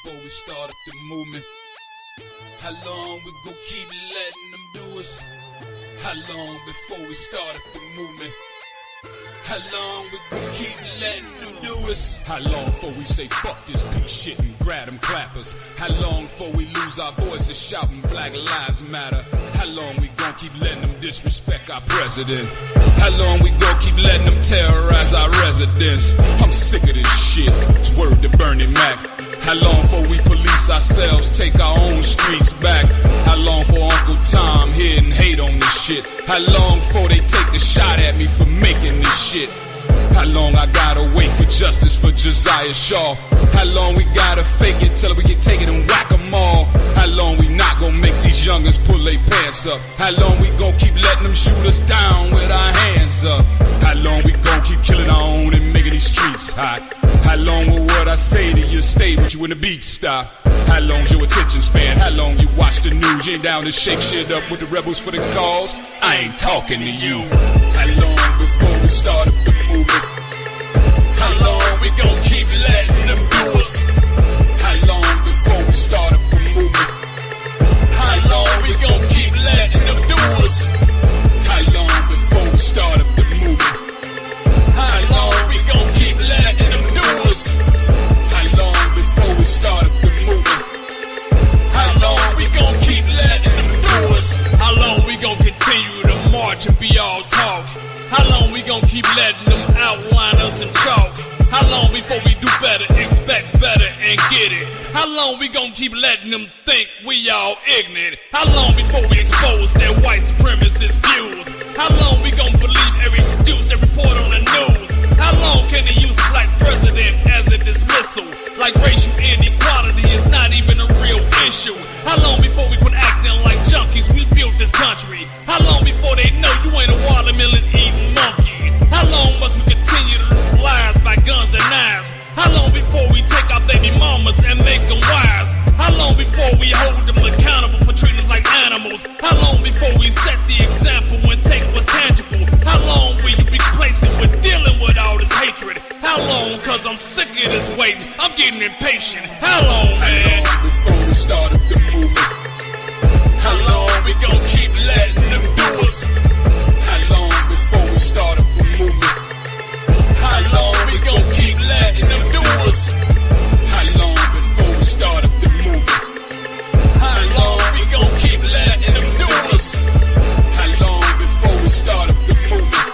before we start up the movement? How long we gon' keep letting them do us? How long before we start up the movement? How long we gon' keep letting them do us? How long before we say fuck this beat shit and grab them clappers? How long before we lose our voices shouting Black Lives Matter? How long we gon' keep letting them disrespect our president? How long we gon' keep letting them terrorize our residents? I'm sick of this shit, it's word to Bernie Mac. How long before we police ourselves, take our own streets back? How long for Uncle Tom here and hate on this shit? How long before they take a shot at me for making this shit? How long I gotta wait for justice for Josiah Shaw? How long we gotta fake it till we get taken and whack 'em all? How long we not gonna make these youngins pull their pants up? How long we gon' keep letting them shoot us down with our hands up? How long we gon' keep killing our own and making these streets hot? How long will what I say to you stay with you when the beat stop? How long's your attention span? How long you watch the news? You ain't down to shake shit up with the rebels for the cause? I ain't talking to you. How long before we start up the movement? How long we gon' keep letting them do us? How long before we start up the movement? How long we gon' keep letting them do us? How long before we start up the movement? How long we gon' keep letting them do us? How long before we start up the movement? How long we gon' keep letting them do us? How long we gon' continue to march and be all talk? How long we gon' keep letting them outline us in chalk? How long before we do better, expect better, and get it? How long we gon' keep letting them think we all ignorant? How long before we expose their white supremacist views? How long we gon' believe every excuse they report on the news? How long can they use the black president as a dismissal? Like racial inequality is not even a real issue. How long before we quit acting like junkies? We built this country. How long before they know you ain't a watermelon eating monkey? How long must we continue to lose lives by guns and knives? How long before we take our baby mamas and make them wives? How long before we hold them accountable for treating us like animals? How long before we set the example and take what's tangible? How long will you be complacent with dealing with all this hatred? How long? Cause I'm sick of this waiting. I'm getting impatient. How long, man? How long before we start up the movement? How long we gon' keep letting them do us? How long before we start up the movement? How long we gon' keep letting them do us? How long before we start up the movement? How long we gon' keep letting them do us? How long before we start up the movement?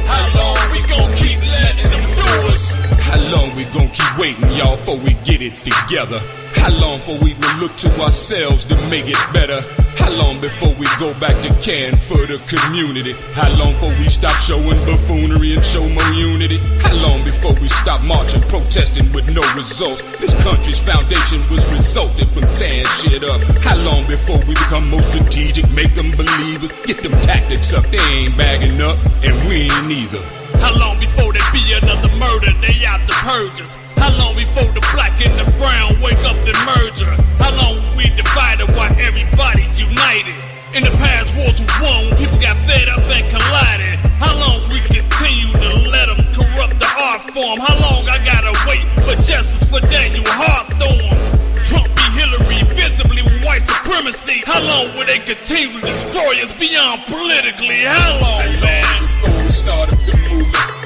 How long we gon' keep letting them do us? How long we gon' keep waiting, y'all, before we get it together? How long before we will look to ourselves to make it better? How long before we go back to caring for the community? How long before we stop showing buffoonery and show more unity? How long before we stop marching, protesting with no results? This country's foundation was resulting from tearing shit up. How long before we become more strategic, make them believers? Get them tactics up, they ain't bagging up, and we ain't either. How long before there be another murder, they out the purges? How long before the black and the brown wake up and merger? How long we divided while everybody united? In the past wars were won, people got fed up and collided. How long we continue to let them corrupt the art form? How long I gotta wait for justice for Daniel Hawthorne? Trump be Hillary visibly with white supremacy. How long will they continue to destroy us beyond politically? How long, man? Before we start up the movement?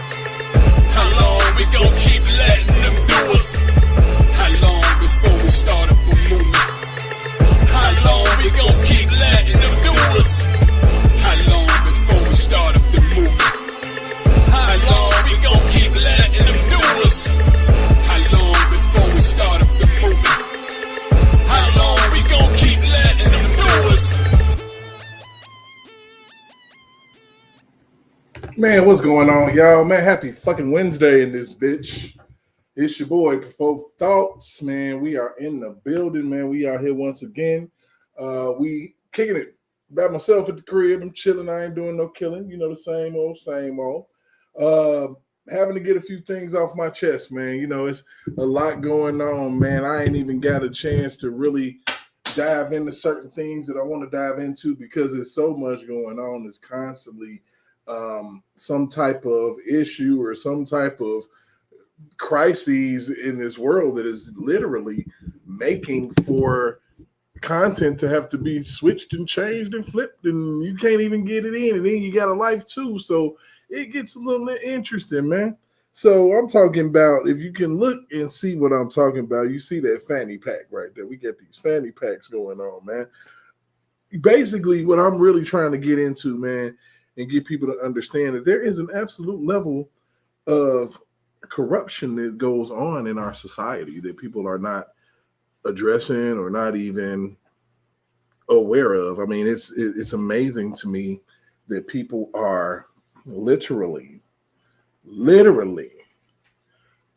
How long we gon' keep letting them do us? How long before we start up the movement? How long we gon' keep letting them do us? How long before we start up the movement? How long we gon' keep letting them do us? How long before we start up the movement? How long we gon' keep letting them do us? Man, what's going on, y'all? Man, happy fucking Wednesday in this bitch. It's your boy, Folk Thoughts, man. We are in the building, man. We out here once again. We kicking it by myself at the crib. I'm chilling. I ain't doing no killing. You know, the same old, same old. Having to get a few things off my chest, man. You know, it's a lot going on, man. I ain't even got a chance to really dive into certain things that I want to dive into because there's so much going on. It's constantly some type of issue or some type of crises in this world that is literally making for content to have to be switched and changed and flipped, and you can't even get it in, and then you got a life too. So it gets a little interesting, man. So I'm talking about, if you can look and see what I'm talking about, you see that fanny pack right there. We get these fanny packs going on, man. Basically, what I'm really trying to get into, man, and get people to understand that there is an absolute level of corruption that goes on in our society that people are not addressing or not even aware of. I mean, it's amazing to me that people are literally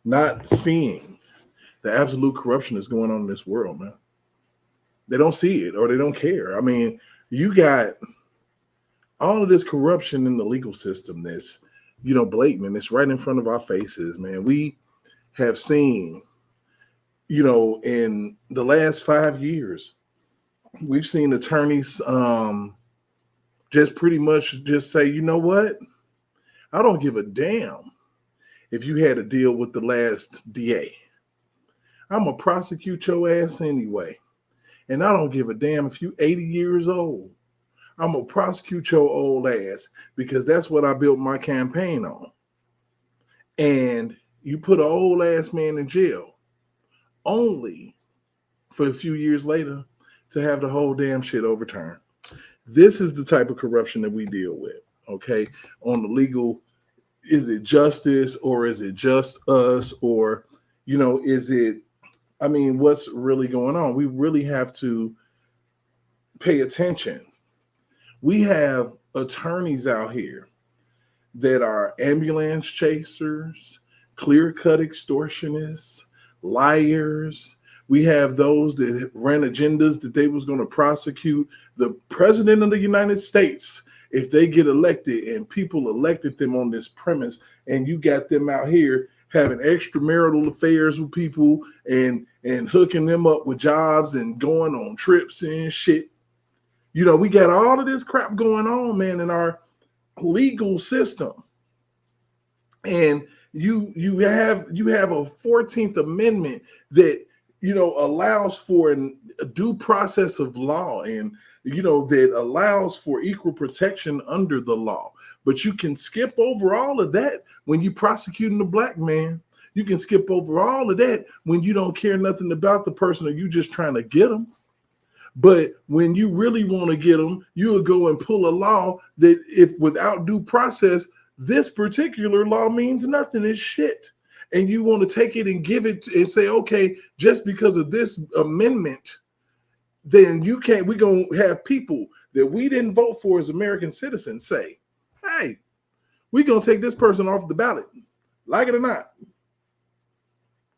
not seeing the absolute corruption that's going on in this world, man. They don't see it or they don't care. I mean, you got all of this corruption in the legal system that's, blatant, and it's right in front of our faces, man. We have seen, in the last 5 years, we've seen attorneys just pretty much just say, you know what? I don't give a damn if you had a deal with the last DA. I'm going to prosecute your ass anyway. And I don't give a damn if you 80 years old. I'm going to prosecute your old ass because that's what I built my campaign on. And you put an old ass man in jail only for a few years later to have the whole damn shit overturned. This is the type of corruption that we deal with, okay? On the legal, is it justice or is it just us, or, is it, what's really going on? We really have to pay attention. We have attorneys out here that are ambulance chasers, clear-cut extortionists, liars. We have those that ran agendas that they was going to prosecute the president of the United States if they get elected, and people elected them on this premise, and you got them out here having extramarital affairs with people and hooking them up with jobs and going on trips and shit. We got all of this crap going on, man, in our legal system. And you have a 14th Amendment that allows for a due process of law, and that allows for equal protection under the law. But you can skip over all of that when you're prosecuting a black man. You can skip over all of that when you don't care nothing about the person or you just trying to get them. But when you really want to get them, you'll go and pull a law that, if without due process, this particular law means nothing. It's shit. And you want to take it and give it and say, okay, just because of this amendment, then we're going to have people that we didn't vote for as American citizens say, hey, we're going to take this person off the ballot, like it or not.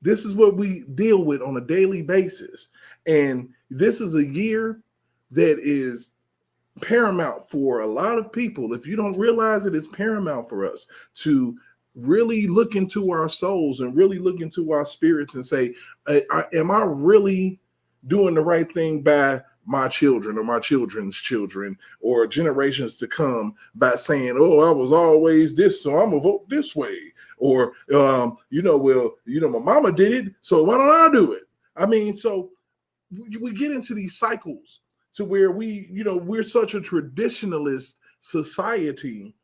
This is what we deal with on a daily basis. And this is a year that is paramount for a lot of people. If you don't realize it, it's paramount for us to really look into our souls and really look into our spirits and say, am I really doing the right thing by my children or my children's children or generations to come by saying, oh, I was always this, so I'm going to vote this way. Or, my mama did it, so why don't I do it? So we get into these cycles to where we're such a traditionalist society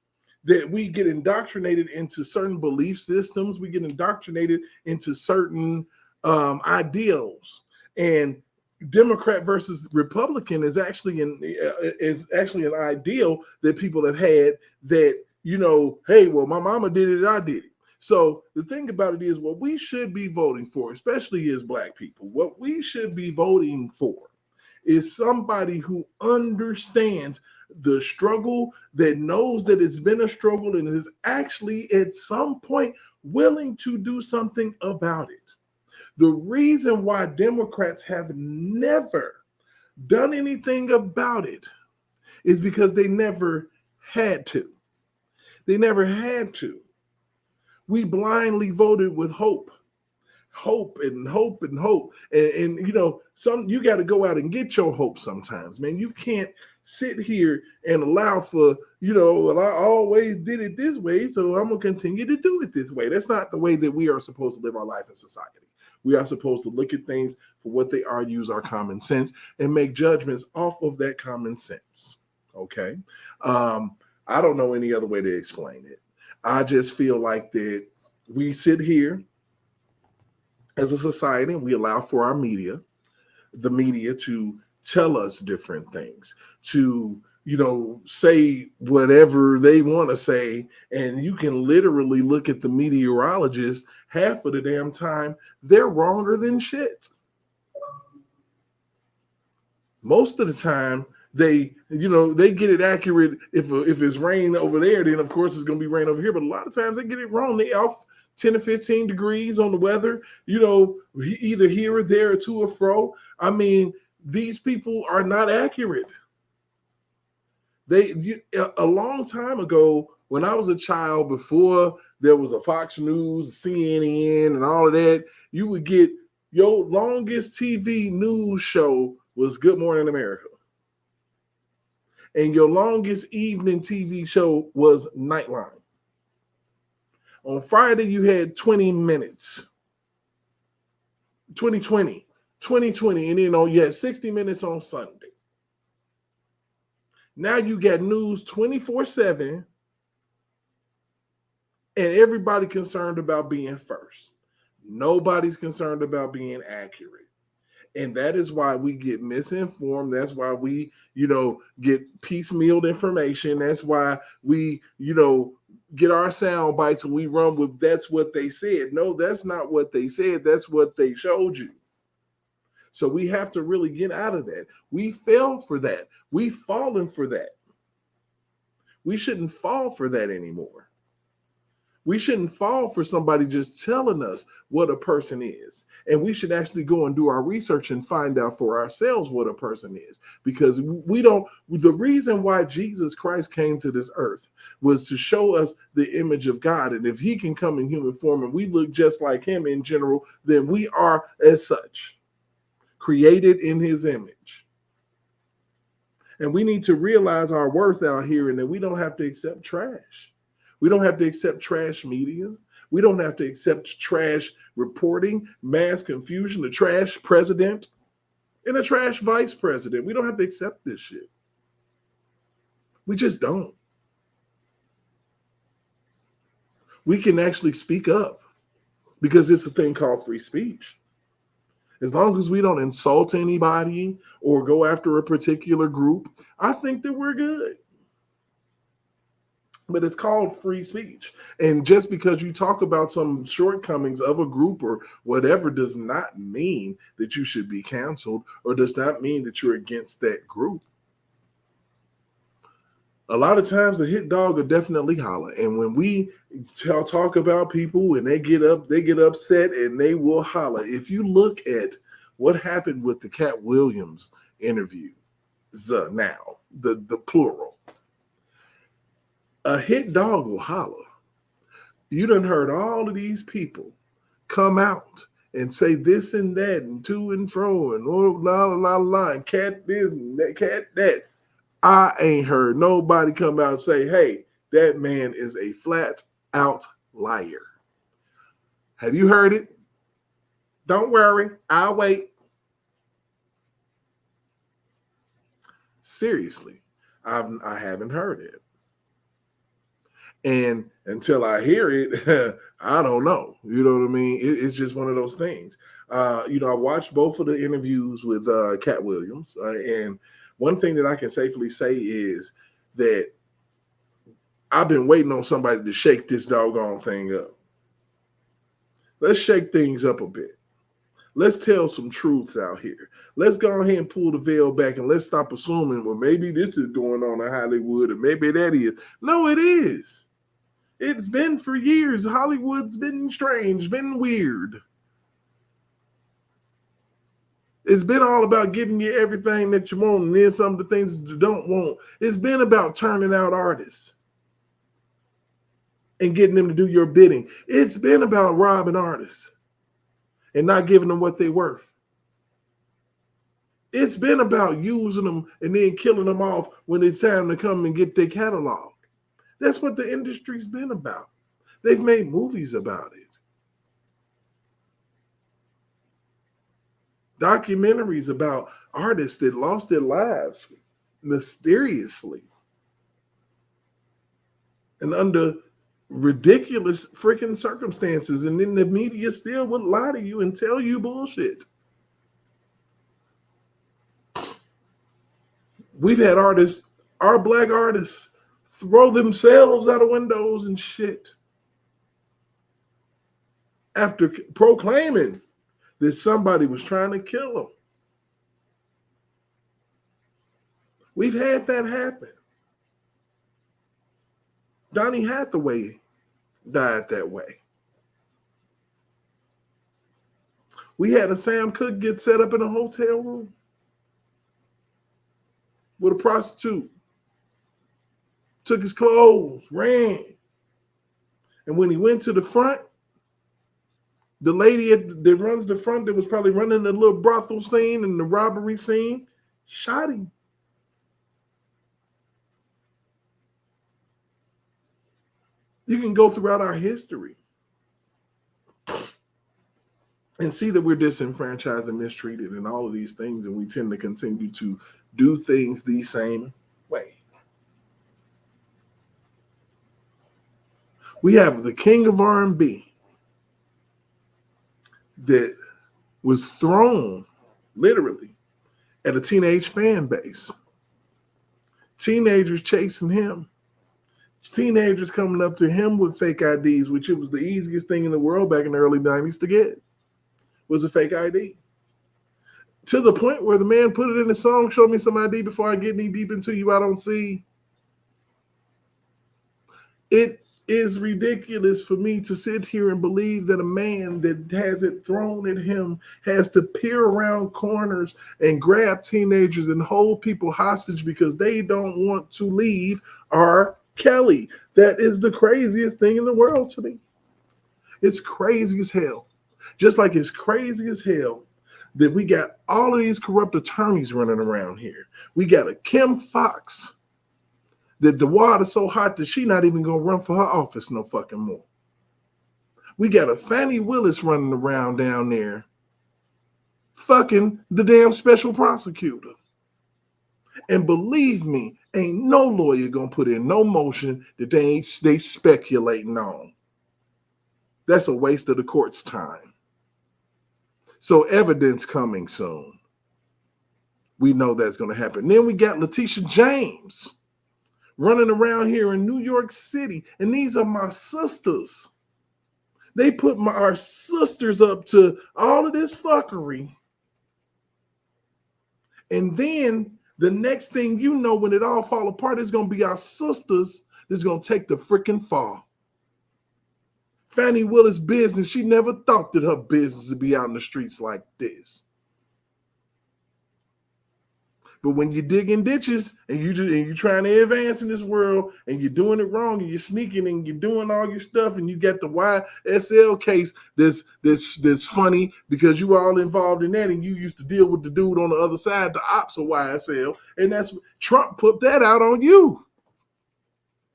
that we get indoctrinated into certain belief systems. We get indoctrinated into certain ideals. And Democrat versus Republican is actually an ideal that people have had that, hey, well, my mama did it, I did it. So the thing about it is, what we should be voting for, especially as black people, what we should be voting for is somebody who understands the struggle, that knows that it's been a struggle and is actually at some point willing to do something about it. The reason why Democrats have never done anything about it is because they never had to. They never had to. We blindly voted with hope hope and hope and hope. And you got to go out and get your hope sometimes, man. You can't sit here and allow for, well, I always did it this way, so I'm going to continue to do it this way. That's not the way that we are supposed to live our life in society. We are supposed to look at things for what they are, use our common sense, and make judgments off of that common sense. Okay? I don't know any other way to explain it. I just feel like that we sit here as a society and we allow for our the media to tell us different things, to say whatever they want to say, and you can literally look at the meteorologists half of the damn time, they're wronger than shit. Most of the time, they get it accurate. If it's rain over there, then of course it's going to be rain over here. But a lot of times they get it wrong. They off 10 to 15 degrees on the weather, either here or there or to or fro. I mean, these people are not accurate. A long time ago, when I was a child, before there was a Fox News, CNN, and all of that, you would get your longest TV news show was Good Morning America. And your longest evening TV show was Nightline. On Friday, you had 20 minutes. 2020. And you had 60 minutes on Sunday. Now you got news 24/7, and everybody concerned about being first. Nobody's concerned about being accurate. And that is why we get misinformed. That's why we, get piecemealed information. That's why we, get our sound bites and we run with that's what they said. No, that's not what they said. That's what they showed you. So we have to really get out of that. We fell for that. We've fallen for that. We shouldn't fall for that anymore. We shouldn't fall for somebody just telling us what a person is. And we should actually go and do our research and find out for ourselves what a person is. Because the reason why Jesus Christ came to this earth was to show us the image of God. And if he can come in human form and we look just like him in general, then we are as such, created in his image. And we need to realize our worth out here and that we don't have to accept trash. We don't have to accept trash media. We don't have to accept trash reporting, mass confusion, a trash president, and a trash vice president. We don't have to accept this shit. We just don't. We can actually speak up because it's a thing called free speech. As long as we don't insult anybody or go after a particular group, I think that we're good. But it's called free speech. And just because you talk about some shortcomings of a group or whatever does not mean that you should be canceled or does not mean that you're against that group. A lot of times the hit dog will definitely holler. And when we talk about people and they get upset and they will holler. If you look at what happened with the Cat Williams interview, now, the plural, a hit dog will holler. You done heard all of these people come out and say this and that and to and fro and la la la la and cat this and that cat that. I ain't heard nobody come out and say, hey, that man is a flat out liar. Have you heard it? Don't worry, I'll wait. Seriously, I haven't heard it. And until I hear it, I don't know. You know what I mean? It's just one of those things. I watched both of the interviews with Cat Williams. And one thing that I can safely say is that I've been waiting on somebody to shake this doggone thing up. Let's shake things up a bit. Let's tell some truths out here. Let's go ahead and pull the veil back and let's stop assuming, well, maybe this is going on in Hollywood and maybe that is. No, it is. It's been for years. Hollywood's been strange, been weird. It's been all about giving you everything that you want and then some of the things that you don't want. It's been about turning out artists and getting them to do your bidding. It's been about robbing artists. and not giving them what they're worth. It's been about using them and then killing them off when it's time to come and get their catalog. That's what the industry's been about. They've made movies about it. Documentaries about artists that lost their lives mysteriously and under ridiculous freaking circumstances, and then the media still would lie to you and tell you bullshit. We've had artists, our black artists, throw themselves out of windows and shit after proclaiming that somebody was trying to kill them. We've had that happen. Donny Hathaway died that way. We had a Sam Cooke get set up in a hotel room with a prostitute. Took his clothes, ran. And when he went to the front, the lady that runs the front that was probably running the little brothel scene and the robbery scene shot him. You can go throughout our history and see that we're disenfranchised and mistreated and all of these things, and we tend to continue to do things the same way. We have the king of R&B that was thrown literally at a teenage fan base. Teenagers chasing him. Teenagers coming up to him with fake IDs, which it was the easiest thing in the world back in the early 90s to get, was a fake ID. To the point where the man put it in the song, show me some ID before I get knee deep into you I don't see. It is ridiculous for me to sit here and believe that a man that has it thrown at him has to peer around corners and grab teenagers and hold people hostage because they don't want to leave R. Kelly. That is the craziest thing in the world to me. It's crazy as hell. Just like it's crazy as hell that we got all of these corrupt attorneys running around here. We got a Kim Fox that the water's so hot that she not even gonna run for her office no fucking more. We got a Fani Willis running around down there fucking the damn special prosecutor. And believe me, ain't no lawyer gonna put in no motion that they speculating on. That's a waste of the court's time. So evidence coming soon. We know that's gonna happen. Then we got Letitia James running around here in New York City. And these are my sisters. They put our sisters up to all of this fuckery. And then the next thing you know, when it all fall apart, it's going to be our sisters that's going to take the freaking fall. Fani Willis' business, she never thought that her business would be out in the streets like this. But when you're digging ditches and you're trying to advance in this world and you're doing it wrong and you're sneaking and you're doing all your stuff and you got the YSL case that's funny because you all involved in that and you used to deal with the dude on the other side, the ops of YSL, and that's Trump put that out on you.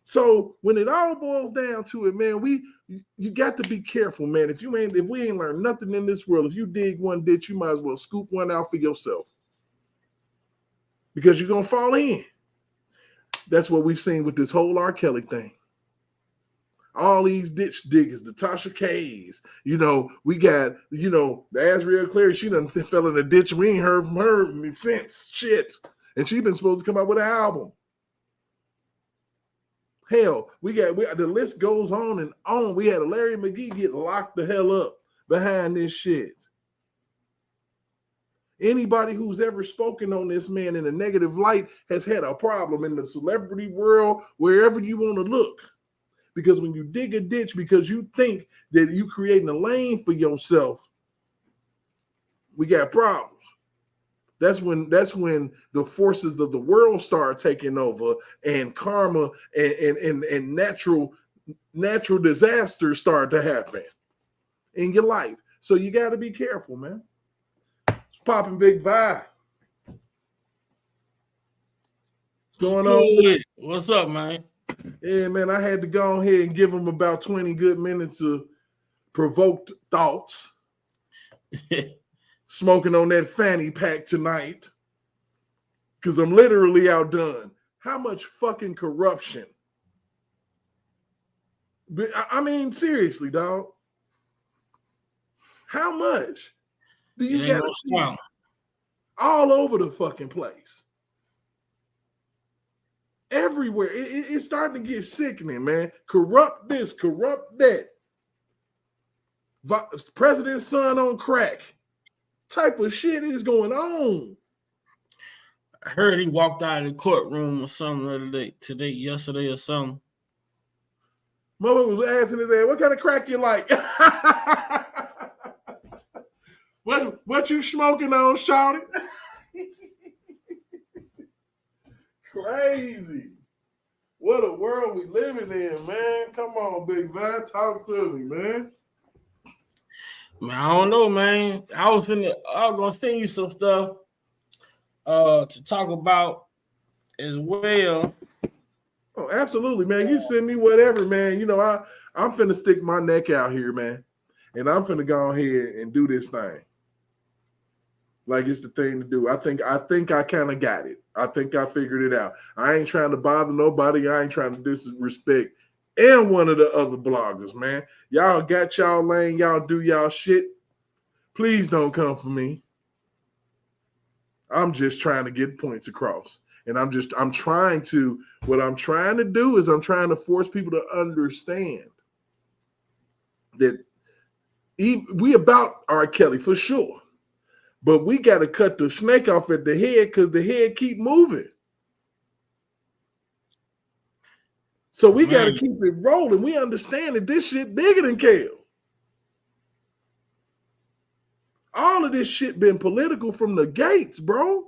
So when it all boils down to it, man, you got to be careful, man. If we ain't learned nothing in this world, if you dig one ditch, you might as well scoop one out for yourself. Because you're going to fall in. That's what we've seen with this whole R. Kelly thing. All these ditch diggers, the Tasha K's, we got, the Azriel Clary, she done fell in a ditch. We ain't heard from her since. Shit. And she been supposed to come out with an album. Hell, the list goes on and on. We had a Larry McGee get locked the hell up behind this shit. Anybody who's ever spoken on this man in a negative light has had a problem in the celebrity world, wherever you want to look. Because when you dig a ditch because you think that you creating a lane for yourself, we got problems. That's when the forces of the world start taking over and karma and natural disasters start to happen in your life. So you got to be careful, man. It's popping Big Vi. What's going on? What's up, man? Yeah, man, I had to go ahead and give him about 20 good minutes of provoked thoughts. Smoking on that Fani pack tonight. Because I'm literally outdone. How much fucking corruption? I mean, seriously, dog. How much do you got to see all over the fucking place? Everywhere. It's starting to get sickening, man. Corrupt this, corrupt that. President's son on crack. Type of shit is going on. I heard he walked out of the courtroom or something the other day, yesterday or something. Mother was asking his ass, what kind of crack you like? what you smoking on, shawty? Crazy. What a world we living in, man. Come on, Big Vi, talk to me, man. Man, I don't know, man. I was gonna send you some stuff to talk about as well. Oh, absolutely, man. You send me whatever, man. You know, I'm finna stick my neck out here, man. And I'm finna go ahead and do this thing. Like it's the thing to do. I think I kind of got it. I think I figured it out. I ain't trying to bother nobody. I ain't trying to disrespect and one of the other bloggers, man. Y'all got y'all lane. Y'all do y'all shit. Please don't come for me. I'm just trying to get points across. And I'm trying to do is I'm trying to force people to understand that we about R. Kelly for sure. But we got to cut the snake off at the head because the head keep moving. So we got to keep it rolling. We understand that this shit bigger than Kale. All of this shit been political from the gates, bro.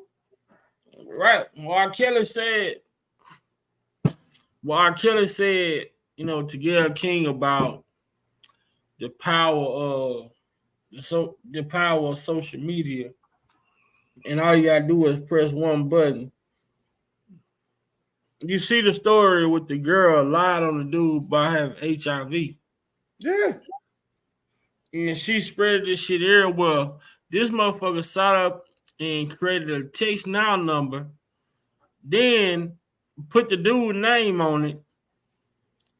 Right. R. Kelly said, you know, to get a king about the power of the power of social media, and all you gotta do is press one button. You see the story with the girl lied on the dude about having HIV. Yeah. And she spread this shit everywhere. This motherfucker sat up and created a text now number, then put the dude's name on it,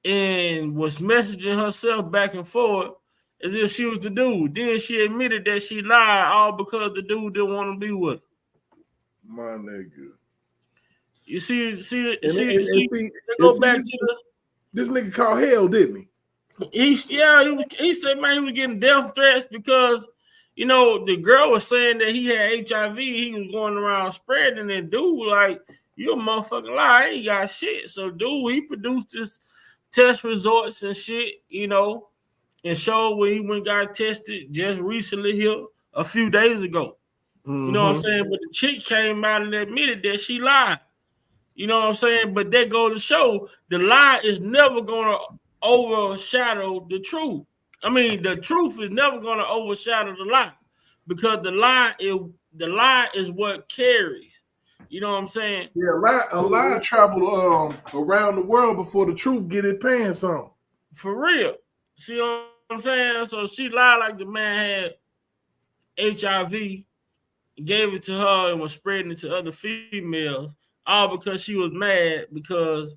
and was messaging herself back and forth as if she was the dude. Then she admitted that she lied all because the dude didn't want to be with her. My nigga. You see, go back to this nigga called hell, didn't he? He said, man, he was getting death threats because, you know, the girl was saying that he had HIV. He was going around spreading it. Dude, like, you a motherfucking lie. I ain't got shit. So, dude, he produced this test results and shit, you know, and showed when he went got tested just recently here a few days ago. Mm-hmm. You know what I'm saying? But the chick came out and admitted that she lied. You know what I'm saying? But that goes to show the lie is never going to overshadow the truth. I mean, the truth is never going to overshadow the lie because the lie is what carries. You know what I'm saying? Yeah, a lie traveled around the world before the truth get its pants on. For real. See what I'm saying? So she lied like the man had HIV, gave it to her and was spreading it to other females, all because she was mad because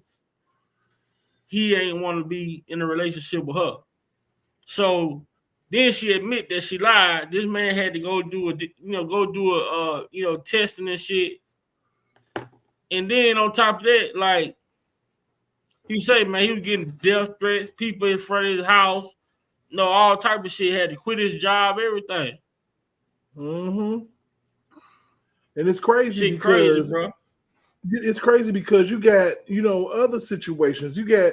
he ain't want to be in a relationship with her. So then she admit that she lied. This man had to go do a testing and shit. And then on top of that, like he said, man, he was getting death threats, people in front of his house, all type of shit. Had to quit his job, everything. Mm-hmm. And it's crazy because bro. It's crazy because you got, other situations. You got,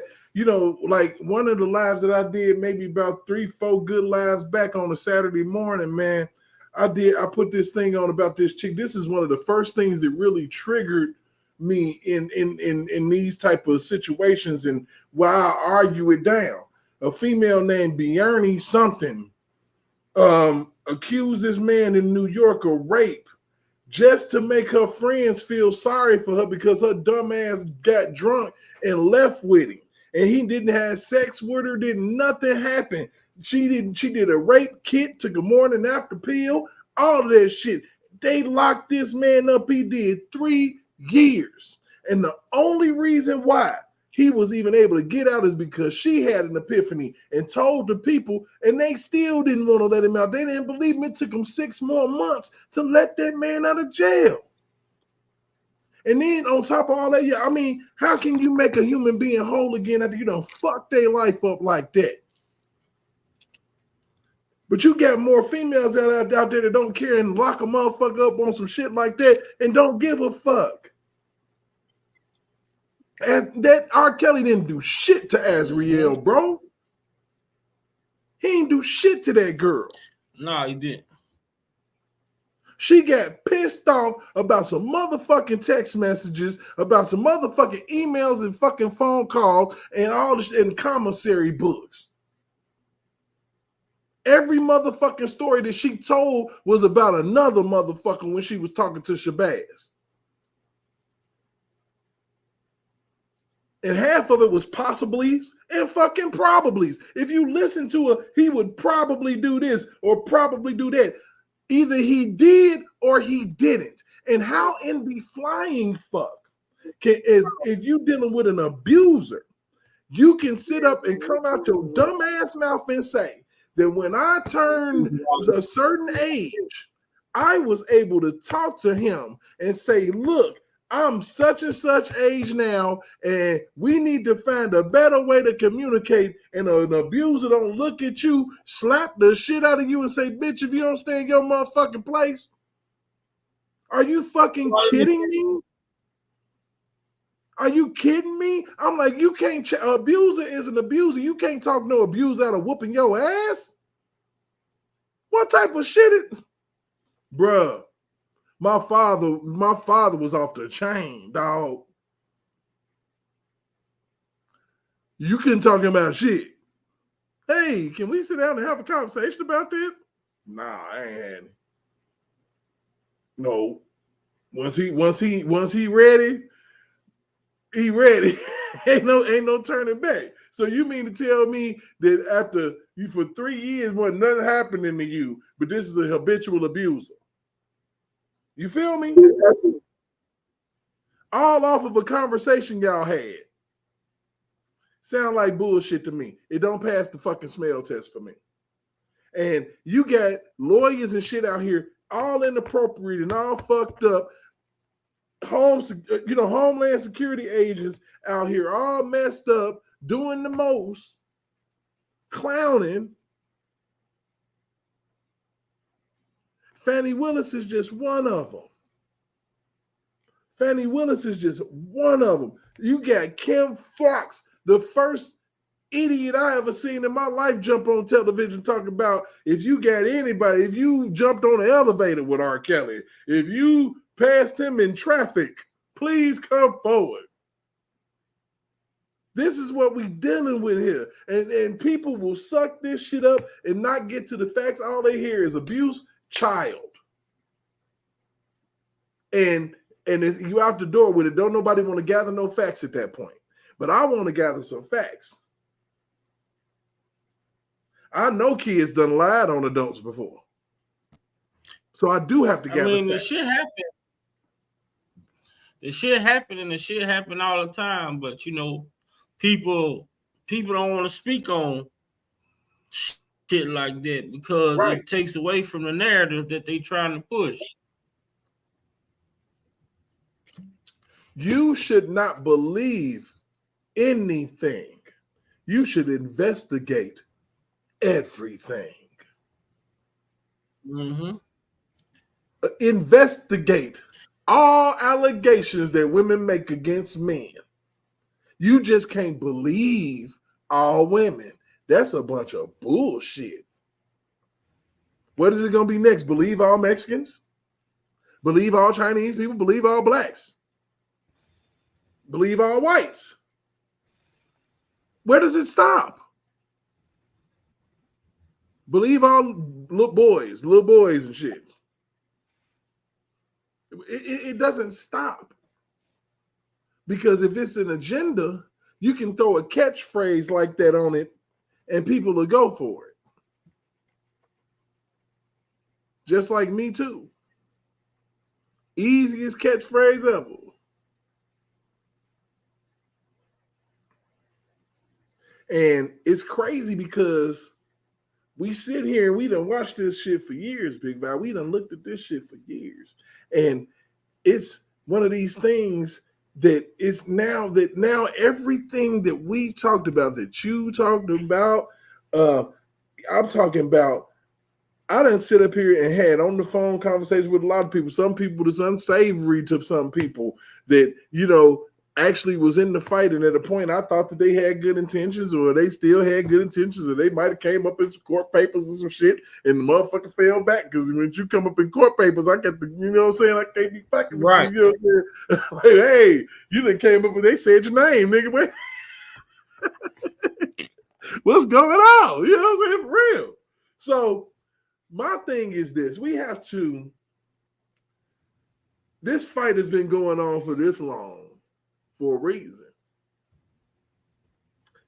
like one of the lives that I did maybe about 3-4 good lives back on a Saturday morning, man. I put this thing on about this chick. This is one of the first things that really triggered me in these type of situations and why I argue it down. A female named Bjarni something accused this man in New York of rape just to make her friends feel sorry for her because her dumb ass got drunk and left with him. And he didn't have sex with her, didn't nothing happen. She did a rape kit, took a morning after pill, all of that shit. They locked this man up. He did 3 years. And the only reason why he was even able to get out is because she had an epiphany and told the people, and they still didn't want to let him out. They didn't believe him. It took them 6 more months to let that man out of jail. And then on top of all that, I mean, how can you make a human being whole again after you done fuck their life up like that? But you got more females out there that don't care and lock a motherfucker up on some shit like that and don't give a fuck. And that R. Kelly didn't do shit to Azriel, bro. He didn't do shit to that girl. No, he didn't. She got pissed off about some motherfucking text messages, about some motherfucking emails and fucking phone calls and all this in commissary books. Every motherfucking story that she told was about another motherfucker when she was talking to Shabazz. And half of it was possiblies and fucking probablys. If you listen to her, he would probably do this or probably do that. Either he did or he didn't. And how in the flying fuck is if you dealing with an abuser, you can sit up and come out your dumb ass mouth and say that when I turned a certain age, I was able to talk to him and say, look, I'm such and such age now, and we need to find a better way to communicate. And an abuser don't look at you, slap the shit out of you, and say, bitch, if you don't stay in your motherfucking place. Are you fucking kidding me? Are you kidding me? I'm like, you can't, abuser is an abuser. You can't talk no abuse out of whooping your ass. What type of shit is, bruh? My father was off the chain, dog. You couldn't talk about shit. Hey, can we sit down and have a conversation about this? Nah, I ain't had it. No. Once he ready, he ready. ain't no turning back. So you mean to tell me that after you for 3 years wasn't nothing happening to you, but this is a habitual abuser? You feel me? All off of a conversation y'all had. Sound like bullshit to me. It don't pass the fucking smell test for me. And you got lawyers and shit out here, all inappropriate and all fucked up. Homeland Security agents out here all messed up, doing the most, clowning. Fani Willis is just one of them. Fani Willis is just one of them. You got Kim Fox, the first idiot I ever seen in my life, jump on television talking about if you got anybody, if you jumped on an elevator with R. Kelly, if you passed him in traffic, please come forward. This is what we dealing with here. And people will suck this shit up and not get to the facts. All they hear is abuse, child. And if you out the door with it, don't nobody want to gather no facts at that point. But I want to gather some facts. I know kids done lied on adults before. So I do have to gather facts. The shit happened. The shit happened and the shit happened all the time. But, people don't want to speak on shit like that because it takes away from the narrative that they trying to push. You should not believe anything. You should investigate everything. Mm-hmm. Investigate all allegations that women make against men. You just can't believe all women. That's a bunch of bullshit. What is it going to be next? Believe all Mexicans? Believe all Chinese people? Believe all blacks? Believe all whites? Where does it stop? Believe all little boys and shit. It doesn't stop. Because if it's an agenda, you can throw a catchphrase like that on it and people will go for it. Just like Me Too. Easiest catchphrase ever. And it's crazy because we sit here and we done watched this shit for years, Big Val. We done looked at this shit for years. And it's one of these things that is now everything that we talked about, that you talked about, I'm talking about, I done sit up here and had on the phone conversations with a lot of people. Some people that's unsavory to some people that, actually was in the fight, and at a point I thought that they had good intentions, or they still had good intentions, or they might have came up in some court papers or some shit, and the motherfucker fell back. Because when you come up in court papers, I got the, you know what I'm saying? I can't be fucking with right. you. You know what I'm saying? Like, hey, you done came up and they said your name, nigga. Wait. What's going on? You know what I'm saying? For real. So my thing is this: this fight has been going on for this long for a reason.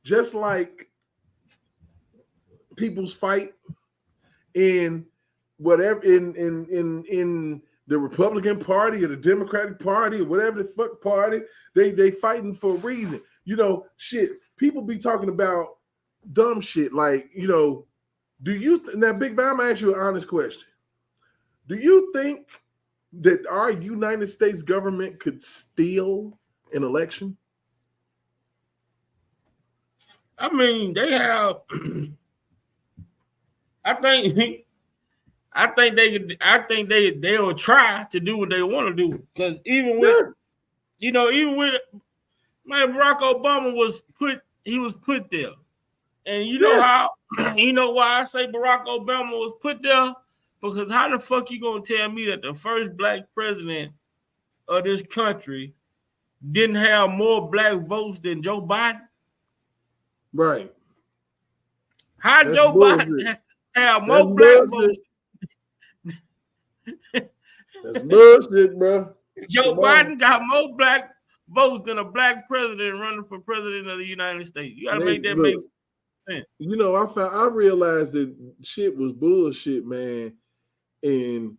Just like people's fight in whatever in the Republican Party or the Democratic Party or whatever the fuck party, they fighting for a reason. Shit. People be talking about dumb shit like, do you now, Big Val, I'm gonna ask you an honest question. Do you think that our United States government could steal an election? I mean, they have. I think they'll try to do what they want to do, because even with man, Barack Obama was put there, and you know how why I say Barack Obama was put there, because how the fuck you gonna tell me that the first black president of this country didn't have more black votes than Joe Biden? Right. How Joe Biden have more black votes? That's bullshit, bro. Joe Biden got more black votes than a black president running for president of the United States. You gotta make that make sense. I realized that shit was bullshit, man, in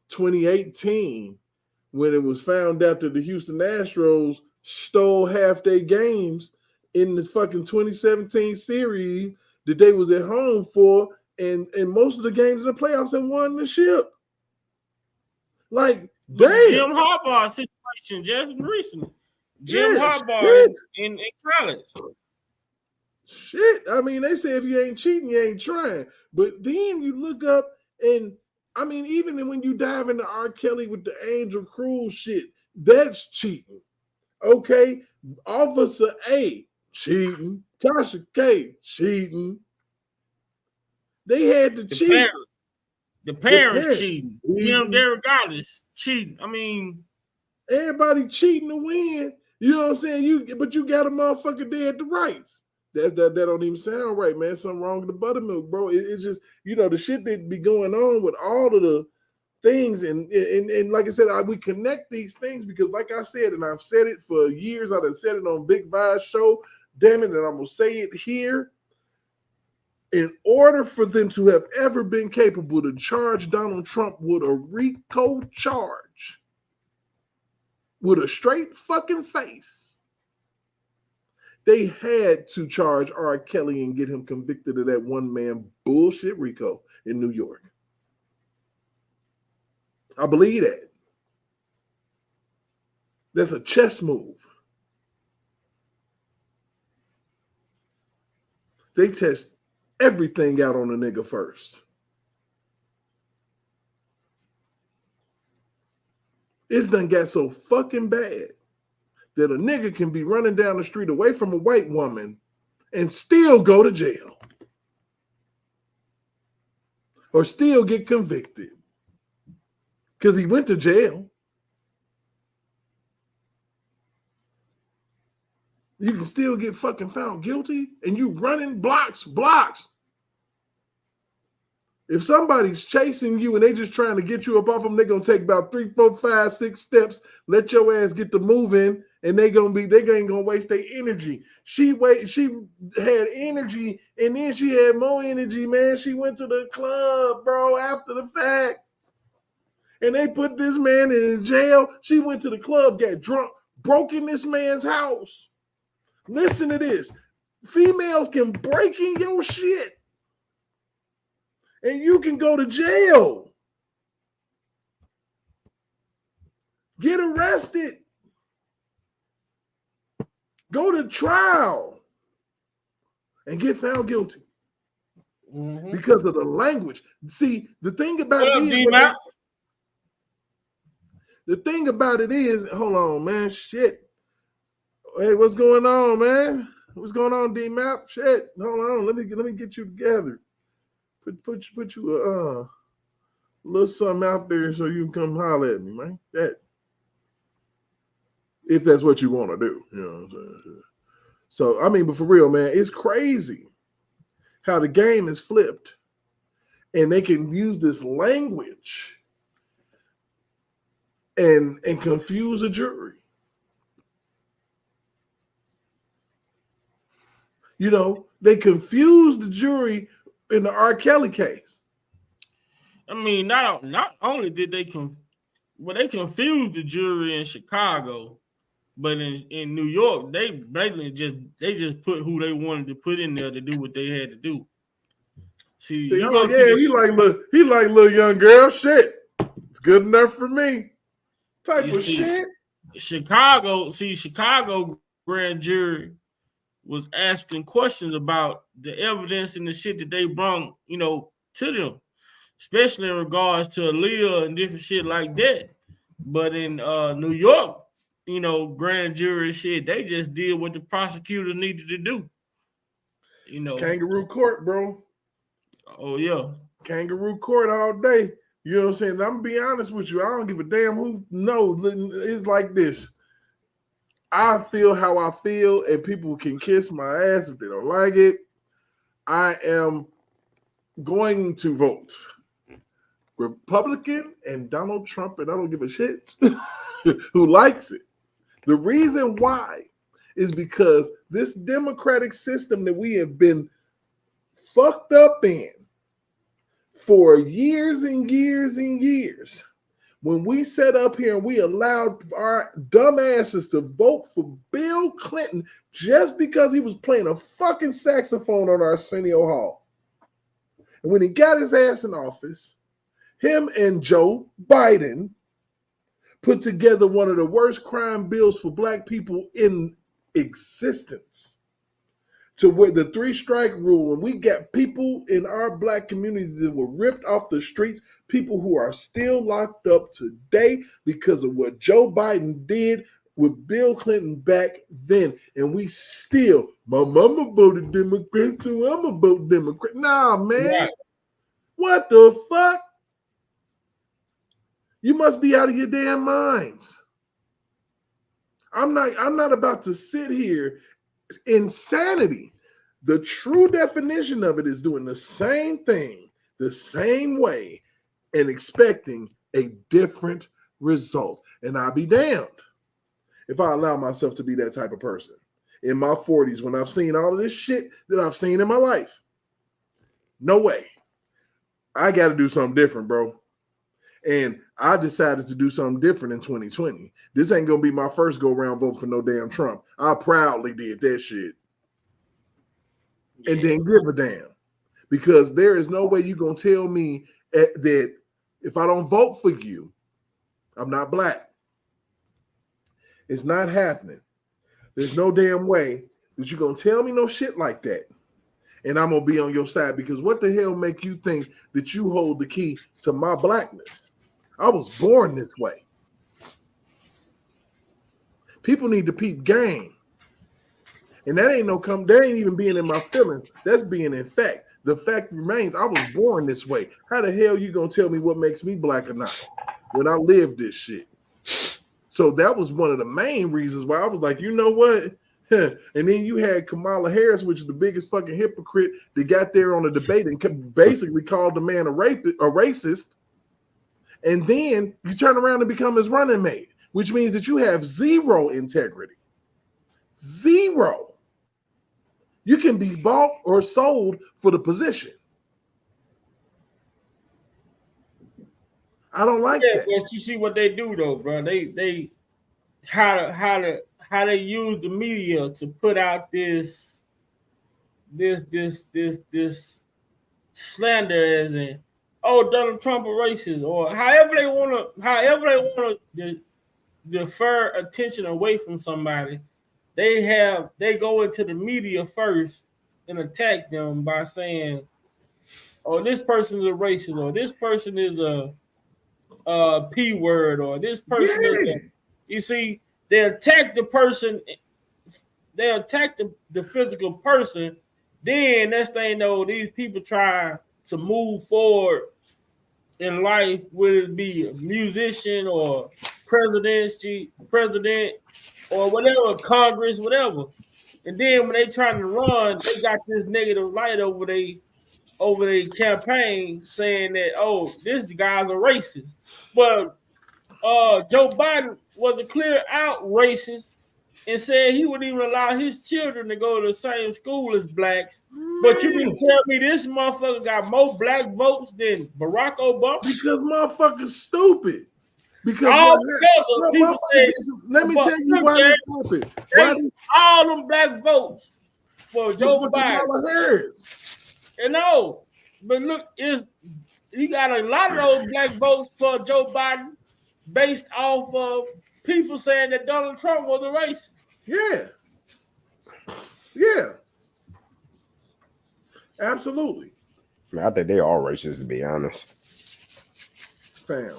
2018 when it was found out that the Houston Astros stole half their games in the fucking 2017 series that they was at home for, and most of the games in the playoffs, and won the ship. Like, damn. Jim Harbaugh situation just recently. Jim Harbaugh in college. Shit. I mean, they say if you ain't cheating, you ain't trying. But then you look up, and I mean, even when you dive into R. Kelly with the Angel Cruz shit, that's cheating. Okay. Officer A, cheating. Tasha K, cheating. They had to cheat. The parents cheating. They're regardless cheating. I mean, everybody cheating to win. You know what I'm saying? But you got a motherfucker there at the rights. That don't even sound right, man. Something wrong with the buttermilk, bro. It's just, the shit that be going on with all of the things, and like I said, we connect these things because, like I said, and I've said it for years. I've said it on Big Vi's show. Damn it, and I'm gonna say it here. In order for them to have ever been capable to charge Donald Trump with a RICO charge with a straight fucking face, they had to charge R. Kelly and get him convicted of that one-man bullshit RICO in New York. I believe that. That's a chess move. They test everything out on a nigga first. It's done got so fucking bad that a nigga can be running down the street away from a white woman and still go to jail or still get convicted because he went to jail. You can still get fucking found guilty and you running blocks. If somebody's chasing you and they just trying to get you up off them, they're gonna take about 3, 4, 5, 6 steps, let your ass get to moving, and they ain't gonna waste their energy. She had energy, and then she had more energy, man. She went to the club, bro, after the fact. And they put this man in jail. She went to the club, got drunk, broke in this man's house. Listen to this. Females can break in your shit. And you can go to jail. Get arrested. Go to trial. And get found guilty. Mm-hmm. Because of the language. See, the thing about it is, hold on, man. Shit. Hey, what's going on, man? What's going on, D-Map? Shit. Hold on. Let me get you together. Put you a little something out there so you can come holler at me, man. That, if that's what you want to do, you know what I'm saying? So, I mean, but for real, man, it's crazy how the game is flipped, and they can use this language and confuse a jury. You know, they confused the jury in the R. Kelly case. I mean, not only did they they confused the jury in Chicago, but in New York, they blatantly just put who they wanted to put in there to do what they had to do. See he like little young girl. Shit, it's good enough for me. Type of shit. Chicago grand jury was asking questions about the evidence and the shit that they brought, you know, to them, especially in regards to Aaliyah and different shit like that. But in New York, you know, grand jury shit, they just did what the prosecutors needed to do. You know, kangaroo court, bro. Oh yeah, kangaroo court all day. You know what I'm saying? I'm gonna be honest with you. I don't give a damn who knows. It's like this. I feel how I feel, and people can kiss my ass if they don't like it. I am going to vote Republican and Donald Trump, and I don't give a shit who likes it. The reason why is because this democratic system that we have been fucked up in for years and years and years, when we sat up here and we allowed our dumbasses to vote for Bill Clinton just because he was playing a fucking saxophone on Arsenio Hall. And when he got his ass in office, him and Joe Biden put together one of the worst crime bills for black people in existence. To where the 3-strike rule, and we got people in our black communities that were ripped off the streets, people who are still locked up today because of what Joe Biden did with Bill Clinton back then. And we still, my mama voted Democrat, so I'm a vote Democrat. Nah, man. Right. What the fuck? You must be out of your damn minds. I'm not about to sit here. Insanity. The true definition of it is doing the same thing the same way and expecting a different result. And I'll be damned if I allow myself to be that type of person in my 40s when I've seen all of this shit that I've seen in my life. No way. I got to do something different, bro. And I decided to do something different in 2020. This ain't going to be my first go-round vote for no damn Trump. I proudly did that shit. And then give a damn. Because there is no way you're going to tell me that if I don't vote for you, I'm not black. It's not happening. There's no damn way that you're going to tell me no shit like that. And I'm going to be on your side, because what the hell make you think that you hold the key to my blackness? I was born this way. People need to peep game. And that ain't even being in my feelings. That's being in fact. The fact remains, I was born this way. How the hell you gonna tell me what makes me black or not when I lived this shit? So that was one of the main reasons why I was like, you know what? And then you had Kamala Harris, which is the biggest fucking hypocrite that got there on a debate and basically called the man a racist. And then you turn around and become his running mate, which means that you have zero integrity. Zero. You can be bought or sold for the position. I don't like that. But you see what they do though, bro. They how they use the media to put out this slander as in, oh, Donald Trump a racist, or however they wanna defer attention away from somebody. They go into the media first and attack them by saying, oh, this person is a racist, or this person is a P word, or this person is a, you see, they attack the person, they attack the physical person. Then next thing you know, these people try to move forward in life, whether it be a musician or president or whatever, Congress, whatever. And then when they trying to run, they got this negative light over their campaign saying that, oh, this guy's a racist. But Joe Biden was a clear out racist and said he wouldn't even allow his children to go to the same school as blacks. But you can tell me this motherfucker got more black votes than Barack Obama? Because motherfucker's stupid. Because let me tell you why they're stupid. All them black votes for Joe Biden. Harris. And no, but look, he got a lot of those black votes for Joe Biden based off of people saying that Donald Trump was a racist. Yeah. Absolutely. I think they're all racist, to be honest. Fam.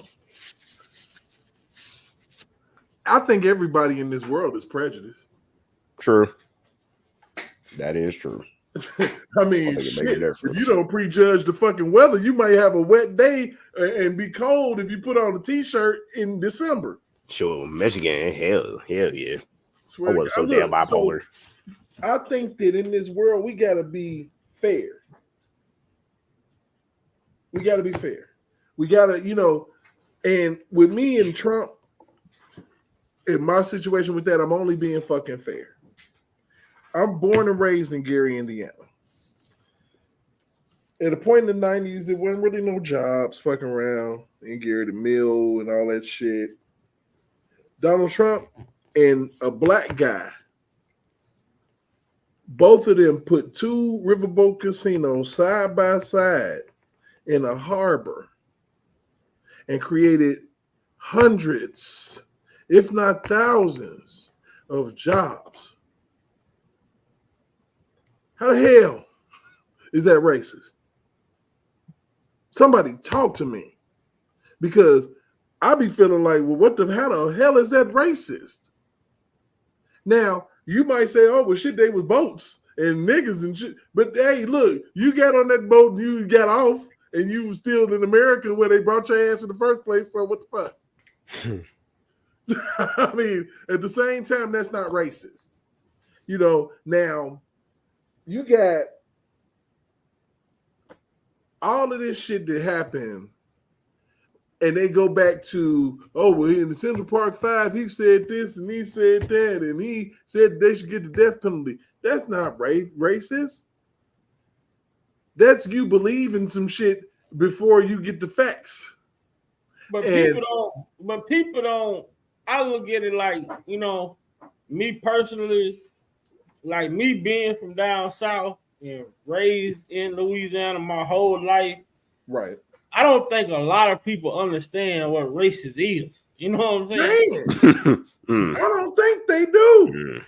I think everybody in this world is prejudiced. True. That is true. I mean, shit, if you don't prejudge the fucking weather, you might have a wet day and be cold if you put on a t-shirt in December. Sure, Michigan, hell yeah. I wasn't so damn bipolar. So I think that in this world, we got to be fair. We got to be fair. We got to, and with me and Trump, in my situation with that, I'm only being fucking fair. I'm born and raised in Gary, Indiana. At a point in the 90s, there wasn't really no jobs fucking around in Gary, the mill and all that shit. Donald Trump and a black guy, both of them put two riverboat casinos side by side in a harbor and created hundreds, if not thousands, of jobs. How the hell is that racist? Somebody talk to me, because I be feeling like, well, how the hell is that racist? Now, you might say, oh, well, shit, they was boats and niggas and shit. But hey, look, you got on that boat and you got off and you was still in America where they brought your ass in the first place. So what the fuck? I mean, at the same time, that's not racist. Now, you got all of this shit that happened, and they go back to, oh, well, in the Central Park 5, he said this and he said that, and he said they should get the death penalty. That's not racist. That's you believing some shit before you get the facts. But people don't, I look at it like, me personally, like me being from down south and raised in Louisiana my whole life. Right. I don't think a lot of people understand what racist is. You know what I'm saying? I don't think they do.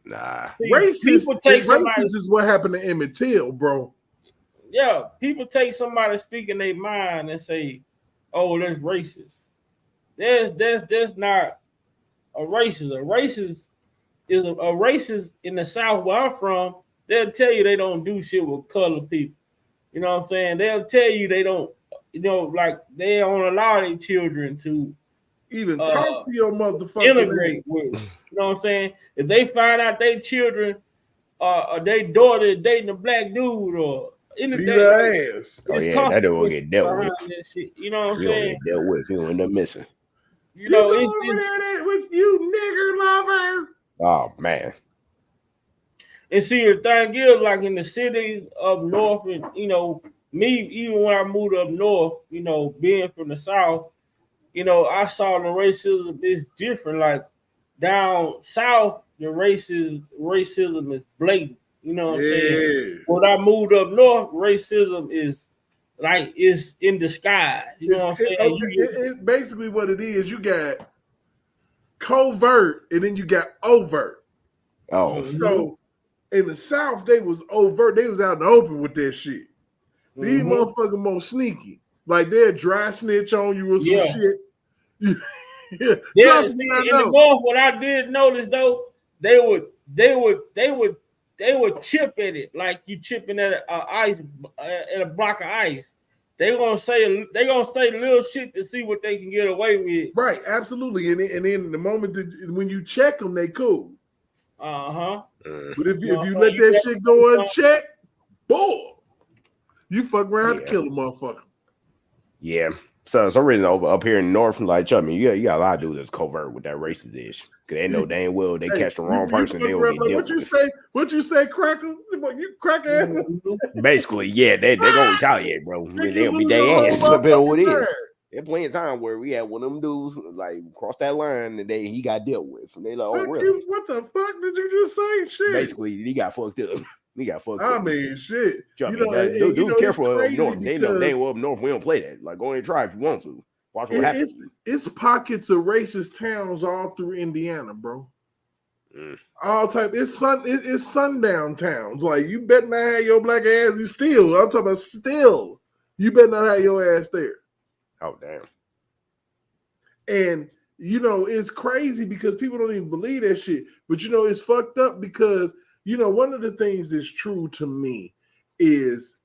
Nah. See, racist is what happened to Emmett Till, bro. Yeah, people take somebody speaking their mind and say, oh, that's racist. That's not a racist. A racist is a racist in the South where I'm from. They'll tell you they don't do shit with colored people. You know what I'm saying? They'll tell you they don't, like they don't allow their children to even talk to your motherfucker. Integrate with. You know what I'm saying? If they find out they children or their daughter is dating a black dude or anything, beat her ass. Oh yeah, that dude will get dealt with. That shit. You know what I'm He'll saying? get dealt with. He'll end up missing. You know, it's over there with you, nigger lover. Oh man. And see, the thing is, like in the cities up north, and you know, me, even when I moved up north, you know, being from the South, you know, I saw the racism is different. Like down south, the racism is blatant. You know what I'm saying? When I moved up north, racism is like it's in disguise. You know what I'm saying? It's basically what it is. You got covert and then you got overt. Oh, so in the South, they was overt. They was out in the open with that shit. These motherfuckers more sneaky. Like they'll dry snitch on you or some shit. See, in the North, what I did notice though, they would chip at it like you chipping at ice at a block of ice. They gonna say little shit to see what they can get away with. Right, absolutely. And then the moment when you check them, they cool. But if you let that shit go unchecked, boy, you fuck around to kill a motherfucker. Yeah. So some reason over up here in North, like, I mean, you got a lot of dudes that's covert with that racist ish. Cause they know dang well they catch the wrong person, they will get what you say? What you say, cracker? You cracker? Basically, yeah, they gonna retaliate, bro. They'll be their ass. Depending on what it is. There's plenty of time where we had one of them dudes like cross that line and he got dealt with. And they like, oh really? What the fuck did you just say? Shit. Basically, he got fucked up. I mean, shit. Dude, careful up north. They know they up north. We don't play that. Like, go ahead and try if you want to. Watch what happens. It's pockets of racist towns all through Indiana, bro. All type. It's sundown towns. Like, you better not have your black ass. I'm talking about still. You better not have your ass there. Oh damn. And it's crazy because people don't even believe that shit. But it's fucked up because. One of the things that's true to me is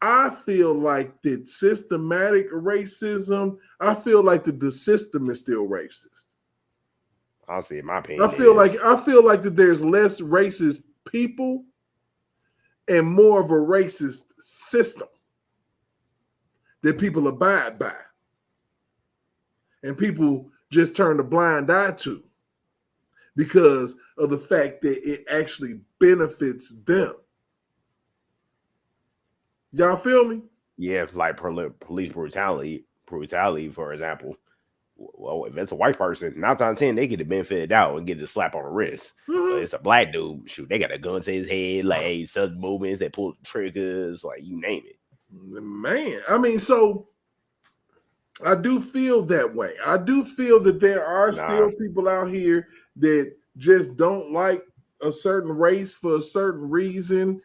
I feel like that systematic racism, I feel like the system is still racist. I'll see in my opinion. I feel like that there's less racist people and more of a racist system that people abide by. And people just turn a blind eye to. Because of the fact that it actually benefits them. Y'all feel me? Yeah, like police brutality, for example. Well, if it's a white person, 9 out of 10, they get the benefit of the doubt and get the slap on the wrist. But it's a black dude, shoot, they got a gun to his head, like sudden movements, they pull triggers, like you name it. Man, I mean, so I do feel that way. I do feel that there are still people out here that just don't like a certain race for a certain reason,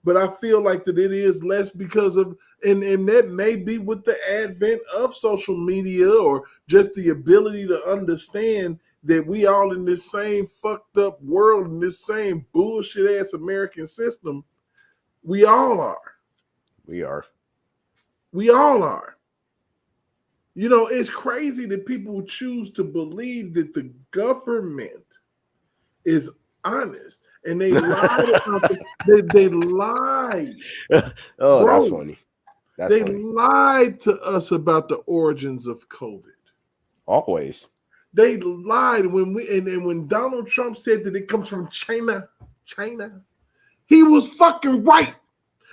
but I feel like that it is less because of, and that may be with the advent of social media or just the ability to understand that we all in this same fucked up world, in this same bullshit ass American system. We all are. We all are. It's crazy that people choose to believe that the government is honest and they lied about they lied. Oh, bro, that's funny. They lied to us about the origins of COVID. Always. They lied when Donald Trump said that it comes from China, he was fucking right.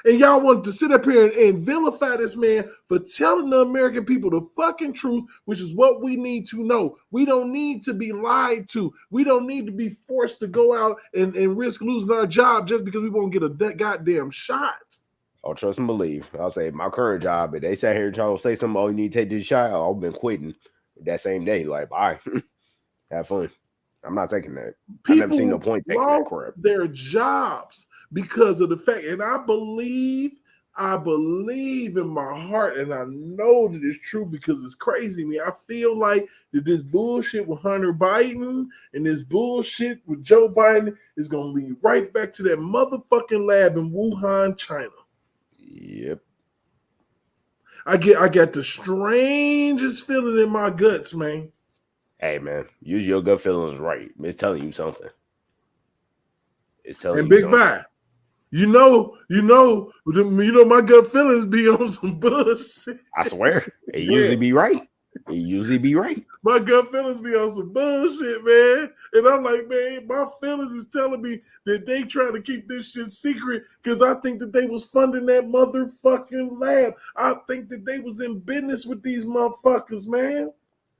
And y'all want to sit up here and vilify this man for telling the American people the fucking truth, which is what we need to know. We don't need to be lied to. We don't need to be forced to go out and risk losing our job just because we won't get a goddamn shot. Oh, trust and believe. I'll say my current job, if they sat here and try to say something, oh, you need to take this shot, I've been quitting that same day. Like, bye. Have fun. I'm not taking that. I've never seen no point taking that crap. Their jobs because of the fact, and I believe in my heart, and I know that it's true because it's crazy to me. I feel like that this bullshit with Hunter Biden and this bullshit with Joe Biden is going to lead right back to that motherfucking lab in Wuhan, China. Yep. I got the strangest feeling in my guts, man. Hey, man, use your gut feelings right. It's telling you something. It's telling And you Big something. Vi, you know, my gut feelings be on some bullshit. I swear, it usually be right. It usually be right. My gut feelings be on some bullshit, man. And I'm like, man, my feelings is telling me that they trying to keep this shit secret because I think that they was funding that motherfucking lab. I think that they was in business with these motherfuckers, man.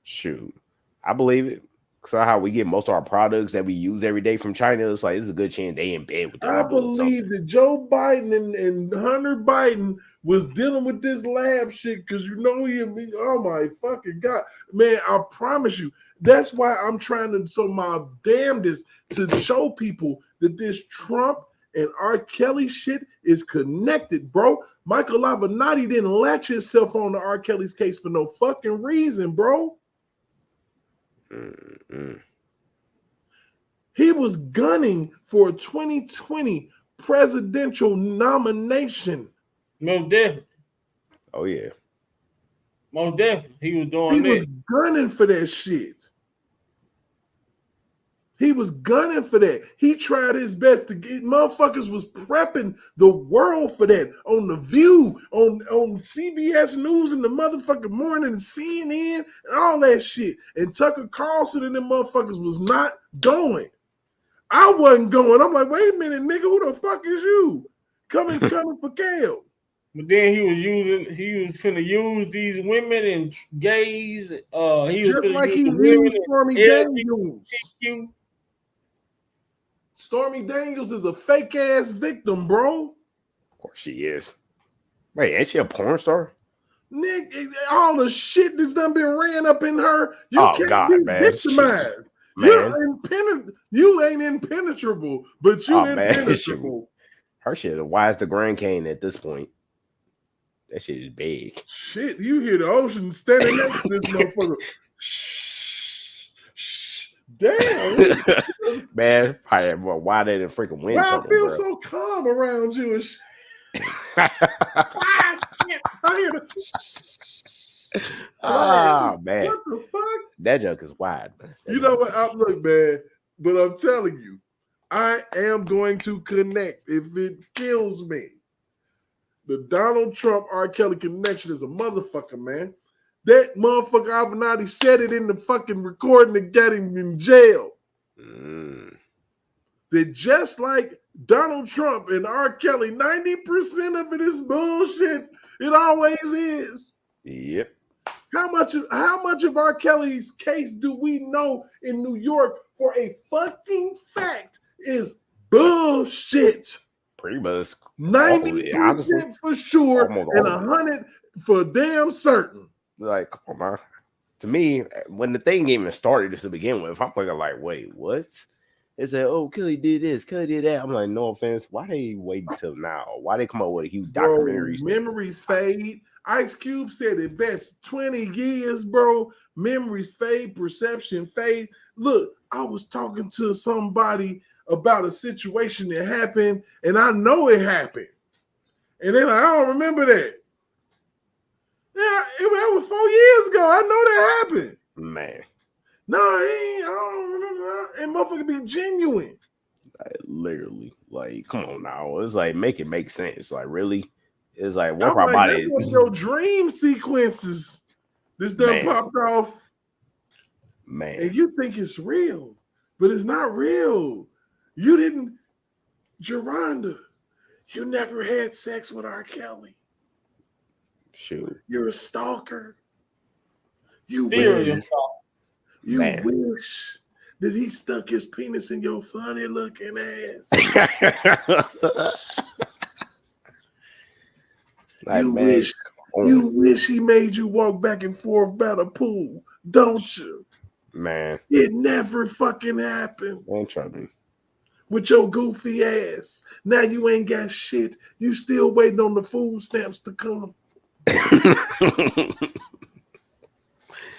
Shoot, I believe it. So how we get most of our products that we use every day from China, it's like it's a good chance they in bed with them. I believe that Joe Biden and Hunter Biden was dealing with this lab shit because oh my fucking God. Man, I promise you. That's why I'm trying to so my damnedest to show people that this Trump and R. Kelly shit is connected, bro. Michael Avenatti didn't latch himself on to R. Kelly's case for no fucking reason, bro. Mm-mm. He was gunning for a 2020 presidential nomination. Most definitely. Oh yeah. Most definitely. He was doing He that. was gunning for that shit. He was gunning for that. He tried his best to get motherfuckers was prepping the world for that on The View, on CBS News in the motherfucking morning, CNN, and all that shit. And Tucker Carlson and them motherfuckers was not going. I wasn't going. I'm like, wait a minute, nigga, who the fuck is you? Coming for Kale. But then he was finna use these women and gays. He was just finna like use he the used women Stormy and Daniels. LGBTQ. Stormy Daniels is a fake ass victim, bro. Of course she is. Wait, ain't she a porn star? Nick, all the shit that's done been ran up in her, you Oh, can't God, be man. victimized. You ain't impenetrable, but you impenetrable. Her shit, why is the Grand Cane at this point? That shit is big. Shit, you hear the ocean standing next to this motherfucker. Shh. Damn. Man, probably why they didn't freaking win Why I something, feel bro. so calm around you and shit. Shit. I hear the Man. What the fuck? That joke is wide, man. You know what? Look, man, but I'm telling you, I am going to connect if it kills me. The Donald Trump R. Kelly connection is a motherfucker, man. That motherfucker Avenatti said it in the fucking recording that got him in jail. That just like Donald Trump and R. Kelly, 90% of it is bullshit. It always is. Yep. How much of R. Kelly's case do we know in New York for a fucking fact is bullshit? Pretty much 90% for sure and 100 for damn certain. Like, come on, man. To me, when the thing even started to begin with, I'm like, wait, what? They said, oh, Kelly did this, Kelly did that. I'm like, no offense. Why they wait until now? Why they come up with a huge documentary? Memories fade. Ice Cube said it best, 20 years, bro. Memories fade, perception fade. Look, I was talking to somebody about a situation that happened, and I know it happened. And they're like, I don't remember that. Yeah, that was 4 years ago. I know that happened. Man. No, I don't remember that. And motherfucker be genuine. Like, literally. Like, come on now. It's like, make it make sense. Like, really? It's like, what about it? Your dream sequences this done popped off. Man. And you think it's real, but it's not real. You didn't, Geronda, you never had sex with R. Kelly. Shoot. You're a stalker. You Wish that he stuck his penis in your funny looking ass. Like, you wish he made you walk back and forth by the pool, don't you? Man. It never fucking happened. Don't try me. With your goofy ass. Now you ain't got shit. You still waiting on the food stamps to come.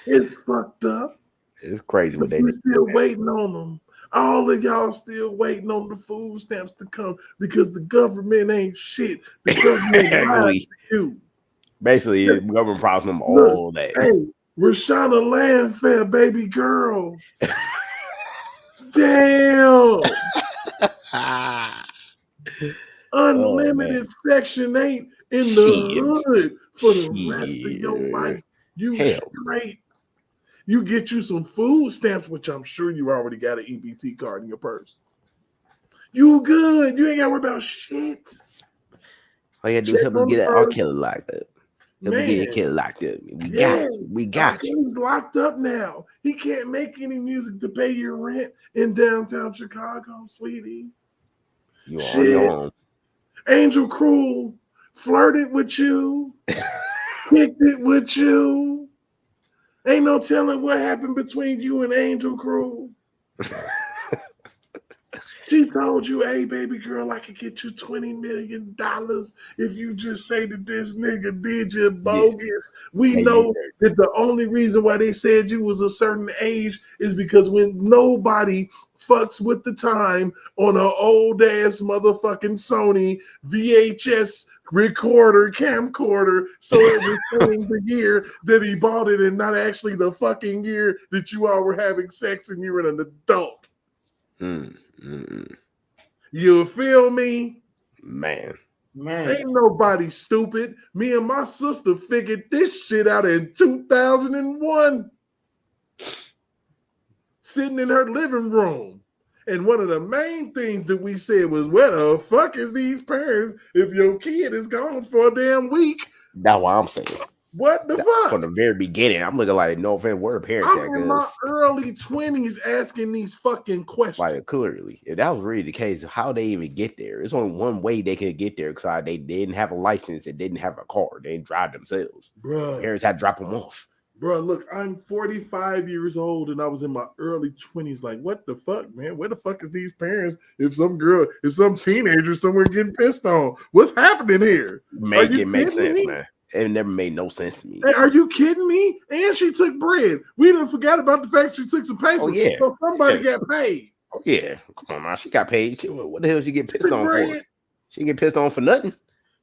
It's fucked up. It's crazy what they do. Still waiting on them. All of y'all still waiting on the food stamps to come because the government ain't shit. The government lied to you. Basically, government promised them all that. Hey, Rashana Landfair, baby girl. Damn. Unlimited Section 8 in the hood for the rest of your life. You straight. You get you some food stamps, which I'm sure you already got an EBT card in your purse. You good. You ain't got to worry about shit. All you gotta do is help us get our killer locked up. Help us get your killer locked up. We got you. He's locked up now. He can't make any music to pay your rent in downtown Chicago, sweetie. You on your own. Angel Cruel flirted with you, kicked it with you. Ain't no telling what happened between you and Angel Cruel. She told you, hey, baby girl, I could get you $20 million if you just say that this nigga did you bogus. We know that the only reason why they said you was a certain age is because when nobody fucks with the time on an old-ass motherfucking Sony VHS camcorder, so it was saying the year that he bought it and not actually the fucking year that you all were having sex and you were an adult. You feel me? Man. Ain't nobody stupid. Me and my sister figured this shit out in 2001. Sitting in her living room. And one of the main things that we said was, where the fuck is these parents if your kid is gone for a damn week? That's what I'm saying. What the fuck? From the very beginning, I'm looking like, no offense, where the parents at? I'm in my early 20s asking these fucking questions. Like, clearly, if that was really the case, how they even get there? It's only one way they could get there because they didn't have a license, they didn't have a car, they didn't drive themselves. Bruh. Parents had to drop them off. Bro, look, I'm 45 years old and I was in my early 20s. Like, what the fuck, man? Where the fuck is these parents if some teenager somewhere getting pissed on? What's happening here? Make sense, man. It never made no sense to me. Hey, are you kidding me? And she took bread. We didn't forget about the fact she took some paper. Oh, yeah. So somebody got paid. Oh, yeah. Come on, man. She got paid. What the hell did she get pissed on for? She get pissed on for nothing?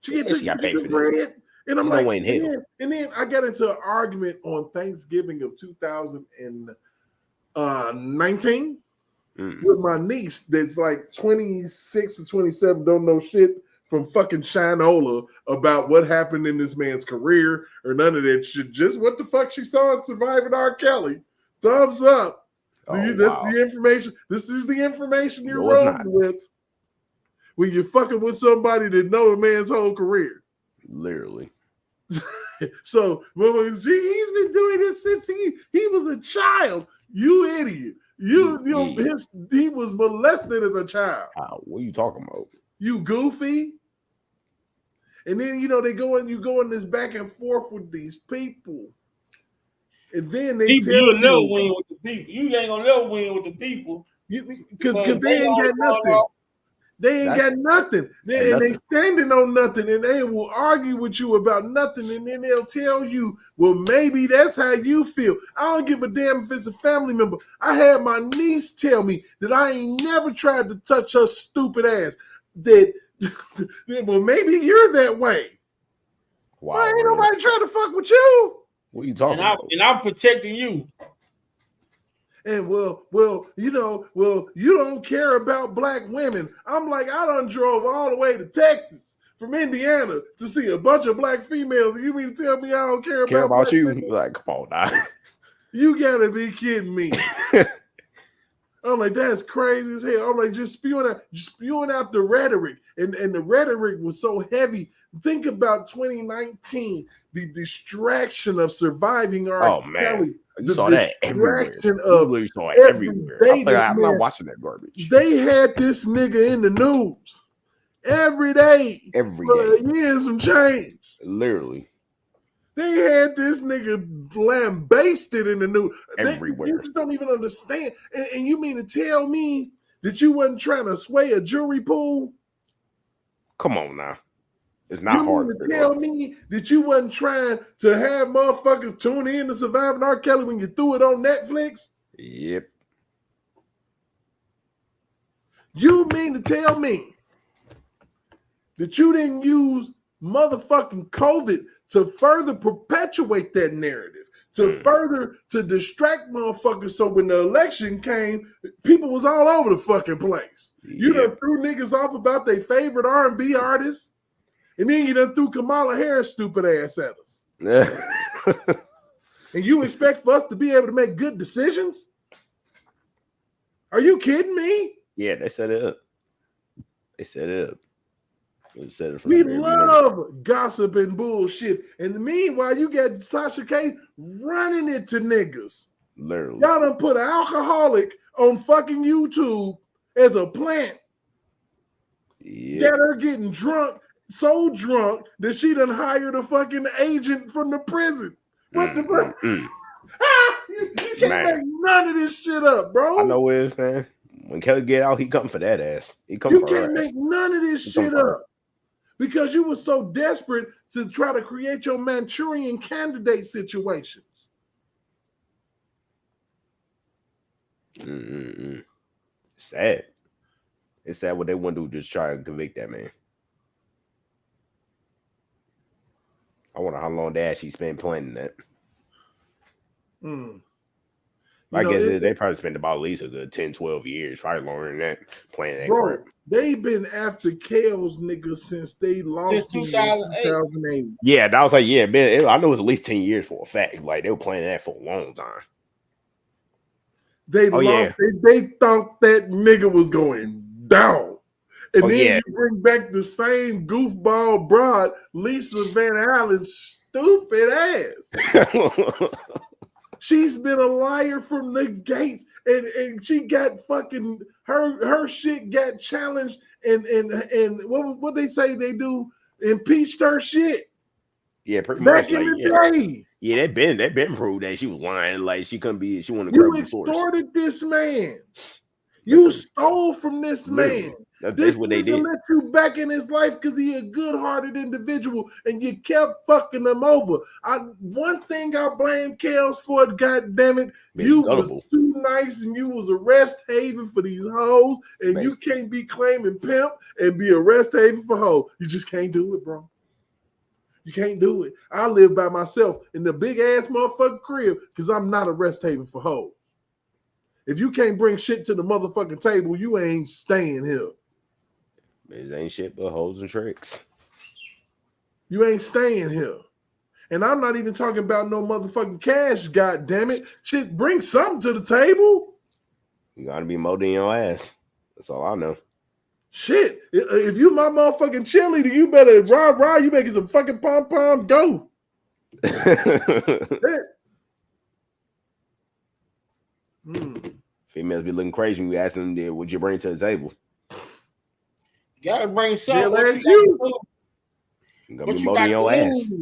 She got paid for bread. And I'm like, and then I got into an argument on Thanksgiving of 2019 with my niece that's like 26 or 27, don't know shit from fucking Shinola about what happened in this man's career or none of that shit. Just what the fuck she saw in Surviving R. Kelly. Thumbs up. That's the information. This is the information you're rolling with when you're fucking with somebody that know a man's whole career. Literally. So he's been doing this since he was a child. You idiot. He was molested as a child. What are you talking about? You goofy. And then you go in this back and forth with these people. And then they tell you'll never win with the people. You ain't gonna never win with the people. Because they ain't got nothing. They ain't got nothing. They standing on nothing, and they will argue with you about nothing, and then they'll tell you, well, maybe that's how you feel. I don't give a damn if it's a family member. I had my niece tell me that I ain't never tried to touch her stupid ass. That, well, maybe you're that way. Wow, ain't nobody trying to fuck with you. What are you talking about? And I'm protecting you. And you don't care about black women. I'm like, I done drove all the way to Texas from Indiana to see a bunch of black females. And you mean to tell me I don't care about you? Women? Like, come on now. You gotta be kidding me. I'm like, that's crazy as hell. I'm like, just spewing out the rhetoric. And the rhetoric was so heavy. Think about 2019, the distraction of Surviving R. Kelly. You saw that everywhere. You saw it everywhere. I'm not watching that garbage. They had this nigga in the news every day. For a year and some change. Literally. They had this nigga lambasted in the news. Everywhere. You just don't even understand. And you mean to tell me that you wasn't trying to sway a jury pool? Come on now. It's not hard. You mean to tell me that you wasn't trying to have motherfuckers tune in to Surviving R. Kelly when you threw it on Netflix? Yep. You mean to tell me that you didn't use motherfucking COVID to further perpetuate that narrative, to distract motherfuckers. So when the election came, people was all over the fucking place. You done threw niggas off about their favorite R&B artists, and then you done threw Kamala Harris stupid ass at us. And you expect for us to be able to make good decisions? Are you kidding me? Yeah, they set it up. We love gossip and bullshit. And meanwhile, you got Tasha K running it to niggas. Literally. Y'all done put an alcoholic on fucking YouTube as a plant. Got her getting drunk, so drunk that she done hired a fucking agent from the prison. What the fuck? You can't make none of this shit up, bro. I know where it's, man. When Kelly get out, he come for that ass. You can't make none of this shit up because you were so desperate to try to create your Manchurian candidate situations. Sad. It's sad what they want to do, just try to convict that man. I wonder how long that she spent planning that. I guess they probably spent about at least a good 10, 12 years, probably longer than that, planning that crap. They've been after Kale's niggas since they lost in 2008. Yeah, that was like, yeah, man, I know it was at least 10 years for a fact. Like, they were planning that for a long time. They thought that nigga was going down. And then you bring back the same goofball broad, Lisa Van Allen's stupid ass. She's been a liar from the gates, and she got fucking her shit got challenged, and what they say they do, impeached her shit. Yeah, pretty back much. In the day. Yeah, they been proved that she was lying. Like she couldn't be. She wanted to. You extorted this man. You stole from this man. That's what they did. Let you back in his life because he a good-hearted individual, and you kept fucking him over. One thing I blame Kels for, God damn it, you was too nice, and you was a rest haven for these hoes, and you can't be claiming pimp and be a rest haven for hoes. You just can't do it, bro. You can't do it. I live by myself in the big ass motherfucking crib because I'm not a rest haven for hoes. If you can't bring shit to the motherfucking table, you ain't staying here. It ain't shit but hoes and tricks. You ain't staying here. And I'm not even talking about no motherfucking cash, god damn it. Shit, bring something to the table. You gotta be more than your ass. That's all I know. Shit. If you my motherfucking cheerleader, you better rah, you making some fucking pom-pom go. Females be looking crazy when you ask them, what'd you bring to the table? You gotta bring something. You gonna be more than your ass.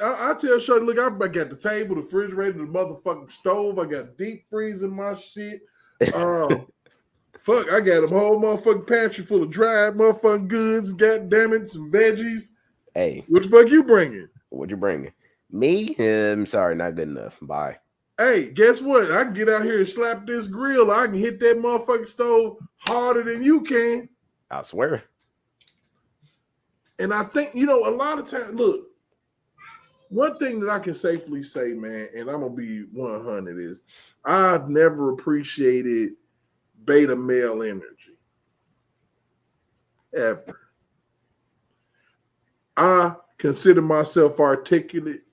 I tell Shorty, look, I got the table, the refrigerator, the motherfucking stove. I got deep freezing my shit. Fuck, I got a whole motherfucking pantry full of dried motherfucking goods. God damn it, some veggies. Hey, what the fuck you bringing? What you bringing? Me? I'm sorry, not good enough. Bye. Hey, guess what? I can get out here and slap this grill. I can hit that motherfucking stove harder than you can. I swear. And I think, a lot of times, look, one thing that I can safely say, man, and I'm going to be 100 is I've never appreciated beta male energy. Ever. I consider myself articulate,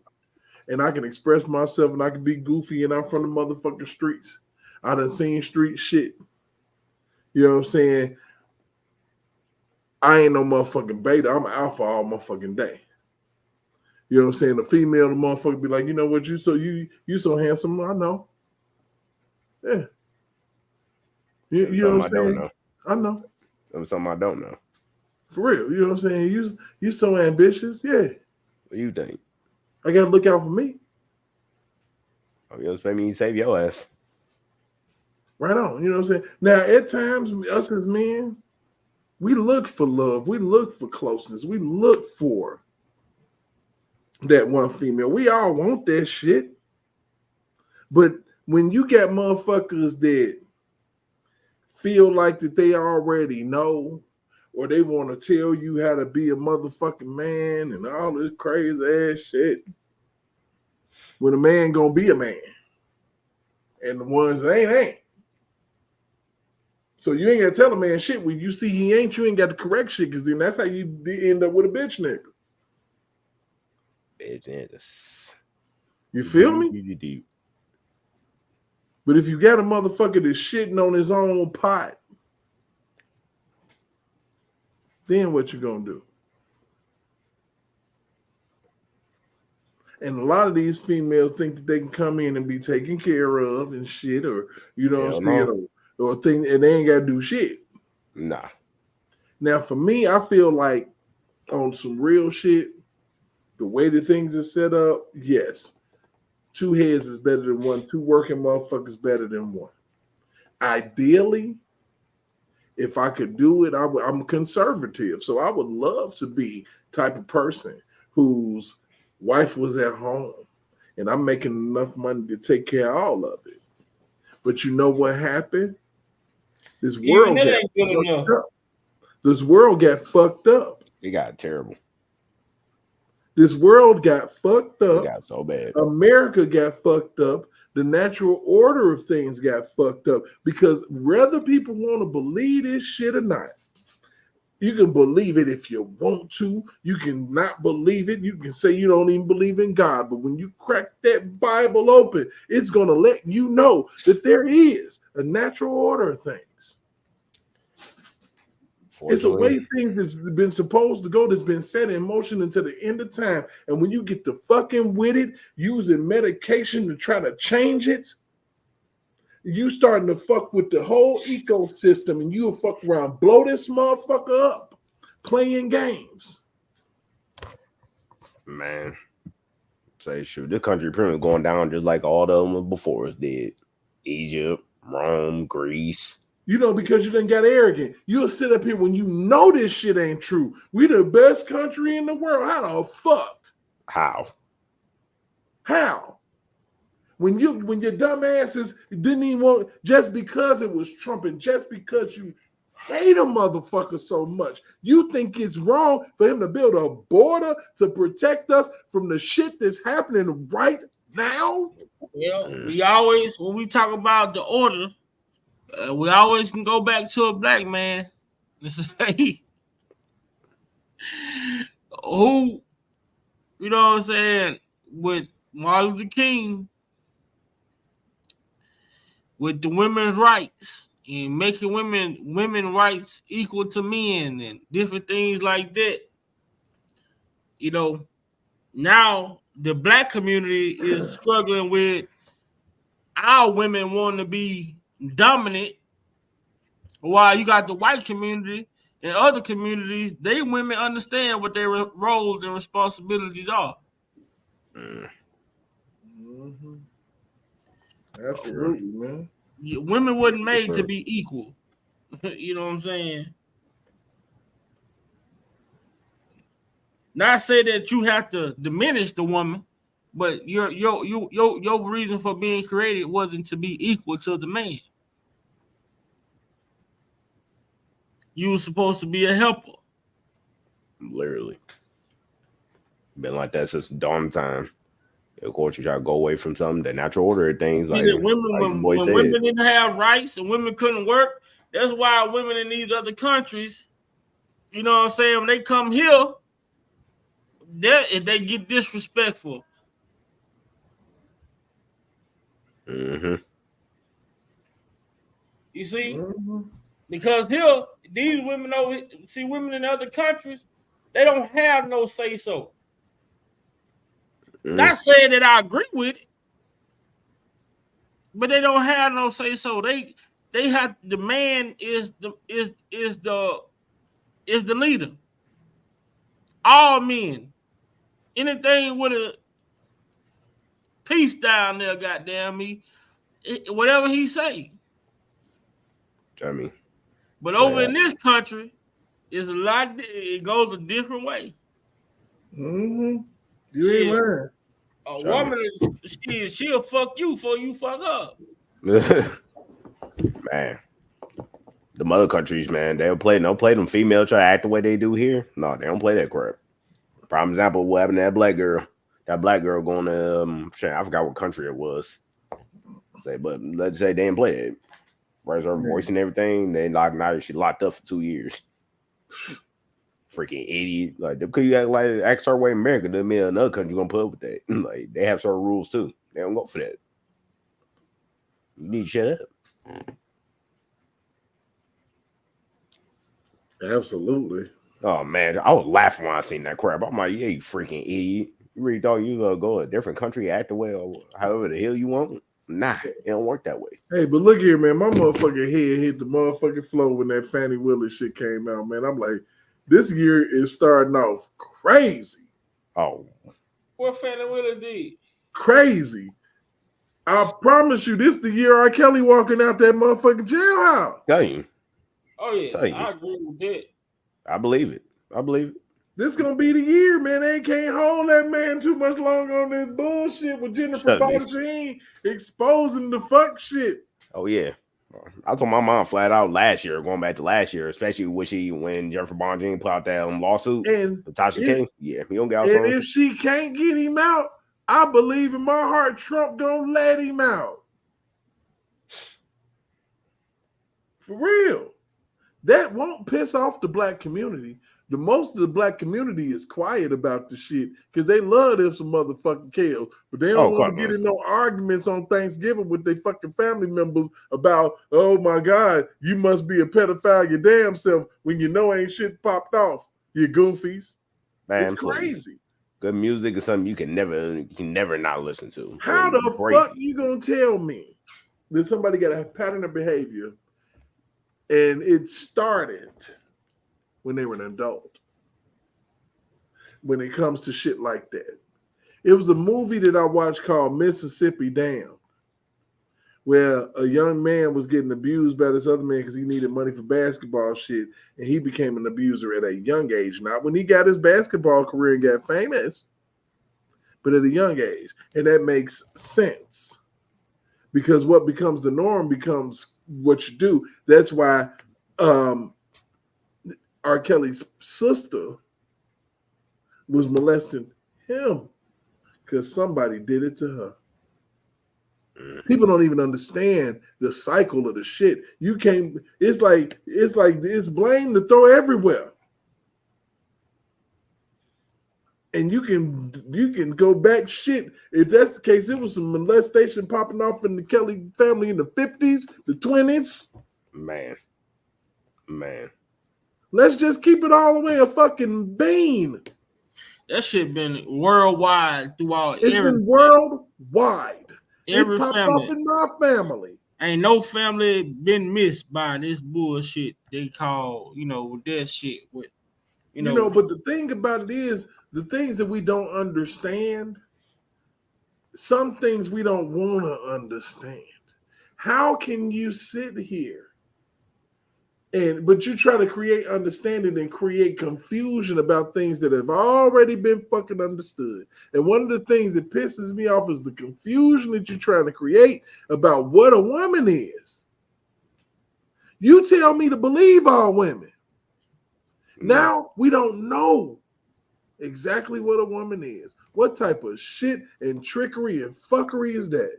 and I can express myself, and I can be goofy, and I'm from the motherfucking streets. I done seen street shit. You know what I'm saying? I ain't no motherfucking beta. I'm an alpha all motherfucking day. You know what I'm saying? The female, the motherfucker be like, you know what, you so handsome. I know. Yeah. You know what I'm saying? I know. Something I don't know. For real. You know what I'm saying? You so ambitious. Yeah. What do you think? I gotta look out for me. Oh, you expect me to save your ass. Right on. You know what I'm saying? Now, at times, us as men, we look for love. We look for closeness. We look for that one female. We all want that shit. But when you got motherfuckers that feel like that they already know or they want to tell you how to be a motherfucking man and all this crazy ass shit. When a man gonna be a man, and the ones that ain't. So you ain't gotta tell a man shit. When you see he ain't, you ain't got to correct shit, because then that's how you end up with a bitch nigga. Bitch niggas. You feel me? But if you got a motherfucker that's shitting on his own pot, then what you gonna do? And a lot of these females think that they can come in and be taken care of and shit, or you know what I'm saying, or think, and they ain't gotta do shit. Nah. Now for me, I feel like on some real shit, the way that things are set up, yes. 2 heads is better than 1. 2 working motherfuckers better than 1. Ideally, if I could do it, I'm conservative. So I would love to be type of person whose wife was at home and I'm making enough money to take care of all of it. But you know what happened? This world got fucked up. This world got fucked up. It got terrible. This world got fucked up. It got so bad. America got fucked up. The natural order of things got fucked up, because whether people want to believe this shit or not, you can believe it if you want to. You can not believe it. You can say you don't even believe in God. But when you crack that Bible open, it's going to let you know that there is a natural order of things. It's a way things that's been supposed to go, that's been set in motion until the end of time. And when you get to fucking with it, using medication to try to change it, you starting to fuck with the whole ecosystem, and you'll fuck around, blow this motherfucker up, playing games. Man, say shoot, this country pretty much going down just like all the them before us did. Egypt, Rome, Greece. You know, because you done got arrogant. You'll sit up here when you know this shit ain't true. We the best country in the world. How the fuck? How? When your dumb asses didn't even want, just because it was Trump and just because you hate a motherfucker so much, you think it's wrong for him to build a border to protect us from the shit that's happening right now? Yeah, we always, when we talk about the order, we always can go back to a black man and say, who, you know what I'm saying, with Martin Luther King, with the women's rights and making women rights equal to men and different things like that. You know, now the black community is struggling with our women wanting to be dominant, while you got the white community and other communities, they women understand what their roles and responsibilities are. Mm-hmm. Absolutely, man. Women wasn't made to be equal. You know what I'm saying? Not say that you have to diminish the woman, but your reason for being created wasn't to be equal to the man. You were supposed to be a helper. Literally. Been like that since dawn time. Of course, you try to go away from something, the natural order of things. Like when women didn't have rights and women couldn't work, that's why women in these other countries, you know what I'm saying, when they come here, they get disrespectful. Mm-hmm. You see? Mm-hmm. Because here, these women women in other countries, they don't have no say so. Not saying that I agree with it, but they don't have no say so. They have, the man is the leader. All men. Anything with a piece down there, goddamn me, whatever he say. But over in this country, it's a lot. It goes a different way. Mm-hmm. You ain't lying. A woman she'll fuck you before you fuck up. Man. The other countries, man, they'll play them female try to act the way they do here. No, they don't play that crap. Prime example, what happened to that black girl? That black girl going to I forgot what country it was. But let's say they didn't play it. Raise her voice and everything. They now she locked up for 2 years. Freaking idiot! Like because you act certain way in America, doesn't mean another country gonna put up with that. Like they have certain rules too. They don't go for that. You need to shut up. Absolutely. Oh man, I was laughing when I seen that crap. I'm like, yeah, you freaking idiot. You really thought you gonna go to a different country, act the way or however the hell you want? Nah, it don't work that way. Hey, but look here, man. My motherfucking head hit the motherfucking floor when that Fani Willis shit came out, man. I'm like, this year is starting off crazy. Oh. What Fani Willis did? Crazy. I promise you, this the year R. Kelly walking out that motherfucking jailhouse. Tell you. Oh, yeah. I agree with that. I believe it. This gonna be the year, man. They can't hold that man too much longer on this bullshit with Jennifer Bonjean exposing the fuck shit. Oh yeah, I told my mom flat out going back to last year, especially when Jennifer Bonjean put out that lawsuit and Tasha K. Yeah, he don't get out. And if she can't get him out, I believe in my heart Trump gonna let him out. For real. That won't piss off the black community. The most of the black community is quiet about the shit because they love them some motherfucking kills, but they don't want to get in no arguments on Thanksgiving with their fucking family members about, oh my God, you must be a pedophile your damn self when you know ain't shit popped off, you goofies. Man, it's crazy. Good music is something you can never not listen to. How the fuck you gonna tell me that somebody got a pattern of behavior and it started when they were an adult? When it comes to shit like that, it was a movie that I watched called Mississippi Damned, where a young man was getting abused by this other man because he needed money for basketball shit, and he became an abuser at a young age. Not when he got his basketball career and got famous, but at a young age. And that makes sense because what becomes the norm becomes what you do. That's why R. Kelly's sister was molesting him because somebody did it to her. People don't even understand the cycle of the shit. You can't. It's like it's blame to throw everywhere, and you can go back shit. If that's the case, it was some molestation popping off in the Kelly family in the 50s, the 20s. Man. Let's just keep it all the way a fucking bean. That shit been worldwide throughout. It's been worldwide. Every popped family. Up in my family. Ain't no family been missed by this bullshit they call, that shit. With, but the thing about it is, the things that we don't understand, some things we don't want to understand. How can you sit here but you try to create understanding and create confusion about things that have already been fucking understood? And one of the things that pisses me off is the confusion that you're trying to create about what a woman is. You tell me to believe all women. Now we don't know exactly what a woman is. What type of shit and trickery and fuckery is that?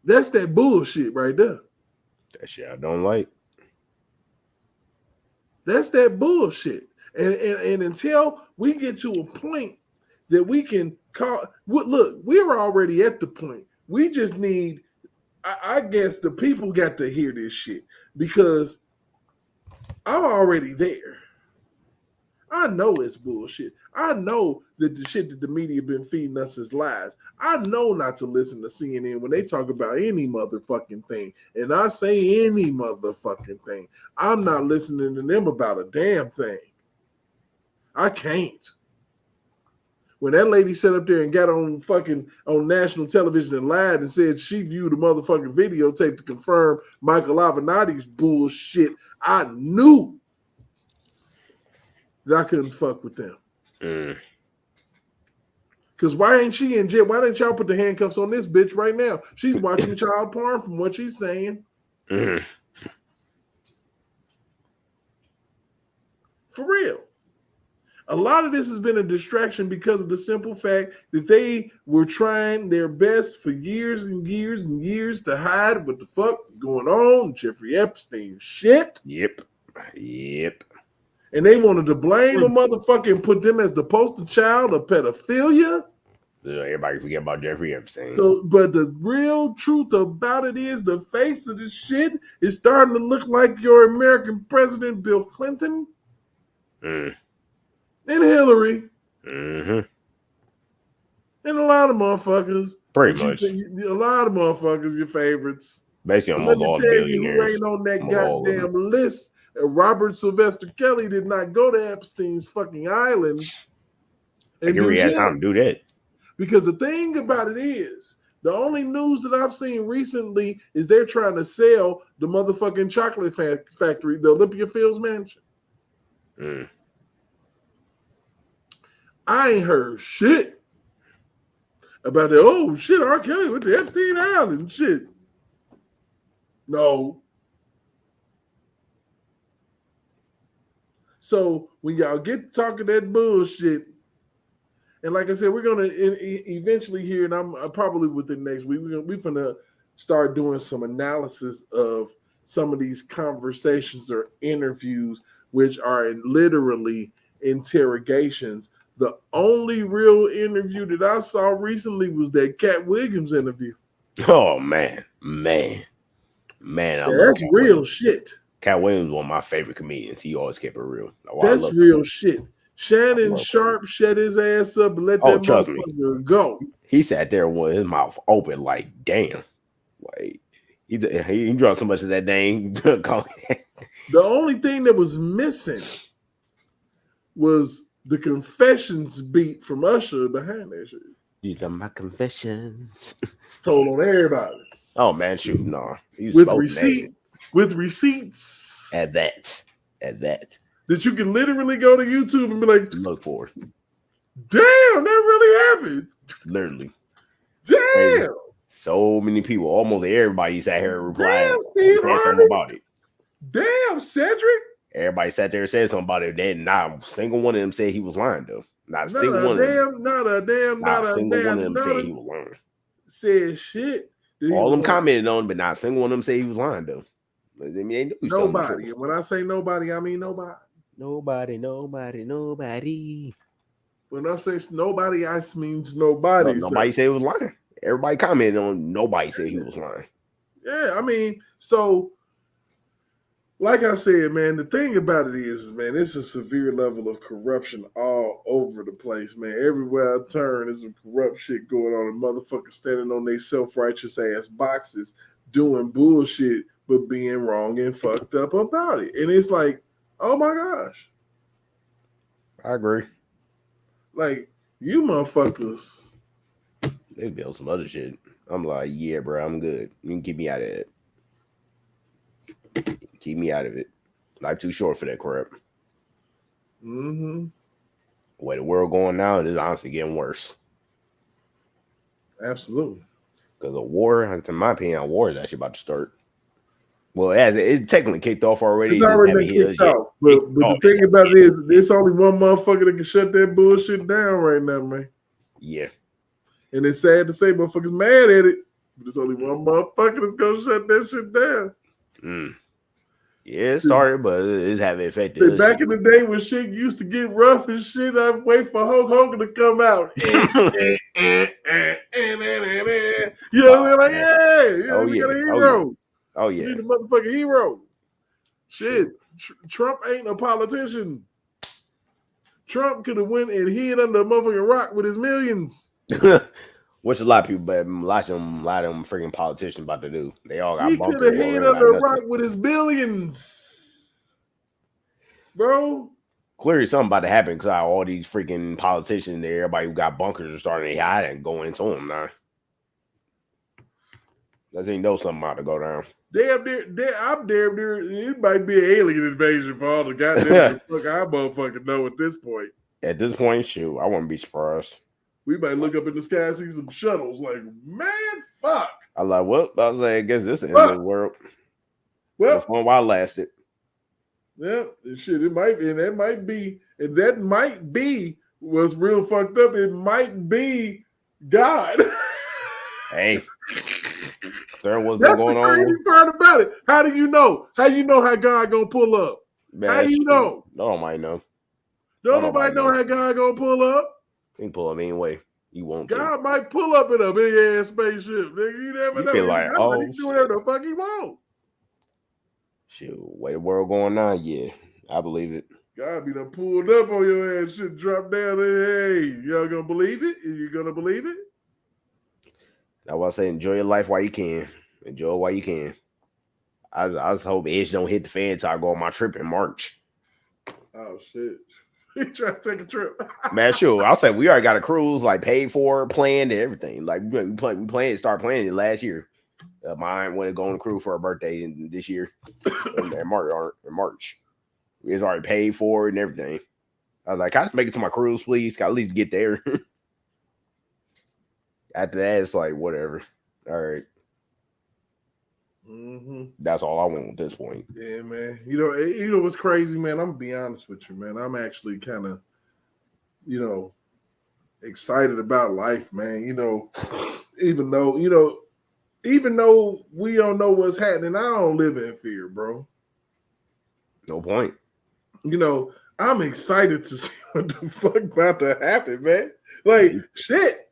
That's that bullshit right there. That shit I don't like. That's that bullshit. And until we get to a point that we can call, look, we're already at the point. We just need, I guess the people got to hear this shit because I'm already there. I know it's bullshit. I know that the shit that the media been feeding us is lies. I know not to listen to CNN when they talk about any motherfucking thing. And I say any motherfucking thing. I'm not listening to them about a damn thing. I can't. When that lady sat up there and got on national television and lied and said she viewed the motherfucking videotape to confirm Michael Avenatti's bullshit, I knew that I couldn't fuck with them. Because why ain't she in jail? Why didn't y'all put the handcuffs on this bitch right now? She's watching child porn from what she's saying. Mm-hmm. For real. A lot of this has been a distraction because of the simple fact that they were trying their best for years and years and years to hide what the fuck going on, Jeffrey Epstein shit. Yep. And they wanted to blame the motherfucker and put them as the poster child of pedophilia. Everybody forget about Jeffrey Epstein. So, but the real truth about it is the face of this shit is starting to look like your American president, Bill Clinton. And Hillary. Mm-hmm. And a lot of motherfuckers. Pretty much. A lot of motherfuckers, your favorites. Basically, Let me almost all tell you billionaires. who ain't on that goddamn list. Robert Sylvester Kelly did not go to Epstein's fucking island. I guess we had time to do that. Because the thing about it is, the only news that I've seen recently is they're trying to sell the motherfucking chocolate factory, the Olympia Fields mansion. I ain't heard shit about that. Oh shit, R. Kelly with the Epstein Island shit. No. So when y'all get talking that bullshit, and like I said, we're gonna eventually hear, and I'm probably within next week, we're gonna start doing some analysis of some of these conversations or interviews, which are literally interrogations. The only real interview that I saw recently was that Cat Williams interview. Oh man. That's real shit. Cat Williams was one of my favorite comedians. He always kept it real. That's real shit. Shannon Sharp shut his ass up and let that motherfucker go. He sat there with his mouth open, like, damn. Like he drank so much of that dang. The only thing that was missing was the confessions beat from Usher behind that shit. These are my confessions. Told on everybody. Oh man, shoot, no. With receipts. At that. That you can literally go to YouTube and be like, look for it. Damn, that really happened. Literally. Damn. So many people, almost everybody sat here replying. Damn, something about it. Damn, Cedric. Everybody sat there and said something about it. Then not a single one of them said he was lying, though. Not a single one of them. Not a single one of them said he was lying. Said shit. All them commented on, but not a single one of them said he was lying, though. I mean, nobody. And when I say nobody, I mean nobody. Nobody. When I say nobody, I means nobody. Nobody said he was lying. Everybody commented on. Nobody said he was lying. Yeah, I mean, so like I said, man, the thing about it is, man, it's a severe level of corruption all over the place, man. Everywhere I turn, there's some corrupt shit going on, and motherfuckers standing on their self-righteous ass boxes doing bullshit, but being wrong and fucked up about it. And it's like, oh my gosh. I agree. Like, you motherfuckers. They built some other shit. I'm like, yeah, bro, I'm good. You can keep me out of it. Keep me out of it. Life too short for that crap. Mm-hmm. The way the world going now, it is honestly getting worse. Absolutely. Because a war, in my opinion, a war is actually about to start. Well, it technically kicked off already. It's already kicked off. But the thing about it is, there's only one motherfucker that can shut that bullshit down right now, man. Yeah. And it's sad to say motherfuckers mad at it, but there's only one motherfucker that's gonna shut that shit down. Yeah, it started, but it's having effect. Back in the day when shit used to get rough and shit, I'd wait for Hulk Hogan to come out. You know what I'm saying? Like, yeah, we got a hero. Oh yeah, we need a motherfucking hero. Shit, Trump ain't a politician. Trump could have went and hid under a motherfucking rock with his millions. Which a lot of people, but a lot of them freaking politicians about to do. They all got. He could have hid under a rock with his billions, bro. Clearly, something about to happen because all these freaking politicians, everybody who got bunkers are starting to hide and go into them now. Doesn't he know something about to go down? I'm damn near. It might be an alien invasion for all the goddamn fuck I motherfucking know at this point. At this point, shoot, I wouldn't be surprised. We might look up in the sky and see some shuttles. Like, man, fuck. I like, well, I was like, I guess this is the end of the world. Well, fun while it lasted. Yeah, shit, it might be, and that might be what's real fucked up. It might be God. Hey, sir, what's That's going the on? crazy part about it. How do you know? How you know how God gonna pull up? Man, how you know? No one might know. Don't nobody know how God gonna pull up. He can pull up anyway. You won't. God might pull up in a big ass spaceship. Nigga, you never know. Be like, oh, he do whatever the fuck he want. Shoot, way the world going on? Yeah, I believe it. God be done pulled up on your ass, shit drop down. Hey, y'all gonna believe it? Are you gonna believe it? That's why I say enjoy your life while you can. Enjoy it while you can. I just hope Edge don't hit the fan until I go on my trip in March. Oh shit. He trying to take a trip. Man, sure. I'll say we already got a cruise like paid for, planned, and everything. Like we start planning it last year. Mine wanted to go on a cruise for her birthday this year in March. It's already paid for and everything. I was like, can I just make it to my cruise, please? Can I at least get there? After that, it's like whatever. All right. That's all I want at this point. Yeah, man. You know what's crazy, man? I'm gonna be honest with you, man. I'm actually kind of, excited about life, man. Even though we don't know what's happening, I don't live in fear, bro. No point. I'm excited to see what the fuck about to happen, man. Like, shit.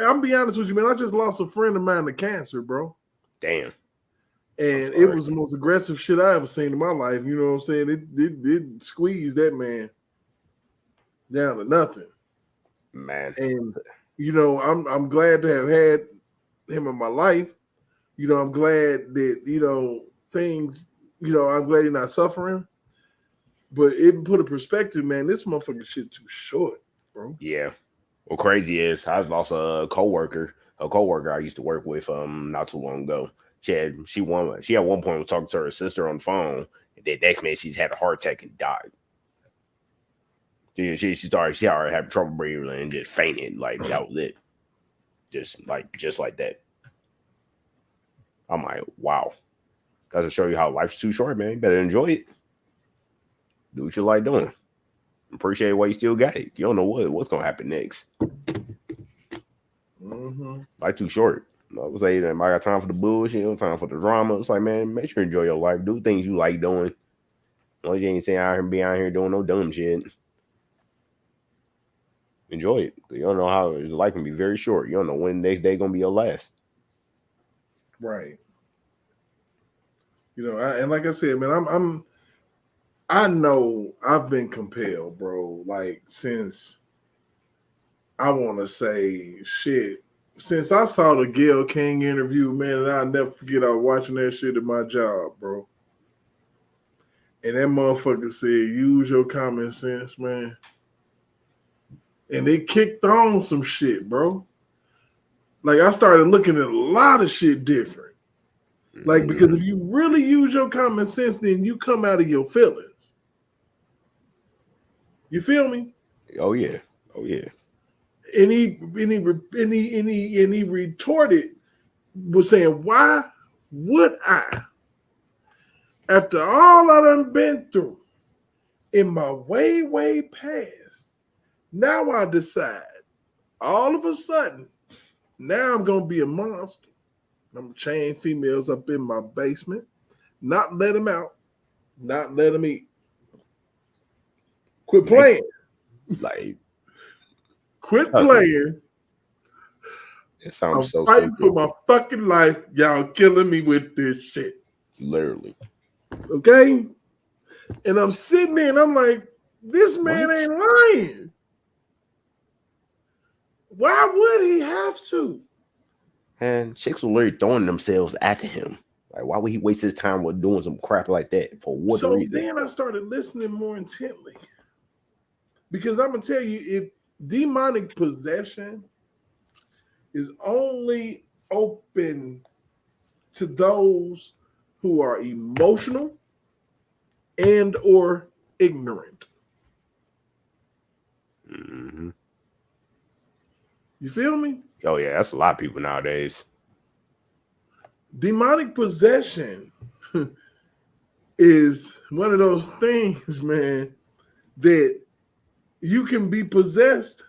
I'm be honest with you, man. I just lost a friend of mine to cancer, bro. Damn. And it was the most aggressive shit I ever seen in my life. You know what I'm saying? It squeezed that man down to nothing. Man. And I'm glad to have had him in my life. I'm glad that things, I'm glad he's not suffering. But it put a perspective, man. This motherfucking shit too short, bro. Yeah. Well, crazy is I lost a coworker I used to work with not too long ago. She at one point was talking to her sister on the phone, and then next minute she's had a heart attack and died. She already had trouble breathing and just fainted. Like that was it. Just like that. I'm like, wow. Doesn't show you how life's too short, man. You better enjoy it. Do what you like doing. Appreciate why you still got it. You don't know what's gonna happen next. Life too short. I was saying, I got time for the bullshit, no time for the drama. It's like, man, make sure you enjoy your life. Do things you like doing. You ain't saying be out here doing no dumb shit. Enjoy it. You don't know how life can be very short. You don't know when the next day gonna be your last. Right. And like I said, man, I know I've been compelled, bro. Like since I want to say shit. Since I saw the Gayle King interview, man, and I'll never forget I was watching that shit at my job, bro. And that motherfucker said, use your common sense, man. And it kicked on some shit, bro. Like, I started looking at a lot of shit different. Like, because if you really use your common sense, then you come out of your feelings. You feel me? Oh, yeah. Oh, yeah. And he retorted, was saying, why would I, after all I done been through in my way, way past, now I decide all of a sudden, now I'm going to be a monster. I'm going to chain females up in my basement, not let them out, not let them eat. Quit playing. Quit playing. It sounds so fighting stupid. for my fucking life. Y'all killing me with this shit. Literally. Okay? And I'm sitting there and I'm like, this man ain't lying. Why would he have to? And chicks were literally throwing themselves at him. Like, why would he waste his time with doing some crap like that? For what reason? Then I started listening more intently. Because I'm going to tell you, if demonic possession is only open to those who are emotional and or ignorant. You feel me? Oh yeah, that's a lot of people nowadays. Demonic possession is one of those things, man, that you can be possessed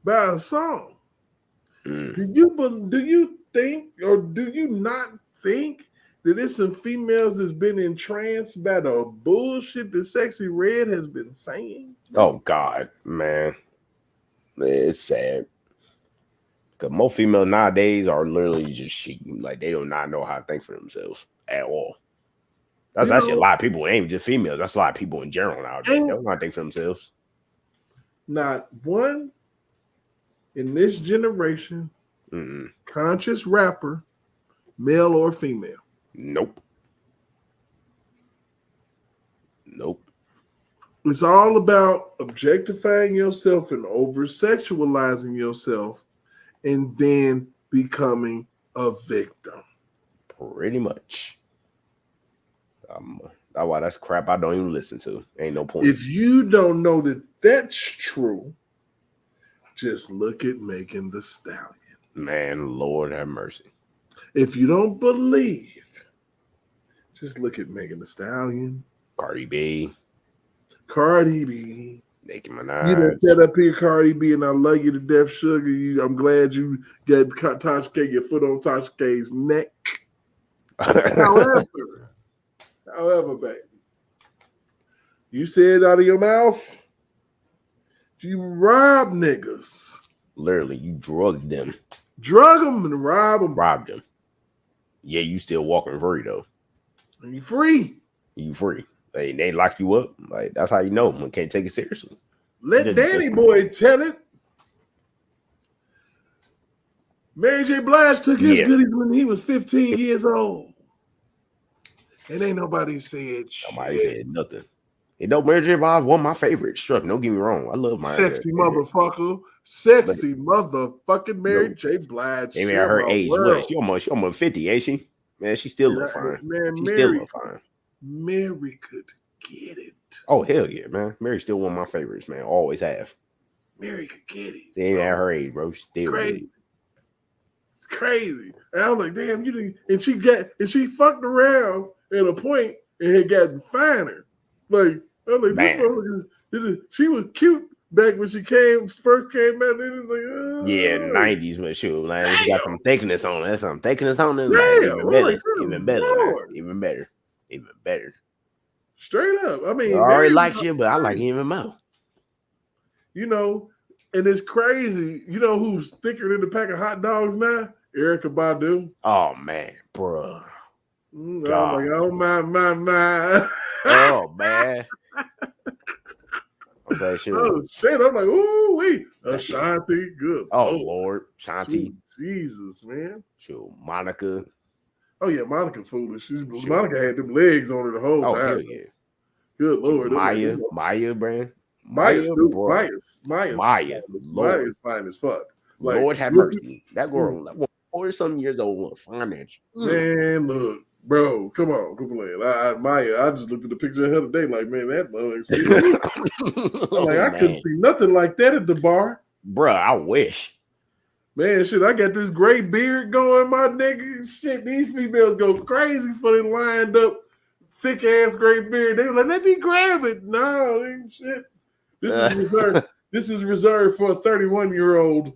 by a song. Mm. Do you think, or do you not think that there's some females that's been entranced by the bullshit that Sexy Red has been saying? Oh God, man, it's sad. Because most females nowadays are literally just cheating. Like they do not know how to think for themselves at all. That's actually a lot of people. It ain't just females. That's a lot of people in general nowadays. They don't know how to think for themselves. Not one in this generation conscious rapper, male or female. Nope. It's all about objectifying yourself and over-sexualizing yourself and then becoming a victim. Pretty much. That's crap I don't even listen to. Ain't no point. If you don't know that that's true, just look at Megan Thee Stallion. Man, Lord have mercy. If you don't believe, just look at Megan Thee Stallion. Cardi B. Nicki Minaj. You done set up here, Cardi B, and I love you to death, sugar. I'm glad you got Tasha K, your foot on Tasha K's neck. However, baby, you said out of your mouth, you rob niggas. Literally, you drugged them. Drug them and rob them. Robbed them. Yeah, you still walking free, though. And you free. You free. They lock you up. Like, that's how you know one can't take it seriously. Let Danny Boy tell it. Mary J. Blige took his goodies when he was 15 years old. And ain't nobody said shit. Nobody said nothing. You know, Mary J. Blige one of my favorites. Struck. Don't get me wrong. I love my sexy motherfucker. Sexy motherfucking Mary J. Blige. Even at her age, what? She almost 50, ain't she? Man, she still look fine. Man, she still look fine. Mary could get it. Oh, hell yeah, man. Mary's still one of my favorites, man. Always have. Mary could get it. She ain't at her age, bro. She's still crazy. It's crazy. And I was like, damn, you didn't. And she fucked around at a point and had gotten finer. Like, I was like, she was cute back when she first came out. Then it was like, yeah, 90s when she was like, she got some thickness on it. That's some thickness on it. Even better. Straight up. I mean, I already like you, but I like him even more. You know, and it's crazy. You know who's thicker than the pack of hot dogs now? Erykah Badu. Oh man, bro. I'm like, oh my. Oh man. I'm shit. Oh shit! I'm like, ooh wait, Ashanti, good. Oh Lord, Shanti. Jesus, man. Sure, Monica. Oh yeah, Monica foolish. Monica had them legs on her the whole time. Hell yeah. Good Lord. Maya, brand. Maya's Lord. fine as fuck. Like, Lord have mercy. That girl, 40-something years old, fine. Man, look, bro, come on, Maya. I just looked at the picture of her today, like, man, that looks. I couldn't see nothing like that at the bar. Bruh, I wish. Man, shit, I got this gray beard going, my nigga. Shit, these females go crazy for they lined up thick ass gray beard. They were like, let me grab it. No, shit. This is reserved. This is reserved for a 31-year-old.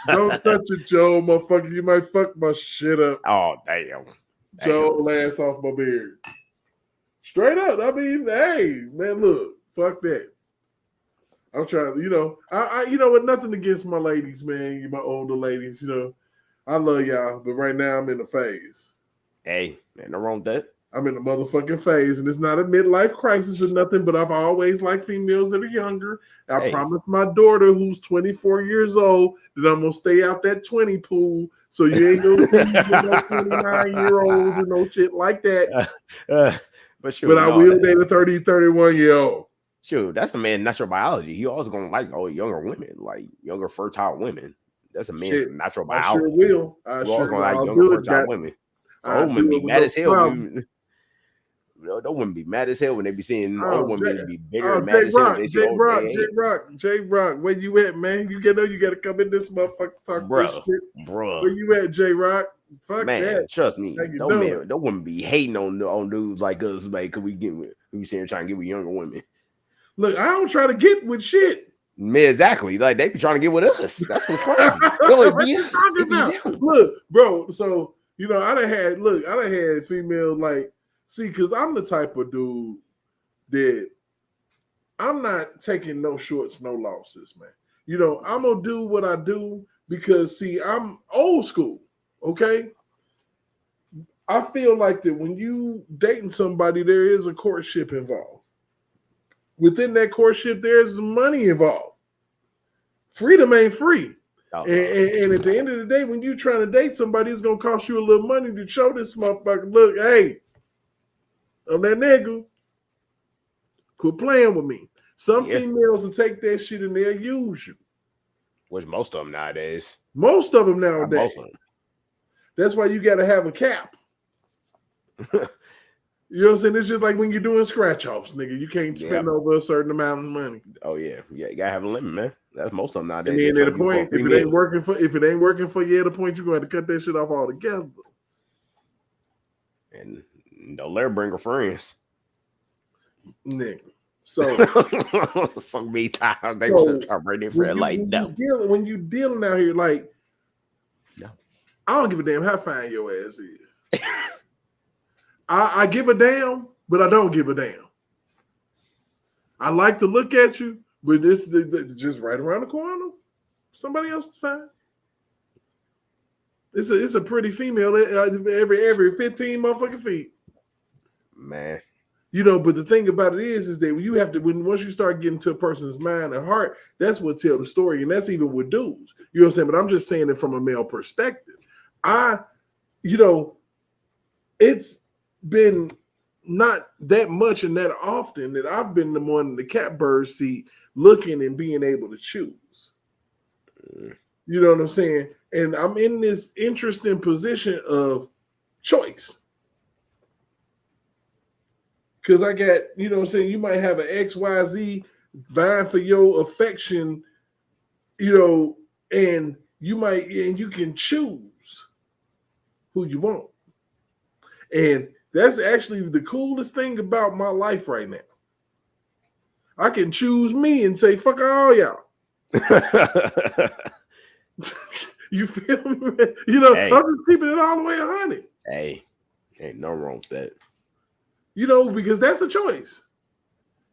Don't touch it, Joe, motherfucker. You might fuck my shit up. Oh, damn. Joe, ass off my beard. Straight up. I mean, hey, man, look, fuck that. I'm trying to, I with nothing against my ladies, man, my older ladies, I love y'all, but right now I'm in a phase. Hey, man, no wrong with that. I'm in a motherfucking phase, and it's not a midlife crisis or nothing, but I've always liked females that are younger. I promised my daughter, who's 24 years old, that I'm going to stay out that 20 pool, so you ain't going to see no 29-year-olds and no shit like that. But I will date a 30, 31-year-old. Sure, that's a man's natural biology. He also gonna like younger women, like younger fertile women. That's a man's natural biology. I sure will. I sure gonna like younger fertile women. Old women be mad as hell. Those women be mad as hell when they be seeing old women be bitter and J mad as hell Rock, when they see J old Rock, age. J Rock, where you at, man? You got to come in this motherfucker talk this shit. Bro. Where you at, J Rock? Fuck man, that. Trust me, Don't women be hating on dudes like us, man. Cause we sitting here trying to get with younger women. Look, I don't try to get with shit. Man, exactly. Like they be trying to get with us. That's what's crazy. It be us. It be them. Look, bro. So I done had female because I'm the type of dude that I'm not taking no shorts, no losses, man. I'm gonna do what I do because I'm old school. Okay. I feel like that when you dating somebody, there is a courtship involved. Within that courtship, there's money involved. Freedom ain't free. And at the end of the day, when you're trying to date somebody, it's going to cost you a little money to show this motherfucker, look, hey, I'm that nigga. Quit playing with me. Some females will take that shit and they'll use you. Which most of them nowadays. Most of them nowadays. That's why you got to have a cap. You know what I'm saying? It's just like when you're doing scratch offs, nigga. You can't spend over a certain amount of money. Oh yeah, you gotta have a limit, man. That's most of them nowadays. And then at a point, if it ain't working for you, at a point you're going to cut that shit off altogether. And don't let her bring her friends, nigga. So many times they were trying to bring their friend when you dealing out here, like, no. I don't give a damn how fine your ass is. I give a damn, but I don't give a damn. I like to look at you, but this is just right around the corner. Somebody else is fine. It's a pretty female every 15 motherfucking feet. Man. But the thing about it is that once you start getting to a person's mind and heart, that's what tells the story. And that's even with dudes. You know what I'm saying? But I'm just saying it from a male perspective. It's been not that much and that often that I've been the one in the catbird seat looking and being able to choose. You know what I'm saying? And I'm in this interesting position of choice. Because I got, you know what I'm saying, you might have an XYZ vying for your affection, and you can choose who you want. And that's actually the coolest thing about my life right now. I can choose me and say, fuck all y'all. You feel me? Hey. I'm just keeping it all the way 100. Hey, ain't no wrong with that. Because that's a choice.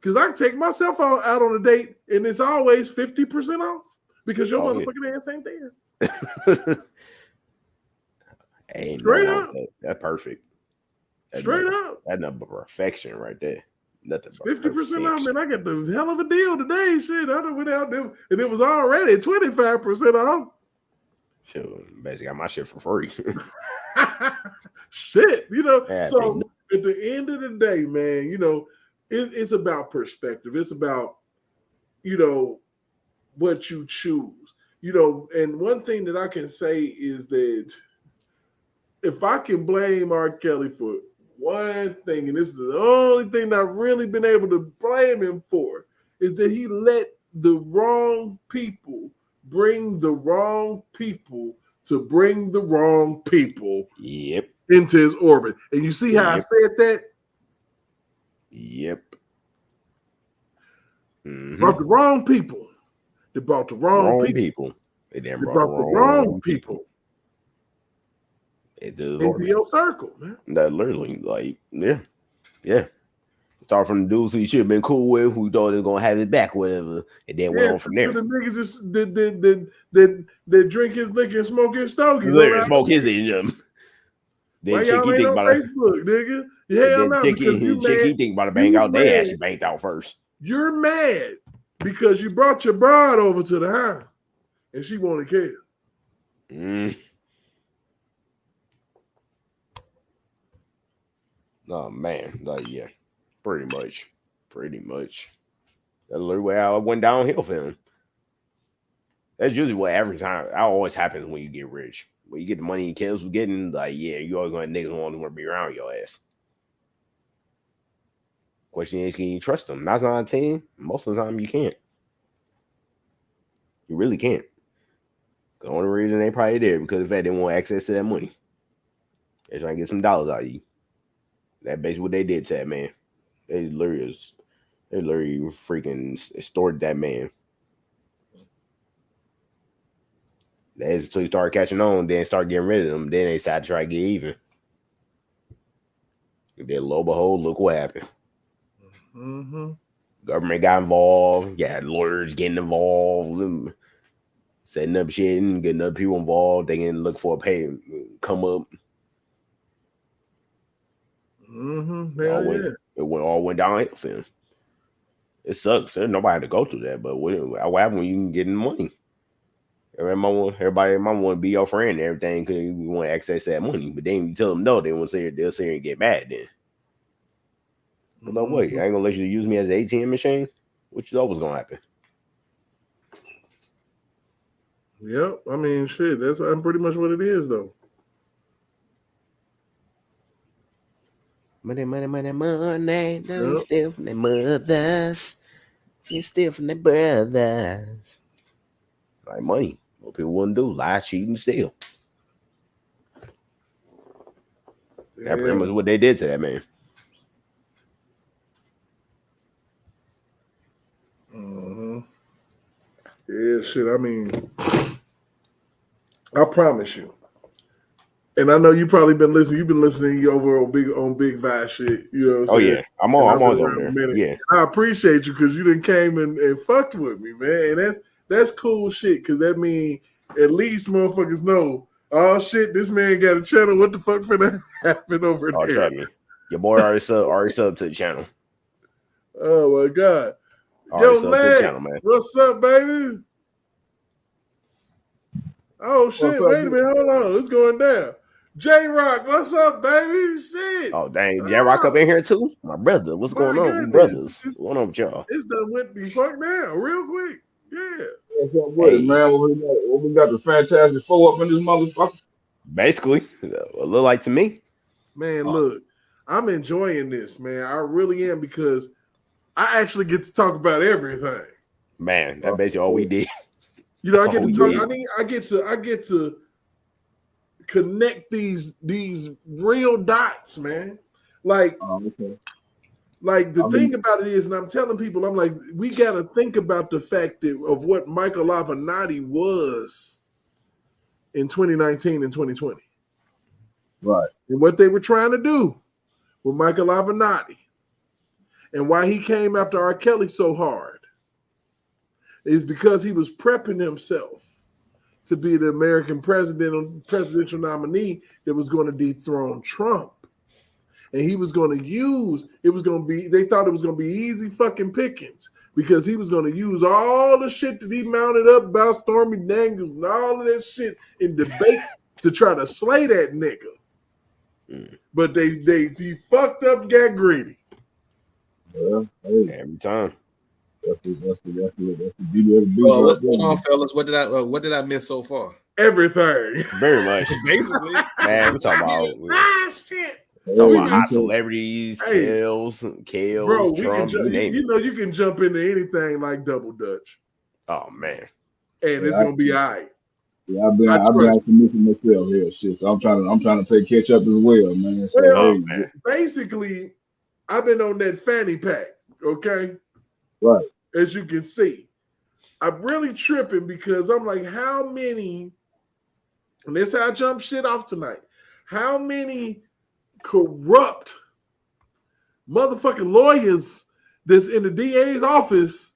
Because I can take myself out on a date and it's always 50% off because your motherfucking ass ain't there. Hey, straight up. That's perfect. Straight up. That's number perfection right there. Nothing 50% off, man. I got the hell of a deal today. Shit, I done went out there and it was already 25% off. Sure, basically got my shit for free. Shit, so at the end of the day, man, it's about perspective. It's about, what you choose. And one thing that I can say is that if I can blame R. Kelly for one thing, and this is the only thing that I've really been able to blame him for, is that he let the wrong people bring the wrong people to bring the wrong people into his orbit. And you see how I said that? Yep. Mm-hmm. Brought the wrong people. They brought the wrong people. They brought the wrong people. Into your circle, man. That literally, yeah. Start from the dudes who you should have been cool with, who thought they were gonna have it back, whatever, and then went on from there. The niggas just that drink his liquor and smoke his stogies. Smoke his in them. Then chick he think about Facebook, nigga. Yeah, no. Chick he think about a bang out. They actually banked out first. You're mad because you brought your bride over to the house and she wanted to kill. Oh man, pretty much. That's literally where I went downhill for him. That's usually what every time always happens when you get rich. When you get the money and kills was getting, you always gonna niggas want to be around your ass. Question is, can you trust them? 9 out of 10, most of the time you can't. You really can't. The only reason they probably there because of the fact they want access to that money. They're trying to get some dollars out of you. That's basically what they did to that man. They literally freaking extorted that man. Until you start catching on, then start getting rid of them. Then they decided to try to get even. And then lo and behold, look what happened. Mm-hmm. Government got involved. You had lawyers getting involved, setting up shit and getting other people involved. They can look for a pay, come up. Mm-hmm. It all went downhill for him. It sucks. There's nobody had to go through that, but what happens when you can get in money? Everybody might want to be your friend and everything because you want to access that money. But then you tell them no, they won't say they'll sit here and get mad then. But no way, I ain't gonna let you use me as an ATM machine. What you thought was gonna happen? Yep, I mean, shit. That's pretty much what it is, though. Money. No, you steal from their mothers. You steal from their brothers. Like money. What people wouldn't do. Lie, cheat, and steal. That's pretty much what they did to that man. Mm-hmm. Yeah, shit. I mean, I promise you. And I know you probably been listening. You've been listening over on Big Vibe shit. You know what I'm saying? Oh yeah, I'm always over there. Yeah, I appreciate you because you done came and fucked with me, man. And that's cool shit because that means at least motherfuckers know. Oh shit, this man got a channel. What the fuck finna happen over there? Trust me. Your boy already sub to the channel. Oh my god. Yo, Lex, what's up, baby? Oh shit, wait a minute, hold on. It's going down. J-Rock, what's up, baby? Shit. Oh, dang. J-Rock up in here too? My brother. What's going on? We brothers. What's going on with y'all? It's done went the fuck down real quick. Yeah. What's up with it, man? What we got the Fantastic Four up in this motherfucker? Basically. A little like to me. Man, look. I'm enjoying this, man. I really am because I actually get to talk about everything. Man, that's basically all we did. You know, I get to talk. I get to connect these real dots, man. Like, like the thing about it is, and I'm telling people, I'm like, we got to think about the fact of what Michael Avenatti was in 2019 and 2020, right? And what they were trying to do with Michael Avenatti, and why he came after R. Kelly so hard, is because he was prepping himself to be the American presidential nominee that was going to dethrone Trump. And he was going to they thought it was going to be easy fucking pickings because he was going to use all the shit that he mounted up about Stormy Daniels and all of that shit in debate to try to slay that nigga. But he fucked up, got greedy. Yeah, every time. That's the beauty of the beat. What's going on, fellas? What did I miss so far? Everything. Very much. Basically. Man, we're talking about shit. Talking about hot celebrities, Kales, bro, Trump, you can jump into anything like Double Dutch. Oh man. And it's gonna be all right. Yeah, I've been out missing myself here, shit. So I'm trying to play catch up as well, man. So, man. Basically, I've been on that fanny pack, okay? Right. As you can see. I'm really tripping because I'm like, how many, and this is how I jump shit off tonight. How many corrupt motherfucking lawyers that's in the DA's office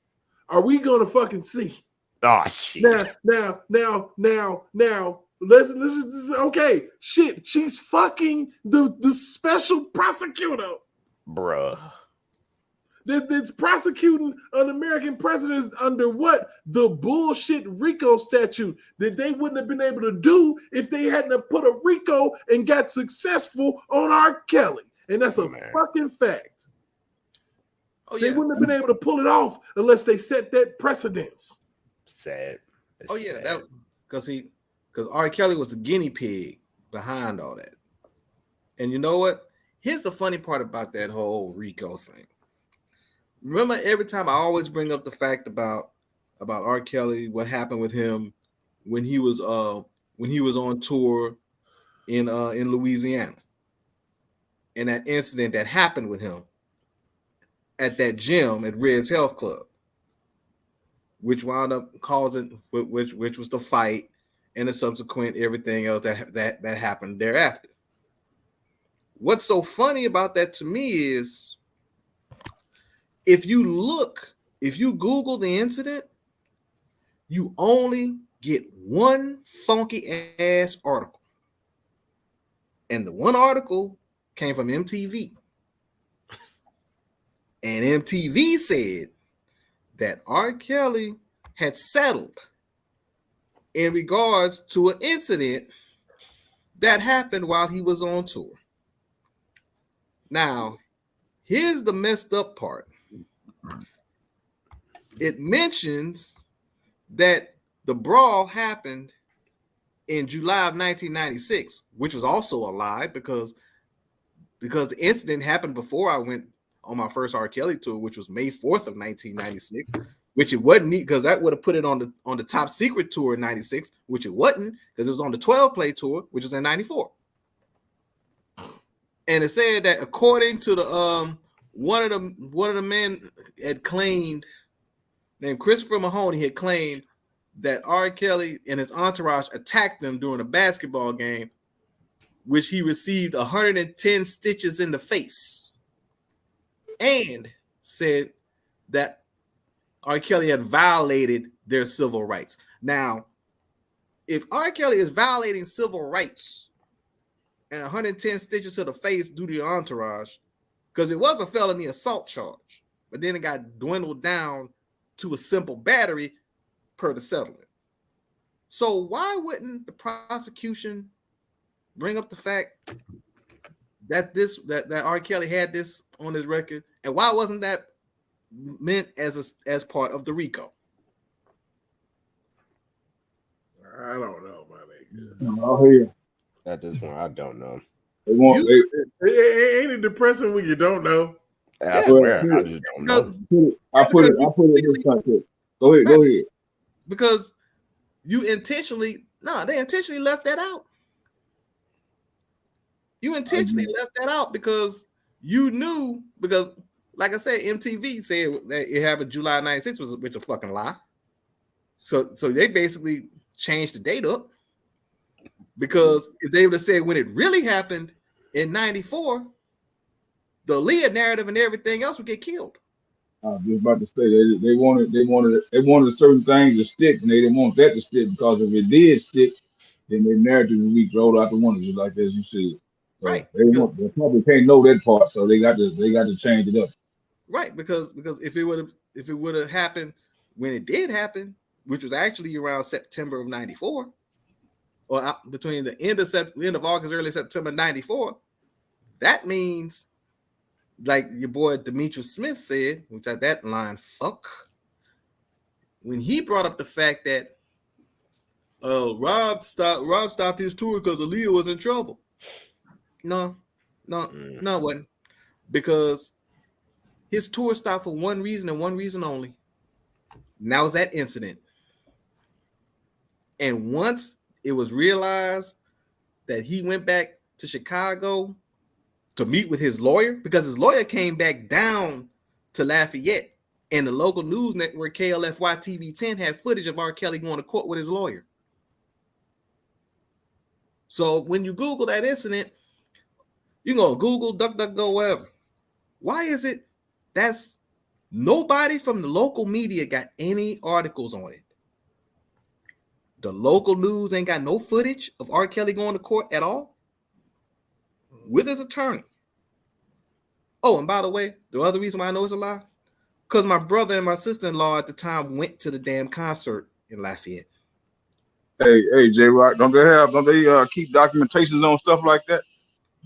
are we gonna fucking see? Oh shit. Now, let's okay. Shit, she's fucking the special prosecutor. Bruh. That's prosecuting an American president under what? The bullshit RICO statute that they wouldn't have been able to do if they hadn't put a RICO and got successful on R. Kelly. And that's a fucking fact. Oh, yeah. They wouldn't have been able to pull it off unless they set that precedence. Sad. Oh, yeah. That because R. Kelly was the guinea pig behind all that. And you know what? Here's the funny part about that whole RICO thing. remember every time I always bring up the fact about R. Kelly, what happened with him when he was on tour in Louisiana, and that incident that happened with him at that gym at Red's Health Club, which wound up causing which was the fight and the subsequent everything else that happened thereafter. What's so funny about that to me is if you Google the incident, you only get one funky ass article. And the one article came from MTV. And MTV said that R. Kelly had settled in regards to an incident that happened while he was on tour. Now, here's the messed up part. It mentions that the brawl happened in July of 1996, which was also a lie because the incident happened before I went on my first R. Kelly tour, which was May 4th of 1996, which it wasn't because that would have put it on the top secret tour in 96, which it wasn't because it was on the 12 play tour, which was in 94. And it said that according to the one of the men had claimed, named Christopher Mahoney, had claimed that R. Kelly and his entourage attacked them during a basketball game, which he received 110 stitches in the face, and said that R. Kelly had violated their civil rights. Now, if R. Kelly is violating civil rights and 110 stitches to the face due to your entourage, because it was a felony assault charge, but then it got dwindled down to a simple battery per the settlement. So why wouldn't the prosecution bring up the fact that that R. Kelly had this on his record, and why wasn't that meant as part of the RICO? I don't know, my nigga. No, I hear you. At this point, I don't know. Ain't it depressing when you don't know? I swear, I just don't know. I put it in this context. Go ahead. Because they intentionally left that out. You intentionally left that out because you knew, because like I said, MTV said that it happened July 96, which is a fucking lie. So they basically changed the date up, because if they would have said when it really happened in 94, the Leah narrative and everything else would get killed. I was just about to say they wanted certain things to stick, and they didn't want that to stick, because if it did stick, then their narrative would be thrown out the window, just like as you said. So right. They probably can't know that part, so they got to change it up. Right, because if it would have happened when it did happen, which was actually around September of 94, or between the end of August, early September 94, that means, like your boy Demetrius Smith said, which at that line, fuck, when he brought up the fact that Rob stopped his tour because Aaliyah was in trouble. No, it wasn't. Because his tour stopped for one reason and one reason only. And that was that incident. And once it was realized that he went back to Chicago to meet with his lawyer, because his lawyer came back down to Lafayette, and the local news network KLFY TV 10 had footage of R. Kelly going to court with his lawyer. So when you Google that incident, you can go Google, DuckDuckGo, wherever. Why is it that's nobody from the local media got any articles on it? The local news ain't got no footage of R. Kelly going to court at all with his attorney. Oh, and by the way, the other reason why I know it's a lie, because my brother and my sister-in-law at the time went to the damn concert in Lafayette. Hey, J Rock, don't they keep documentations on stuff like that?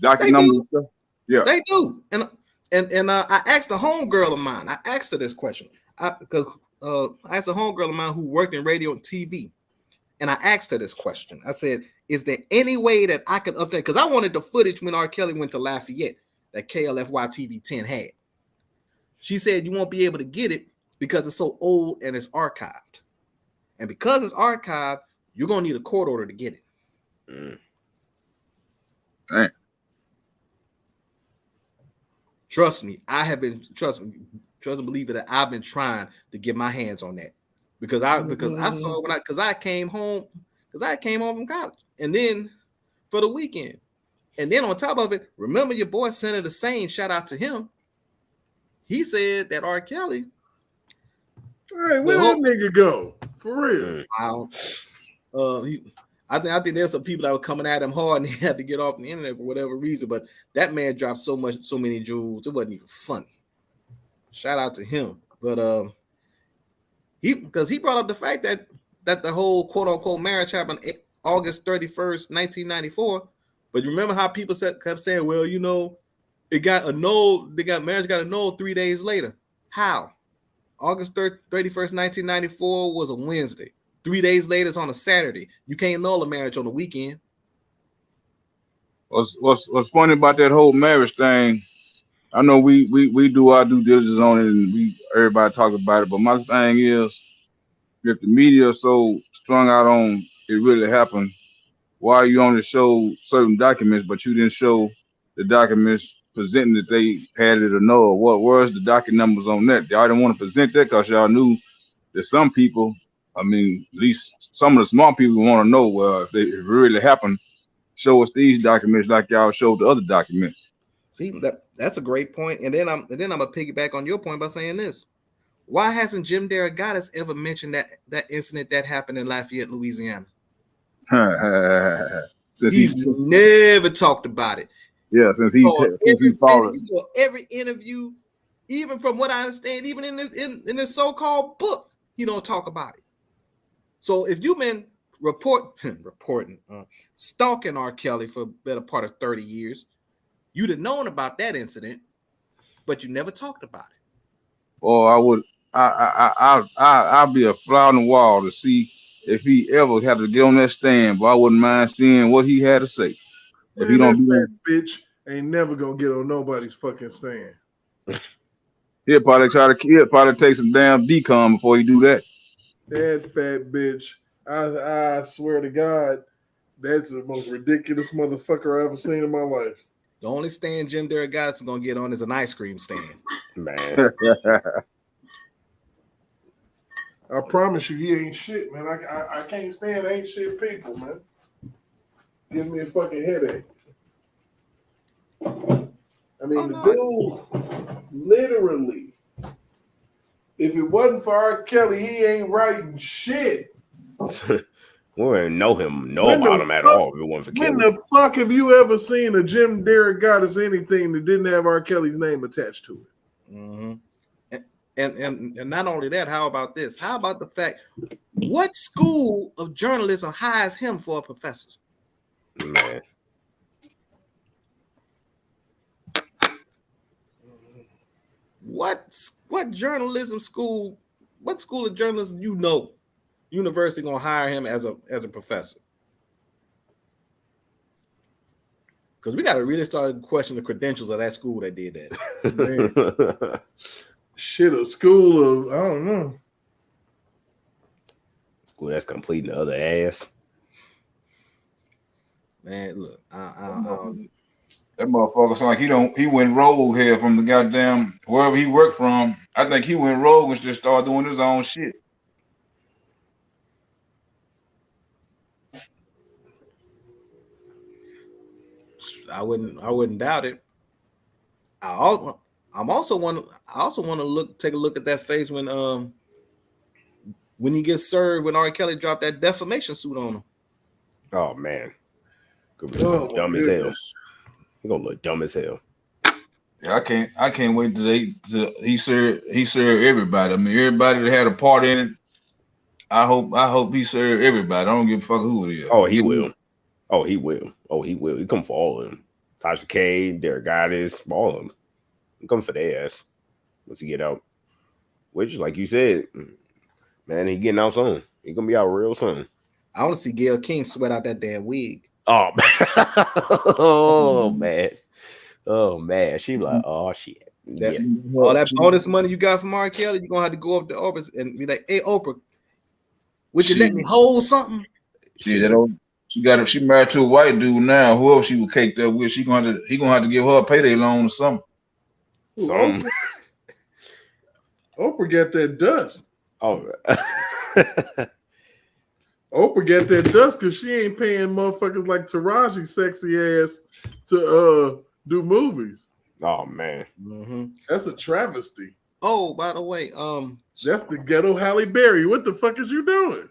Docket numbers and stuff? Yeah, they do. And I asked a homegirl of mine. I asked her this question because I asked a homegirl of mine who worked in radio and TV, and I asked her this question. I said, "Is there any way that I can update?" Because I wanted the footage when R. Kelly went to Lafayette that KLFY TV 10 had. She said you won't be able to get it because it's so old and it's archived. And because it's archived, you're gonna need a court order to get it. Dang. Trust me, I have been trust and believe that I've been trying to get my hands on that because I saw when I came home from college and then for the weekend. And then on top of it, remember your boy Senator Sane, shout out to him. He said that R. Kelly. Hey, where that nigga go? For real. I think there's some people that were coming at him hard and he had to get off the internet for whatever reason, but that man dropped so many jewels, it wasn't even funny. Shout out to him. But he brought up the fact that the whole quote unquote marriage happened August 31st, 1994. But you remember how people kept saying, well, you know, it got annulled, marriage got annulled 3 days later. How? August 31st, 1994 was a Wednesday. 3 days later, it's on a Saturday. You can't annul a marriage on the weekend. What's funny about that whole marriage thing? I know we do our due diligence on it, and everybody talk about it. But my thing is, if the media is so strung out on it really happened, why you only show certain documents, but you didn't show the documents presenting that they had it or no? Where's the docket numbers on that? Y'all didn't want to present that because y'all knew that some people, I mean, at least some of the smart people want to know if it really happened. Show us these documents like y'all showed the other documents. See, that's a great point. And then I'm gonna piggyback on your point by saying this: why hasn't Jim Derogatis ever mentioned that incident that happened in Lafayette, Louisiana? He's never talked about it. Yeah, since he followed every interview, even from what I understand, even in this so-called book, he don't talk about it. So if you've been stalking R. Kelly for a better part of 30 years, you'd have known about that incident, but you never talked about it. Or I'll be a fly on the wall to see if he ever had to get on that stand, but I wouldn't mind seeing what he had to say. Man, if he don't that bitch ain't never gonna get on nobody's fucking stand. He'll probably take some damn decom before he do that. That fat bitch. I swear to God, that's the most ridiculous motherfucker I've ever seen in my life. The only stand Jim Derogatis is gonna get on is an ice cream stand. Man. I promise you, he ain't shit, man. I can't stand ain't shit people, man. Gives me a fucking headache. I mean, the dude, literally, if it wasn't for R. Kelly, he ain't writing shit. We wouldn't know about him at all if it wasn't for Kelly. When the fuck have you ever seen a Jim Derogatis anything that didn't have R. Kelly's name attached to it? Mm-hmm. And not only that, how about this? How about the fact, what school of journalism hires him for a professor? Man. What journalism school? What school of journalism university gonna hire him as a professor? Because we got to really start questioning the credentials of that school that did that. Shit, a school of I don't know. School that's completing the other ass. Man, look, that motherfucker sound like he went rogue here from the goddamn wherever he worked from. I think he went rogue and just started doing his own shit. I wouldn't doubt it. I also want to take a look at that face when he gets served when R. Kelly dropped that defamation suit on him. Oh man. Could be dumb as hell. He's gonna look dumb as hell. Yeah, I can't wait till he served everybody. I mean, everybody that had a part in it. I hope he served everybody. I don't give a fuck who it is. Oh, he will. Oh, he will. He come for all of them. Tasha K, Derogatis, all of them. He come for their ass once he get out. Which, like you said, man, he getting out soon. He gonna be out real soon. I want to see Gayle King sweat out that damn wig. Oh, oh man. Oh man. She like, oh shit. All that bonus money you got from R. Kelly, you're gonna have to go up to Oprah and be like, "Hey, Oprah, would you let me hold something?" Yeah, she married to a white dude now. Whoever she was caked up with, he gonna have to give her a payday loan or something. Oprah got that dust. Oh, Oprah got that dust because she ain't paying motherfuckers like Taraji sexy ass to do movies. oh man. That's a travesty. Oh, by the way, That's the ghetto Halle Berry. What the fuck is you doing?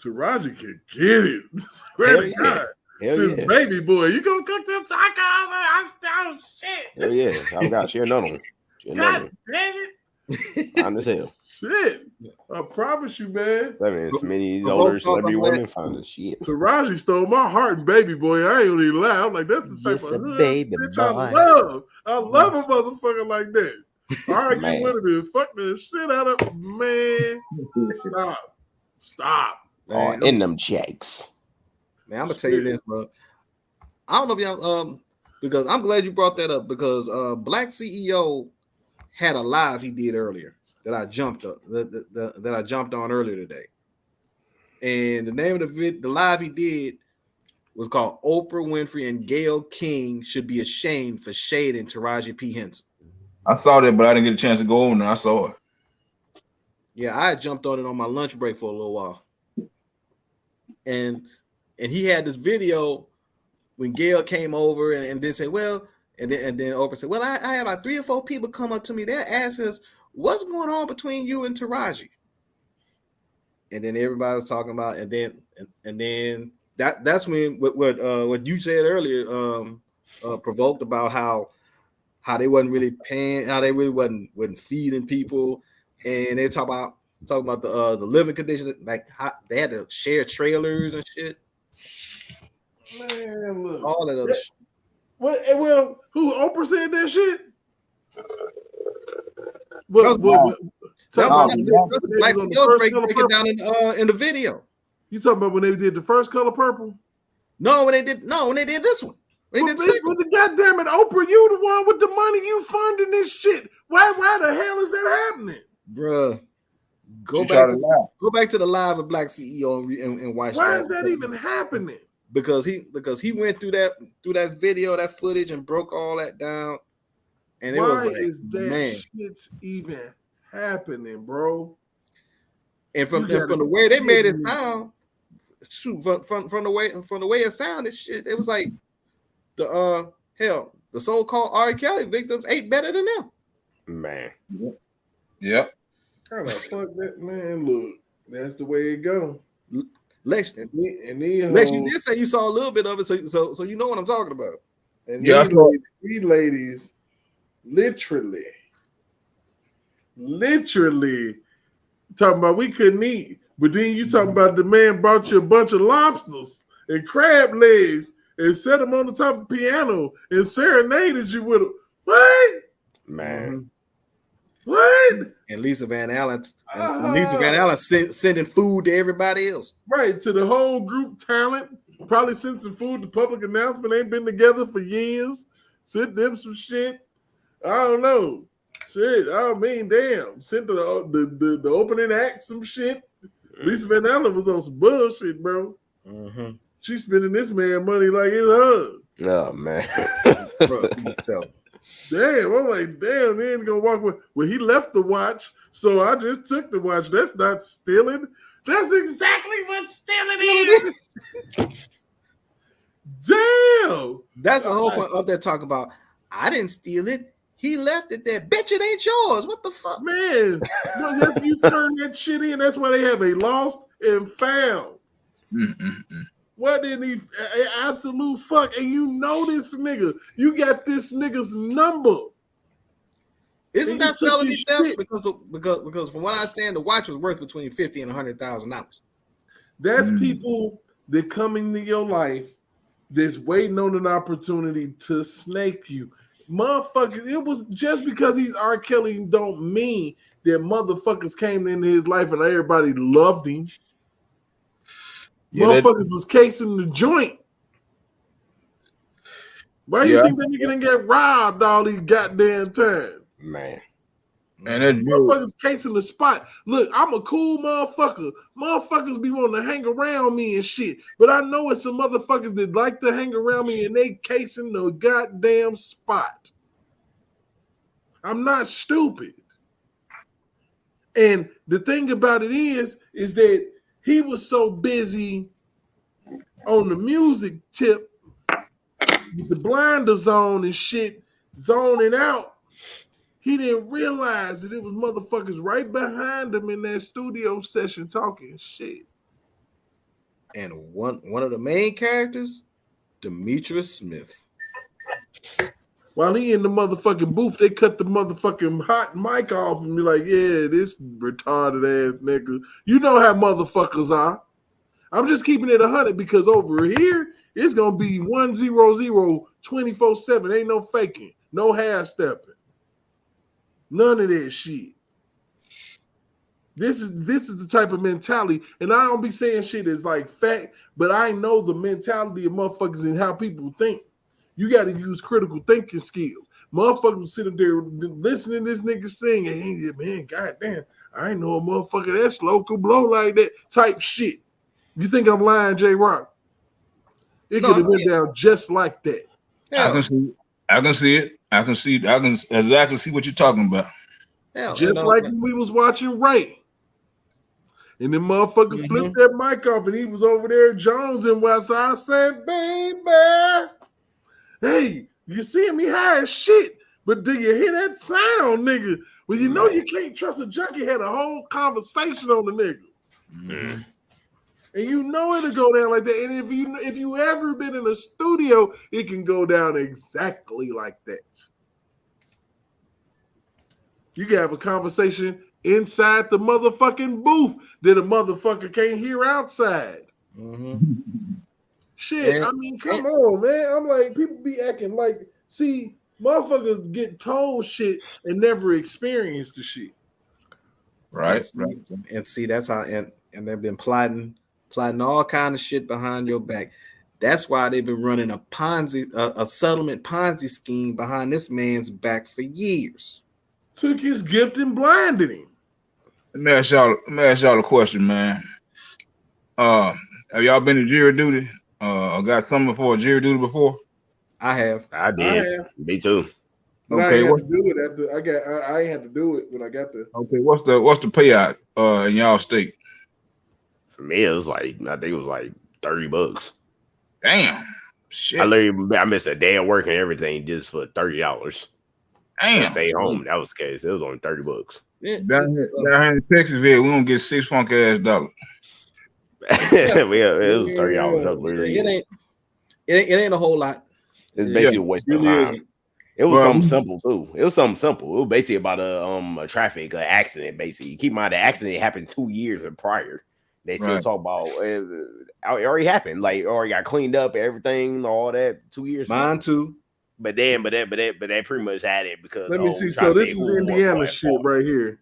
Taraji can get it. Swear to God. Since baby boy, you gonna cook them tacos? I'm down shit. Hell yeah. I got share none of them. God damn it. Fine as hell. Shit. I promise you, man. I mean, so many of these older celebrity women find this shit. Taraji stole my heart and baby boy. I ain't gonna even lie. I'm like, that's the type of hood baby bitch boy. I love a motherfucker like that. Argue with him and fuck the shit out of man. Stop. Man, in them checks. Man, I'm gonna tell you this, bro. I don't know if y'all because I'm glad you brought that up because Black CEO had a live he did earlier that I jumped up that I jumped on earlier today. And the name of the live he did was called Oprah Winfrey and Gayle King Should Be Ashamed for Shading Taraji P. Henson. I saw that, but I didn't get a chance to go on there. I saw it. Yeah, I jumped on it on my lunch break for a little while. And he had this video when Gayle came over and then said, well, and then Oprah said, well, I had like 3 or 4 people come up to me. They're asking us, what's going on between you and Taraji? And then everybody was talking about, and then that's when what you said earlier provoked about how they wasn't really paying, how they really wasn't feeding people, and they talk about the living conditions, like how they had to share trailers and shit. Man, look, all that other shit. Well, who Oprah said that shit? Black CEO break it down in the video. You talking about when they did the first Color Purple? No, when they did this one. The goddamn it, Oprah, you the one with the money, you funding this shit. Why the hell is that happening, bruh? Go back to the live of Black CEO and watch. Why is that even happening? Because he went through that video, that footage, and broke all that down. And why it was like, is that shit's even happening, bro? And from the way they made it sound, shoot, from the way it sounded, shit, it was like the so-called R. Kelly victims ain't better than them. Man. Yep. How the fuck that, man? Look, that's the way it go. Lex, you did say you saw a little bit of it, so you know what I'm talking about. And these ladies literally talking about we couldn't eat, but then you talking about the man brought you a bunch of lobsters and crab legs and set them on the top of the piano and serenaded you with them. What? Man. What? And Lisa Van Allen sending food to everybody else. Right, to the whole group talent. Probably sent some food to public announcement. Ain't been together for years. Sent them some shit. I don't know. Shit, I mean, damn. Sent the opening act some shit. Lisa Van Allen was on some bullshit, bro. Mm-hmm. She's spending this man money like it's her. Oh, man. Bro, damn, I'm like, damn, they ain't gonna walk away. Well, he left the watch, so I just took the watch. That's not stealing. That's exactly what stealing is. Damn. That's the whole point up there talking about, I didn't steal it. He left it there. Bitch, it ain't yours. What the fuck? Man, no, that's you turn that shit in. That's why they have a lost and found. What did he absolute fuck? And you know this nigga. You got this nigga's number. Isn't that felony theft? Because from what I understand, the watch was worth between $50,000 and $100,000. That's people that come into your life that's waiting on an opportunity to snake you. Motherfucker, it was just because he's R. Kelly don't mean that motherfuckers came into his life and everybody loved him. Yeah, motherfuckers was casing the joint. Why you think that nigga didn't get robbed all these goddamn time? Man. And that Motherfuckers casing the spot. Look, I'm a cool motherfucker. Motherfuckers be wanting to hang around me and shit. But I know it's some motherfuckers that like to hang around me and they casing the goddamn spot. I'm not stupid. And the thing about it is that he was so busy on the music tip with the blinders on and shit, zoning out. He didn't realize that it was motherfuckers right behind him in that studio session talking shit. And one of the main characters, Demetrius Smith. While he in the motherfucking booth, they cut the motherfucking hot mic off and be like, yeah, this retarded ass nigga. You know how motherfuckers are. I'm just keeping it 100 because over here, it's going to be 100 24/7. Ain't no faking. No half stepping. None of that shit. This is the type of mentality, and I don't be saying shit is like fact, but I know the mentality of motherfuckers and how people think. You got to use critical thinking skills. Motherfuckers sitting there listening to this nigga sing, and hey, man, goddamn, I ain't know a motherfucker that slow could blow like that type shit. You think I'm lying, J Rock? It could have went down just like that. I can see it. I can exactly see what you're talking about. Just like when we was watching Ray. And the motherfucker flipped that mic off and he was over there Jones and West. I said, baby, hey, you seeing me high as shit, but do you hear that sound, nigga? Well, you know you can't trust a junkie. Had a whole conversation on the nigga. Mm-hmm. And you know it'll go down like that. And if you ever been in a studio, it can go down exactly like that. You can have a conversation inside the motherfucking booth that a motherfucker can't hear outside. Mm-hmm. Shit, I mean, come on, man. I'm like, people be acting like, see, motherfuckers get told shit and never experienced the shit. Right. And see, that's how, and they've been plotting all kind of shit behind your back. That's why they've been running a settlement Ponzi scheme behind this man's back for years. Took his gift and blinded him. Let me ask y'all a question, man. Have y'all been to jury duty? Got something for jury duty before? I have. I did. Me too. But okay, I ain't had to do it I ain't had to do it when I got there. Okay, what's the payout in y'all state? For me, it was like, I think it was like $30. Damn. Shit. I missed a day of work and everything just for $30. Damn. Stay home. That was the case. It was only $30. Down here in Texas, we don't get $6 funky ass dollars. It was $30. It ain't a whole lot. It's basically a waste of time. It was something simple too. It was something simple. It was basically about a traffic accident. Basically, keep in mind the accident happened 2 years prior. They still talk about it already happened. Like already got cleaned up, everything, all that 2 years. Mine too. But they pretty much had it because let me see. So this is Indiana shit right here.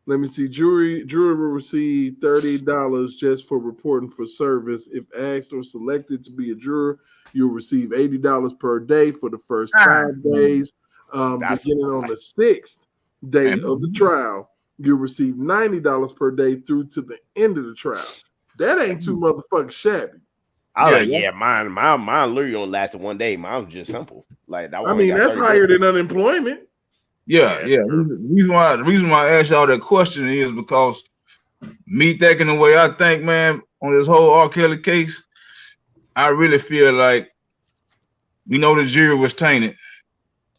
Let me see. Jury will receive $30 just for reporting for service. If asked or selected to be a juror, you'll receive $80 per day for the first 5 days. Beginning on the 6th day of the trial, you'll receive $90 per day through to the end of the trial. That ain't too motherfucking shabby. Mine literally only lasted 1 day. Mine was just simple. Like that. I mean, that's higher than unemployment. Yeah. The reason why I asked y'all that question is because me thinking the way I think, man, on this whole R. Kelly case, I really feel like we know the jury was tainted.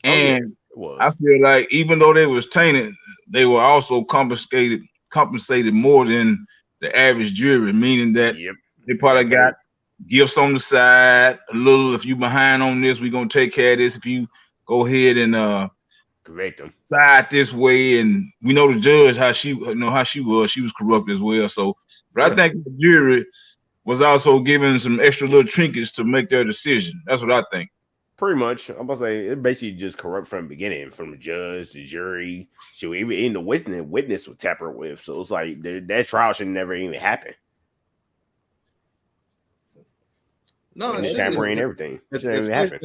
And I feel like even though they was tainted, they were also compensated more than the average jury, meaning that they probably got gifts on the side, a little, if you behind on this, we're gonna take care of this. If you go ahead and correct them side this way, and we know the judge how she was corrupt as well. So, but I think the jury was also given some extra little trinkets to make their decision. That's what I think. Pretty much, I'm gonna say it basically just corrupt from the beginning, from the judge, the jury, even the witness was tampered with. So it's like that trial should never even happen. No, it's tampering everything. It shouldn't even happen.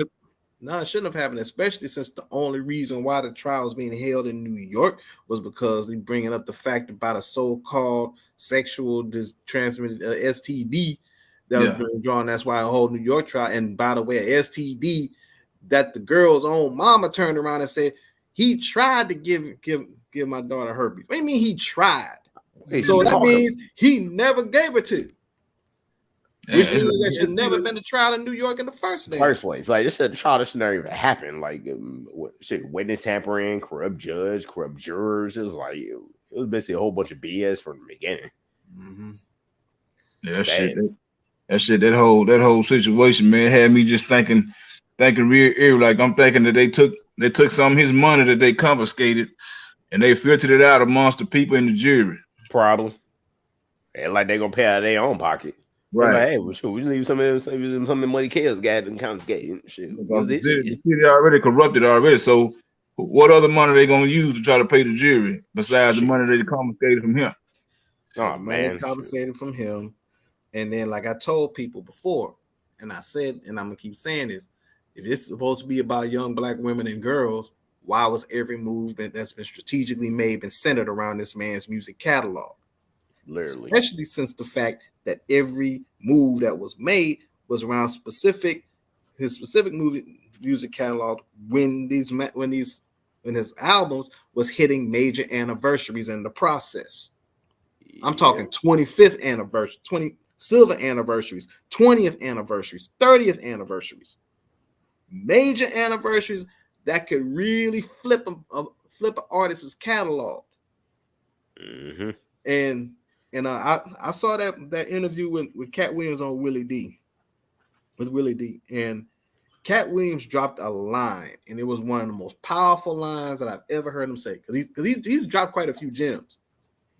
No, it shouldn't have happened, especially since the only reason why the trial was being held in New York was because they bringing up the fact about a so-called sexual transmitted STD that was being drawn. That's why a whole New York trial. And by the way, a STD that the girl's own mama turned around and said he tried to give my daughter herpes. What do you mean he tried? So that means he never gave it to. Which means that should never been a trial in New York in the first place. Like this trial should never even happen. Like witness tampering, corrupt judge, corrupt jurors. It was basically a whole bunch of BS from the beginning. Mm-hmm. Yeah, that whole situation, man, had me just thinking real eerie. Like I'm thinking that they took some of his money that they confiscated and they filtered it out amongst the people in the jury. Probably. And like they gonna pay out of their own pocket. Right. Like, hey, well, shoot, we leave some of the money Chaos got and confiscating shit. The city already corrupted already. So what other money they gonna use to try to pay the jury besides the money they confiscated from him? Oh man, confiscated from him. And then, like I told people before, and I said, and I'm gonna keep saying this: if it's supposed to be about young black women and girls, why was every movement that's been strategically made been centered around this man's music catalog? Literally, especially since the fact that every move that was made was around his specific music catalog when his albums was hitting major anniversaries in the process. I'm talking 25th anniversary, 20 silver anniversaries, 20th anniversaries, 30th anniversaries, major anniversaries that could really flip an artist's catalog. Mm-hmm. And I saw that interview with Cat Williams on Willie D. With Willie D. And Cat Williams dropped a line, and it was one of the most powerful lines that I've ever heard him say. Because he's dropped quite a few gems,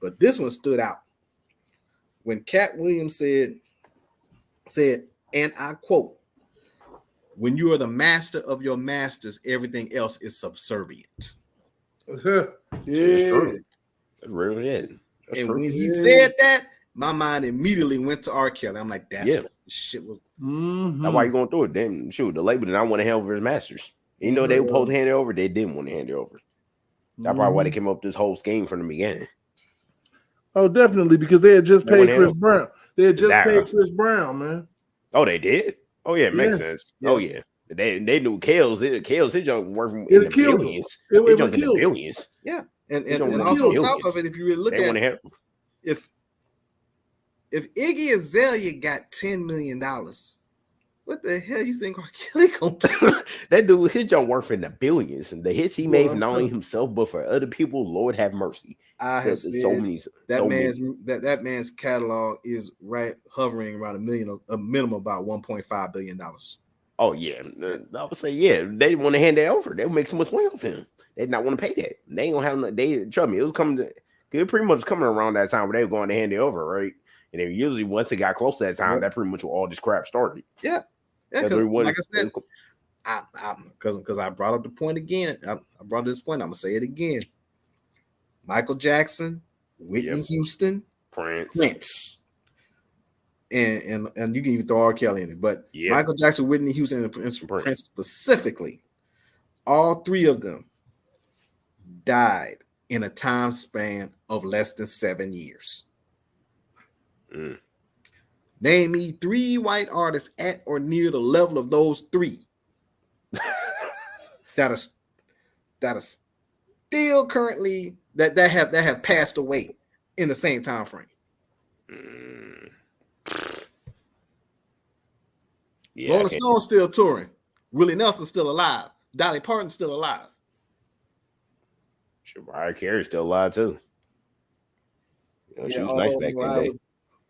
but this one stood out. When Cat Williams said, and I quote, "When you are the master of your masters, everything else is subservient." Yeah, it's true. That's real shit. And when he said that, my mind immediately went to R. Kelly. I'm like, that's what this shit was. Mm-hmm. That's why you going through it. Then shoot, the label did not want to hand over his masters. You know they were supposed to hand it over. They didn't want to hand it over. That's probably why they came up with this whole scheme from the beginning. Oh, definitely, because they had just paid Chris Brown. They had just paid Chris Brown, man. Oh, they did? Oh, yeah, it makes sense. Yeah. Oh, yeah. They knew Kale's his junk working in the billions. His junk in the billions. Yeah. And also on top of it, if you really look at it, if Iggy Azalea got $10 million, what the hell you think R. Kelly gonna do? That dude, his junk worth in the billions, and the hits he made for not only himself but for other people, Lord have mercy. I have said that man's catalog is hovering around a minimum about $1.5 billion. Oh yeah, I would say they want to hand that over. They would make so much money off him. They did not want to pay that. They ain't gonna have no. They trust me. It pretty much coming around that time where they were going to hand it over, right? And then usually once it got close to that time, that pretty much all this crap started. Yeah. Like I said, because I brought up the point again. I brought this point. I'm gonna say it again. Michael Jackson, Whitney Houston, Prince. And you can even throw R. Kelly in it, but Michael Jackson, Whitney Houston, and Prince specifically, all three of them died in a time span of less than 7 years. Name me 3 white artists at or near the level of those 3 that are still currently that have passed away in the same time frame. Yeah, Rolling Stone's still touring. Willie Nelson's still alive. Dolly Parton's still alive. Mariah Carey's still alive too. She was nice back in the day.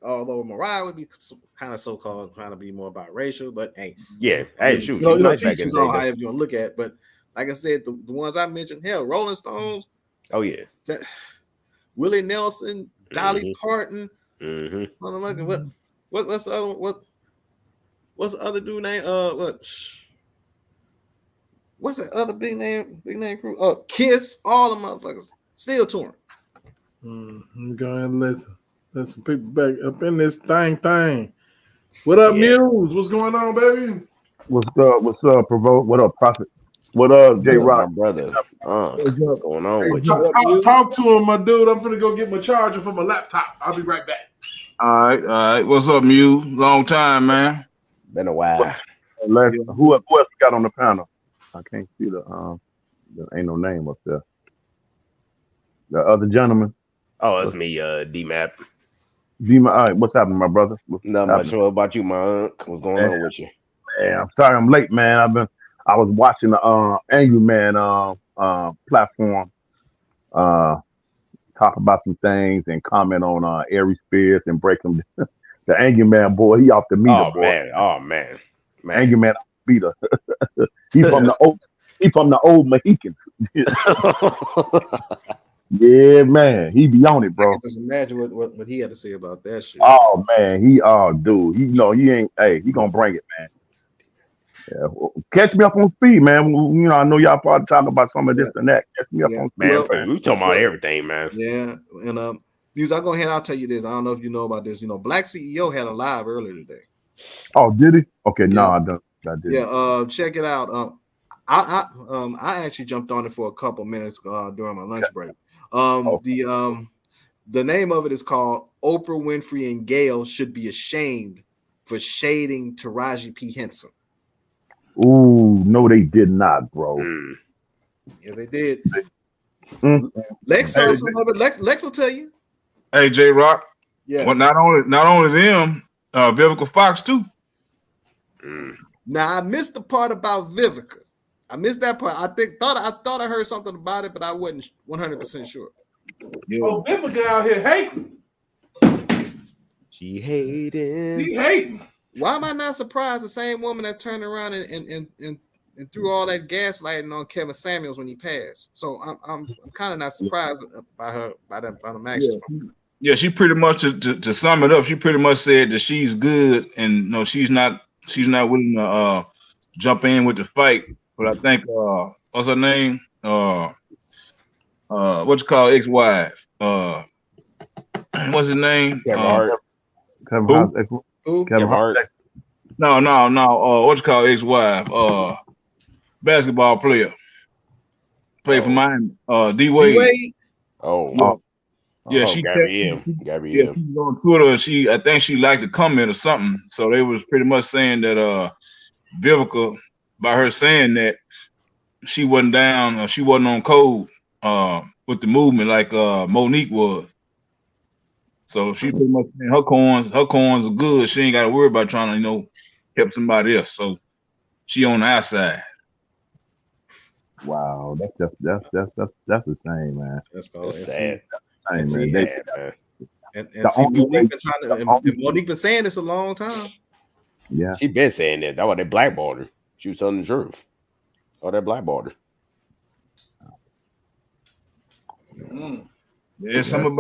Although Mariah would be kind of so-called trying to be more biracial, but hey, shoot, nice back in the day. However you want to look at, but like I said, the ones I mentioned, hell, Rolling Stones. Oh yeah, Willie Nelson, Dolly Parton. Motherfucker, what's the other one? What's the other dude name? What's that other big name crew? Kiss. All the motherfuckers still touring. Go ahead and listen. There's some people back up in this thing. What up, Muse? What's going on, baby? What's up? What's up, Provoke? What up, Prophet? What up, J My Rock? brother. What's going on Hey, with Joe. you? Talk to him, my dude. I'm finna go get my charger for my laptop. I'll be right back. All right. What's up, Mew? Long time, man. Been a while. Who else we got on the panel? I can't see there ain't no name up there. The other gentleman. Oh, it's me, D-Map. All right, what's happening, my brother? Not much. What about you, my uncle? What's going on with you? Man, I'm sorry I'm late, man. I was watching the Angry Man platform talk about some things and comment on Aries Spears and break him. The Angry Man boy, he off the meter, boy. Oh man. Angry Man off the meter. He from the old Mohicans. Yeah, man. He be on it, bro. I can just imagine what he had to say about that shit. Oh man, dude. He ain't he gonna bring it, man. Yeah, well, catch me up on speed, man. I know y'all probably talking about some of this and that. Catch me up on speed, man. We talking about everything, man. Yeah, and Muse, I'll go ahead and I'll tell you this. I don't know if you know about this. Black CEO had a live earlier today. Oh, did he? Okay, yeah. No, I don't. I didn't. Yeah, check it out. I actually jumped on it for a couple minutes during my lunch break. The name of it is called Oprah Winfrey and Gayle Should Be Ashamed for Shading Taraji P. Henson. Ooh, no, they did not, bro. Yeah, they did. Lex saw some of it. Lex will tell you. Hey, J Rock. Yeah. Well, not only them, Vivica Fox too. Now I missed the part about Vivica. I missed that part. I thought I heard something about it, but I wasn't 100% sure. Yeah. Oh, Vivica out here hating. She hating. He hating. Why am I not surprised? The same woman that turned around and threw all that gaslighting on Kevin Samuels when he passed. So I'm kind of not surprised by them actions. Yeah, she pretty much to sum it up, she pretty much said that she's good and no, she's not willing to jump in with the fight. But I think what's her name? What you call ex-wife? What's his name? Kevin Hart. Kevin Hart. No. What you call ex-wife? Basketball player. Played for Miami. D-Wade. Yeah, she Gabrielle. Yeah, she was on Twitter. I think she liked a comment or something. So they was pretty much saying that Vivica, by her saying that, she wasn't down, she wasn't on code with the movement like Monique was. So she pretty much saying her coins are good. She ain't got to worry about trying to help somebody else. So she on the outside. Wow, that's the same, man. That's sad. And Monique been saying this a long time. Yeah, she been saying that. That's why they blackballed her. She was telling the truth. Oh, that blackballed her. Yeah, it's something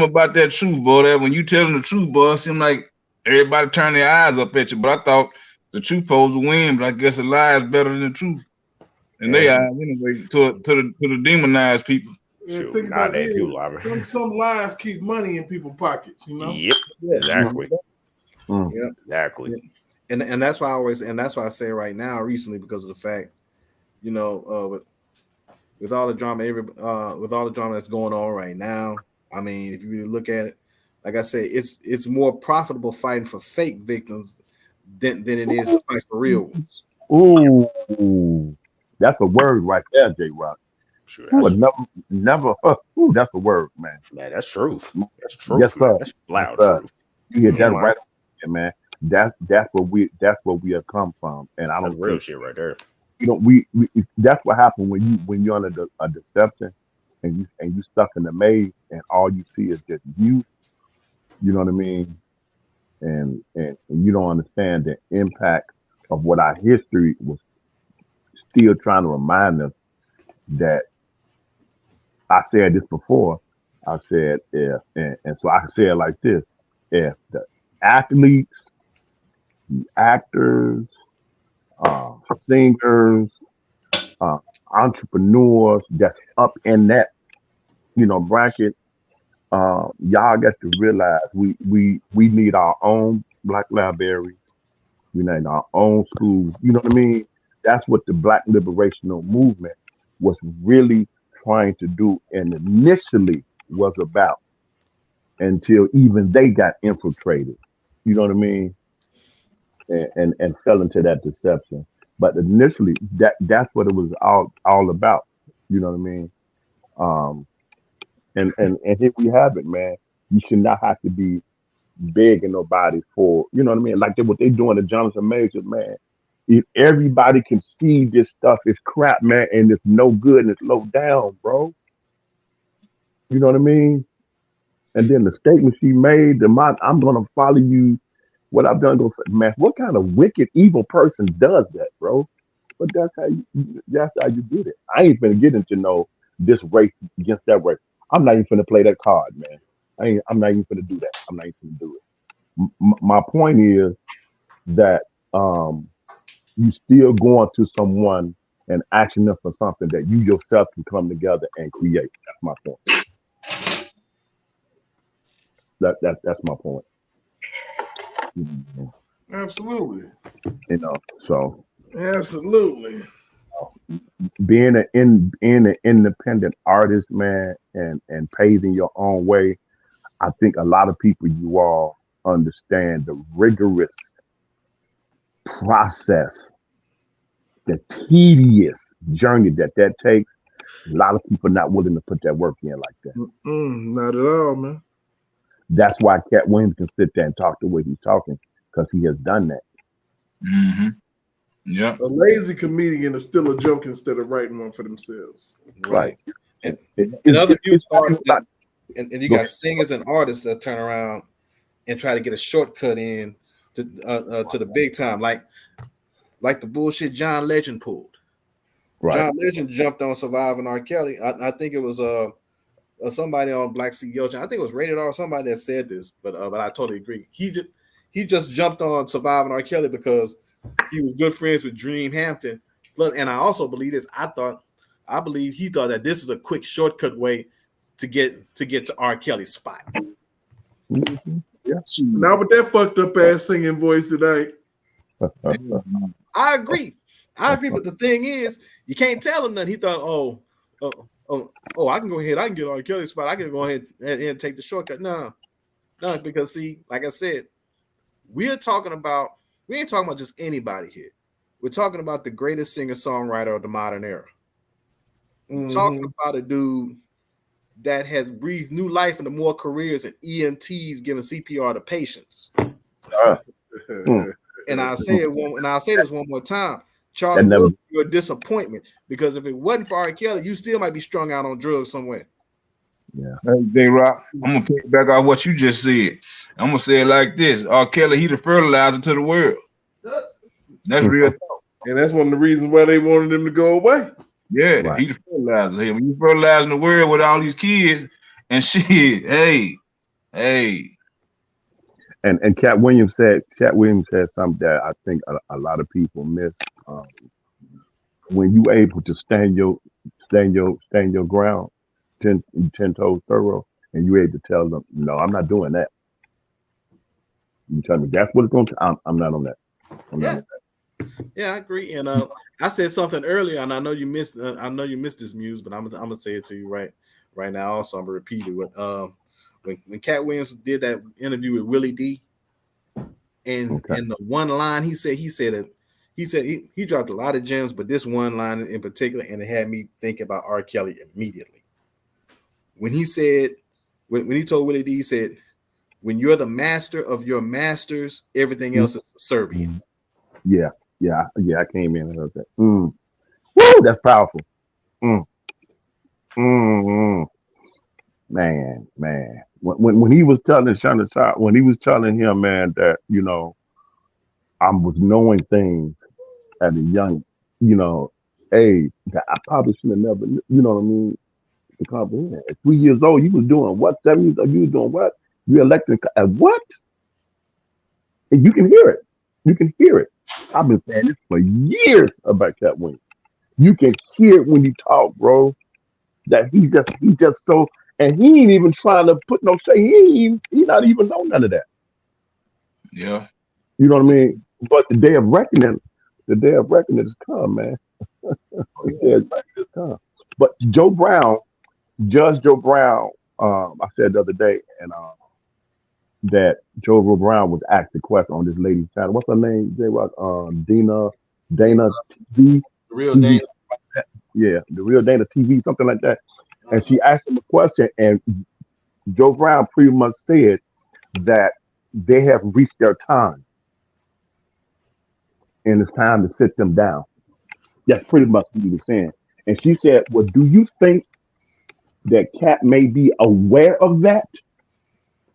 about that truth, boy. That when you telling the truth, boy, it seems like everybody turn their eyes up at you. But I thought the truth supposed to win, but I guess the lie is better than the truth. And they are anyway to the demonized people. Yeah, think about it. Some lies keep money in people's pockets, Yep. Exactly. Yeah. Exactly. And that's why I say right now, recently, because of the fact, with all the drama, that's going on right now. I mean, if you really look at it, like I said, it's more profitable fighting for fake victims than it is to fight for real ones. Ooh, that's a word right there, J Rock. Sure, never. Ooh, that's a word, man. Man, that's truth. That's truth. Yes, sir. That's loud truth. You get that right, man. That's where we have come from, and I don't. That's real shit right there. We that's what happened when you're under a deception, and you stuck in the maze, and all you see is just you. You know what I mean? And you don't understand the impact of what our history was still trying to remind us that. I said this before. I said, and so I say it like this: if the athletes, the actors, singers, entrepreneurs that's up in that, bracket, y'all got to realize we need our own Black Libraries. in our own schools. You know what I mean? That's what the Black liberational movement was really trying to do, and initially was about, until even they got infiltrated. You know what I mean? And fell into that deception. But initially, that's what it was all about. You know what I mean? And here we have it, man. You should not have to be begging nobody for, you know what I mean? Like what they doing to Jonathan Majors, man. If everybody can see this stuff is crap, man, and it's no good and it's low down, bro. You know what I mean? And then the statement she made, I'm gonna follow you. What I've done, man. What kind of wicked, evil person does that, bro? But that's how you did it. I ain't finna get into this race against that race. I'm not even finna play that card, man. I'm not even finna do that. I'm not even finna do it. My point is that you still going to someone and asking them for something that you yourself can come together and create. That's my point. That's my point. Absolutely. So absolutely. Being an independent artist, man, and paving your own way, I think a lot of people, you all understand the rigorous process, the tedious journey that takes. A lot of people not willing to put that work in like that. Not at all, man. That's why Cat Williams can sit there and talk the way he's talking, because he has done that. Mm-hmm. Yeah. A lazy comedian is still a joke instead of writing one for themselves. Right. And other music artists, and you got singers and artists that turn around and try to get a shortcut in to the big time, like the bullshit John Legend pulled. Right. John Legend jumped on Surviving R. Kelly. I think it was somebody on Black CEO. I think it was Rated R, somebody that said this, but I totally agree. He just jumped on Surviving R. Kelly because he was good friends with Dream Hampton. And I also believe this. I believe he thought that this is a quick shortcut way to get to R. Kelly's spot. Mm-hmm. Yeah. Not with that fucked up ass singing voice tonight. I agree. But the thing is, you can't tell him nothing. He thought, I can go ahead. I can get R. Kelly's spot. I can go ahead and take the shortcut. No, because see, like I said, we ain't talking about just anybody here. We're talking about the greatest singer-songwriter of the modern era. We're talking about a dude that has breathed new life into more careers than EMTs giving CPR to patients. And I'll say this one more time. Charlie Wilson, you're a disappointment, because if it wasn't for R. Kelly, you still might be strung out on drugs somewhere. Yeah. Hey, J-Rock, I'm gonna pick back off what you just said. I'm gonna say it like this: R. Kelly, he the fertilizer to the world. That's real talk. And that's one of the reasons why they wanted him to go away. Yeah, right. He the fertilizer. Hey, when you fertilizing the world with all these kids and shit, hey. And Cat Williams said something that I think a lot of people miss. When you able to stand your ground, 10 toes thorough, and you able to tell them, no, I'm not doing that. You tell me that's what it's going to. I'm not on that. I'm not on that. Yeah, I agree. And I said something earlier, and I know you missed. This Muse, but I'm gonna say it to you right now. Also, I'm gonna repeat it. When Cat Williams did that interview with Willie D, and the one line he said he dropped a lot of gems, but this one line in particular, and it had me thinking about R. Kelly immediately. When he said, when he told Willie D, he said, "When you're the master of your masters, everything else is subservient." Yeah. I came in and heard that. Woo, that's powerful. Man. When he was telling Shana, when he was telling him, man, that I was knowing things at a young, age that I probably should have never, you know what I mean, to comprehend. At 3 years old, you was doing what? 7 years old, you was doing what? You elected at what? And you can hear it. I've been saying this for years about Cat Williams. You can hear it when he talk, bro. That he just so, and he ain't even trying to put no say. He not even know none of that. Yeah. You know what I mean? But the day of reckoning has come, man. The day of reckoning has come. But Judge Joe Brown, I said the other day, and that Joe Brown was asked the question on this lady's channel. What's her name? J-Rock, Dana TV. Real TV, Dana. yeah, the real Dana TV, something like that. And she asked him a question, and Joe Brown pretty much said that they have reached their time, and it's time to sit them down. That's pretty much what he was saying. And she said, "Well, do you think that Cat may be aware of that,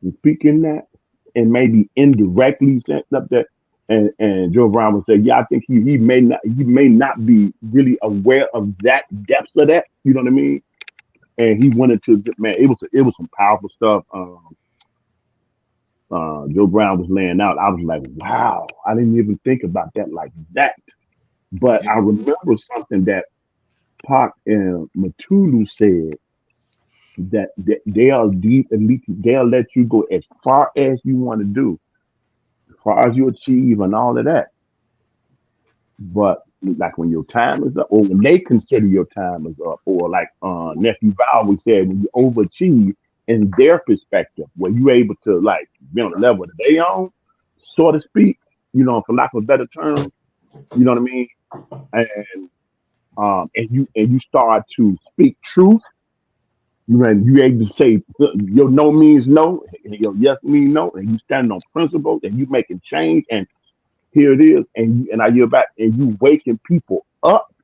and speaking that, and maybe indirectly sent up that?" And Joe Brown would say, "Yeah, I think he may not be really aware of that depths of that. You know what I mean?" And he went into, man, it was some powerful stuff. Joe Brown was laying out. I was like, wow, I didn't even think about that like that. But I remember something that Pac and Matulu said, that they are deep and they'll let you go as far as you want to do, as far as you achieve and all of that. But like when your time is up, or when they consider your time is up, or like Nephew Val we said, when you overachieve in their perspective, where you're able to like be on the level that they on, so to speak, you know, for lack of a better term, you know what I mean? And you start to speak truth. You able to say your no means no, and your yes means no, and you stand on principles, and you making change, and here it is, and I hear back, and you waking people up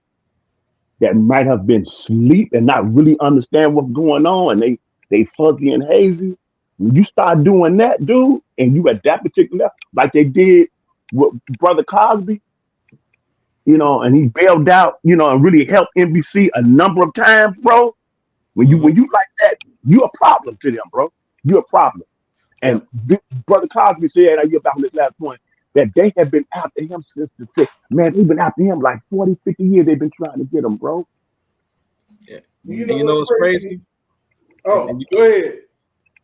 that might have been asleep and not really understand what's going on, and they fuzzy and hazy. When you start doing that, dude, and you at that particular level, like they did with Brother Cosby, you know, and he bailed out, you know, and really helped NBC a number of times, bro. When you like that, you a problem to them, bro. You a problem. And Brother Cosby said, I get back on this last point, that they have been after him since the 60s. Man, they've been after him like 40, 50 years. They've been trying to get him, bro. Yeah. You know what's crazy? Oh, go ahead.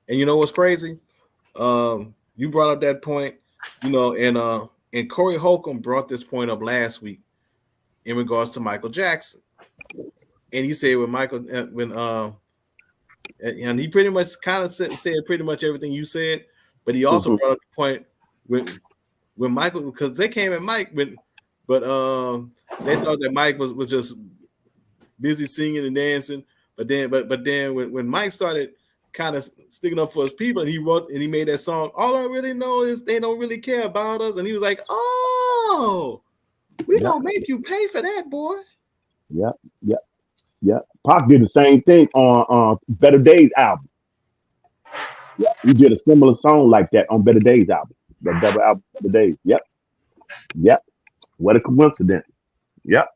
And you know what's crazy? You brought up that point, you know, and Corey Holcomb brought this point up last week in regards to Michael Jackson. And he said and he pretty much kind of said pretty much everything you said, but he also brought up the point when Michael, because they came at Mike, but they thought that Mike was just busy singing and dancing, but then when Mike started kind of sticking up for his people, and he made that song, all I really know is they don't really care about us, and he was like, oh, we gonna make you pay for that, boy. Yeah. Pac did the same thing on Better Days album. Yeah, he did a similar song like that on Better Days album. That double album, Better Days. Yep. What a coincidence. Yep.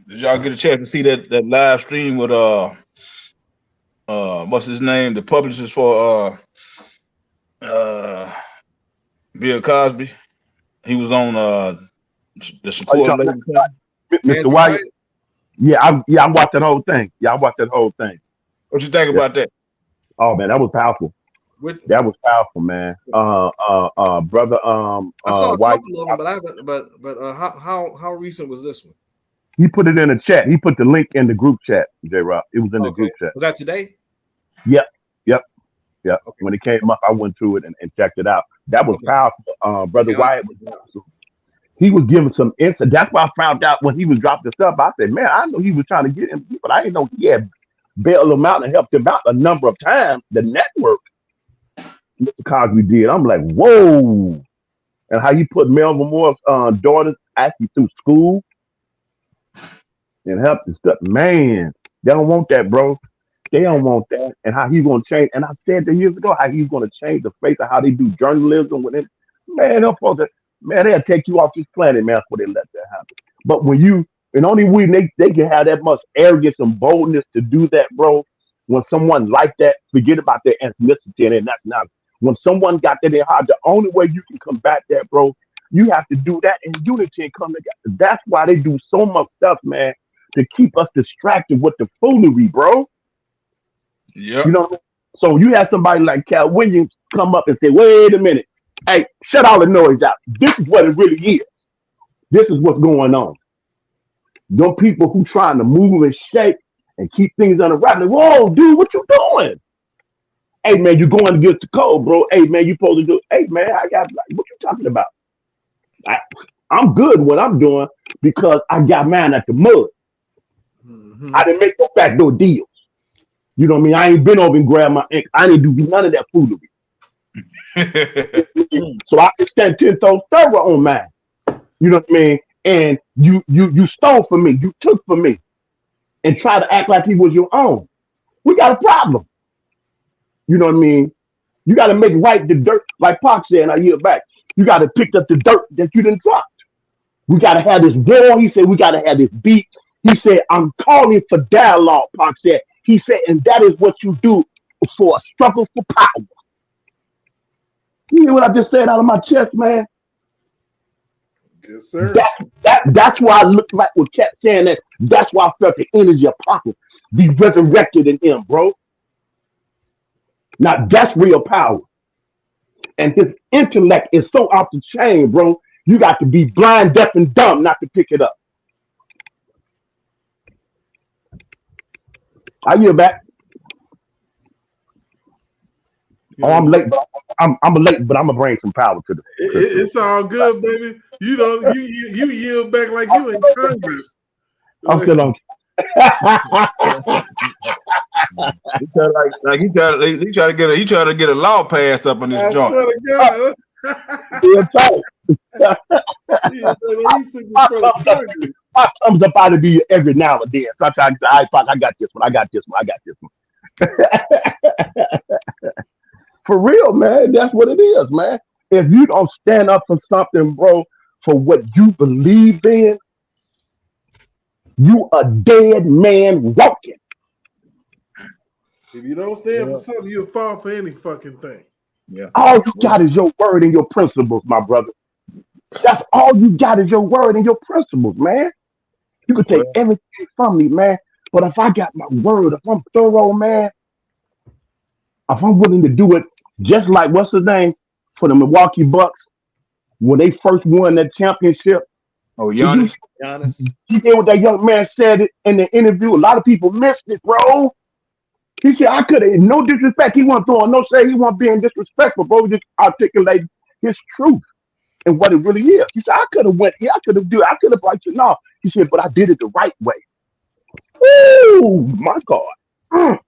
Did y'all get a chance to see that live stream with what's his name? The publicist for Bill Cosby. He was on the support label. Mr. Wyatt. Yeah, I watched that whole thing. What you think about that? Oh man, that was powerful. That was powerful, man. Brother, I saw a White, couple of them, but how recent was this one? He put it in the chat. He put the link in the group chat, J-Rock. It was in the group chat. Was that today? Yep. Okay. When it came up, I went to it and checked it out. That was powerful. Brother Wyatt was powerful. He was giving some insight. That's why I found out when he was dropping stuff. I said, man, I know he was trying to get him, but I didn't know he had bailed him out and helped him out a number of times. The network, Mr. Cosby did. I'm like, whoa. And how you put Melvin Moore's daughters actually through school and helped and stuff. Man, they don't want that, bro. They don't want that. And how he's going to change. And I said that years ago, how he's going to change the face of how they do journalism with it. Man, them folks, man, they'll take you off this planet, man, before they let that happen. But when you, and only way they can have that much arrogance and boldness to do that, bro, when someone like that, forget about their ethnicity and nationality. When someone got that in heart, the only way you can combat that, bro, you have to do that in unity and come together. That's why they do so much stuff, man, to keep us distracted with the foolery, bro. Yeah. You know what I mean? So you have somebody like Cal Williams come up and say, wait a minute, hey, shut all the noise out. This is what it really is. This is what's going on. Them people who trying to move and shake and keep things under wraps. Like, whoa, dude, what you doing? Hey man, you going against the code, bro. Hey man, you supposed to do. Hey man, I got like, what you talking about? I'm good what I'm doing because I got mine at the mud. Mhm. I didn't make no backdoor deals. You know what I mean? I ain't been over and grabbed my ink. I didn't do none of that foolery. So I can stand 10 toes thorough on mine. You know what I mean? And you stole from me, you took from me, and try to act like he was your own. We got a problem. You know what I mean? You got to make right the dirt, like Pac said, and I hear back. You got to pick up the dirt that you didn't drop. We got to have this war. He said, we got to have this beat. He said, I'm calling for dialogue, Pac said. He said, and that is what you do for a struggle for power. You hear what I just said out of my chest, man? Yes, sir. That's why I looked like what Cat saying that. That's why I felt the energy of Pac be resurrected in him, bro. Now that's real power. And his intellect is so off the chain, bro. You got to be blind, deaf, and dumb not to pick it up. I hear back. Oh, I'm late, but I'm late, but I'm gonna bring some power to the. It's all good, baby. You know, you yield back like you in Congress. I'm still on. He try to get a law passed up in I this joint. swear to God. Real talk. Pop comes up out of me every now and then. Sometimes I say, all right, Pop, I got this one. For real, man. That's what it is, man. If you don't stand up for something, bro, for what you believe in, you a dead man walking. If you don't stand for something, you'll fall for any fucking thing. Yeah. All you got is your word and your principles, my brother. That's all you got is your word and your principles, man. You can take everything from me, man. But if I got my word, if I'm thorough, man, if I'm willing to do it, just like what's the name for the Milwaukee Bucks when they first won that championship. Oh, Giannis. You hear what that young man said in the interview? A lot of people missed it, bro. He said, I could have, no disrespect. He wasn't throwing no shade. He wasn't being disrespectful, bro. He just articulated his truth and what it really is. He said, I could have went here. I could have brought you off. He said, but I did it the right way. Oh, my God.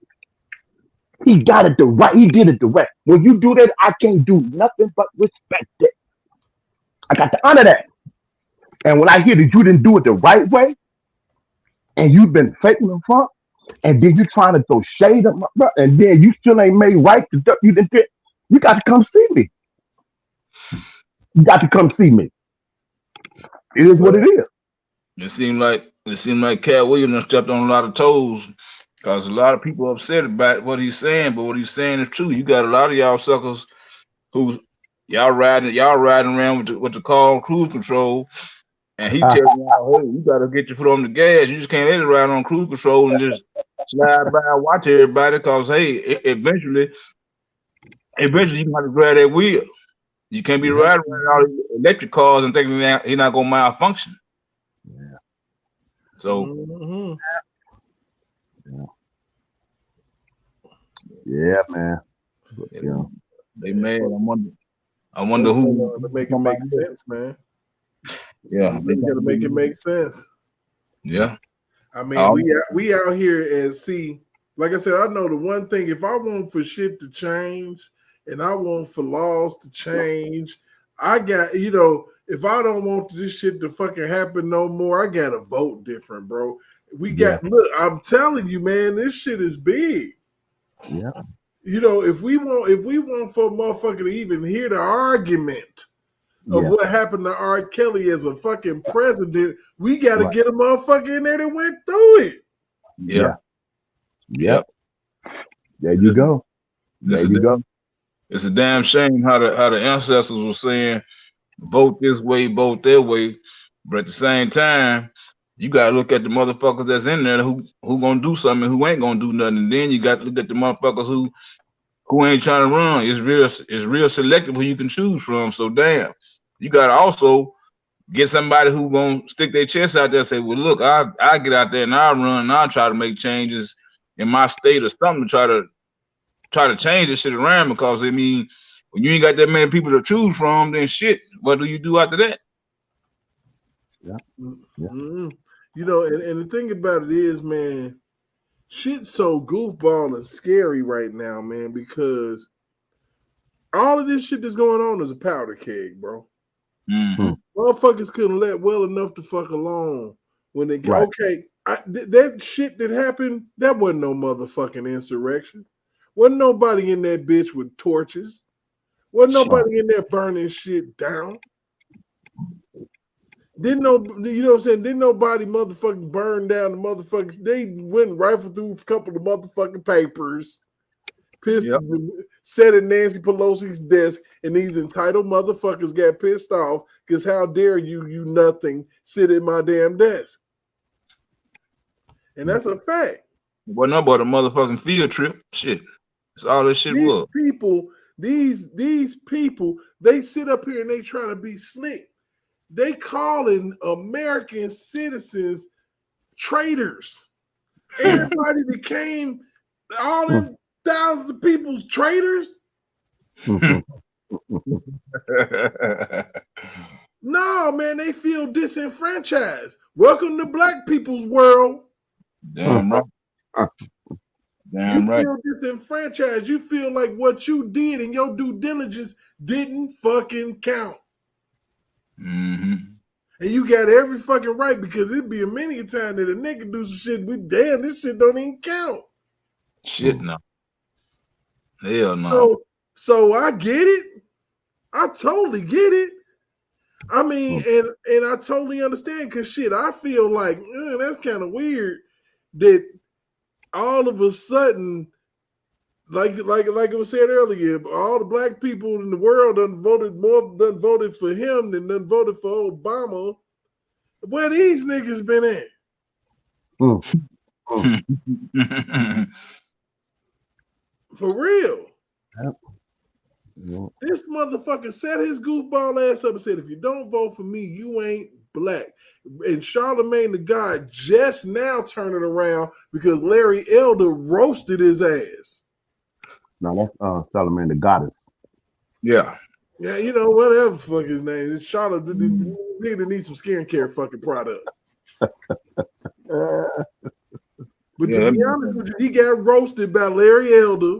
He got it the right. He did it the right. When you do that, I can't do nothing but respect it. I got to honor that. And when I hear that you didn't do it the right way, and you've been faking the front, and then you trying to throw shade at my brother, and then you still ain't made right the stuff you didn't do, you got to come see me. You got to come see me. It is what it is. It seemed like Cat Williams stepped on a lot of toes because a lot of people upset about what he's saying, but what he's saying is true. You got a lot of y'all suckers who y'all riding around with the car on cruise control. And he tells you, hey, you gotta get your foot on the gas. You just can't let it ride on cruise control and just slide by and watch everybody. Cause hey, eventually you have to grab that wheel. You can't be riding around all these electric cars and thinking he's not gonna malfunction. Yeah. So yeah, man. Yeah. They mad. I wonder who to make it make sense, man. Yeah, they gotta make it make sense. Yeah, I mean, we out here and see, like I said, I know the one thing. If I want for shit to change, and I want for laws to change, I got if I don't want this shit to fucking happen no more, I gotta vote different, bro. Look, I'm telling you, man, this shit is big. Yeah. If we want for a motherfucker to even hear the argument of what happened to R. Kelly as a fucking president, we got to get a motherfucker in there that went through it. Yeah. Yep. There you go. There you go. It's a damn shame how the ancestors were saying vote this way, vote that way, but at the same time, you got to look at the motherfuckers that's in there who gonna do something and who ain't gonna do nothing. And then you got to look at the motherfuckers who who ain't trying to run. It's real selective who you can choose from. So damn, you gotta also get somebody who gonna stick their chest out there and say, well, look, I get out there and I run and I'll try to make changes in my state or something to try to change this shit around, because I mean, when you ain't got that many people to choose from, then shit, what do you do after that? Yeah. Mm-hmm. You know, and the thing about it is, man, shit's so goofball and scary right now, man, because all of this shit that's going on is a powder keg, bro. Mm-hmm. Motherfuckers couldn't let well enough to fuck alone when they Right. okay. That shit that happened, that wasn't no motherfucking insurrection. Wasn't nobody in that bitch with torches. Wasn't nobody in there burning shit down. You know what I'm saying? Didn't nobody motherfucking burn down the motherfuckers. They went and rifled through a couple of motherfucking papers, sat at Nancy Pelosi's desk, and these entitled motherfuckers got pissed off because how dare you nothing, sit at my damn desk. And that's a fact. Wasn't nothing but a motherfucking field trip. Shit. That's all this shit was. These people, they sit up here and they try to be slick. They calling American citizens traitors. Everybody became all them thousands of people's traitors. No, man, they feel disenfranchised. Welcome to black people's world. Damn right. Damn right. You feel disenfranchised. You feel like what you did and your due diligence didn't fucking count. Mm-hmm. And you got every fucking right, because it'd be a many a time that a nigga do some shit. This shit don't even count. Shit, no. Hell no. So I get it. I totally get it. I mean, and I totally understand, because shit, I feel like that's kind of weird that all of a sudden, like it was said earlier, all the black people in the world done voted for him than done voted for Obama. Where these niggas been at? For real. Yep. This motherfucker set his goofball ass up and said, if you don't vote for me, you ain't black. And Charlemagne the God just now turned it around because Larry Elder roasted his ass. No, that's Charlemagne the Goddess. Yeah. Yeah, you know, whatever fuck his name. It's Charlotte nigga need some skincare fucking product. But to be honest with you, he got roasted by Larry Elder.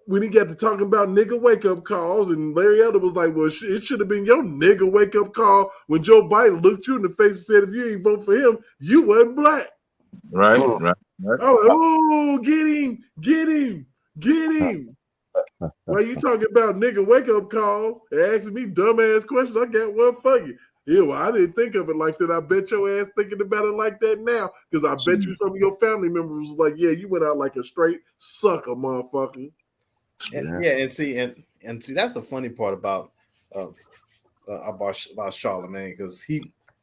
When he got to talking about nigga wake up calls, and Larry Elder was like, well, it should have been your nigga wake up call when Joe Biden looked you in the face and said, if you ain't vote for him, you wasn't black. Right. Oh, get him. Why you talking about nigga wake up call and asking me dumbass questions? I got one for you. Yeah, well, I didn't think of it like that. I bet your ass thinking about it like that now, because I bet you some of your family members was like, yeah, you went out like a straight sucker, motherfucker. And see, that's the funny part about Charlemagne, because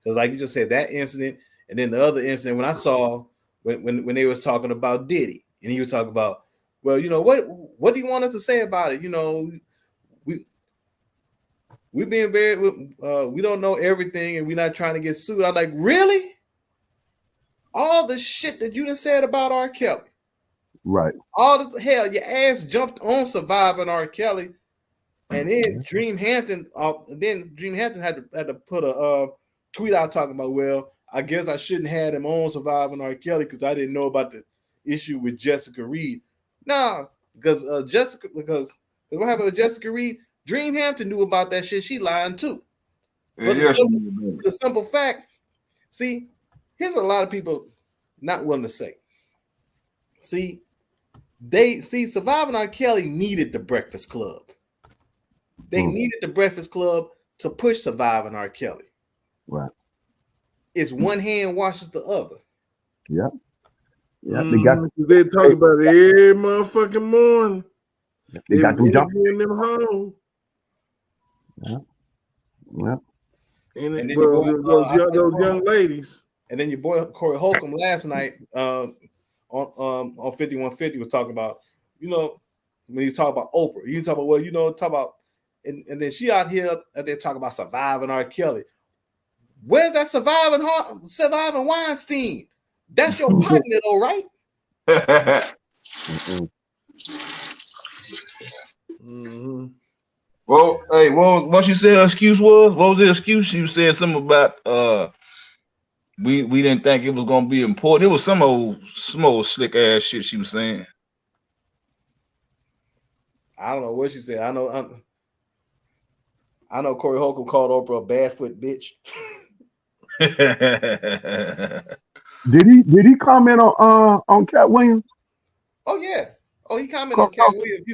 like you just said, that incident, and then the other incident when I saw when they was talking about Diddy, and he was talking about, well, you know, what do you want us to say about it? You know, we being very we don't know everything, and we're not trying to get sued. I'm like, really? All the shit that you done said about R. Kelly. Right. All the hell, your ass jumped on surviving R. Kelly, and then Dream Hampton had to put a tweet out talking about, well, I guess I shouldn't have him on surviving R. Kelly because I didn't know about the issue with Jessica Reed. Nah, because what happened with Jessica Reed? Dream Hampton knew about that shit. She lying too. For the simple fact, see, here's what a lot of people not willing to say. See, Surviving R. Kelly needed the Breakfast Club. They needed the Breakfast Club to push Surviving R. Kelly. Right. It's one hand washes the other. Yep. Yeah, they talk about it every motherfucking morning. They got them jumping in them home. Yeah. And then those young ladies. And then your boy Corey Holcomb last night on 5150 was talking about, you know, when you talk about Oprah, you talk about, well, you know, talk about, and then she out here and they talk about surviving R. Kelly. Where's that surviving Weinstein? That's your partner, though, right? Mm-hmm. Well, hey, what she said her excuse was? What was the excuse? She said something about we didn't think it was gonna be important. It was some old slick ass shit she was saying. I don't know what she said. I know Corey Holcomb called Oprah a badfoot bitch. Did he comment on Cat Williams? Oh yeah. Oh, he commented on Cat Williams.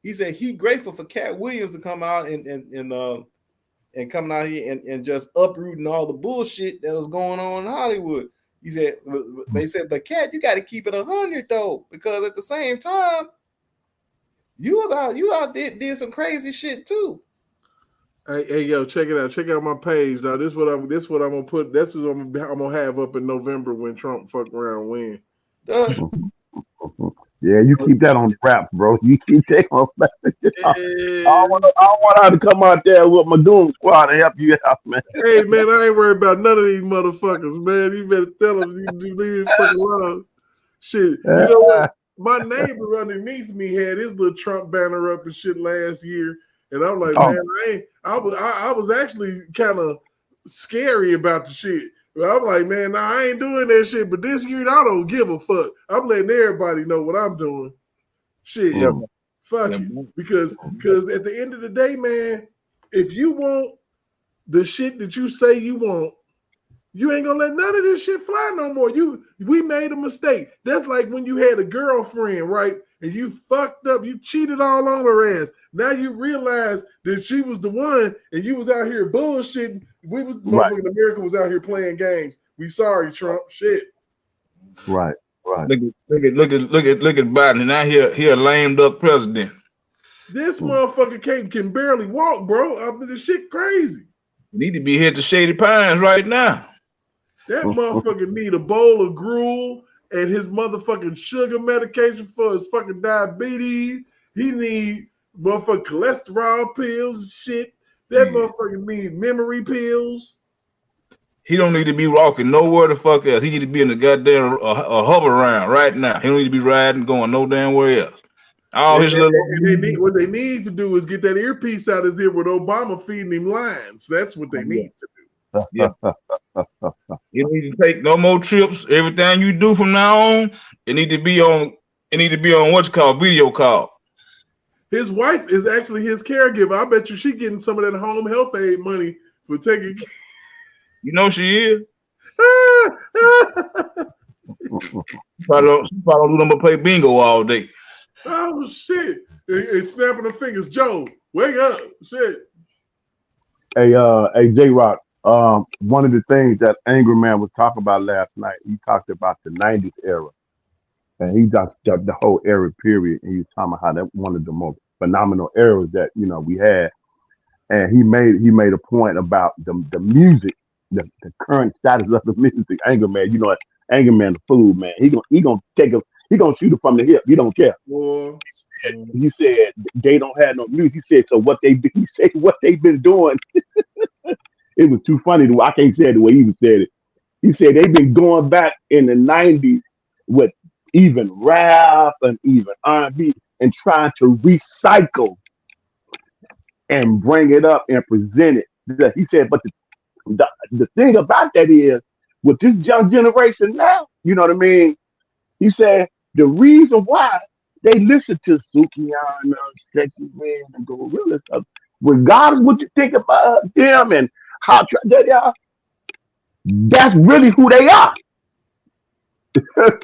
He said he grateful for Cat Williams to come out and coming out here and just uprooting all the bullshit that was going on in Hollywood. He said, but Cat, you got to keep it 100 though, because at the same time, you out did some crazy shit too. Hey, yo, check it out. Check out my page, now. This what I'm gonna put. This is what I'm gonna have up in November when Trump fuck around win. Yeah, you keep that on the wrap, bro. You keep that on. I don't want her to come out there with my Doom Squad to help you out, man. Hey, man, I ain't worried about none of these motherfuckers, man. You better tell them you leave it fucking alone. Shit, you know what? My neighbor underneath me had his little Trump banner up and shit last year, and I'm like, man, I was actually kind of scary about the shit. I'm like, man, nah, I ain't doing that shit. But this year, I don't give a fuck. I'm letting everybody know what I'm doing. Shit, fuck it. Because at the end of the day, man, if you want the shit that you say you want, you ain't gonna let none of this shit fly no more. We made a mistake. That's like when you had a girlfriend, right? And you fucked up, you cheated all on her ass. Now you realize that she was the one, and you was out here bullshitting. Motherfucking America was out here playing games. We sorry, Trump. Shit. Right. Look at Biden. Now he a lame duck president. This motherfucker can barely walk, bro. This shit crazy. Need to be hit the Shady Pines right now. That motherfucker need a bowl of gruel and his motherfucking sugar medication for his fucking diabetes. He need motherfucking cholesterol pills and shit. That motherfucker need memory pills. He don't need to be walking nowhere the fuck else. He need to be in the goddamn hover around right now. He don't need to be riding, going no damn where else. What they need to do is get that earpiece out his ear with Obama feeding him lines. That's what they need to do. Yeah. You need to take no more trips. Everything you do from now on, it need to be on what's called video call. His wife is actually his caregiver. I bet you she getting some of that home health aid money for taking. You know she is. Probably don't do nothing but play bingo all day. Oh shit! And snapping her fingers. Joe, wake up! Shit. Hey, J-Rock. One of the things that Angry Man was talking about last night, he talked about the 90s era. And he talked the whole era period. And he was talking about how that one of the most phenomenal eras that, we had. And he made a point about the music, the current status of the music. Angry Man, Angry Man the fool, man. He gonna shoot it from the hip. He don't care. He said they don't have no music. He said so what they've been doing. It was too funny. I can't say it the way he said it. He said they've been going back in the 90s with even rap and even R&B and trying to recycle and bring it up and present it. He said, but the thing about that is, with this young generation now, you know what I mean? He said the reason why they listen to Sukiyana, Sexy Red, and Gorilla stuff, regardless what you think about them and how they are, that's really who they are.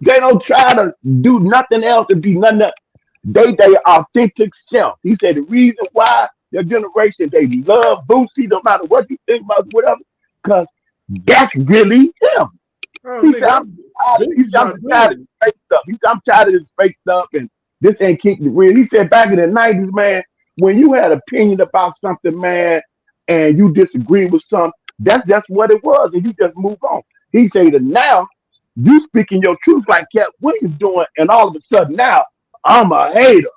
They don't try to do nothing else to be nothing else. They authentic self. He said the reason why their generation, they love Boosie, no matter what you think about whatever, because that's really him. He said, I'm tired of this fake stuff. He said, I'm tired of this fake stuff, and this ain't keeping it real. He said back in the 90s, man, when you had an opinion about something, man, and you disagree with something, that's just what it was, and you just move on. He said that now, you speaking your truth like Cat Williams doing, and all of a sudden now, I'm a hater.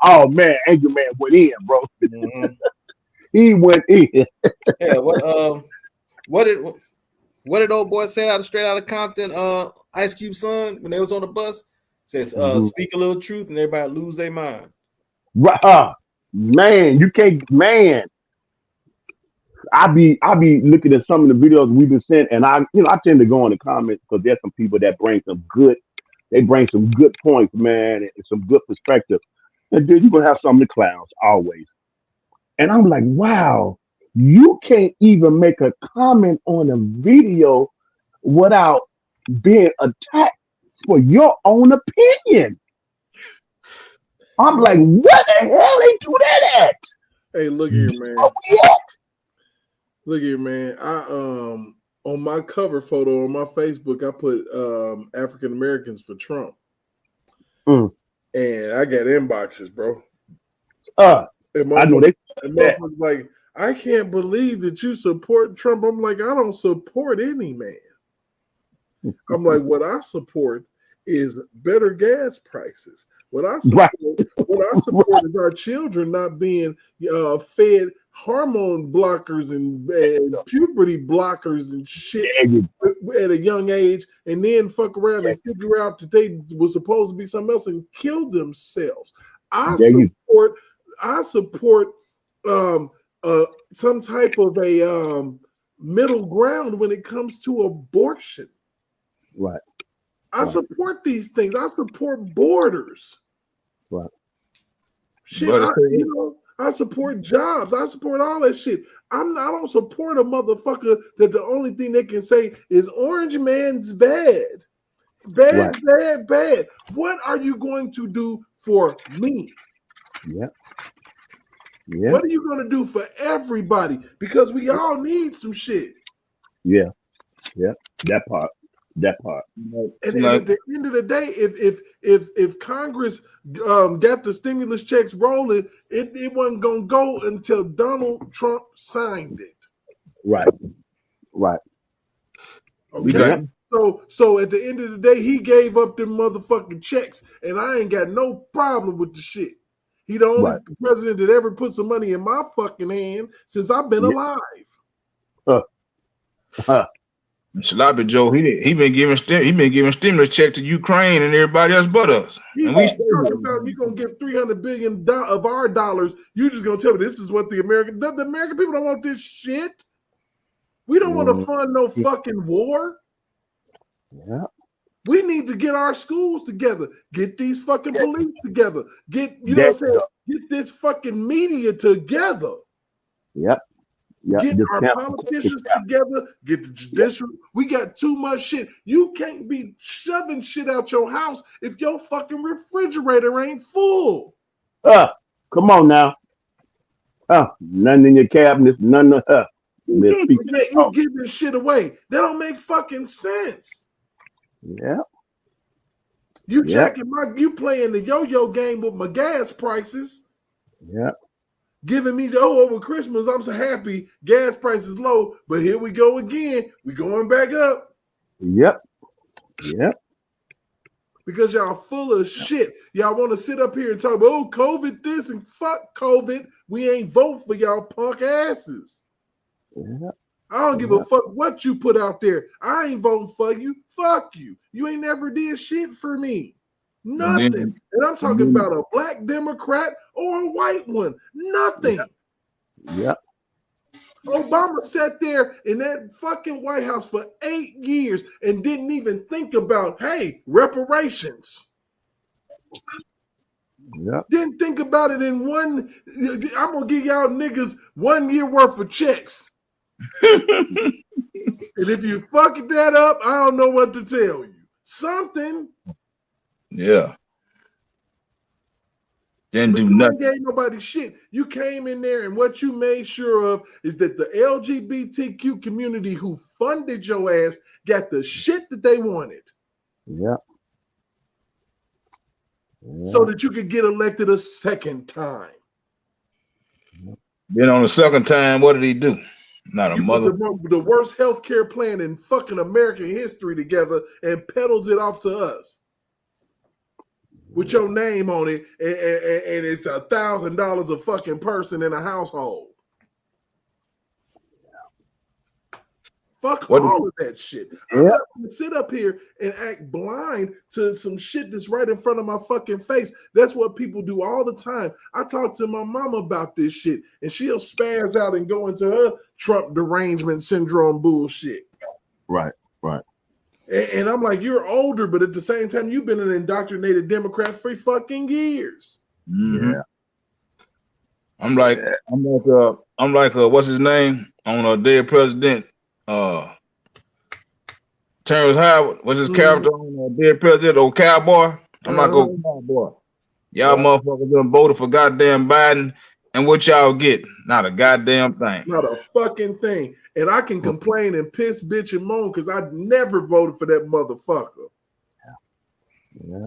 Oh man, Angel Man went in, bro. Mhm. He went in. Yeah. What did old boy say out straight out of Compton? Ice Cube son when they was on the bus says, Mhm. "Speak a little truth and everybody lose their mind." Right, man, you can't, man. I be looking at some of the videos we've been sent, and I tend to go in the comments because there's some people that bring some good points, man, and some good perspective. And then you're gonna have some of the clowns always. And I'm like, wow, you can't even make a comment on a video without being attacked for your own opinion. I'm like, what the hell they do that at? Hey, look here, This man. what we at? Look here, man. I on my cover photo on my Facebook, I put African Americans for Trump, Mm. and I got inboxes, bro. And I know they motherfuckers like, I can't believe that you support Trump. I'm like, I don't support any man. I'm like, what I support is better gas prices. What I support, is our children not being fed hormone blockers and puberty blockers and shit at a young age, and then fuck around and figure out that they was supposed to be something else and kill themselves. I support some type of a middle ground when it comes to abortion. Right. I support these things. I support borders. Right. Shit, I support jobs. I support all that shit. I don't support a motherfucker that the only thing they can say is Orange Man's bad. Bad. What are you going to do for me? Yeah. What are you going to do for everybody? Because we all need some shit. Yeah. That part. And at the end of the day, if Congress got the stimulus checks rolling, it wasn't gonna go until Donald Trump signed it. Right. Okay. So at the end of the day, he gave up them motherfucking checks, and I ain't got no problem with the shit. He the only president that ever put some money in my fucking hand since I've been alive. Sloppy Joe, he been giving stimulus check to Ukraine and everybody else but us. And we talking about you gonna give $300 billion of our dollars. You just gonna tell me this is what the American people don't want this shit. We don't want to fund no fucking war. Yeah. We need to get our schools together, get these fucking police together, get what I'm saying, get this fucking media together. Yep. Get our politicians together, get the judicial. We got too much shit. You can't be shoving shit out your house if your fucking refrigerator ain't full. Come on now. Nothing in your cabinets, none of You giving shit away. That don't make fucking sense. Yeah. You checking you playing the yo-yo game with my gas prices. Yeah. Giving me over Christmas, I'm so happy gas prices low, but here we go again. We going back up. Yep. Because y'all full of shit. Y'all want to sit up here and talk about COVID this and fuck COVID. We ain't vote for y'all punk asses. Yeah. I don't give a fuck what you put out there. I ain't voting for you. Fuck you. You ain't never did shit for me. Nothing. And I'm talking about a black Democrat or a white one. Nothing. Yeah. Obama sat there in that fucking White House for 8 years and didn't even think about, hey, reparations. Yeah. Didn't think about it in one. I'm going to give y'all niggas 1 year worth of checks. And if you fuck that up, I don't know what to tell you. Something. Yeah. Didn't do nothing. You ain't nobody shit. You came in there, and what you made sure of is that the LGBTQ community who funded your ass got the shit that they wanted. Yeah. So that you could get elected a second time. Then on the second time, what did he do? Not a mother. The worst healthcare plan in fucking American history together and peddles it off to us. with your name on it, and it's $1,000 a fucking person in a household. Fuck all of that shit. I'm not gonna sit up here and act blind to some shit that's right in front of my fucking face. That's what people do all the time. I talk to my mama about this shit, and she'll spaz out and go into her Trump derangement syndrome bullshit. Right. And I'm like, you're older, but at the same time, you've been an indoctrinated Democrat for fucking years. Mm-hmm. Yeah. I'm like, what's his name on a dead president? Terrence Howard was his character on Dead President, old cowboy. I'm like, old cowboy. Y'all motherfuckers done voted for goddamn Biden, and what y'all get? Not a goddamn thing. Not a fucking thing. And I can complain and piss, bitch, and moan because I never voted for that motherfucker. Yeah.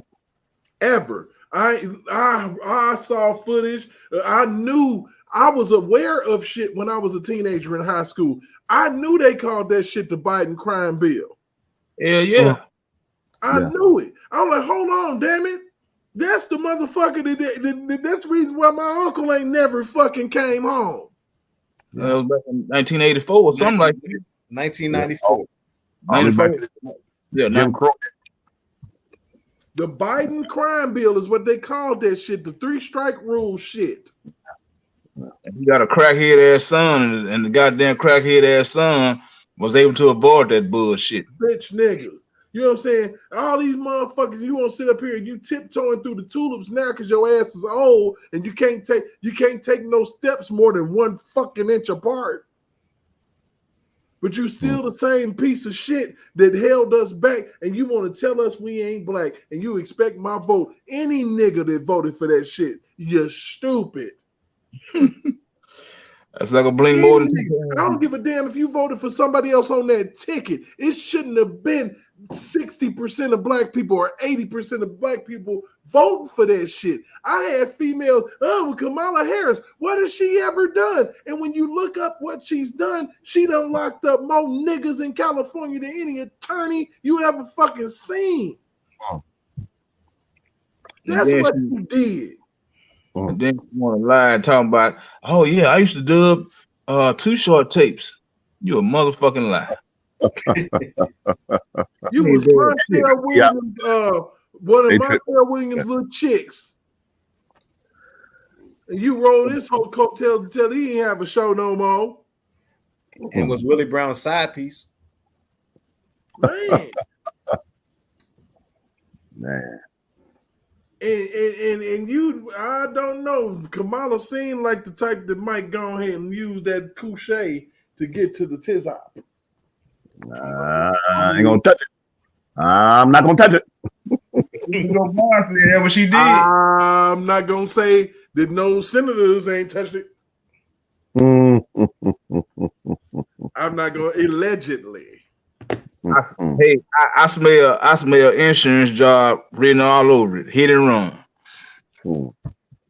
Ever. I saw footage. I knew. I was aware of shit when I was a teenager in high school. I knew they called that shit the Biden crime bill. Yeah. I knew it. I'm like, hold on, damn it. That's the motherfucker that's the reason why my uncle ain't never fucking came home. It was back in 1984 or something like that. 1994. Yeah, Jim Crow. The Biden crime bill is what they called that shit, the 3-strike rule shit. And he got a crackhead ass son, and the goddamn crackhead ass son was able to avoid that bullshit. Bitch niggas. You know what I'm saying? All these motherfuckers, you want to sit up here and you tiptoeing through the tulips now because your ass is old and you can't take no steps more than 1 fucking inch apart. But you still the same piece of shit that held us back, and you want to tell us we ain't black, and you expect my vote. Any nigga that voted for that shit, you're stupid. That's like a blink more than I don't give a damn if you voted for somebody else on that ticket. It shouldn't have been 60% of black people or 80% of black people voting for that shit. I had females, Kamala Harris, what has she ever done? And when you look up what she's done, she done locked up more niggas in California than any attorney you ever fucking seen. That's what you did. And then you want to lie and talk about, oh yeah, I used to dub Too Short tapes. You a motherfucking lie. You was Marcel Williams, one of Marcel Williams' little chicks. And you rolled this whole coattail until he didn't have a show no more. And was Willie Brown's side piece. Man. And you, I don't know. Kamala seemed like the type that might go ahead and use that couche to get to the tizop. I ain't gonna touch it. I'm not gonna touch it. What she did. I'm not gonna say that no senators ain't touched it. I'm not gonna allegedly. I smell insurance job written all over it. Hit and run.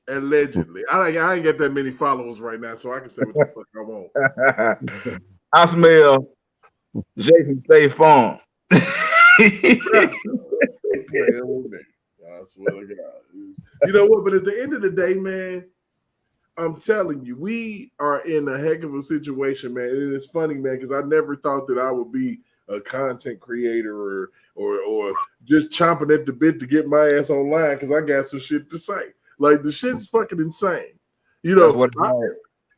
Allegedly. I ain't got that many followers right now, so I can say what the fuck I want. I smell Jason State Farm. I swear to God. You know what? But at the end of the day, man, I'm telling you, we are in a heck of a situation, man. And it's funny, man, because I never thought that I would be a content creator or just chomping at the bit to get my ass online because I got some shit to say. Like, the shit's fucking insane. You know,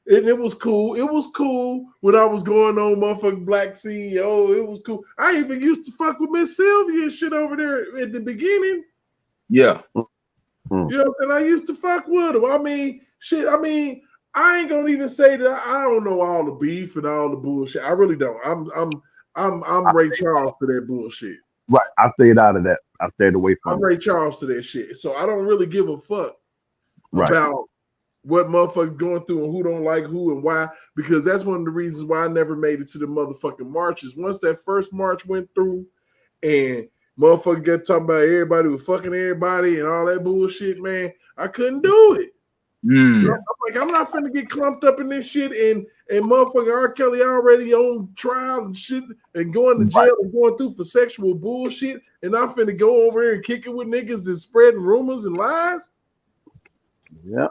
and it was cool. It was cool when I was going on motherfucking Black CEO. It was cool. I even used to fuck with Miss Sylvia and shit over there at the beginning. Yeah. You know what I'm saying? I used to fuck with him. I mean, shit. I mean, I ain't gonna even say that I don't know all the beef and all the bullshit. I really don't. I'm Ray Charles to that bullshit. Right. I stayed out of that. I stayed away from I'm Ray Charles to that shit. So I don't really give a fuck about what motherfuckers going through and who don't like who and why, because that's one of the reasons why I never made it to the motherfucking marches. Once that first march went through and motherfuckers got talking about everybody was fucking everybody and all that bullshit, man, I couldn't do it. Mm. I'm like, I'm not finna get clumped up in this shit and motherfucking R. Kelly already on trial and shit and going to jail and going through for sexual bullshit, and I'm finna go over here and kick it with niggas that's spreading rumors and lies. Yeah.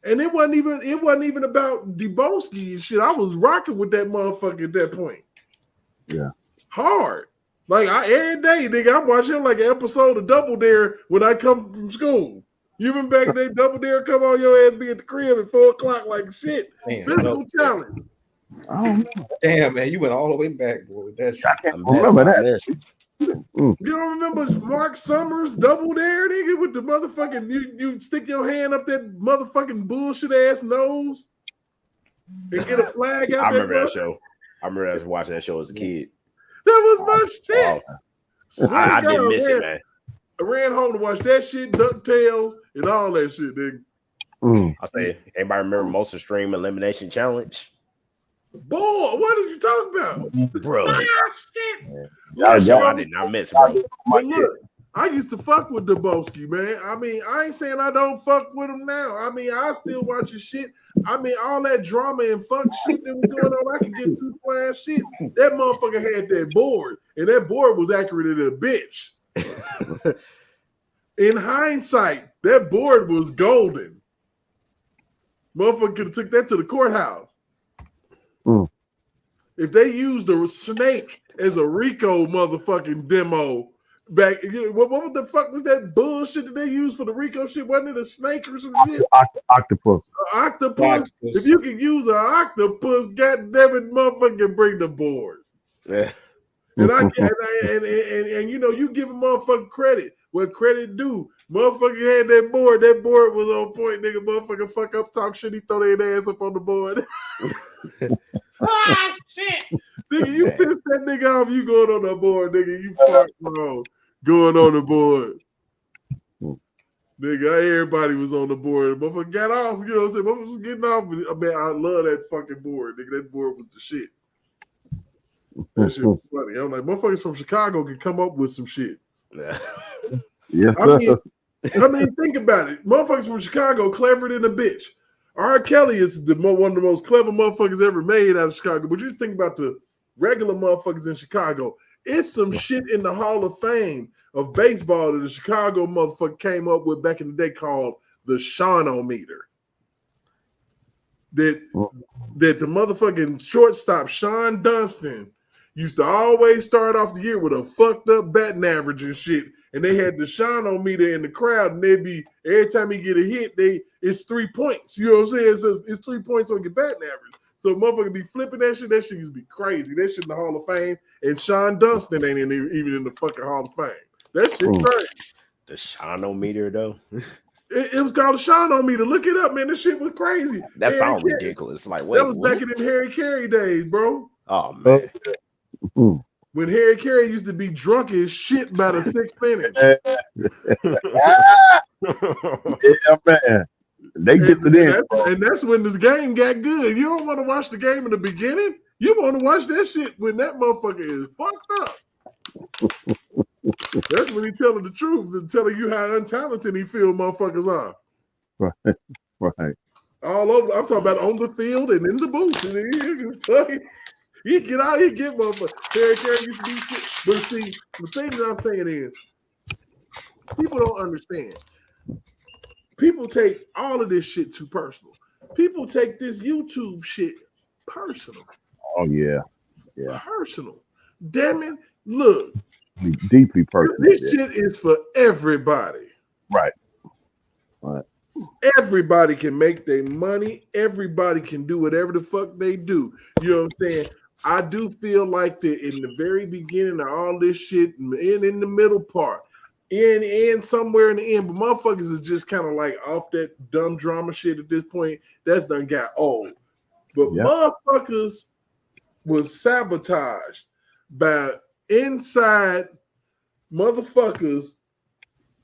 And it wasn't even about Debowski and shit. I was rocking with that motherfucker at that point. Yeah. Hard. Like every day, nigga, I'm watching like an episode of Double Dare when I come from school. You remember back then, Double Dare come on your ass, be at the crib at 4:00 like shit. Man, Physical challenge. I don't know. Damn, man, you went all the way back, boy. That's I can't remember that. You don't remember Mark Summers Double Dare, nigga, with the motherfucking you stick your hand up that motherfucking bullshit ass nose and get a flag out. I remember that show. I remember watching that show as a kid. That was my shit. Oh. I didn't miss it, man. I ran home to watch that shit, DuckTales, and all that shit, nigga. I say, anybody remember Most Extreme Elimination Challenge? Boy, what are you talking about? Bro. Shit. That show I did not miss, bro. But look, I used to fuck with Debowski, man. I mean, I ain't saying I don't fuck with him now. I mean, I still watch his shit. I mean, all that drama and fuck shit that was going on, I could give two flash shits. That motherfucker had that board, and that board was accurate as a bitch. In hindsight, that board was golden. Motherfucker could have took that to the courthouse. If they used a snake as a Rico motherfucking demo back, what the fuck was that bullshit that they used for the Rico shit? Wasn't it a snake or some shit? Octopus. Octopus. If you can use an octopus, goddamn it, motherfucker can bring the board. Yeah. And you know, you give a motherfucker credit what credit due. Motherfucker had that board. That board was on point, nigga. Motherfucker fuck up, talk shit. He throw their ass up on the board. Ah, shit. Nigga, you pissed that nigga off. You going on the board, nigga. You fuck wrong. Going on the board. Nigga, everybody was on the board. Motherfucker got off. You know what I'm saying? Motherfucker was getting off. I mean, I love that fucking board, nigga. That board was the shit. That shit was funny. I'm like, motherfuckers from Chicago can come up with some shit. Yes, I mean, think about it. Motherfuckers from Chicago clever than a bitch. R. Kelly is one of the most clever motherfuckers ever made out of Chicago. But you just think about the regular motherfuckers in Chicago. It's some shit in the Hall of Fame of baseball that the Chicago motherfucker came up with back in the day called the Shawnometer. That the motherfucking shortstop Sean Dunston used to always start off the year with a fucked up batting average and shit. And they had the Shawnometer in the crowd, and they'd be every time he get a hit, it's 3 points. You know what I'm saying? So it's 3 points on your batting average. So motherfucker be flipping that shit. That shit used to be crazy. That shit in the Hall of Fame. And Sean Dunston ain't even in the fucking Hall of Fame. That shit crazy. The Shawnometer, though. It was called a Shawnometer. Look it up, man. This shit was crazy. That sounds ridiculous. Like, wait, that was back in them Harry Carey days, bro. Oh man. When Harry Carey used to be drunk as shit by the 6th inning. Yeah, man. They get it in. And that's when this game got good. You don't want to watch the game in the beginning. You want to watch that shit when that motherfucker is fucked up. That's when he telling the truth and telling you how untalented he feel motherfuckers are. Right. All over. I'm talking about on the field and in the booth. And he get out here, get motherfuckers. Harry Carey used to be shit. But see, the thing that I'm saying is, people don't understand. People take all of this shit too personal. People take this YouTube shit personal. Oh yeah. Personal. Damn it. Look. Deeply personal. This shit is for everybody. Right. Everybody can make their money. Everybody can do whatever the fuck they do. You know what I'm saying? I do feel like that in the very beginning of all this shit and in the middle part, and somewhere in the end, but motherfuckers is just kind of like off that dumb drama shit at this point. That's done got old. But motherfuckers was sabotaged by inside motherfuckers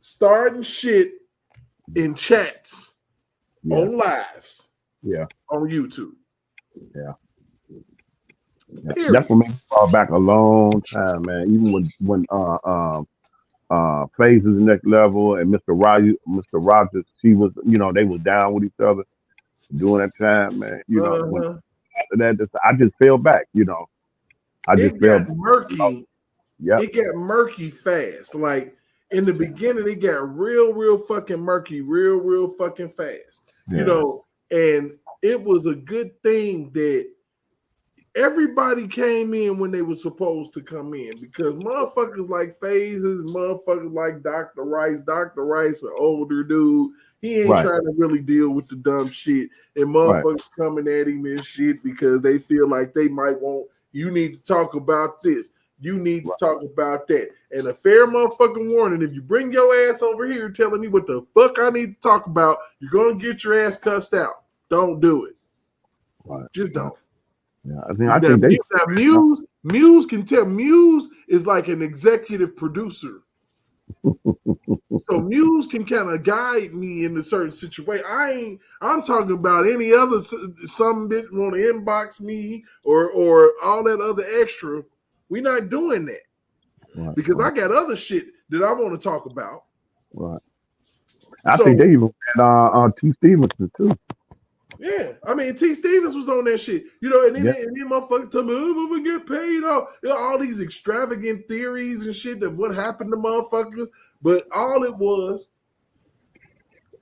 starting shit in chats on lives on YouTube. That's what made me fall back a long time, man. Even when Phases Next Level and Mr. Rogers, she was, they was down with each other. during that time, man. You know, when Uh-huh. after that, I just fell back. You know, I just It fell. got murky. Yep. It got murky fast. Like in the beginning, it got real fucking murky, real fucking fast. Yeah. You know, and it was a good thing that everybody came in when they were supposed to come in because motherfuckers like Phases, motherfuckers like Dr. Rice. Dr. Rice, an older dude. He ain't Right. trying to really deal with the dumb shit. And motherfuckers coming at him and shit because they feel like they might want, you need to talk about this. You need to talk about that. And a fair motherfucking warning, if you bring your ass over here telling me what the fuck I need to talk about, you're going to get your ass cussed out. Don't do it. Right. Just don't. Yeah, I think they. Now, Muse can tell. Muse is like an executive producer, so Muse can kind of guide me in a certain situation. I'm talking about any other some bitch want to inbox me or all that other extra. We're not doing that because I got other shit that I want to talk about. Right. I think they even had T. Stevenson too. Yeah, I mean T. Stevens was on that shit, you know, and then motherfuckers tell me, I'm gonna get paid off. You know, all these extravagant theories and shit of what happened to motherfuckers, but all it was,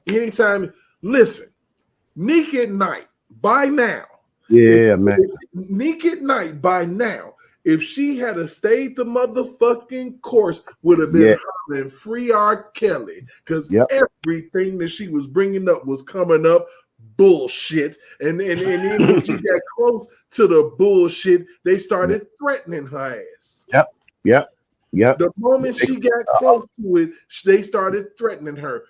anytime, listen, Nick at Night by now. Yeah, man. Nick at Night by now, if she had stayed the motherfucking course, would have been hollering free R. Kelly because everything that she was bringing up was coming up. Bullshit, and then when she got close to the bullshit, they started threatening her ass. Yep. The moment she got close to it, they started threatening her.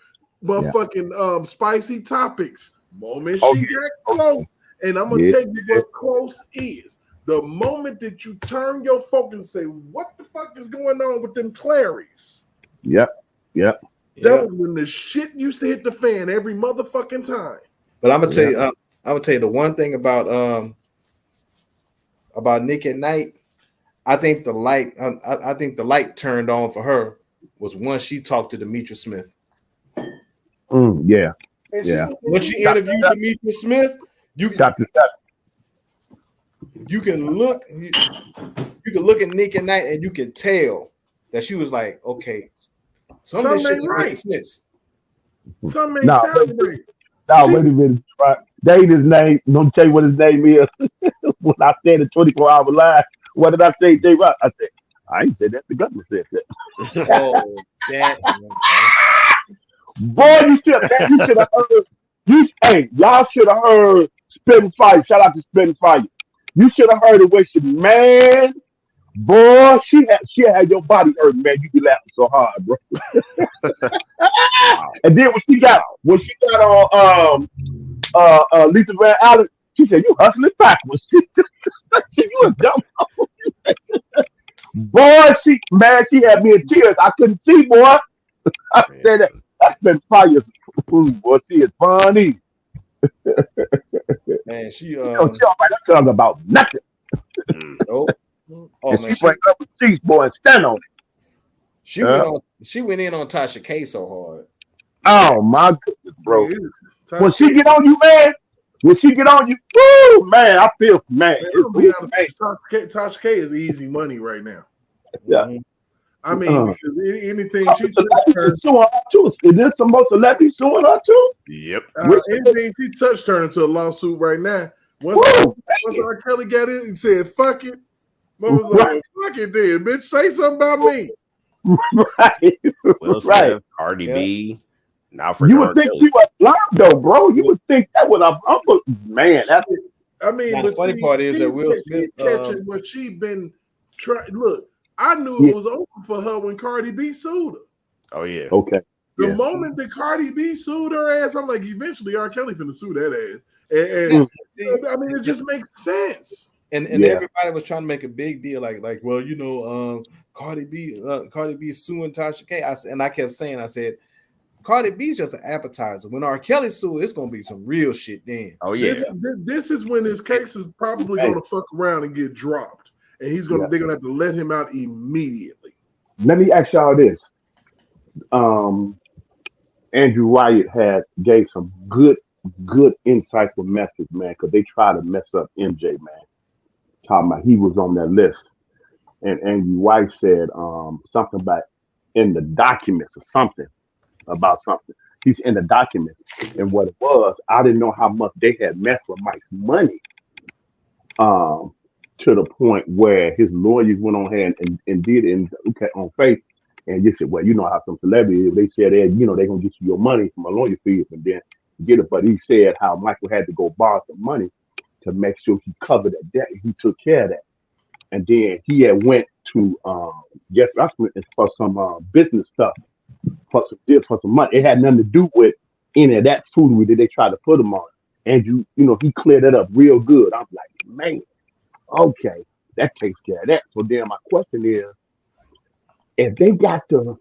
Motherfucking spicy topics. Moment she got close, and I'm gonna tell you what close is. The moment that you turn your focus and say, "What the fuck is going on with them Clarys?" Yep. That was when the shit used to hit the fan every motherfucking time. But I'm gonna tell you, I'm gonna tell you the one thing about Nick at Night. I think the light, I think the light turned on for her was once she talked to Demetra Smith. And When she interviewed Demetra Smith, you can look at Nick at Night and you can tell that she was like, okay, something ain't right. Something ain't sound right. No, wait a minute. Right. That ain't his name. Don't tell you what his name is. When I said the 24-hour live, what did I say, J. Rock? I said, I ain't said that. The government said that. Boy, you should have heard. Y'all should have heard Spin Fire. Shout out to Spin Fire. You should have heard the way she, man. Boy, she had your body hurt, man. You be laughing so hard, bro. And then when she got on Lisa Van Allen, she said, "You hustling backwards." She said, "You a dumb." Boy, she had me in tears. I couldn't see, boy. I said that's been fire. Boy, she is funny. Man, she don't talk about nothing. Nope. Oh, man, she bring up the seats, boy, and stand on it. She went in on Tasha K so hard. Oh my goodness, bro. When she get on you, man. Woo, man, I feel, man. Tasha K is easy money right now. Yeah. I mean, because anything she suing her too. Is there some more celebrities suing her too? Yep. Anything she touched turned into a lawsuit right now. Once R. Kelly got in and said, "Fuck it," Mama's like, "Fuck it, then, bitch. Say something about me." Right. Will Smith, Cardi B. Now for you would think she was blind though, bro. You would think that was a man. That's it. I mean, the funny part is that Will Smith catching what she been trying. Look, I knew it was over for her when Cardi B sued her. Oh yeah. Okay. The moment that Cardi B sued her ass, I'm like, eventually R. Kelly finna sue that ass. And I mean, it just makes sense. And everybody was trying to make a big deal, like, well, you know, Cardi B suing Tasha K. I kept saying, I said, Cardi B's just an appetizer. When R. Kelly sued, it's gonna be some real shit then. Oh yeah. This is when his case is probably gonna fuck around and get dropped, and they're gonna have to let him out immediately. Let me ask y'all this. Andrew Wyatt gave some good good, insightful message, man, because they try to mess up MJ, man. Talking about he was on that list. And Angie White said something about in the documents or something about something. He's in the documents. And what it was, I didn't know how much they had messed with Mike's money to the point where his lawyers went on ahead and did it on faith. And you said, well, you know how some celebrities, they said, they're going to get you your money from a lawyer fees and then get it. But he said how Michael had to go borrow some money to make sure he covered that debt. He took care of that. And then he had went to Jeff Russell for some business stuff, for some money. It had nothing to do with any of that foolery that they tried to put him on. And he cleared it up real good. I'm like, man, okay, that takes care of that. So then my question is, if they got to,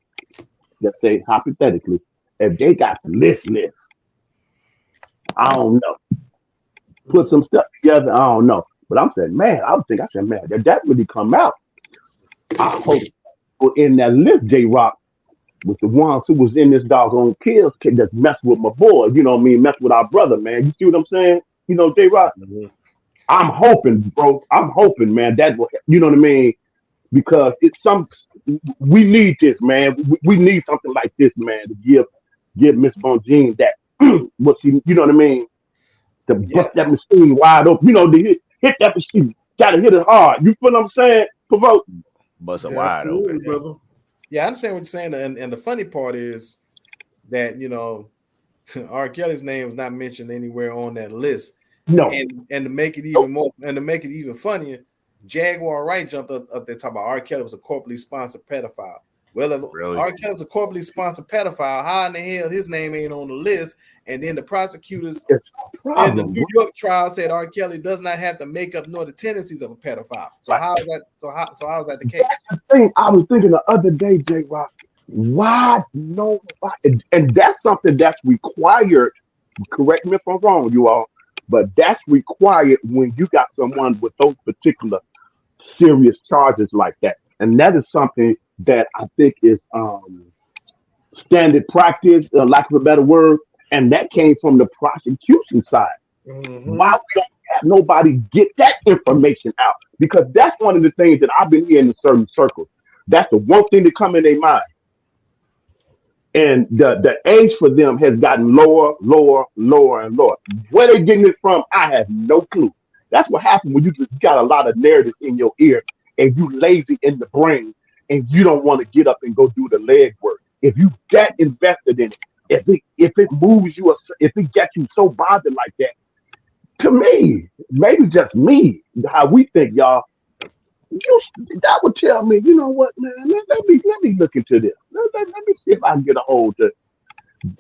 let's say hypothetically, if they got the list, I don't know. Put some stuff together, I don't know. But I'm saying, man, I said, man, that really come out. I hope in that list, J-Rock, with the ones who was in this doggone kills that's messing with my boy, you know what I mean, mess with our brother, man. You see what I'm saying? You know, J-Rock? Mm-hmm. I'm hoping, bro. I'm hoping, man, that will, you know what I mean? Because we need this, man. We need something like this, man, to give Miss Bongine that, what she, you know what I mean? To bust that machine wide open, you know, to hit that machine. Gotta hit it hard. You feel what I'm saying? Provoke. Bust it wide open. Brother. Yeah, I understand what you're saying. And the funny part is that, you know, R. Kelly's name was not mentioned anywhere on that list. No. And to make it even more, and to make it even funnier, Jaguar Wright jumped up there talking about R. Kelly was a corporately sponsored pedophile. Well, if R. Kelly was a corporately sponsored pedophile, how in the hell his name ain't on the list? And then the prosecutors in the New York trial said R. Kelly does not have the makeup nor the tendencies of a pedophile. So how is that? So how is that the case? That's the thing I was thinking the other day, J. Rock. Why nobody? And that's something that's required. Correct me if I'm wrong, you all, but that's required when you got someone with those particular serious charges like that. And that is something that I think is standard practice, lack of a better word. And that came from the prosecution side. Mm-hmm. Why we don't have nobody get that information out? Because that's one of the things that I've been hearing in certain circles. That's the one thing that come in their mind. And the age for them has gotten lower, and lower. Where they getting it from, I have no clue. That's what happens when you got a lot of narratives in your ear and you lazy in the brain and you don't want to get up and go do the leg work. If you that invested in it, if it moves you, if it gets you so bothered like that, to me, maybe just me, how we think, y'all, that would tell me, you know what, man, let me look into this. Let me see if I can get a hold to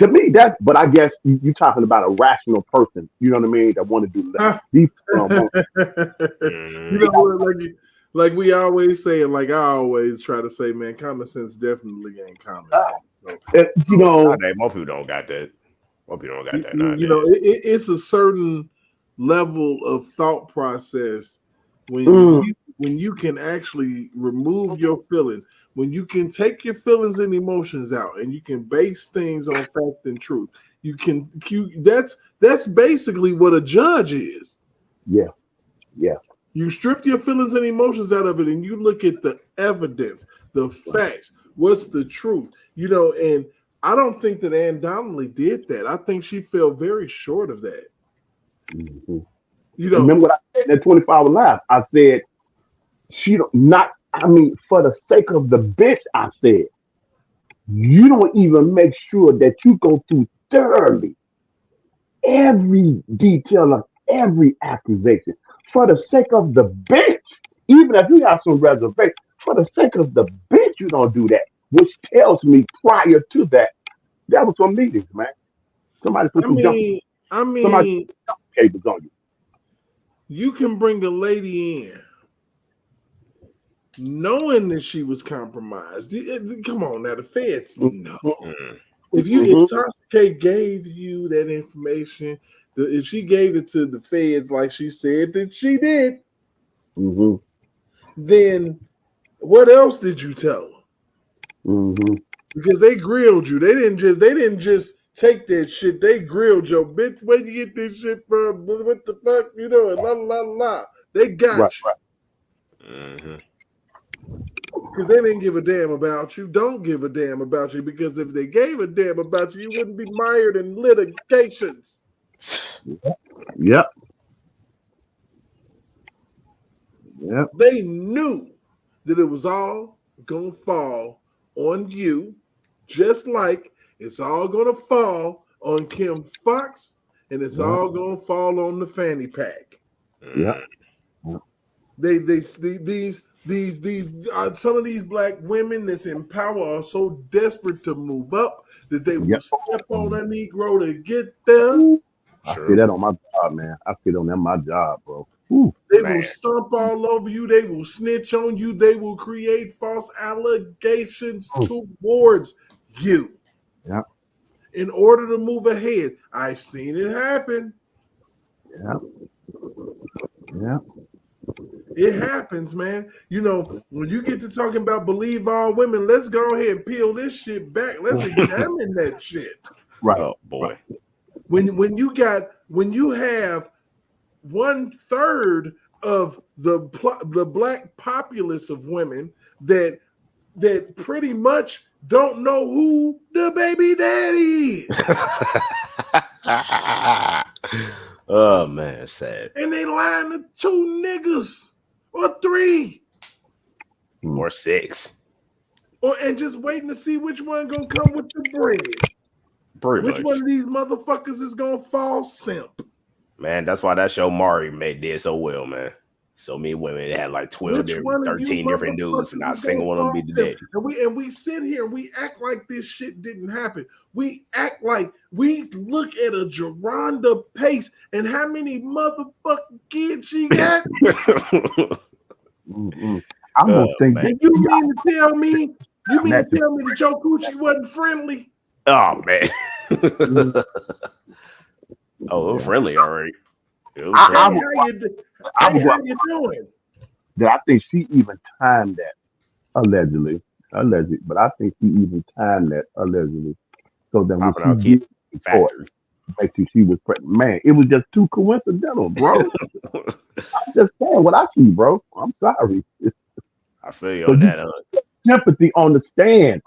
me, but I guess you're talking about a rational person, you know what I mean, that want to do that. You know what, like we always say, and like I always try to say, man, common sense definitely ain't common. So, you know, most people don't got that. Most people don't got that. You know, it's a certain level of thought process when you can actually remove your feelings, when you can take your feelings and emotions out, and you can base things on fact and truth. That's basically what a judge is. Yeah. You strip your feelings and emotions out of it, and you look at the evidence, the facts. What's the truth? You know, and I don't think that Ann Donnelly did that. I think she fell very short of that. Mm-hmm. You know, remember what I said in that 24-hour live? I said, for the sake of the bitch, I said, you don't even make sure that you go through thoroughly every detail of every accusation. For the sake of the bitch, even if you have some reservation, for the sake of the bitch, you don't do that. Which tells me prior to that, that was some meetings, man. Somebody put some cables on you. You can bring a lady in knowing that she was compromised. Come on now, the feds know. Mm-hmm. If Tasha K gave you that information, if she gave it to the feds like she said that she did, then what else did you tell them? Because they grilled you. They didn't just take that shit. They grilled your bitch. Where you get this shit from? What the fuck? You know, and la la la. They got you. Mm-hmm. Because they didn't give a damn about you. Don't give a damn about you. Because if they gave a damn about you, you wouldn't be mired in litigations. Yep. Yep. They knew that it was all gonna fall on you, just like it's all gonna fall on Kim Fox, and it's all gonna fall on the fanny pack. Yeah. These some of these black women that's in power are so desperate to move up that they will step on a Negro to get there. I see that on my job, man. I see it on my job, bro. Ooh, they will stomp all over you. They will snitch on you. They will create false allegations towards you. Yeah. In order to move ahead. I've seen it happen. Yeah. Yeah. It happens, man. You know, when you get to talking about believe all women, let's go ahead and peel this shit back. Let's examine that shit. Right. Oh boy. When you have 1/3 of the black populace of women that pretty much don't know who the baby daddy is. Oh man, sad. And they lying to 2 niggas or 3 or 6, and just waiting to see which one gonna come with the bread. Which one of these motherfuckers is gonna fall simp? Man, that's why that show Mari did so well, man. So many women had like 12 different, 13 different dudes, and not a single one of them be the daddy. And we sit here and we act like this shit didn't happen. We act like we look at a Geronda Pace and how many motherfucking kids she got. I'm gonna think. And you mean to tell me that your coochie wasn't friendly? Oh man. Oh, it was friendly already. How you doing? That I think she even timed that allegedly, but I think she even timed that allegedly. So then when she did report, basically she was pregnant. Man, it was just too coincidental, bro. I'm just saying what I see, bro. I'm sorry. I feel you on that. Sympathy on the stand.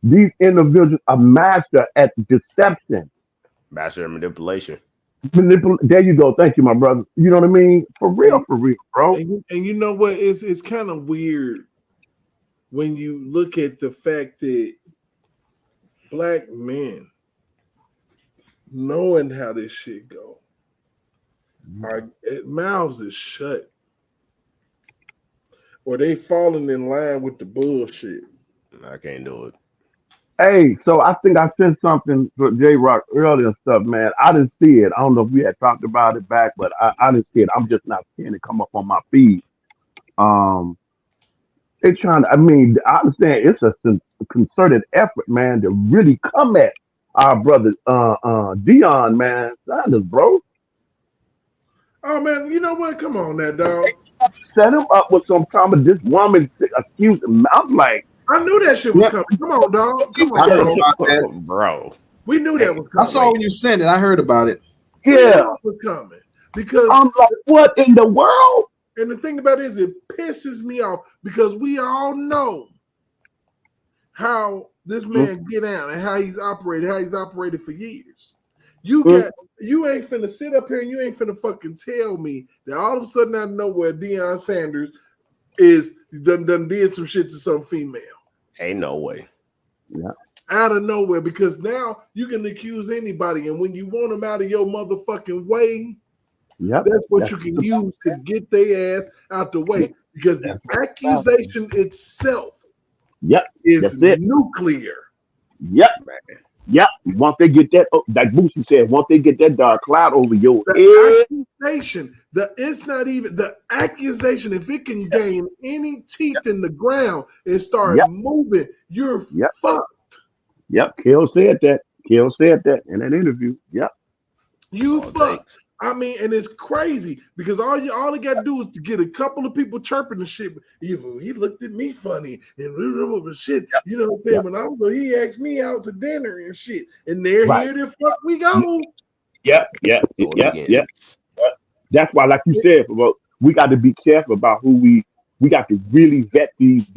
These individuals are master at deception. Master of manipulation. There you go. Thank you, my brother. You know what I mean? For real, bro. And you know what? It's kind of weird when you look at the fact that black men, knowing how this shit go, our mouths is shut, or they falling in line with the bullshit. I can't do it. Hey, so I think I sent something for J-Rock earlier and stuff, man. I didn't see it. I don't know if we had talked about it back, but I didn't see it. I'm just not seeing it come up on my feed. They're trying to, I understand it's a concerted effort, man, to really come at our brother Deion, man. Sanders, bro. Oh, man, you know what? Come on, that dog. Set him up with some time of this woman accused him. I'm like, I knew that shit was coming. Come on, dog. Come on, bro. We knew that was coming. I saw when you sent it. I heard about it. Yeah, it was coming because I'm like, what in the world? And the thing about it is, it pisses me off because we all know how this man get out and how he's operated for years. You ain't finna sit up here and you ain't finna fucking tell me that all of a sudden out of nowhere Deion Sanders is done did some shit to some female. Ain't no way. Yeah. Out of nowhere, because now you can accuse anybody, and when you want them out of your motherfucking way, that's what you can use to get their ass out the way. Because the accusation itself is nuclear. Yep. Once they get that, like Boosie said, once they get that dark cloud over your head. It's not even the accusation. If it can gain any teeth in the ground and start moving, you're fucked. Yep. Kill said that in that interview. Yep. You fucked. I mean, and it's crazy because all they got to do is to get a couple of people chirping and shit. He looked at me funny and shit. Yep. You know what I'm saying? Yep. When I was there, he asked me out to dinner and shit. And there, Right. here the fuck we go. Yep. That's why, like you said, we got to be careful about who we got to really vet these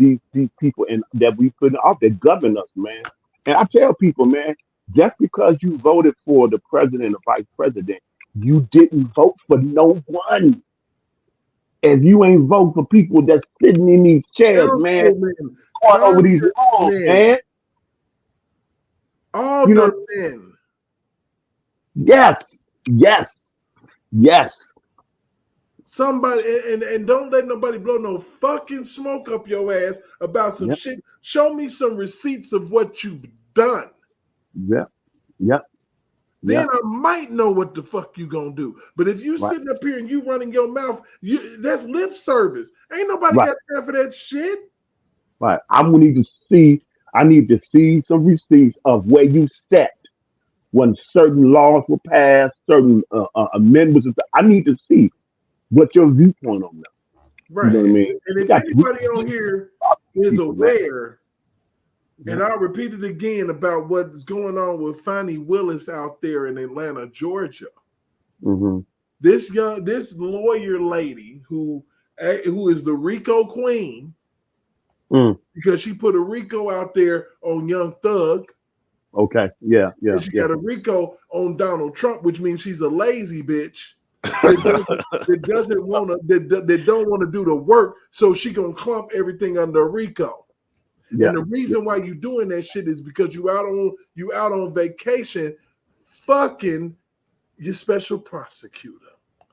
people and that we put out that govern us, man. And I tell people, man, just because you voted for the president and vice president, you didn't vote for no one. If you ain't vote for people that's sitting in these chairs, man, going over these laws, man. All the men. Yes. Somebody and don't let nobody blow no fucking smoke up your ass about some shit. Show me some receipts of what you've done. Yep. Then I might know what the fuck you gonna do. But if you sitting up here and you running your mouth, that's lip service. Ain't nobody got time for that shit. Right. I need to see some receipts of where you sat when certain laws were passed, certain amendments. I need to see what your viewpoint on that. Right. You know what I mean? And if anybody on here is aware, and I'll repeat it again about what's going on with Fani Willis out there in Atlanta, Georgia. Mm-hmm. This lawyer lady who is the RICO queen, because she put a RICO out there on Young Thug. Okay. Yeah. And she got a RICO on Donald Trump, which means she's a lazy bitch. that don't want to do the work, so she gonna clump everything under RICO. Yeah. And the reason why you doing that shit is because you out on vacation, fucking your special prosecutor.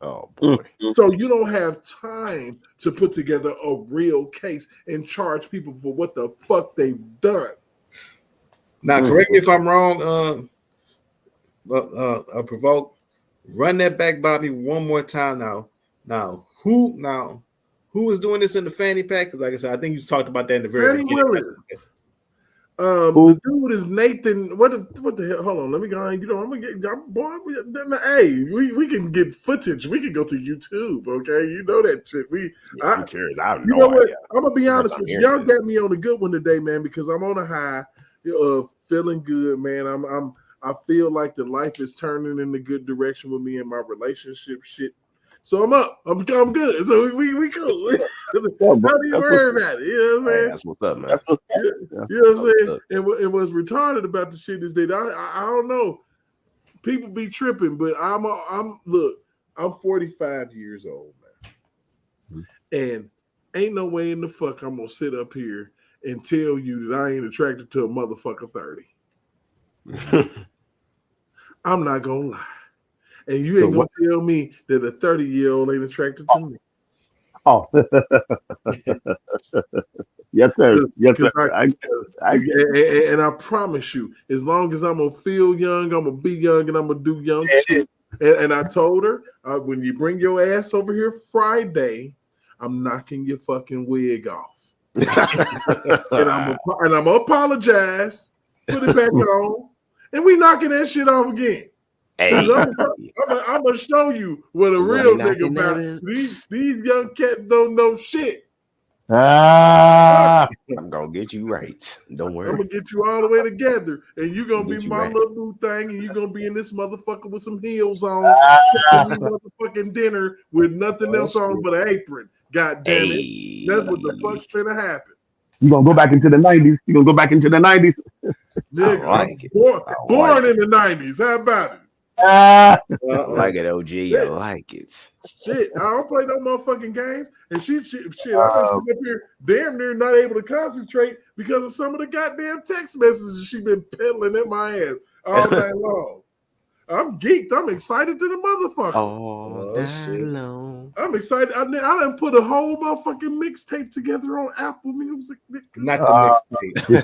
Oh boy! So you don't have time to put together a real case and charge people for what the fuck they've done. Now, correct me if I'm wrong. Provoke. Run that back by me one more time now. Who is doing this in the fanny pack? Because like I said, I think you talked about that in the very beginning. The dude is Nathan. What the hell? Hold on, let me go. I'm gonna get. Hey, we can get footage. We can go to YouTube. Okay, you know that shit. I'm curious. I have no no idea. I'm gonna be honest with you. Y'all got me on a good one today, man, because I'm on a high of feeling good, man. I feel like the life is turning in a good direction with me and my relationship shit. So I'm up. I'm good. So we cool. Don't even worry about it. You know what I'm saying? That's what's up, man. You know what I'm saying? And what's retarded about the shit is that I don't know. People be tripping, but I'm 45 years old, man. And ain't no way in the fuck I'm gonna sit up here and tell you that I ain't attracted to a motherfucker 30. I'm not gonna lie. And you ain't gonna tell me that a 30-year-old ain't attracted to me. Oh, yes, sir. Yes, sir. And I promise you, as long as I'm gonna feel young, I'm gonna be young, and I'm gonna do young shit. And I told her, when you bring your ass over here Friday, I'm knocking your fucking wig off. and I'm gonna apologize, put it back on, and we knocking that shit off again. Hey, I'm gonna show you what a real nigga about. These young cats don't know shit. I'm gonna get you right. Don't worry. I'm gonna get you all the way together, and you're gonna be my little boo thing, and you're gonna be in this motherfucker with some heels on, motherfucking dinner with nothing else on but an apron. God damn it, that's what the fuck's gonna happen. You gonna go back into the 90s? You gonna go back into the 90s? Nigga, born in the 90s. How about it? I like it, OG. I like it. Shit, I don't play no motherfucking games. And shit, I've been sitting up here damn near not able to concentrate because of some of the goddamn text messages she been peddling in my ass all night long. I'm geeked. I'm excited to the motherfucker. Oh, shit. I'm excited. I done put a whole motherfucking mixtape together on Apple Music. Not the mixtape.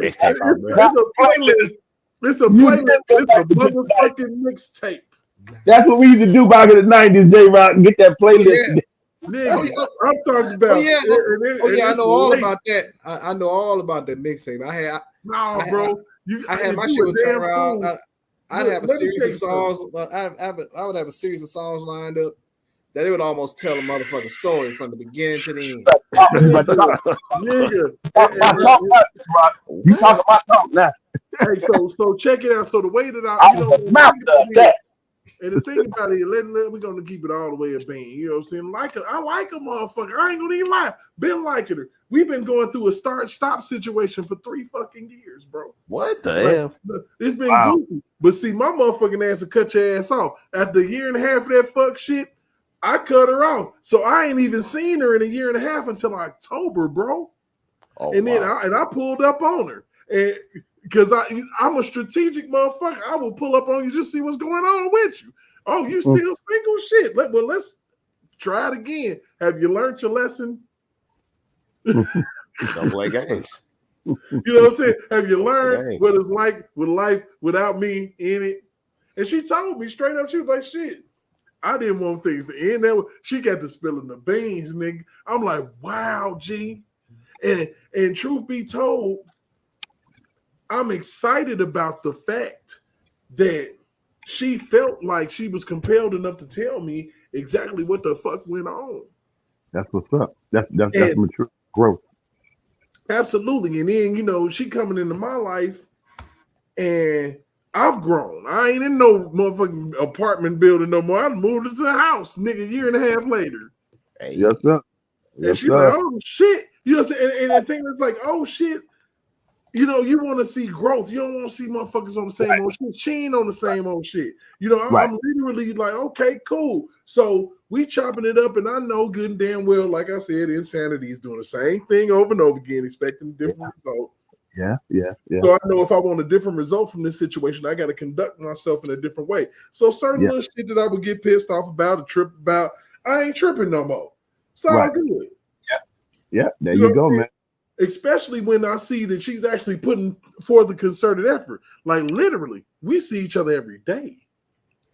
It's a playlist. It's a motherfucking mixtape. That's what we used to do back in the 90s, J-Rock. Get that playlist. Nigga, I'm talking about. I know all about that. I know all about that mixtape. Bro. I had my shit with turn around. I'd have a let me series tell of you songs. I would have a series of songs lined up that it would almost tell a motherfucking story from the beginning to the end. Nigga. You talking about talk now? Hey, so check it out. So the way that I was a mouth of that. and the thing about it, we're gonna keep it all the way a bean. You know what I'm saying? I like a motherfucker. I ain't gonna even lie. Been liking her. We've been going through a start-stop situation for 3 fucking years, bro. What the hell? It's been goofy. But see, my motherfucking ass will cut your ass off. After a year and a half of that fuck shit, I cut her off. So I ain't even seen her in a year and a half until October, bro. Then I pulled up on her. And because I'm a strategic motherfucker, I will pull up on you just see what's going on with you. Oh, you still single? Shit. Let's try it again. Have you learned your lesson? Don't play games. You know what I'm saying? Have you learned what it's like with life without me in it? And she told me straight up, she was like, shit, I didn't want things to end that way. She got to spilling the beans, nigga. I'm like, wow, G. And truth be told, I'm excited about the fact that she felt like she was compelled enough to tell me exactly what the fuck went on. That's what's up. That's mature growth. Absolutely. And then, you know, she coming into my life and I've grown. I ain't in no motherfucking apartment building no more. I moved into a house, nigga, a year and a half later. Hey. Yes, sir. And she's like, oh shit. You know what I'm saying? And the thing is like, oh shit. You know, you want to see growth. You don't want to see motherfuckers on the same old shit. She ain't on the same old shit. You know, I'm literally like, okay, cool. So we chopping it up, and I know good and damn well, like I said, insanity is doing the same thing over and over again, expecting a different result. Yeah. So I know if I want a different result from this situation, I got to conduct myself in a different way. So certain little shit that I would get pissed off about, or trip about, I ain't tripping no more. It's all good. Yeah. There you go, man. Especially when I see that she's actually putting forth a concerted effort. Like literally, we see each other every day.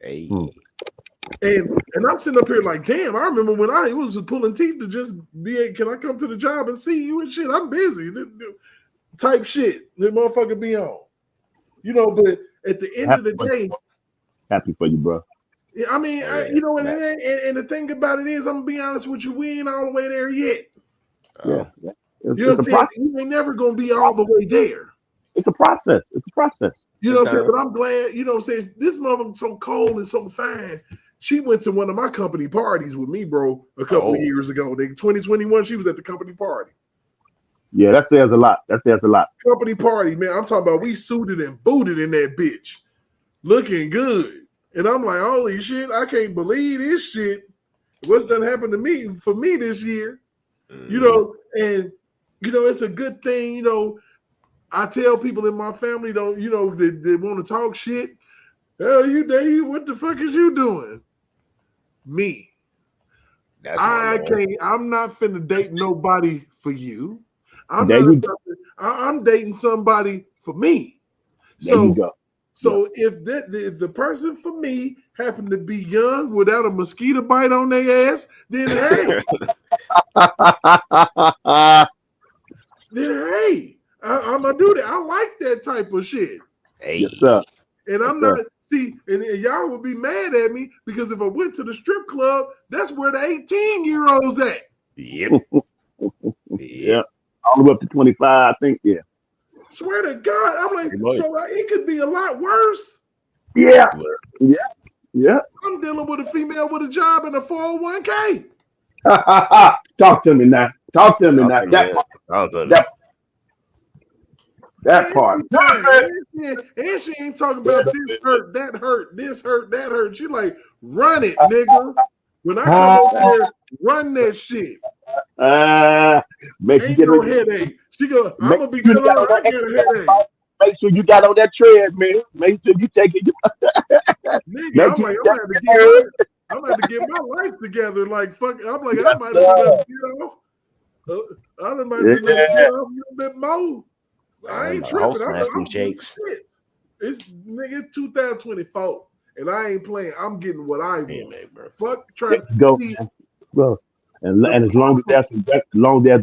Hey. And I'm sitting up here like, damn, I remember when I was pulling teeth to just be, can I come to the job and see you and shit? I'm busy. Type shit. That motherfucker be on. You know, but at the end of the day. Happy for you, bro. I mean, you know, and the thing about it is, I'm going to be honest with you, we ain't all the way there yet. Yeah. You know what I'm saying? You ain't never going to be all the way there. It's a process. You know what I'm saying? But I'm glad, you know what I'm saying? This motherfucker's so cold and so fine. She went to one of my company parties with me, bro, a couple of years ago. 2021, she was at the company party. Yeah, that says a lot. Company party, man. I'm talking about we suited and booted in that bitch. Looking good. And I'm like, holy shit, I can't believe this shit. What's done happened to me for me this year? You know, and you know, it's a good thing, you know. I tell people in my family don't, you know, they want to talk shit. Hell, you Dave, what the fuck is you doing? Me. I'm not finna date nobody for you. I'm dating somebody for me. There you go. So if the person for me happened to be young without a mosquito bite on their ass, then hey. I'm gonna do that. I like that type of shit. Hey. Yes, sir. And I'm not and y'all would be mad at me because if I went to the strip club, that's where the 18-year-olds at. Yep. Yeah. All the way up to 25, I think. Yeah. Swear to God, I'm like, so it could be a lot worse. Yeah. I'm dealing with a female with a job and a 401k. Talk to me now. That part. And she ain't talking about this hurt, that hurt, this hurt, that hurt. She like, run it, nigga. When I come over there, run that shit. Make ain't you get no headache. She go, I'm gonna be telling her I get a headache. Make sure you got on that tread, man. Make sure you take it. Nigga, I'm gonna have to get my life together. Like fuck, I'm like, I might have been off. I might have been off a little bit more. I ain't tripping. I'm shakes. It's nigga 2024, and I ain't playing. I'm getting what I want. Bro. Fuck trying to go, bro. And as long as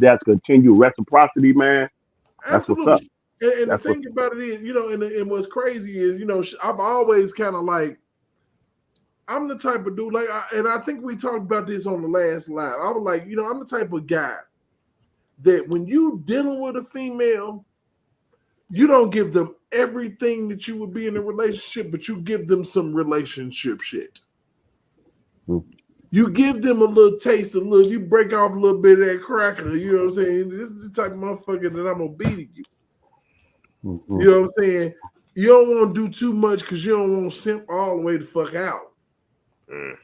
that's continued reciprocity, man. That's absolutely. What's up. And the That's what. thing about it is, and what's crazy is, I've always kind of like, I'm the type of dude, like, and I think we talked about this on the last live. I was like, I'm the type of guy that when you dealing with a female, you don't give them everything that you would be in a relationship, but you give them some relationship shit. You give them a little taste, you break off a little bit of that cracker, you know what I'm saying? This is the type of motherfucker that I'm gonna beat at you. You know what I'm saying? You don't want to do too much because you don't want to simp all the way the fuck out.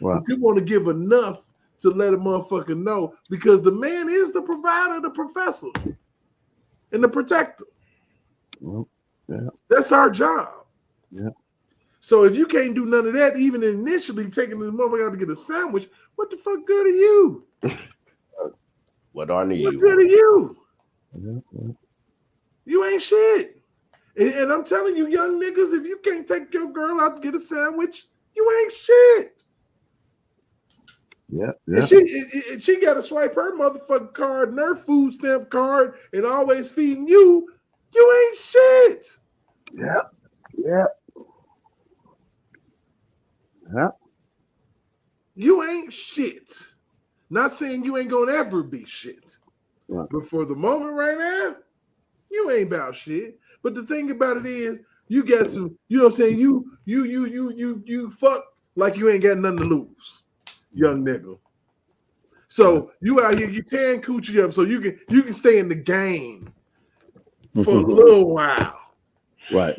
Right. You want to give enough to let a motherfucker know, because the man is the provider, the professor, and the protector. Well, yeah. That's our job. Yeah. So if you can't do none of that, even initially taking this motherfucker out to get a sandwich, what the fuck good are you? What do I need What you? good are you? Yeah. You ain't shit. And I'm telling you, young niggas, if you can't take your girl out to get a sandwich, you ain't shit. Yeah. If she got to swipe her motherfucking card and her food stamp card and always feeding you, you ain't shit. Yeah. You ain't shit. Not saying you ain't gonna ever be shit. Right. But for the moment right now, you ain't about shit. But the thing about it is, you got some, you know what I'm saying? You fuck like you ain't got nothing to lose, young nigga. So you out here, you tearing coochie up so you can stay in the game for a little while. Right.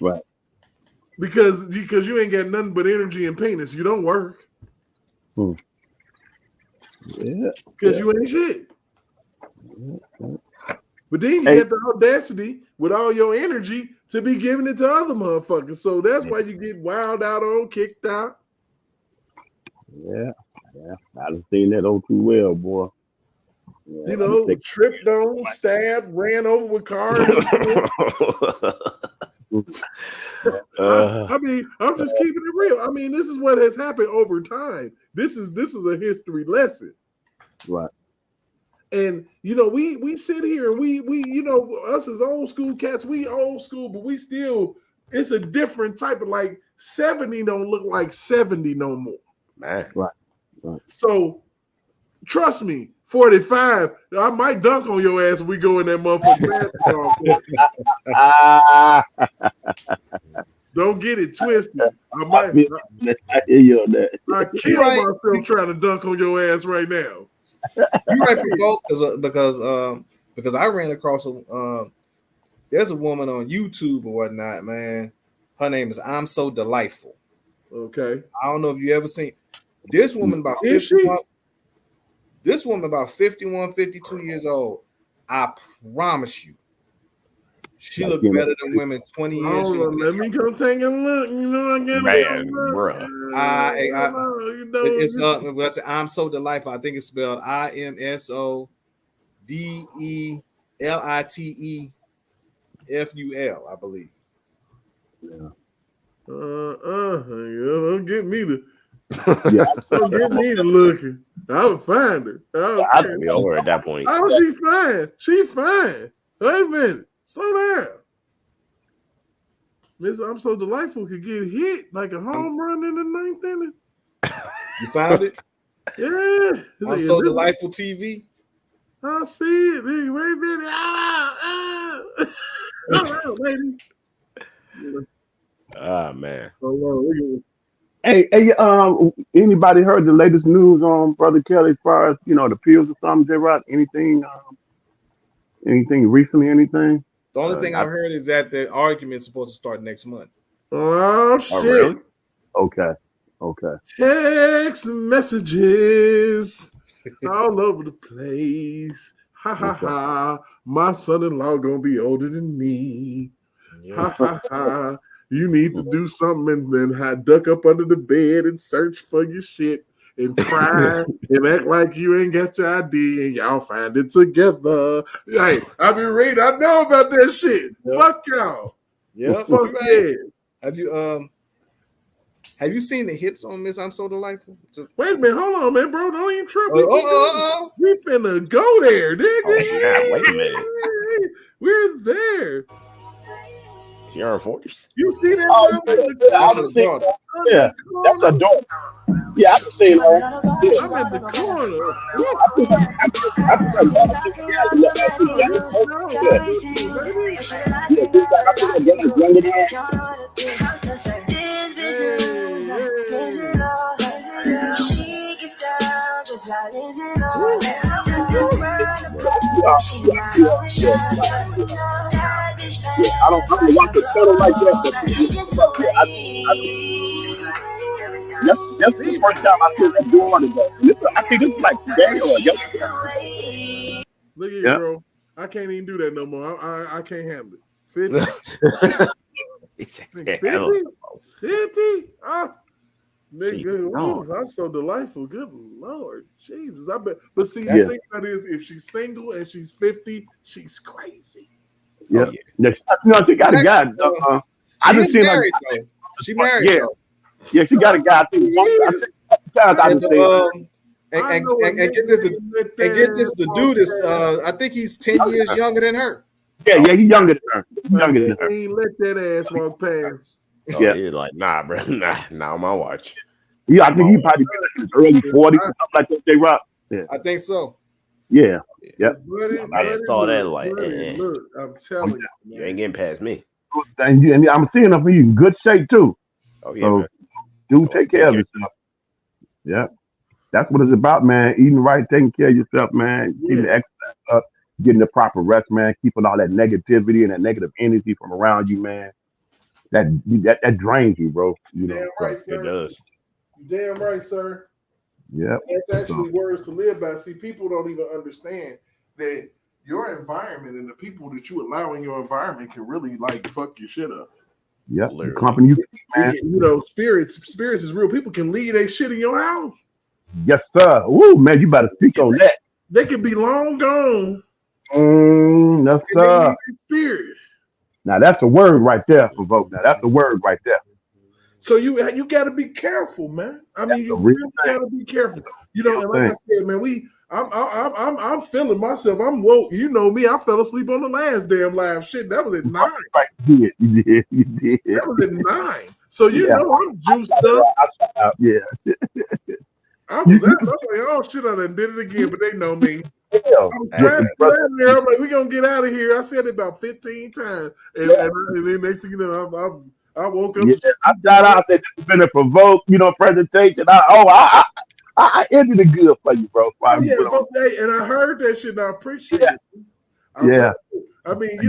Because you ain't got nothing but energy and penis. You don't work. Yeah. Because you ain't shit. But then you get the audacity with all your energy to be giving it to other motherfuckers. So that's why you get wild out on, kicked out. Yeah. I done seen that all too well, boy. Yeah, Tripped on, stabbed, ran over with cars. I mean, I'm just keeping it real. I mean, this is what has happened over time. This is a history lesson. Right. And we sit here and we us as old school cats, we old school, but we still, it's a different type of, like, 70 don't look like 70 no more. Man. Right. So trust me, 45, I might dunk on your ass if we go in that motherfucking basketball. Don't get it twisted. I hear you on that. I kill myself trying to dunk on your ass right now. You might be both because I ran across there's a woman on YouTube or whatnot, man. Her name is I'm So Delightful. Okay. I don't know if you ever seen this woman about 51. This woman about 51, 52 years old. I promise you, she looked better than women 20 years ago. Let me go take a look. It's I'm So Delightful. I think it's spelled IMSODELITEFUL. I believe. Yeah. Don't get me to. Don't get me to looking. I would find her. I'd be over at that point. Oh, she fine. She fine. Wait a minute. Slow down. Miss I'm So Delightful could get hit like a home run in the ninth inning. You found it? Yeah. I'm So Delightful TV. I see it. Wait a minute. Oh, baby. Ah, man. Hey, anybody heard the latest news on Brother Kelly as far as, the pills or something, J-Rod? Anything recently, anything? The only thing I've heard is that the argument's supposed to start next month. Oh, shit. Really? Okay. Text messages all over the place. Ha. My son-in-law gonna be older than me. Yeah. Ha. You need to do something and then duck up under the bed and search for your shit and cry and act like you ain't got your ID and y'all find it together. Hey, I be reading. I know about that shit. Yep. Fuck y'all. Yeah. Fuck yeah. Have you seen the hips on Miss I'm So Delightful? Wait a minute, hold on, man, bro. Don't even trip. We finna go there, nigga. Oh, snap. Wait a minute. We're there. She in her 40s. You see that? Oh, man? yeah, That's I've her seen daughter. her. Yeah, that's a daughter. Yeah, I've seen her. Yeah. I'm in the corner. I think I got it together. Look like she's younger. Yeah, Baby. yeah, she's like, I think her dad's younger than her. Yeah, I don't watch the channel like that, but yeah, that's the first time I see that doing it. I think this is like today or yesterday. Look at you, Yeah. bro. I can't even do that no more. I can't handle it. 50? 50? 50? Ah, nigga, ooh, I'm so delightful. Good Lord. Jesus. I bet. But see, the thing about it is, if she's single and she's 50, she's crazy. Yeah. She got a guy. I just seen her. She married. Yeah. Though. Yeah, she got a guy. I think And get this, the dude is, I think he's 10 years younger than her. Yeah, he's younger than her. Ain't let that ass walk past. Yeah, he's like, nah, bro, nah, on my watch. Yeah, I think he probably been in his early 40s or something like that. J Rock. Yeah, I think so. Yeah. I saw that like, look, I'm telling you ain't getting past me. And I'm seeing him in good shape too. Oh yeah, so man. Do take care of yourself. Yeah, that's what it's about, man. Eating right, taking care of yourself, man. Keeping the exercise up, getting the proper rest, man. Keeping all that negativity and that negative energy from around you, man. That drains you, bro. You know, damn right, sir. It does. Damn right, sir. Yeah, that's actually words to live by. See, people don't even understand that your environment and the people that you allow in your environment can really like fuck your shit up. Yeah, the company you keep, man. You know, spirits is real. People can leave their shit in your house. Yes, sir. Woo, man, you better speak on that. They could be long gone. Yes, sir. Spirit. Now that's a word right there for vote. Now that's a word right there. So you got to be careful, man. I mean, you really got to be careful. You know, and like I said, man, I'm feeling myself. I'm woke. You know me. I fell asleep on the last damn live shit. That was at 9. Right, you did. That was at 9. So you know I'm juiced up. Yeah. I was like, oh shit, I done did it again, but they know me. I'm trying to get out of there. I'm like, we're gonna get out of here. I said it about 15 times, and then next thing you know, I woke up. Yeah, I thought I said this has been a provoked, presentation. I ended it good for you, bro. Oh, yeah, and I heard that shit. And I appreciate it. I mean,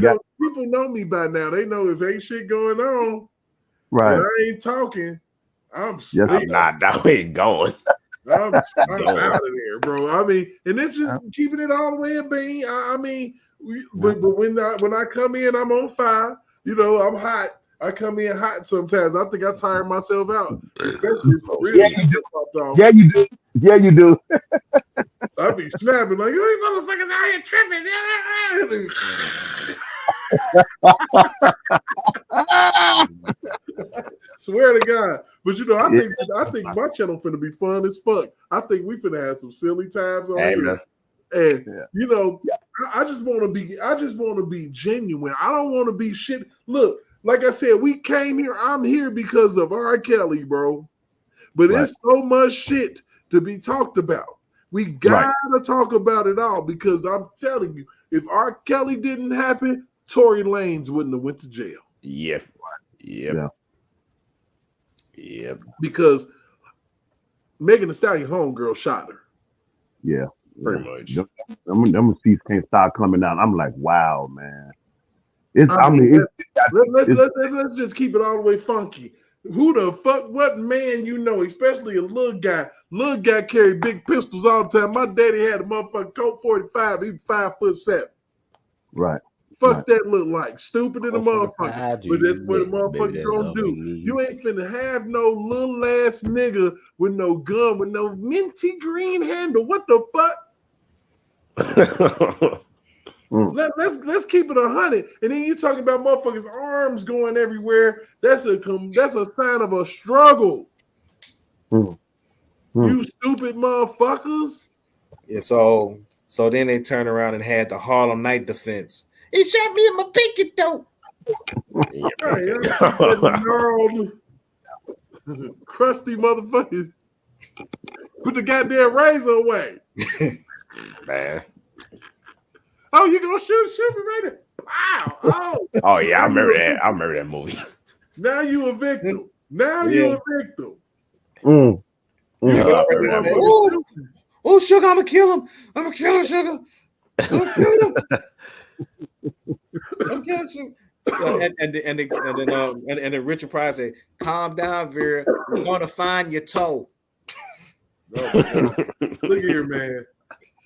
people know me by now. They know if ain't shit going on, right? And I ain't talking. I'm sleeping. I'm not. That ain't going. I'm out of there, bro. I mean, and it's just keeping it all the way in being. I mean, but when I come in, I'm on fire. You know, I'm hot. I come in hot sometimes. I think I tire myself out. Especially really yeah, you do. Yeah, you do. I be snapping like, you motherfuckers out here tripping. Swear to God. But I think my channel finna be fun as fuck. I think we finna have some silly times on here. And I just want to be genuine. I don't want to be shit. Look, like I said, we came here. I'm here because of R. Kelly, bro. But it's so much shit to be talked about. We gotta talk about it all because I'm telling you, if R. Kelly didn't happen, Tory Lanez wouldn't have went to jail. Yep. Because Megan Thee Stallion homegirl shot her. Yeah. Pretty much. Them receipts can't stop coming out. I'm like, wow, man. Let's just keep it all the way funky. Who the fuck, what man especially a little guy. Little guy carry big pistols all the time. My daddy had a motherfucking Colt 45. He was 5'7". Right. Fuck that look like. Stupid in the motherfucker. But that's what the motherfucker gonna do. You ain't finna have no little ass nigga with no gun, with no minty green handle. What the fuck? Let's keep it 100. And then you talking about motherfuckers' arms going everywhere. That's a sign of a struggle. You stupid motherfuckers. Yeah, so then they turn around and had the Harlem Night defense. He shot me in my pinky toe. Yeah, Hey, okay. gnarled, crusty motherfuckers. Put the goddamn razor away. Man. Oh, you gonna shoot me right there? Wow. Oh. Oh yeah, I Now remember you a that. I victim. remember that movie. Now you a victim. Now Yeah. you a victim. Mm. You Mm. I got remember that movie. Oh, oh, Sugar, I'm gonna kill him. I'm gonna kill him, Sugar. I'm gonna kill him. I'm killing Sugar. And then Richard Pryor said, "Calm down, Vera. We're gonna find your toe." Look here, man.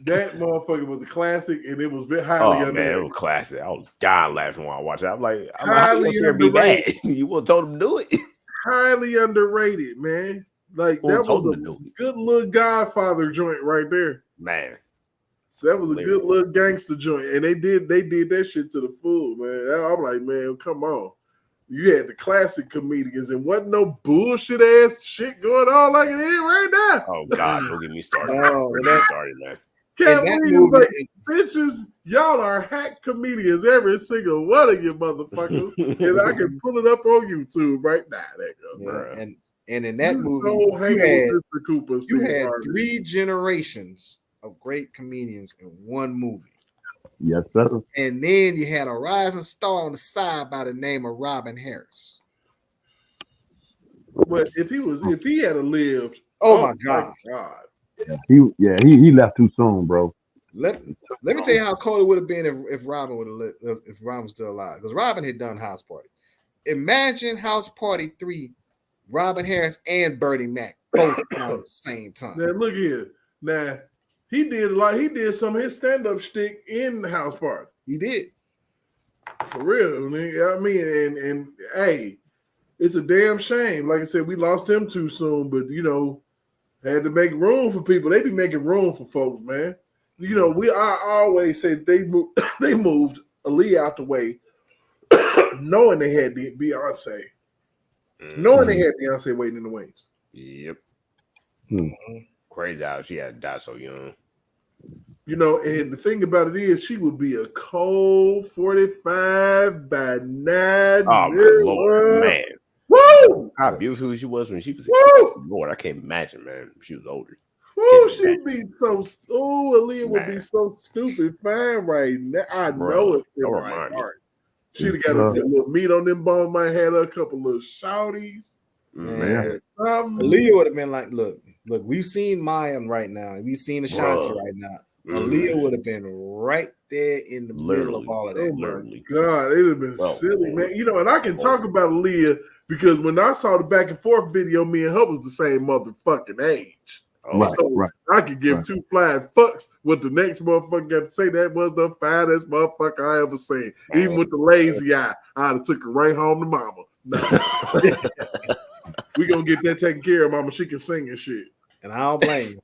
That motherfucker was a classic, and it was very highly Oh man, it underrated. was classic. I was dying laughing while I watched it. I'm like, how Highly you gonna be bad? underrated. You would have told him to do it. Highly underrated, man. Like Who that told was him a to do it? good little Godfather joint right there. Man. So that was a Hilarious. good little gangster joint, and they did that shit to the full, man. I'm like, man, come on. You had the classic comedians, and wasn't no bullshit ass shit going on like it is right now. Oh God, don't get me started. Oh, Don't get me started, man. Can't that believe movie- like, bitches, y'all are hack comedians, every single one of you motherfuckers. And I can pull it up on YouTube right now. There you go. Yeah, and in that You movie, don't hang you with Mr. Cooper, you Steve had Harvey. 3 generations of great comedians in one movie. Yes, sir. And then you had a rising star on the side by the name of Robin Harris. But if he had lived, Oh my God. He left too soon, bro. Let me tell you how cold it would have been if Robin would have if Robin was still alive. Because Robin had done House Party. Imagine House Party 3, Robin Harris and Bertie Mac both out at the same time. Now look here. Now he did some of his stand-up shtick in the House Party. He did. For real. I mean, and hey, it's a damn shame. Like I said, we lost him too soon, but had to make room for people. They be making room for folks, man. I always say they moved Aaliyah out the way, knowing they had Beyonce. Knowing they had Beyonce waiting in the wings. Yep. Mm-hmm. Crazy how she had to die so young. And the thing about it is, she would be a cold 45 by 9. Oh my Lord, man. Woo! How beautiful she was when she was a Woo! kid. Lord, I can't imagine, man. She was older. Woo! She'd be so. Oh, Aaliyah would be Man. so stupid fine right now. I Bro, know it. don't In my remind me. heart. She'd have got a little meat on them bones. Might have had a couple little shouties. Man. Aaliyah would have been like, look, we've seen Maya right now, and we've seen Ashanti Bruh. right now. Aaliyah would have been right there in the middle of all of that. Oh my Literally. God, it'd have been silly, man. And I can talk about Aaliyah because when I saw the back and forth video, me and her was the same motherfucking age. Right, So right. I could give two flying fucks what the next motherfucker got to say. That was the finest motherfucker I ever seen. Even with the lazy eye, I'd have took her right home to mama. No. We gonna get that taken care of, mama. She can sing and shit. And I don't blame you.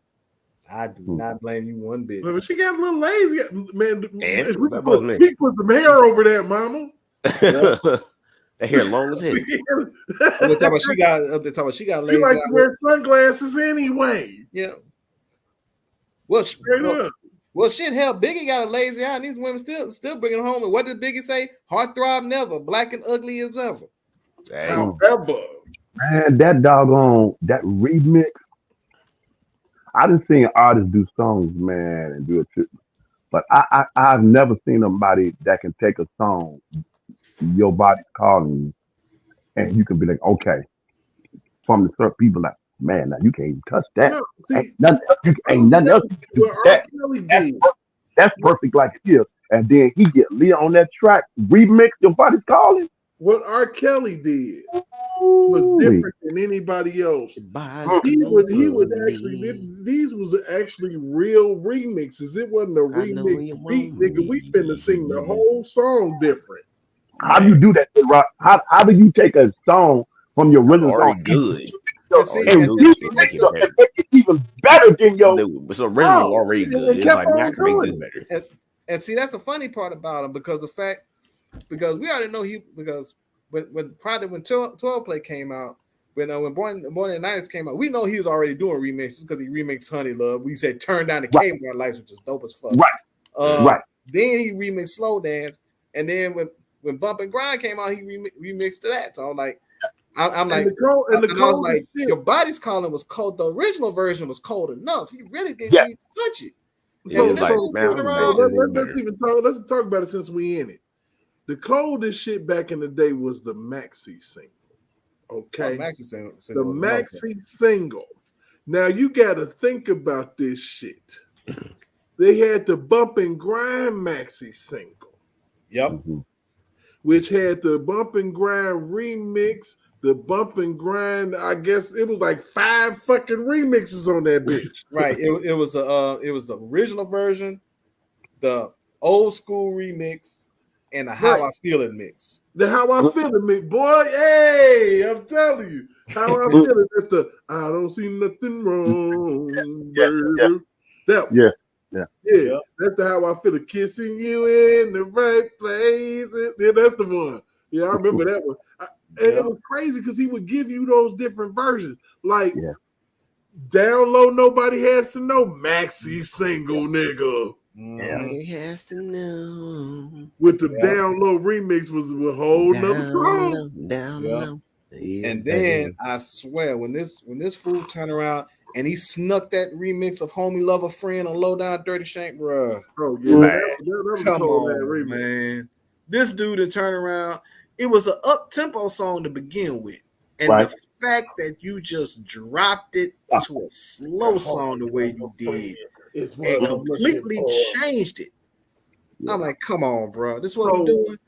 I do not blame you one bit. But she got a little lazy, man. And We that put, was me. we put some hair over that, mama. That hair long as hell. We're talking about she got She lazy. like to wear sunglasses anyway. Yeah. Well, Straight up. well, shit, hell, Biggie got a lazy eye, and these women still bringing it home. And what did Biggie say? Heartthrob never, black and ugly as ever. Hey, However, Man, that doggone that remix. I done seen artists do songs, man, and do it. But I've never seen somebody that can take a song, Your Body's Calling You, and you can be like, okay. From the certain people like, man, now you can't even touch that. no, see, Ain't nothing else. You can do what R. that. Kelly did. That's perfect like it is. And then he get Leah on that track, remix Your Body's Calling. What R. Kelly did was different than anybody else. He would actually. These was actually real remixes. It wasn't a remix beat, nigga. We finna sing the whole song different. How do you do that, Rock? How do you take a song from your original already song good. and remix it and make it even better than your? It's original already good. It's like, man, I can make this better. And see, that's the funny part about him because we already know because when 12 Play came out, when Born in the 90s came out, we know he was already doing remixes because he remixed Honey Love. We said Turn Down the Kmart Lights, which is dope as fuck. Right. Right. Then he remixed Slow Dance, and then when when Bump and Grind came out, he remixed to that. So I'm like, I'm like, and I was like, your body's calling was cold. The original version was cold enough. He really didn't need to touch it. So, it's like, let's talk about it since we in it. The coldest shit back in the day was the maxi single. Okay, the maxi single. Now you got to think about this shit. They had the Bump and Grind maxi single. Yep. Which had the Bump and Grind remix, the Bump and Grind. I guess it was like 5 fucking remixes on that bitch. Right. It was the original version, the old school remix, and the How I Feel It mix. The How I Feel It mix, boy. Hey, I'm telling you, How I Feel It. That's the I don't see nothing wrong. Yeah. That's the How I Feel It. Kissing you in the right place. Yeah, that's the one. Yeah, I remember that one. It was crazy because he would give you those different versions. Like, Down Low, Nobody Has to Know, maxi single, nigga. Nobody has to know. With the Down Low remix was a whole nother song. Down low. Yeah, and then I swear, when this fool turned around and he snuck that remix of Homie Love a Friend on Low Down Dirty Shank, bro. Oh yeah, that was come cold, on, man. This dude had turned around. It was an up-tempo song to begin with. And the fact that you just dropped it to a slow song the way you did and completely changed it. I'm like, come on, bro. This is what I'm doing.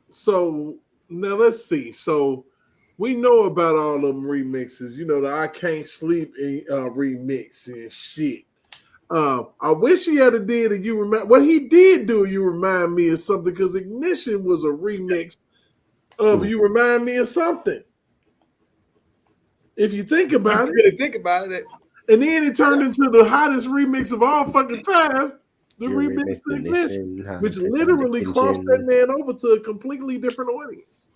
So now let's see. So we know about all them remixes. You know, the I Can't Sleep remix and shit. I wish he had a did that you remind. What he did do, you remind me of something, because Ignition was a remix of You Remind Me of Something. If you think about it, really think about it, and then it turned into the hottest remix of all fucking time, the remix to Ignition, which literally crossed that man over to a completely different audience.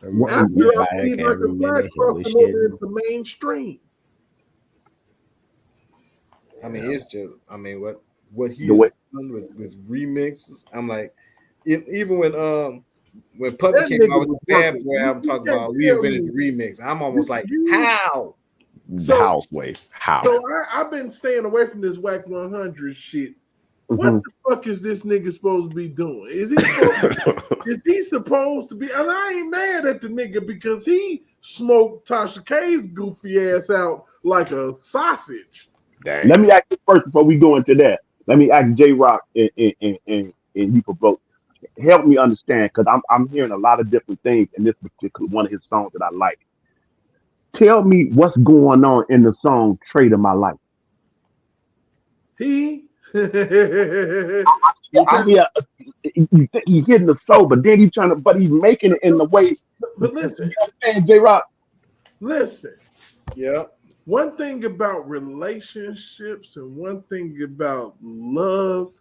After I Believe I Can Fly crossed him over into mainstream. I mean, it's just, I mean, what he's done with remixes. I'm like, even when Puppy came out with the Bad Boy album talking about we invented the remix, I'm almost like, how? The house way. How? So I've been staying away from this Whack 100 shit. What the fuck is this nigga supposed to be doing? Is he supposed to be? And I ain't mad at the nigga because he smoked Tasha K's goofy ass out like a sausage. Dang. Let me ask you first before we go into that. Let me ask J Rock and you for both. Help me understand, because I'm hearing a lot of different things in this particular one of his songs that I like. Tell me what's going on in the song "Trade of My Life." He you think he's hitting the soul, but then he's making it in the way. But listen, you understand, J Rock? Listen, yeah. One thing about relationships and one thing about love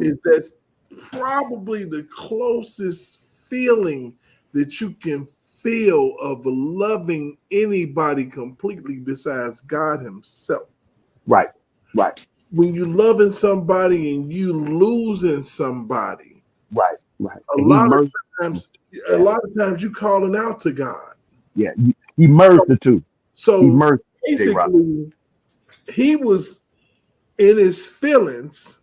is that's probably the closest feeling that you can feel of loving anybody completely besides God himself. Right. When you loving somebody and you losing somebody. Right. A lot of times you calling out to God. Yeah, he merged the two. So basically, he was in his feelings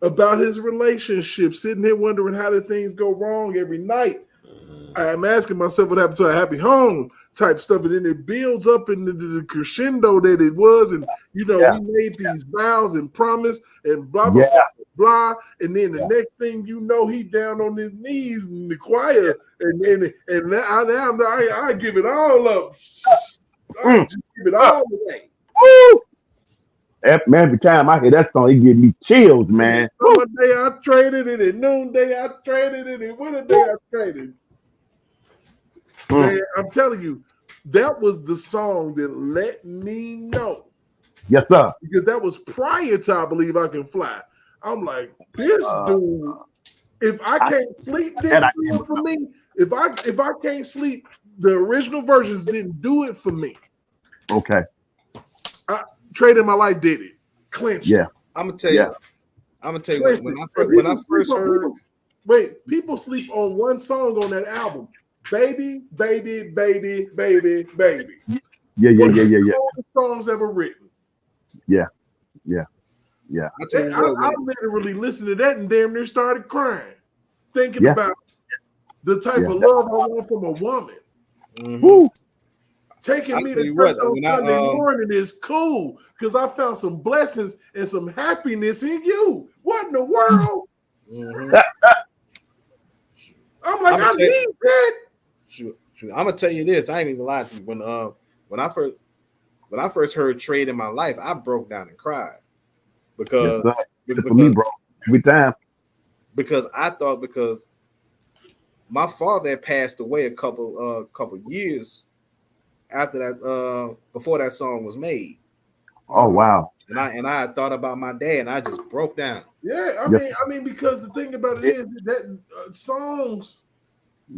about his relationship, sitting here wondering how did things go wrong every night. I'm asking myself what happened to a happy home type stuff, and then it builds up into the crescendo that it was, and we made these vows and promise and blah blah blah, and then the next thing you know, he down on his knees in the choir, and I give it all up. I just give it all away. Woo! Every time I hear that song, it gives me chills, man. One day I traded it, and noonday I traded it, and winter day I traded. Man, I'm telling you, that was the song that let me know. Yes, sir. Because that was prior to I Believe I Can Fly. I'm like, this dude, if I can't sleep, didn't do it for me. If I can't sleep, the original versions didn't do it for me. Okay. Trading My Life did it. Clinch. Yeah. I'm gonna tell you. I'm gonna tell you when I first heard Wait, people sleep on one song on that album. Baby, baby, baby, baby, baby. Yeah. One of the oldest songs ever written. Yeah. I tell you what, I literally listened to that and damn near started crying, thinking Yeah. about the type Yeah. of love I want from a woman. Woo. Taking me tell to you church what, on when I, Sunday morning is cool because I found some blessings and some happiness in you. What in the world? I'm like, I need that. Shoot. I'm gonna tell you this. I ain't even lying to you. When I first heard Trade in my life, I broke down and cried because for me, bro, every time. Because I thought because my father had passed away a couple years after that, before that song was made. Oh wow. And I had thought about my dad, and I just broke down. Yeah, I mean, because the thing about it is that songs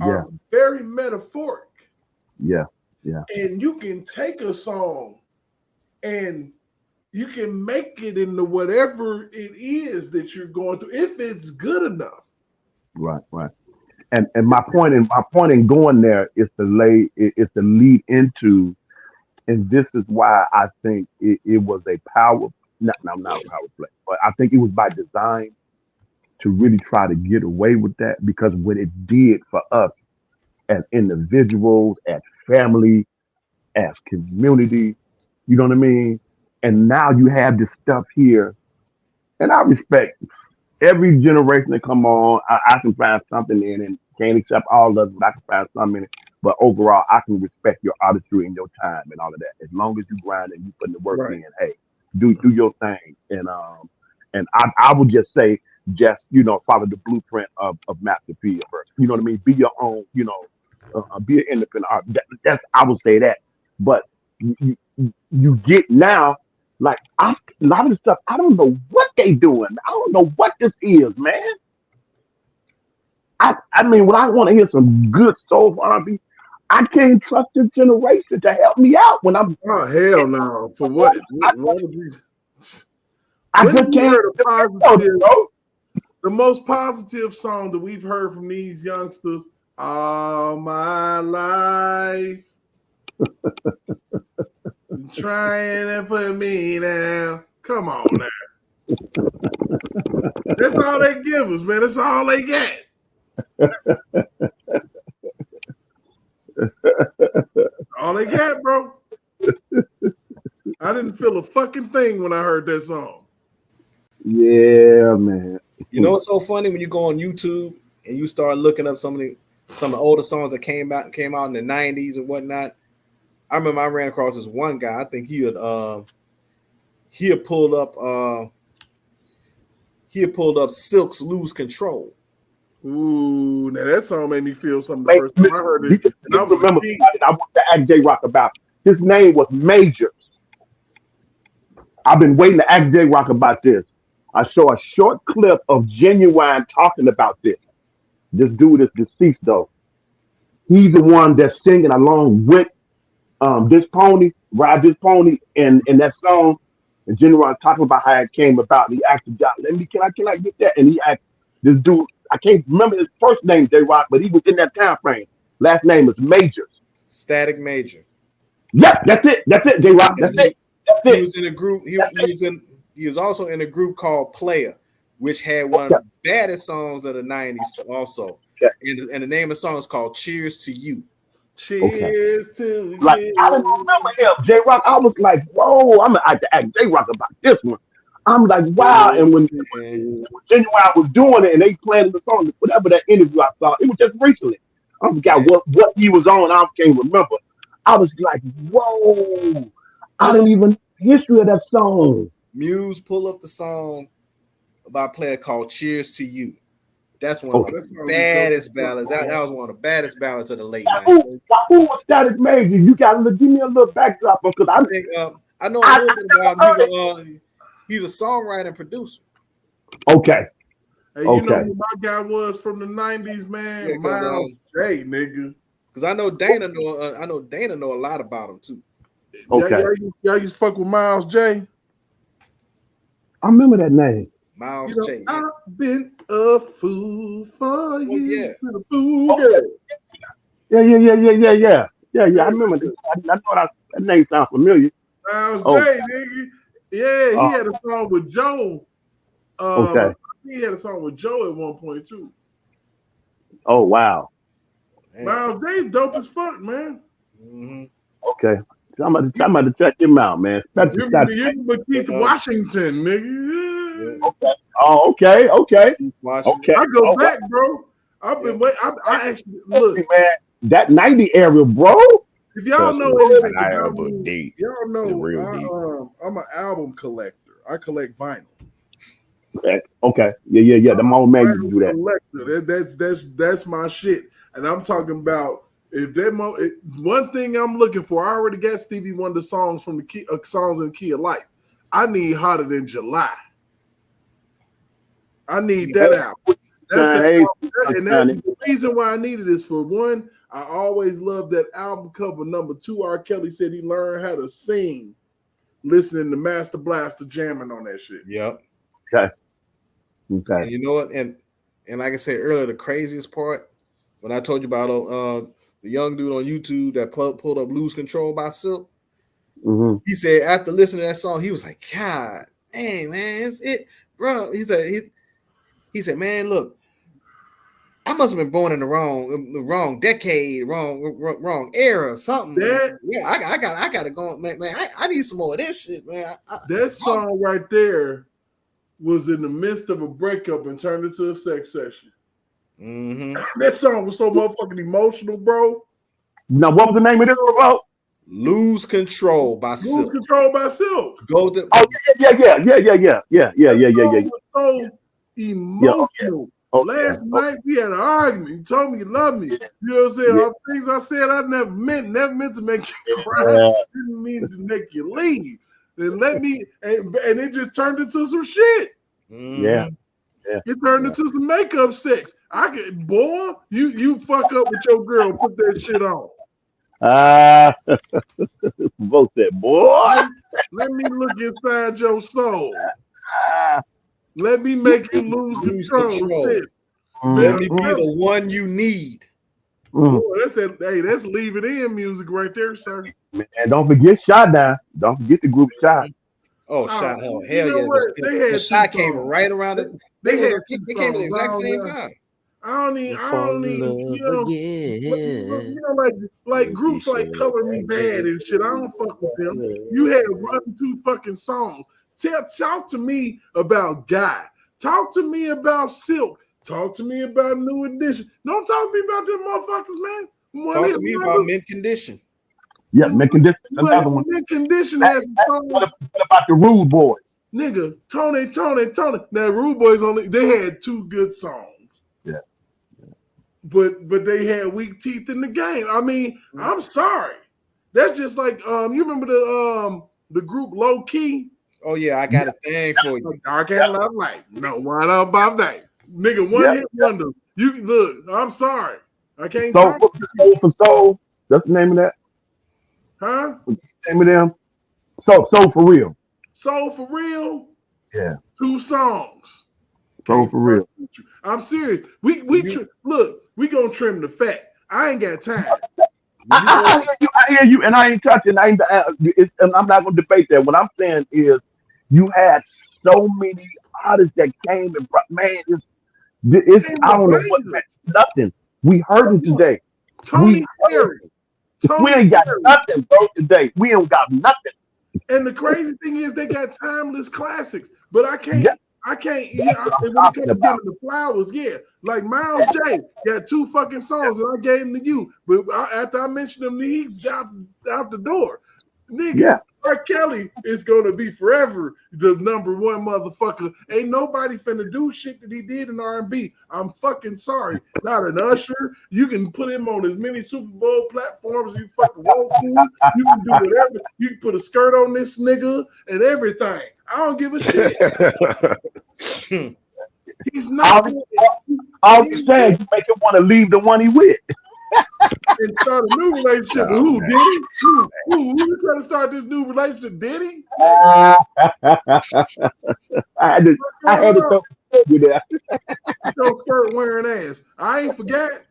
are very metaphoric. Yeah. And you can take a song and you can make it into whatever it is that you're going through if it's good enough. Right. And my point in going there is to lead into, and this is why I think it was a not a power play, but I think it was by design to really try to get away with that, because what it did for us as individuals, as family, as community, you know what I mean? And now you have this stuff here, and I respect every generation that come on. I can find something in it. Can't accept all of it, but I can find something in it. But overall, I can respect your artistry and your time and all of that. As long as you grind and you put the work in, hey, do your thing. And I would just say, follow the blueprint of Master P. You know what I mean? Be your own, be an independent artist. That's I would say that. But you get now, like a lot of the stuff, I don't know what they doing. I don't know what this is, man. I mean, when I want to hear some good soul R&B, I can't trust this generation to help me out when I'm. Oh hell no! For what? I just can't. The most positive song that we've heard from these youngsters all my life. Trying to put me down. Come on now. That's all they give us, man. That's all they get. That's all they got, bro. I didn't feel a fucking thing when I heard that song. Yeah, man. You know what's so funny when you go on YouTube and you start looking up some of the older songs that came out in the 90s and whatnot. I remember I ran across this one guy. I think he had pulled up Silk's "Lose Control." Ooh, now that song made me feel something the first time I heard it. I want to ask J-Rock about his name was Majors. I've been waiting to ask J-Rock about this. I saw a short clip of Genuine talking about this. This dude is deceased though. He's the one that's singing along with This Pony, Ride This Pony, and that song. And Genuine talking about how it came about. He asked the guy, can I get that? And he asked this dude, I can't remember his first name, J-Rock, but he was in that time frame. Last name is Majors. Static Major. Yep, that's it, J-Rock. That's it. He was in a group. He was also in a group called Player, which had one of the baddest songs of the 90s also. And the name of the song is called Cheers to You. Cheers to you. Like, I didn't remember him, J-Rock. I was like, whoa, I'm going to have to ask J-Rock about this one. I'm like, wow. And when Genuine was doing it and they played the song, whatever that interview I saw, it was just recently. I forgot what he was on. I can't remember. I was like, whoa. I didn't even know the history of that song. Muse pull up the song by a player called Cheers to You. That's one of the baddest ballads. That was one of the baddest ballads of the late 90s. Who was Static Major? You got to give me a little backdrop because I think I know a little bit about him. He's a songwriter and producer. Okay. Hey, you know who my guy was from the 90s, man? Yeah, Miles J, nigga. Because I know Dana know a lot about him too. Okay. Y'all used to fuck with Miles J. I remember that name. Miles You know, J. I've been a fool for you. yeah. To the fool Okay. girl. Yeah. I remember that. I thought that name sounds familiar. Miles Oh. J, nigga. Yeah, he had a song with Joe. Okay. He had a song with Joe at one point too. Oh wow. Miles J's dope as fuck, man. Mm-hmm. Okay. So I'm about to check him out, man. You remember Keith Washington, nigga. Okay. Oh, okay. Washington. I go back, bro. I've been waiting. I actually look, man. That 90 era, bro. if y'all Trust know me, anything that about album me, deep. y'all The real deep. know I'm an album collector. I collect vinyl. Okay. Yeah. The old man used to do that. Collector. That's my shit. And I'm talking about one thing I'm looking for. I already got Stevie Wonder songs from the songs in Key of Life. I need Hotter Than July. I need that album. The reason why I need it is, for one, I always loved that album cover. Number two, R. Kelly said he learned how to sing listening to Master Blaster jamming on that shit. Yep. Okay. And you know what? And like I said earlier, the craziest part, when I told you about the young dude on YouTube that pulled up "Lose Control" by Silk, he said after listening to that song, he was like, "God, hey man, it's it, bro." He said, "Man, look, I must have been born in the wrong decade, wrong era, or something." Yeah, I got to go, man. I need some more of this shit, man. That song right there was in the midst of a breakup and turned into a sex session. Mm-hmm. That song was so motherfucking emotional, bro. Now, what was the name of this, bro? "Lose Control" by Silk. Lose Control by Silk. Go to. Oh yeah. So emotional. Last night we had an argument. You told me you love me. You know what I'm saying? All the things I said I never meant to make you cry. Didn't mean to make you leave. Then and it just turned into some shit. Yeah. It turned into some makeup sex. You fuck up with your girl, put that shit on. Both said, boy. Let me look inside your soul. Let me make you lose control. Let me be the one you need. Boy, that's leave it in music right there, sir. Man, don't forget Shot now. Don't forget the group Shot. Oh, Shot! Hell yeah! The Shot came right around it. They came at the exact same time. I don't need, like groups like Color Me Bad and shit. I don't fuck with them. You had run 2 fucking songs. Talk to me about Guy. Talk to me about Silk. Talk to me about New Edition. Don't talk to me about them motherfuckers, man. Talk to me about Mint Condition. Yeah, Mint Condition. Another one. Mint Condition has a song. What about the Rude Boys? Nigga, Tony. Now, Rude Boys they had 2 good songs. Yeah. But they had weak teeth in the game. I mean, I'm sorry. That's just like you remember the group Low Key? Oh yeah, I got a thing for you. Dark and Love Light. No one about that. Nigga, one hit wonder. You look, I'm sorry. I can't talk. Soul for Soul. That's the name of that. Huh? What's the name of them? Soul for Real. Soul for Real? Yeah. 2 songs. Soul for Real. I'm serious. We gonna trim the fat. I ain't got time. I hear you, and I ain't touching. And I'm not gonna debate that. What I'm saying is, you had so many artists that came and man, it's I don't know what, nothing. We heard it today. Tony Perry. We ain't got nothing, bro. Today we ain't got nothing. And the crazy thing is, they got timeless classics, but I can't. Yeah. When it comes to giving the flowers, like Miles J got 2 fucking songs, and I gave them to you. But after I mentioned them, he's out the door. Nigga, R. Kelly is gonna be forever the number 1 motherfucker. Ain't nobody finna do shit that he did in R&B. I'm fucking sorry. Not an Usher. You can put him on as many Super Bowl platforms as you fucking want to. You can do whatever. You can put a skirt on this nigga and everything. I don't give a shit. He's not. All you saying, you make him want to leave the one he with. And start a new relationship. Who did he? Who trying to start this new relationship? Did he? I had to throw you there. Your skirt wearing ass. I ain't forgot.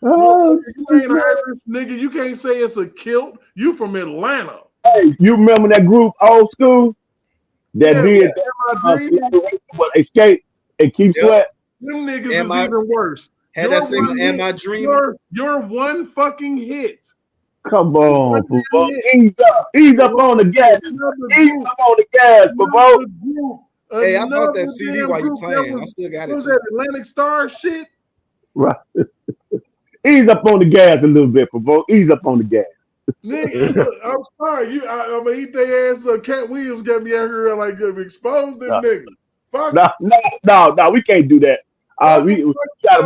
Oh, You ain't Irish, nigga. You can't say it's a kilt. You from Atlanta. hey, you remember that group, Old School, that Yeah, did my dream. Escape and Keep Yep. Sweat? Them niggas Am is I- even worse. Had that single "Am I Dreaming"? Your one fucking hit. Come on, One football. hit. Ease up on the gas. Another Ease group. up on the gas, football. Another group. Hey, I bought that Another CD damn while you group. playing. I still got What it was too. that Atlantic Star shit? Right. Ease up on the gas a little bit, football. Ease up on the gas. Nigga, look, I'm sorry. I'm gonna eat their ass up. Cat Williams got me out here like expose them niggas. Fuck. No, we can't do that. We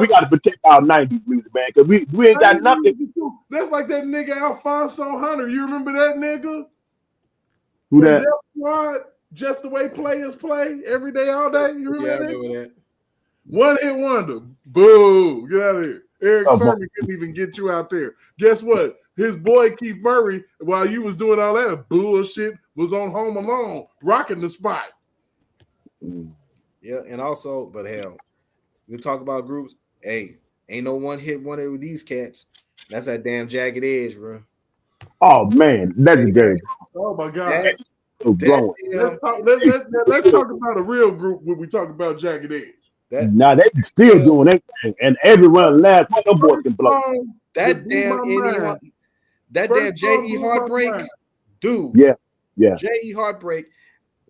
got to protect our '90s music, man, because we ain't got nothing. That's like that nigga Alfonso Hunter. You remember that nigga? Who From that? Death Squad, just the way players play every day, all day. You remember Yeah, I that? remember that. One hit wonder. Boo. Get out of here. Eric Oh, Sermon couldn't even get you out there. Guess what? His boy Keith Murray, while you was doing all that bullshit, was on Home Alone, rocking the spot. Yeah, and also, but hell, we talk about groups. Hey, ain't no one hit one of these cats. That's that damn Jagged Edge, bro. Oh man, legendary. Oh my God. That, So growing. Let's talk about a real group when we talk about Jagged Edge. Now they still doing anything, and everyone laughs. What them boys can blow. That damn damn J.E. Heartbreak, dude. Yeah. J.E. Heartbreak.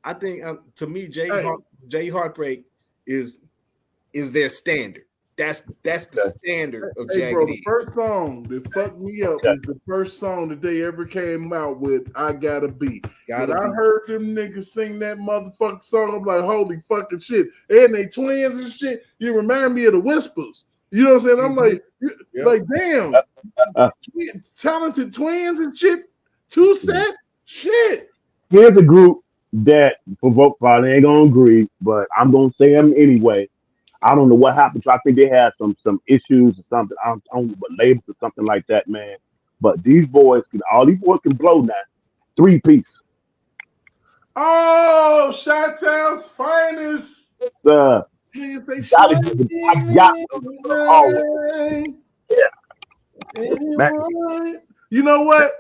I think to me, J.E. Heartbreak is their standard. That's the standard of Jagged bro, the Edge. first song that fucked me up is the first song that they ever came out with. I Gotta Be. When I heard them niggas sing that motherfucking song, I'm like, holy fucking shit. And they twins and shit. You remind me of the Whispers. You know what I'm saying? I'm like, damn, talented twins and shit. Two sets, shit. Here's a group that Provoke probably ain't gonna agree, but I'm gonna say them anyway. I don't know what happened. I think they had some issues or something. I don't know, but labels or something like that, man. But all these boys can blow now. 3-piece. Oh, Chi-Town's finest. You know what?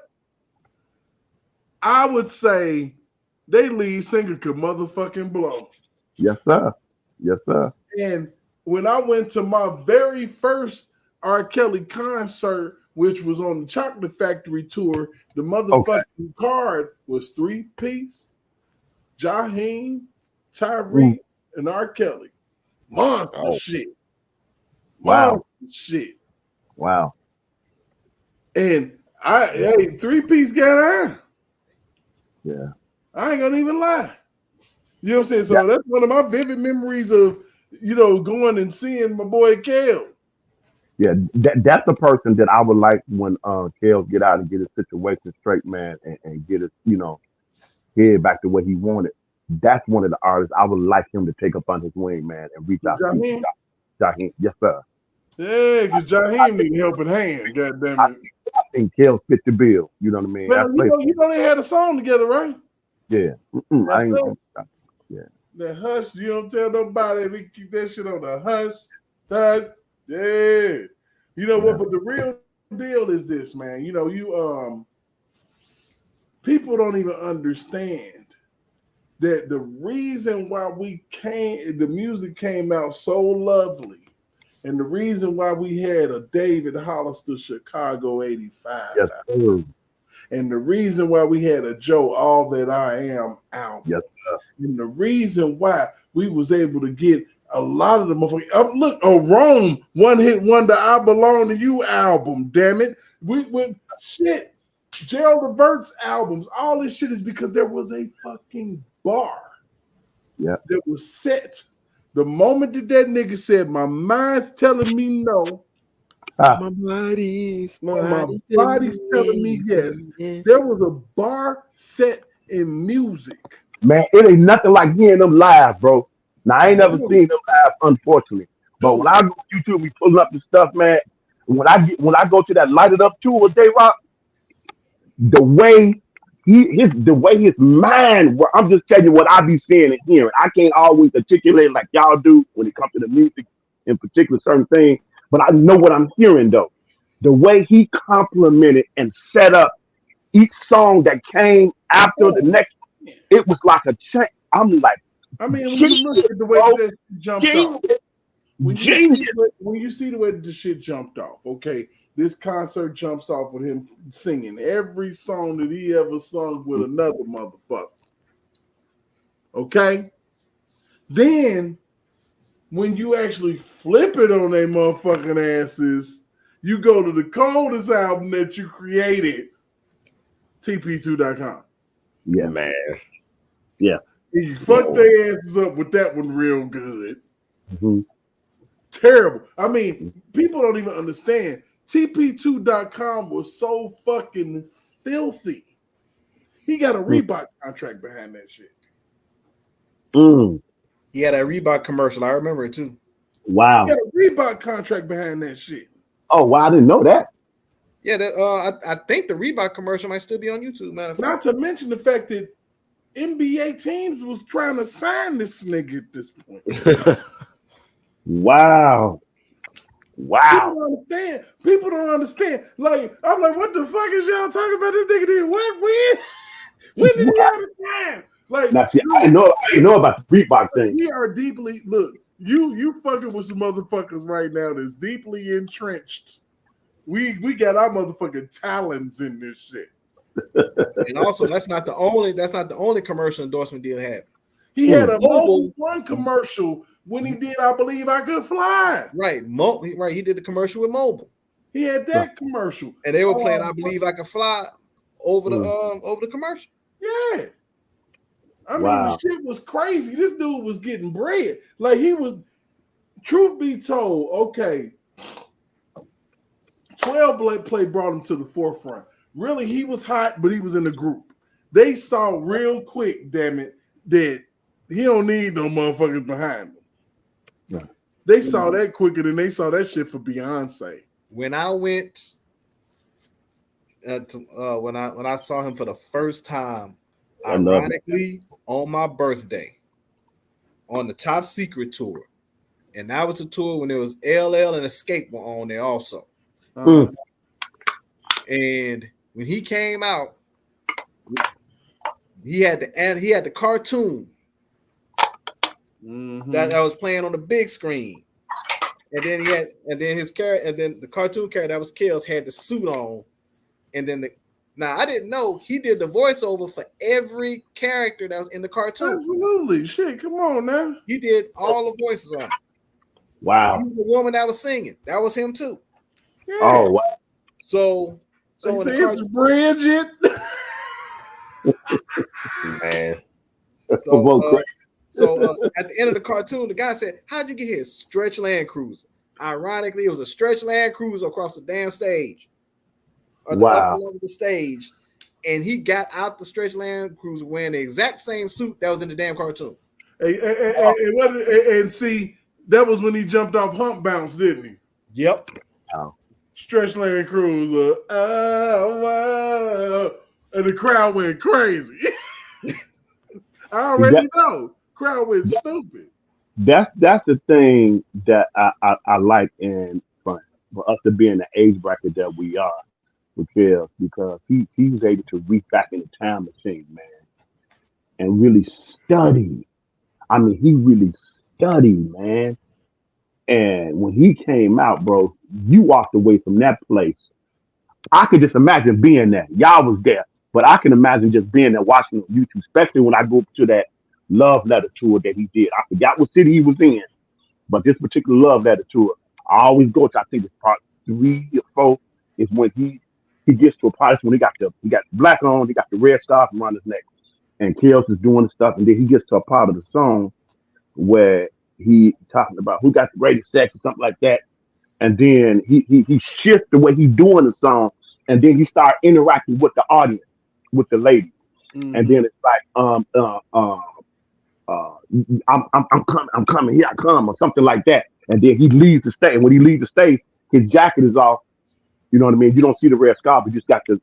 I would say they lead singer could motherfucking blow. Yes, sir. Yes, sir. And when I went to my very first R. Kelly concert, which was on the Chocolate Factory tour, the motherfucking card was 3-piece, Jaheim, Tyrese, and R. Kelly. Monster shit. Wow. Monster shit. Wow. And 3-piece got on. Yeah. I ain't gonna even lie. You know what I'm saying? So that's one of my vivid memories of, going and seeing my boy Kel. Yeah, that's the person that I would like when Kel get out and get his situation straight, man, and get his, head back to what he wanted. That's one of the artists I would like him to take up on his wing, man, and reach out to Jaheim. Yes, sir. Yeah, because Jaheim need a helping hand, goddammit. I think Kel fit the bill. You know what I mean? Well, they had a song together, right? Yeah. The hush, you don't tell nobody. We keep that shit on the hush. Yeah. You know what? But the real deal is this, man. People don't even understand that the reason why the music came out so lovely, and the reason why we had a David Hollister Chicago 85. Yes, sir. And the reason why we had a Joe All That I Am album. Yes, sir. And the reason why we was able to get a lot of the motherfuckers. Look, Rome, One Hit Wonder, I Belong to You album, damn it. We went shit. Gerald Levert's albums, all this shit is because there was a fucking bar that was set. The moment that nigga said, my mind's telling me no, my body's telling me yes. There was a bar set in music. Man, it ain't nothing like hearing them live, bro. Now, I ain't never seen them live, unfortunately. But when I go to YouTube, we pulling up the stuff, man. When I go to that Light It Up tour with J-Rock, the way the way his mind works. I'm just telling you what I be seeing and hearing. I can't always articulate like y'all do when it comes to the music, in particular certain things. But I know what I'm hearing though. The way he complimented and set up each song that came after the next, it was like a change. I'm like, I mean, when you look at the way bro, that jumped genius, off, when genius. you see the way that the shit jumped off, okay, this concert jumps off with him singing every song that he ever sung with another motherfucker. Okay? Then, when you actually flip it on their motherfucking asses, you go to the coldest album that you created, TP2.com. Yeah, man. Yeah. And you fuck their asses up with that one real good. Mm-hmm. Terrible. I mean, people don't even understand. TP2.com was so fucking filthy. He got a Reebok contract behind that shit. He had a Reebok commercial. I remember it too. Wow. He got a Reebok contract behind that shit. Oh, wow. I didn't know that. Yeah, I think the Reebok commercial might still be on YouTube, matter of fact. Not to mention the fact that NBA teams was trying to sign this nigga at this point. Wow. People don't understand. Like, I'm like, what the fuck is y'all talking about? This nigga did what? When did he have the time? Like, now, see, I didn't know about the Reebok thing. We are deeply you fucking with some motherfuckers right now that's deeply entrenched. We got our motherfucking talons in this shit. And also, that's not the only commercial endorsement deal had. He had a Mobile One commercial when he did I Believe I Could Fly. Right. He did the commercial with Mobile. He had that commercial. And they were playing I Believe I Could Fly over the commercial. Yeah. I mean, the shit was crazy. This dude was getting bread. Like, he was, truth be told, okay, 12 Play brought him to the forefront. Really, he was hot, but he was in the group. They saw real quick, damn it, that he don't need no motherfuckers behind him. Yeah. They saw that quicker than they saw that shit for Beyonce. When I went, when I saw him for the first time, ironically, on my birthday, on the Top Secret tour, and that was a tour when there was LL and Escape were on there also. And when he came out, he had the cartoon that was playing on the big screen, and then his character, and then the cartoon character that was Kels had the suit on, and then now I didn't know he did the voiceover for every character that was in the cartoon. Absolutely, shit, come on now. He did all the voices on it. Wow. He was the woman that was singing. That was him too. Yeah. Oh wow. So it's Bridget. Man. So at the end of the cartoon, the guy said, "How'd you get here?" Stretch Land Cruiser. Ironically, it was a Stretch Land Cruiser across the damn stage. Wow. Up the stage, and he got out the Stretch Land Cruiser wearing the exact same suit that was in the damn cartoon. And see, that was when he jumped off Hump Bounce, didn't he? Yep. Wow. Stretch Land Cruiser. Oh, and the crowd went crazy. I already know. Crowd went stupid. That's the thing that I like in for us to be in the age bracket that we are with Phil, because he was able to reach back in the time machine, man, and really study. I mean, he really studied, man. And when he came out, bro, you walked away from that place. I could just imagine being there. Y'all was there, but I can imagine just being there watching on YouTube, especially when I go to that Love Letter tour that he did. I forgot what city he was in, but this particular Love Letter tour, I always go to, I think it's part 3 or 4, is when he gets to a part when he got black on, he got the red scarf around his neck, and Kels is doing the stuff, and then he gets to a part of the song where he talking about who got the greatest sex or something like that, and then he shifts the way he's doing the song, and then he start interacting with the audience, with the lady, and then it's like I'm coming, here I come, or something like that, and then he leaves the stage. And when he leaves the stage, his jacket is off. You know what I mean? You don't see the red scarf, but you just got the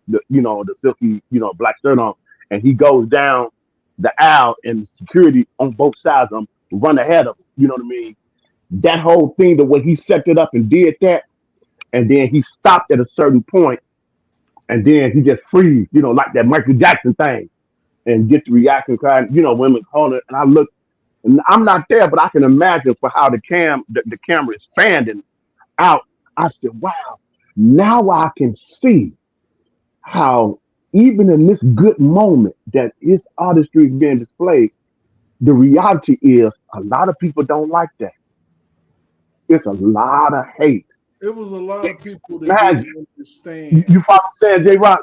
silky, black shirt on, and he goes down the aisle, and security on both sides of him run ahead of him. You know what I mean? That whole thing, the way he set it up and did that, and then he stopped at a certain point, and then he just freeze, like that Michael Jackson thing, and get the reaction card, women calling it. And I look, and I'm not there, but I can imagine for how the camera is expanding out. I said, wow, now I can see how even in this good moment that his artistry is being displayed, the reality is a lot of people don't like that. It's a lot of hate. It was a lot of people that Imagine. didn't understand. You follow what I'm saying, J Rock?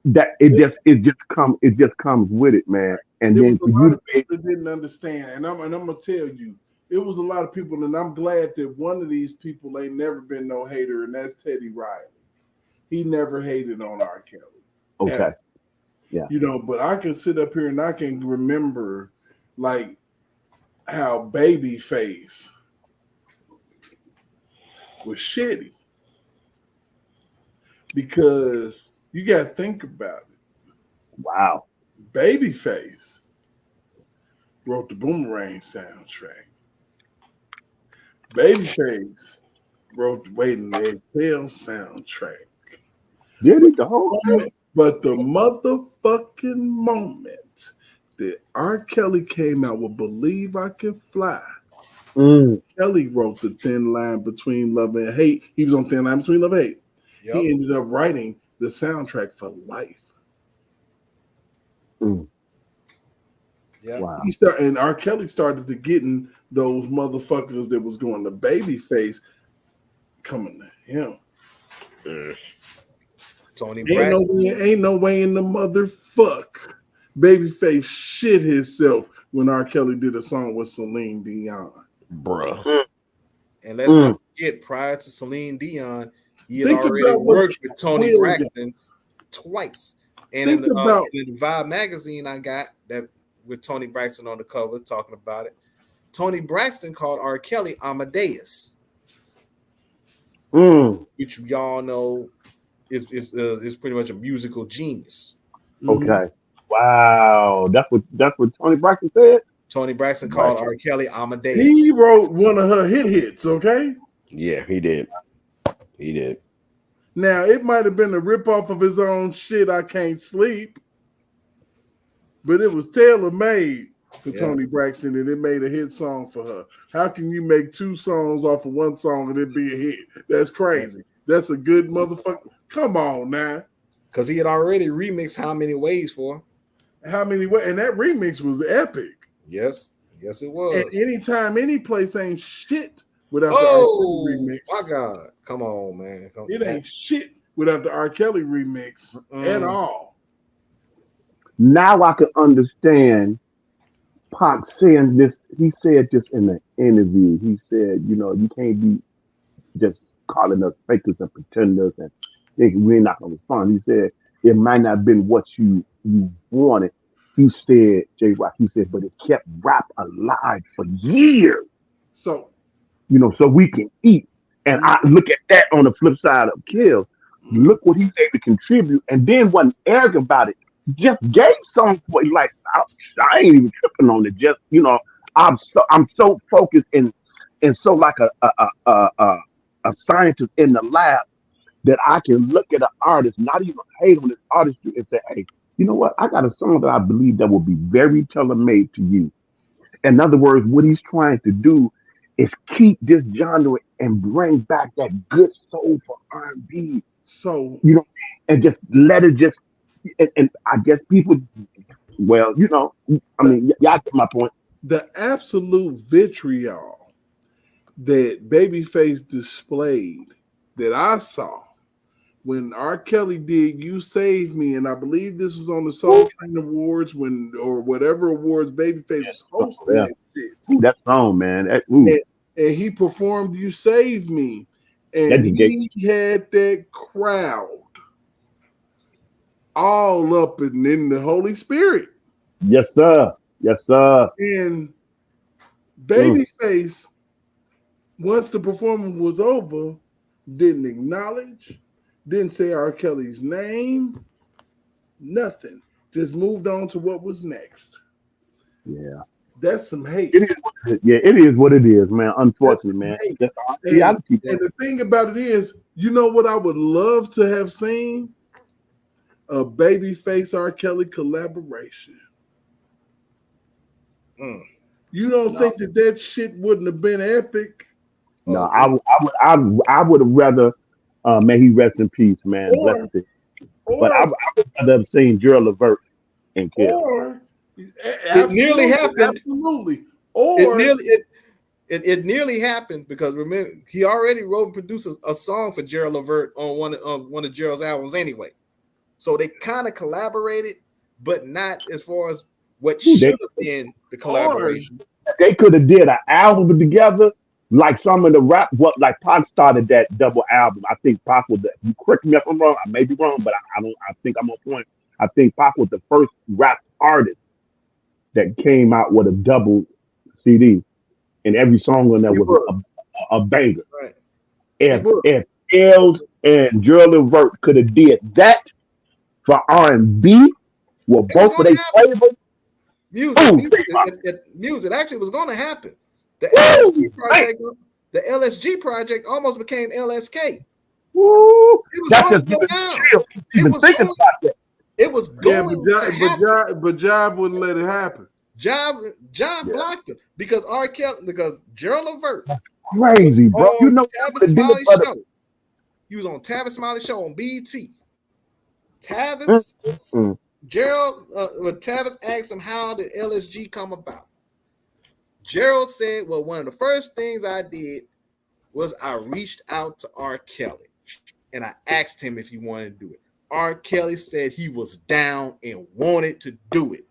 That it just comes with it, man. And There then was for a you lot to of people that didn't understand, and I'm gonna tell you, it was a lot of people, and I'm glad that one of these people ain't never been no hater, and that's Teddy Riley. He never hated on R. Kelly. okay, Ever. yeah, But I can sit up here and I can remember like how Babyface was shitty because you got to think about it. wow, Babyface wrote the Boomerang soundtrack. Babyface wrote the Waiting to Exhale soundtrack. did it the whole thing? But the motherfucking moment that R. Kelly came out with Believe I Can Fly, Kelly wrote the Thin Line Between Love and Hate. He was on Thin Line Between Love and Hate. Yep. He ended up writing the soundtrack for life. Yeah. Wow. And R. Kelly started to getting those motherfuckers that was going to Babyface coming to him. Tony Braxton. Ain't no way in the motherfuck Babyface shit himself when R. Kelly did a song with Celine Dion. Bruh. And let's not forget, prior to Celine Dion, he had already worked with Tony Braxton twice. And in the Vibe magazine I got that with Tony Braxton on the cover talking about it, Tony Braxton called R. Kelly Amadeus, which y'all know is pretty much a musical genius. Okay. Wow. That's what Tony Braxton said? Tony Braxton called R. Kelly Amadeus. He wrote one of her hits, okay? Yeah, he did. He did. Now, it might have been a ripoff of his own shit, I Can't Sleep, but it was tailor-made for Tony Braxton, and it made a hit song for her. How can you make two songs off of one song and it be a hit? That's crazy. That's a good motherfucker. Come on now. Because he had already remixed How Many Ways for her. How Many Ways? And that remix was epic. Yes, it was. And anytime, any place ain't shit without the R. Kelly remix. My God. Come on, man. It ain't shit without the R. Kelly remix at all. Now I can understand Pac saying this. He said this in the interview. He said, you can't be just calling us fakers and pretenders and thinking we're not going to respond. He said, it might not have been what you wanted. He said, J Rock, he said, but it kept rap alive for years. So, so we can eat. And I look at that on the flip side of Kill. Look what he's able to contribute. And then wasn't arrogant about it. Just gave songs for you. Like, I ain't even tripping on it. Just, I'm so focused and so like a scientist in the lab that I can look at an artist, not even hate on his artistry, and say, hey, you know what? I got a song that I believe that will be very tailor-made to you. In other words, what he's trying to do is keep this genre and bring back that good soulful R&B. So, and just let it just, and I guess people, well, I mean, y'all get my point. The absolute vitriol that Babyface displayed that I saw when R. Kelly did You Save Me, and I believe this was on the Soul Train Awards or whatever awards Babyface was hosting that shit. That song, man. And he performed You Save Me, and he had that crowd all up and in the Holy Spirit. Yes, sir. Yes, sir. And Babyface, once the performance was over, didn't acknowledge, didn't say R. Kelly's name, nothing. just moved on to what was next. Yeah. That's some hate. It is what it is. Yeah, it is what it is, man. Unfortunately, some man. hate. That's our And, reality. and the thing about it is, you know what I would love to have seen? A Babyface R. Kelly collaboration. You don't think that shit wouldn't have been epic? No, I would have rather, may he rest in peace, man. Or, but I would rather have seen Gerald Levert and Kelly. Or it nearly happened. Absolutely. Or it nearly happened because remember he already wrote and produced a song for Gerald Levert on one of Gerald's albums anyway. So they kind of collaborated, but not as far as what should have been the collaboration. They could have did an album together, like some of the rap. What like Pac started that double album. I think Pac was. You correct me if I'm wrong. I may be wrong, but I don't. I think I'm on point. I think Pac was the first rap artist that came out with a double CD, and every song on there was a banger. Right. If Els and Gerald Levert could have did that for R&B, with both of their flavors. Music actually was going to happen. The LSG project almost became LSK. Woo, it was going to go down. It was going to happen. But Jive wouldn't let it happen. Jive blocked it because Gerald Levert crazy, bro. You know Tavis Smiley's show. He was on Tavis Smiley's show on BET. Tavis Tavis asked him how did LSG come about. Gerald said, well, one of the first things I did was I reached out to R. Kelly and I asked him if he wanted to do it. R. Kelly said he was down and wanted to do it.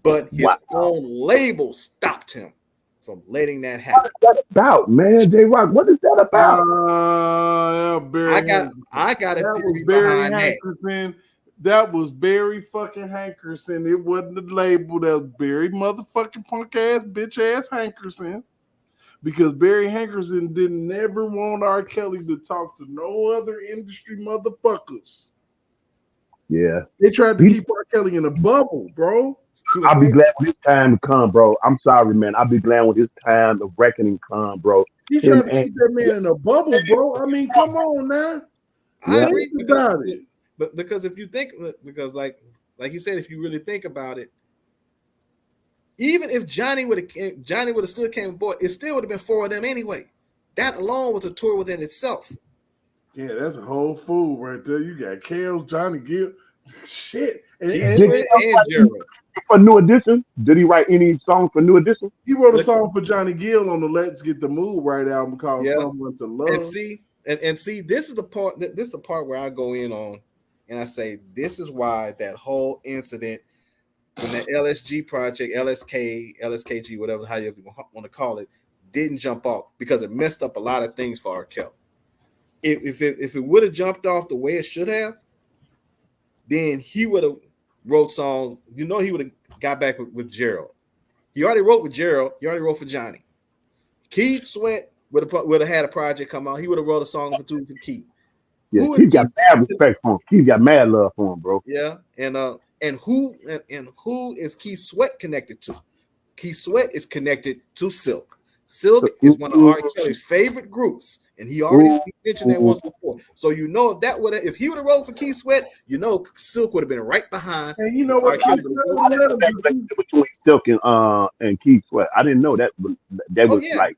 But his own label stopped him from letting that happen. What is that about, man? J-Rock, what is that about? I got a theory behind that. That was Barry fucking Hankerson. It wasn't the label. That was Barry motherfucking punk ass bitch ass Hankerson. Because Barry Hankerson didn't never want R. Kelly to talk to no other industry motherfuckers. Yeah. They tried to keep R. Kelly in a bubble, bro. I'll be glad when his time to come, bro. I'm sorry, man. I'll be glad when his time of reckoning come, bro. He tried to keep that man in a bubble, bro. I mean, come on now. I agree about it. But because if you think, because like you said, if you really think about it, even if Johnny would have still came aboard, it still would have been 4 of them anyway. That alone was a tour within itself. Yeah, that's a whole fool right there. You got Kels, Johnny Gill, shit. And Gerald. For New Edition, did he write any songs for New Edition? He wrote a song for Johnny Gill on the Let's Get the Mood Right album called Someone to Love. And see, this is the part where I go in on and I say this is why that whole incident when the LSG project, LSKG, whatever how you want to call it, didn't jump off because it messed up a lot of things for R. Kelly. If it would have jumped off the way it should have, then he would have wrote songs. You know, he would have got back with Gerald. He already wrote with Gerald. He already wrote for Johnny. Keith Sweat would have had a project come out. He would have wrote a song for Keith. Yeah, he got mad respect for him. He got mad love for him, bro. Yeah, and who is Keith Sweat connected to? Keith Sweat is connected to Silk. Silk is one of R. Kelly's favorite groups, and he already mentioned that once before. So you know if he would have wrote for Keith Sweat, you know Silk would have been right behind. And you know what? Between Silk and Keith Sweat, I didn't know that. That was like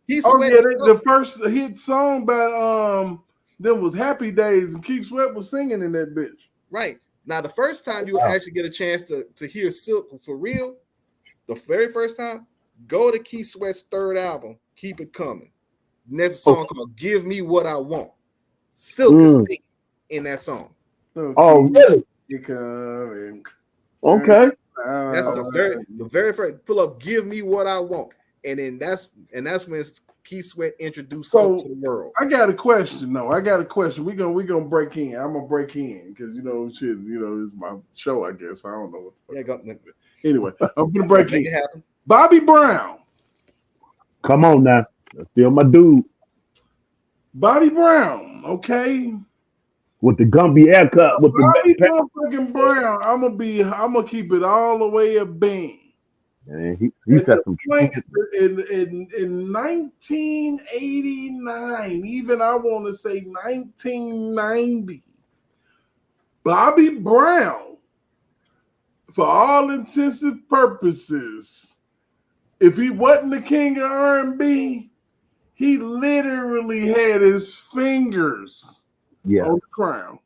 Keith Sweat. The first hit song by them was Happy Days, and Keith Sweat was singing in that bitch. Right. Now, the first time you actually get a chance to hear Silk for real, the very first time, go to Keith Sweat's third album, Keep It Coming. And there's a song called Give Me What I Want. Silk is singing in that song. Oh, really? You coming. Okay. That's the very first. Pull up Give Me What I Want. And then that's when Keith Sweat introduced Silk to the world. I got a question. We're gonna break in. I'm gonna break in because it's my show. I guess I don't know what. Anyway, I'm gonna break in. Bobby Brown. Come on now, that's still my dude. Bobby Brown. Okay. with the Gumby haircut with Bobby the motherfucking Brown. I'm gonna keep it all the way a bean. and he And said the some point true in 1989, even I want to say 1990, Bobby Brown, for all intensive purposes, if he wasn't the king of R&B, he literally had his fingers yeah. on the crown.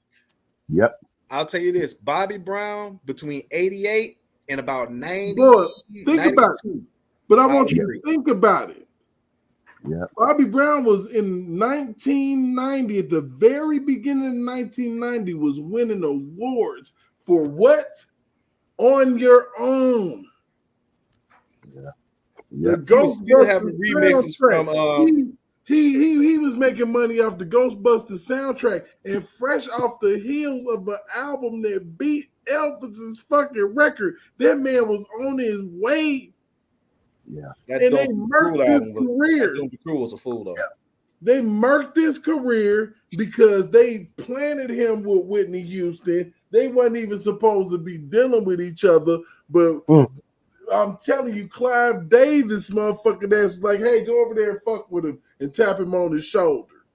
Yep. I'll tell you this: Bobby Brown between 88 and about 90. But think about it. 92. But I want you to think about it. Yeah. Bobby Brown was in 1990, at the very beginning of 1990, was winning awards for what? On Your Own. Yeah. The He was still having remixes from he was making money off the Ghostbusters soundtrack, and fresh off the heels of an album that beat Elvis's fucking record. That man was on his way. Yeah. And they murked his career. Don't Be Cruel was a fool though. Yeah. They murked his career because they planted him with Whitney Houston. They wasn't even supposed to be dealing with each other, but I'm telling you, Clive Davis, motherfucking ass, was like, hey, go over there and fuck with him and tap him on his shoulder.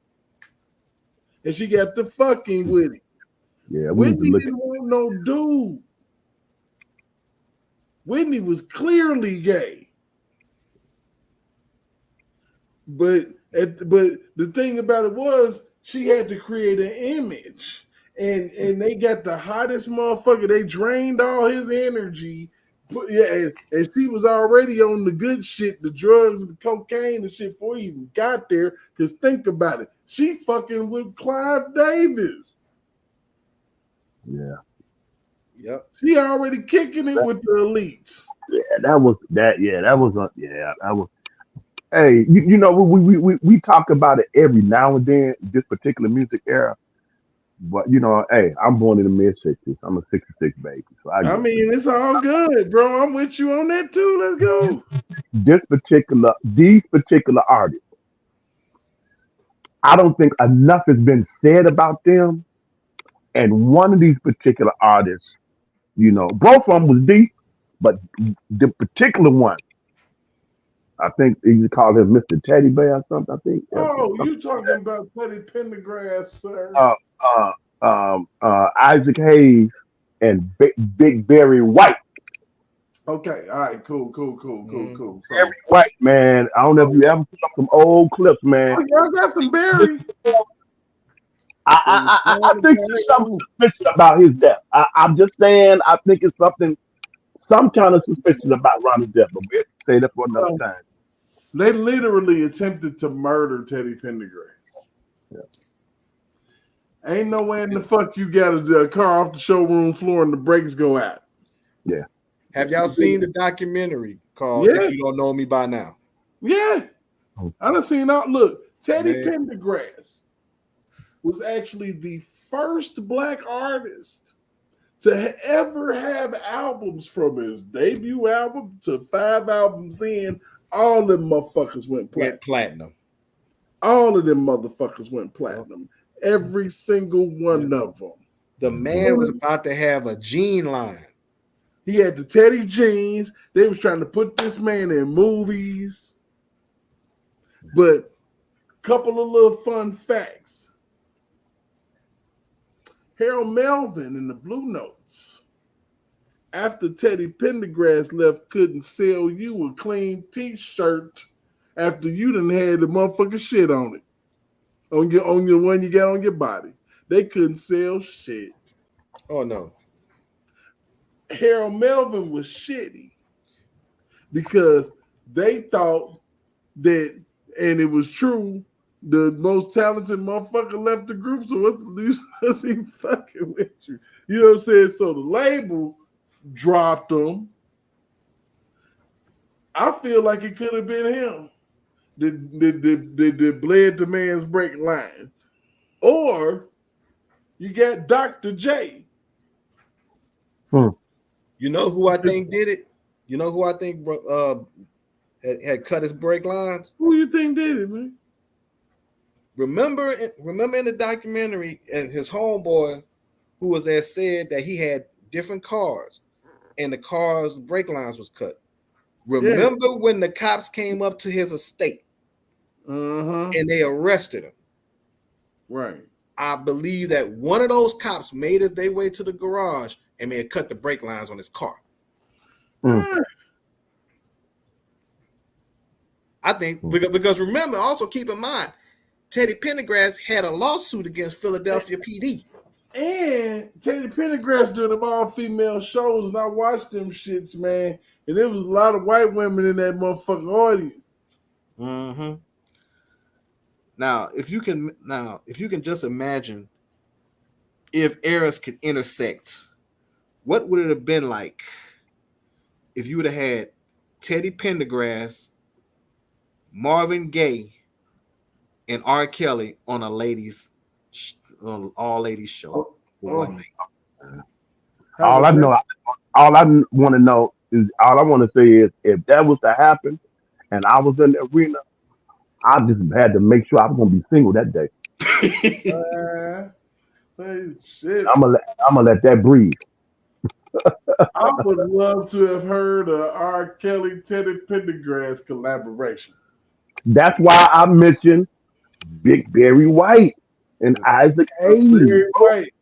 And she got the fucking with him. Yeah, Whitney didn't want no dude. Whitney was clearly gay. But the thing about it was she had to create an image. And they got the hottest motherfucker. They drained all his energy. Yeah, and she was already on the good shit, the drugs and the cocaine and shit before he even got there. Because think about it. She fucking with Clive Davis. Yeah. Yep. She already kicking it with the elites. Yeah, that was. Hey, you know, we talk about it every now and then, this particular music era. But you know, hey, I'm born in the mid-60s. I'm a 66 baby. So I mean, it's all good, bro. I'm with you on that too. Let's go. These particular artists, I don't think enough has been said about them. And one of these particular artists, you know, both of them was deep, but the particular one, I think you call him Mr. Teddy Bear or something. I think. Oh, you talking about Teddy Pendergrass, sir? Isaac Hayes and Big Barry White. Okay, all right, cool. Barry White, man. I don't know if you ever saw some old clips, man. Oh, y'all got some Barry. I think there's something suspicious about his death. I'm just saying, I think it's some kind of suspicion about Ronnie's death, but we'll say that for another time. They literally attempted to murder Teddy Pendergrass. Yeah. Ain't no way in the fuck you got a car off the showroom floor and the brakes go out. Yeah. Have y'all seen the documentary called If You Don't Know Me By Now? Yeah. I done seen out. Look, Teddy Pendergrass was actually the first black artist to ever have albums from his debut album to 5 albums in. All them motherfuckers went platinum. All of them motherfuckers went platinum. Every single one of them. The man was about to have a jean line. He had the Teddy jeans. They was trying to put this man in movies. But a couple of little fun facts. Harold Melvin in the Blue Notes, after Teddy Pendergrass left, couldn't sell you a clean t-shirt after you done had the motherfucking shit on it. On your one you got on your body. They couldn't sell shit. Oh no. Harold Melvin was shitty because they thought that, and it was true, the most talented motherfucker left the group, so what's the use of he fucking with you? You know what I'm saying? So the label dropped him. I feel like it could have been him that bled the man's break line. Or you got Dr. J. You know who I think did it? You know who I think had cut his break lines? Who you think did it, man? Remember in the documentary, and his homeboy who was there said that he had different cars, and the cars' brake lines was cut. Remember when the cops came up to his estate and they arrested him? Right. I believe that one of those cops made it their way to the garage and may have cut the brake lines on his car. I think because remember, also keep in mind, Teddy Pendergrass had a lawsuit against Philadelphia PD. And Teddy Pendergrass doing them all-female shows, and I watched them shits, man. And there was a lot of white women in that motherfucking audience. Mm-hmm. Now, if you can just imagine if eras could intersect, what would it have been like if you would have had Teddy Pendergrass, Marvin Gaye, and R. Kelly on a all ladies show for one night? All I want to know is, all I want to say is, if that was to happen and I was in the arena, I just had to make sure I was gonna be single that day. Say shit. I'm gonna let that breathe. I would love to have heard a R. Kelly Teddy Pendergrass collaboration. That's why I mentioned Big Barry White and Isaac Hayes. Barry White,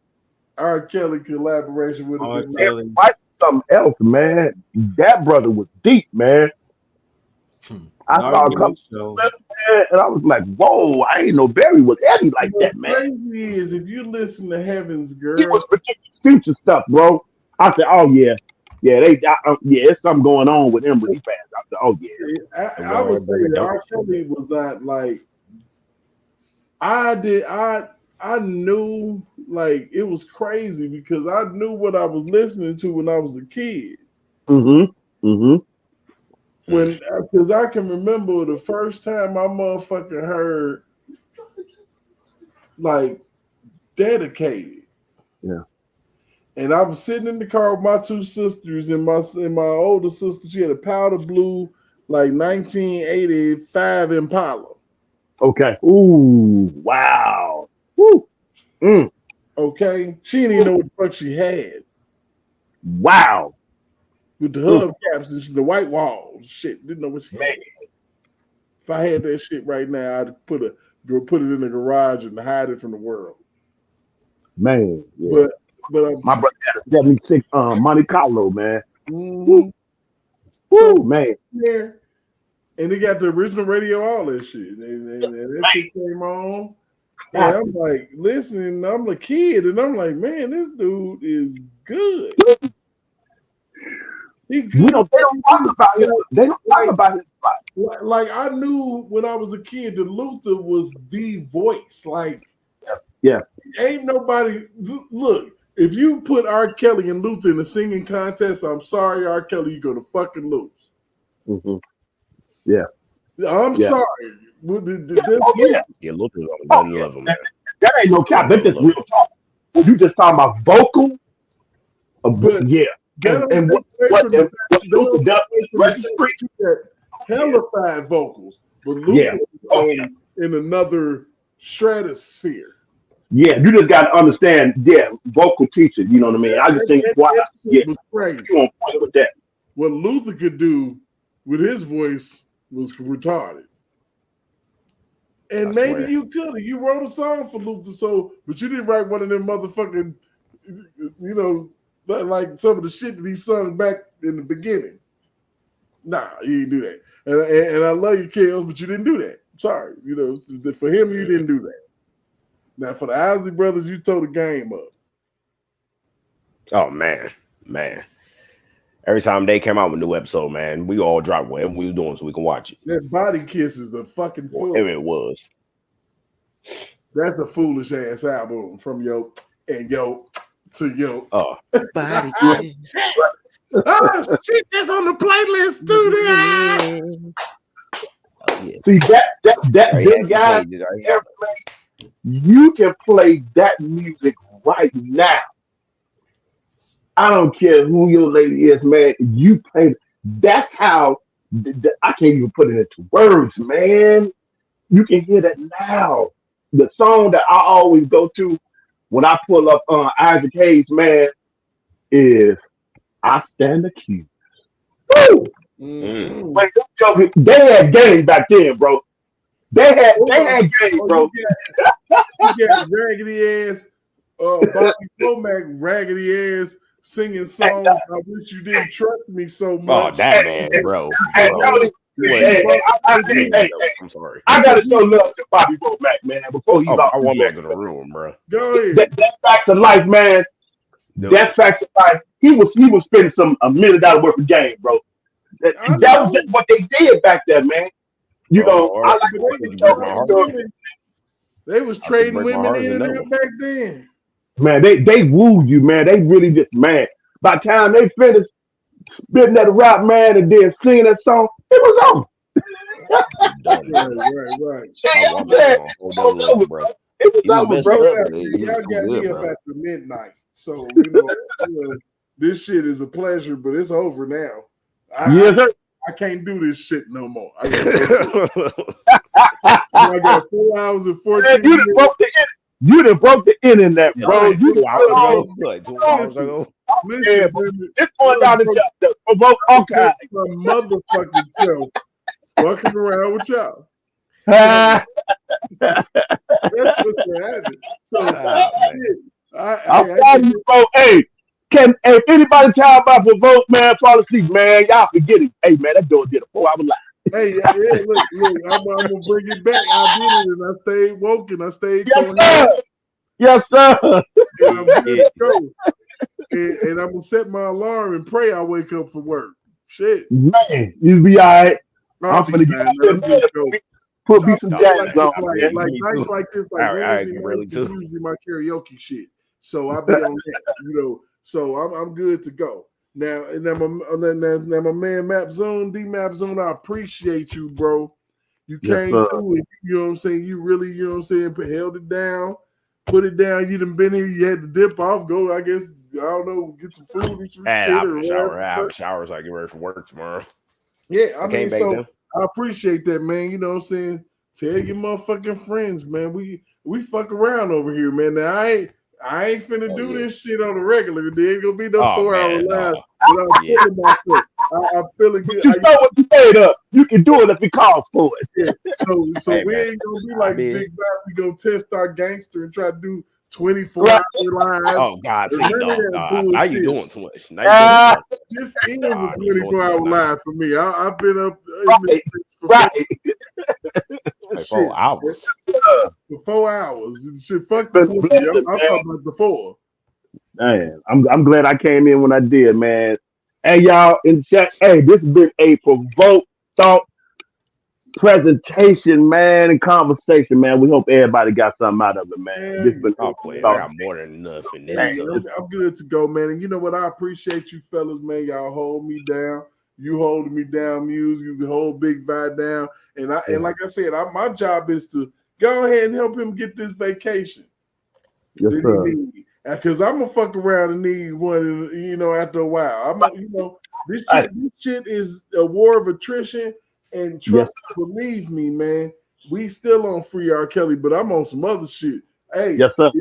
R. Kelly collaboration with R. him. Kelly. White, something else, man. That brother was deep, man. I saw a couple of them, man, and I was like, "Whoa! I ain't know Barry was heavy like that, man." Crazy is if you listen to Heaven's Girl, He was predicting future stuff, bro. I said, "Oh yeah, it's something going on with him really fast." I said, "Oh yeah." I would say that R. Kelly was not like I knew, like, it was crazy because I knew what I was listening to when I was a kid. When, because I can remember the first time I motherfucking heard, like, Dedicated. Yeah. And I was sitting in the car with my two sisters, and my older sister, she had a powder blue, like, 1985 Impala. Okay. Ooh, wow. Woo. Okay. She didn't even know what the fuck she had. Wow. With the hubcaps and the white walls. Shit. Didn't know what she had. If I had that shit right now, I'd put it in the garage and hide it from the world. Man. Yeah. But my brother had a 76 Monte Carlo, man. Mm-hmm. Woo, man. Yeah. And they got the original radio, all that shit. And that shit came on. And I'm like, listening, I'm a kid, and I'm like, man, this dude is good. He good. They don't talk about him. They don't talk about his life. Like, I knew when I was a kid that Luther was the voice. Like, yeah. Ain't nobody, look, if you put R. Kelly and Luther in a singing contest, I'm sorry, R. Kelly, you're going to fucking lose. Mm-hmm. Yeah. I'm sorry. Yeah, Luther's on the level, man. That ain't no cap. That's just real talk. When you just talking about vocal, yeah. And what Luther does registry. Hellified vocals, but Luther in another stratosphere. Yeah, you just got to understand, vocal teachers, you know what I mean? I just think, was crazy. You on point with that. What Luther could do with his voice was retarded. And maybe you could have. You wrote a song for Luther, but you didn't write one of them motherfucking, like some of the shit that he sung back in the beginning. Nah, you didn't do that. And I love you, Kels, but you didn't do that. Sorry. For him, you didn't do that. Now, for the Isley brothers, you tore the game up. Oh, man. Every time they came out with a new episode, man, we all dropped whatever we was doing so we can watch it. That Body Kiss is a fucking fool. Whatever it was. That's a foolish ass album from yo to yo. Oh. Body Kiss. Oh, shit, that's on the playlist too. Oh, yeah. See that guy, you can play that music right now. I don't care who your lady is, man. You play. That's how. I can't even put it into words, man. You can hear that now. the song that I always go to when I pull up Isaac Hayes, man, is "I Stand Accused." Woo! Mm-hmm. Wait, them jokers, they had game back then, bro. They had game, bro. You got raggedy ass, Bobby Womack raggedy ass singing songs. I wish you didn't trust me so much. Oh, that man, bro. Hey, I'm sorry. I gotta show love to Bobby Womack, man, before he's off. I want Mac in the room, bro. Go ahead. That facts of life, man. That facts of life. He was spending $1 million worth of game, bro. That was just what they did back there, man. You know, I like what they told. They was trading women in and out back then. Man, they wooed you, man. They really just, man. By the time they finished spitting that rap, man, and then singing that song, it was over. Right. It was over, bro. Y'all got me up after midnight. So, you know, this shit is a pleasure, but it's over now. Yes, sir. I can't do this shit no more. I got 4 hours and 14 minutes. You done broke the internet, bro. You 2 hours ago. It's going down the provoke all kinds. My motherfucking self fucking around with y'all. That's what's happening. So, I'm proud of you, bro. Hey, if anybody tell about provoke, man, fall asleep, man, y'all forget it. Hey, man, that door did a 4 hour live. Hey, look, I'm gonna bring it back. I did it, and I stayed woke, and I stayed. Yes, sir. And I'm good to go. And I'm gonna set my alarm and pray I wake up for work. Shit, man, you be all right. I'm gonna get put me some jazz on. Like nights like this, like Wednesday nights is usually my karaoke shit. So I'll be on that, you know. So I'm good to go. Now, and now my man Map Zone, D Map Zone, I appreciate you, bro. You came through it, you know what I'm saying? You really, you know what I'm saying, held it down, put it down. You done been here, you had to dip off, go, I guess, I don't know, get some food or some shit. I have a shower so I get ready for work tomorrow. Yeah, I mean, so I appreciate that, man. You know what I'm saying? Tell your motherfucking friends, man. We fuck around over here, man. Now I ain't finna do this shit on the regular. There ain't gonna be no 4 hour live. But I'm feeling myself. I'm feeling good. You know what you made up. You can do it if you call for it. Yeah. So we ain't gonna be like Big Bad. We gonna test our gangster and try to do 24 hour live. Oh God, see, now you doing too much. This is a 24 hour live for me. I've been up for 4 hours. For 4 hours. Shit, fuck the I'm talking about the 4. Man, I'm glad I came in when I did, man. Hey, y'all in the chat. Hey, this has been a provoke thought presentation, man, and conversation, man. We hope everybody got something out of it, man. I got more than enough in there. I'm good to go, man. And you know what? I appreciate you fellas, man. Y'all hold me down. You holding me down, Muse. You hold Big Vibe down. And like I said, my job is to go ahead and help him get this vacation. Yes, sir. Because I'm gonna fuck around and need one, you know, after a while. This shit is a war of attrition. And trust, believe me, man, we still on Free R. Kelly, but I'm on some other shit. Hey, yes, sir.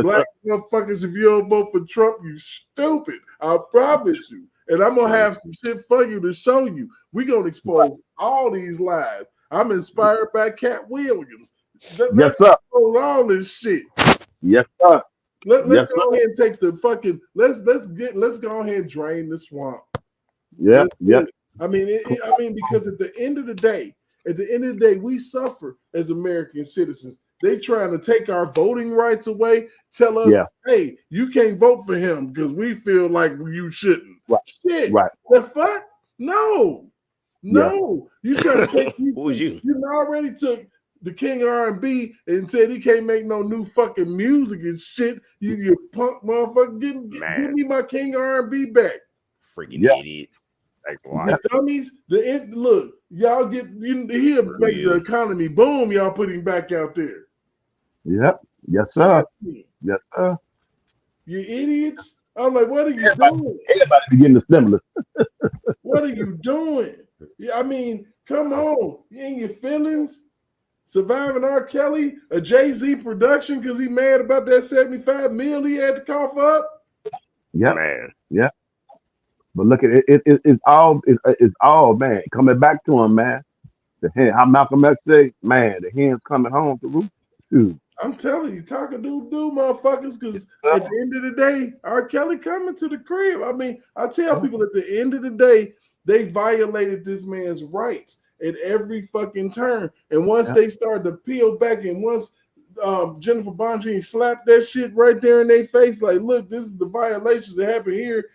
Black motherfuckers, if you don't vote for Trump, you stupid. I promise you. And I'm gonna have some shit for you to show you. We're gonna expose all these lies. I'm inspired by Cat Williams. Yes, sir. All this shit. Yes, sir. Let's go ahead and take the fucking let's go ahead and drain the swamp. Yeah. I mean, because at the end of the day, we suffer as American citizens. They trying to take our voting rights away, tell us, hey, you can't vote for him because we feel like you shouldn't. Right. Shit. Right. The fuck? No. You trying to take Who was you? You already took the king of R&B and said he can't make no new fucking music and shit. You punk motherfucker, give me my king of R&B back. Freaking idiots. The dummies, look, y'all get he'll make the economy boom. Y'all put him back out there. Yep. Yes, sir. Yes, sir. You idiots. I'm like, what are you doing? Everybody be getting the stimulus. What are you doing? Yeah, I mean, come on. You ain't your feelings. Surviving R. Kelly, a Jay-Z production because he mad about that $75 million he had to cough up. Yeah, Man. yeah. But look at it. It's all man coming back to him, man. The hen, how Malcolm X say, man, the hen's coming home to roost. Dude. I'm telling you, cock-a-doodle-doo, motherfuckers, because at the end of the day, R. Kelly coming to the crib. I mean, I tell people at the end of the day, they violated this man's rights at every fucking turn. And once they started to peel back, and once Jennifer Bondrine slapped that shit right there in their face, like, look, this is the violations that happen here,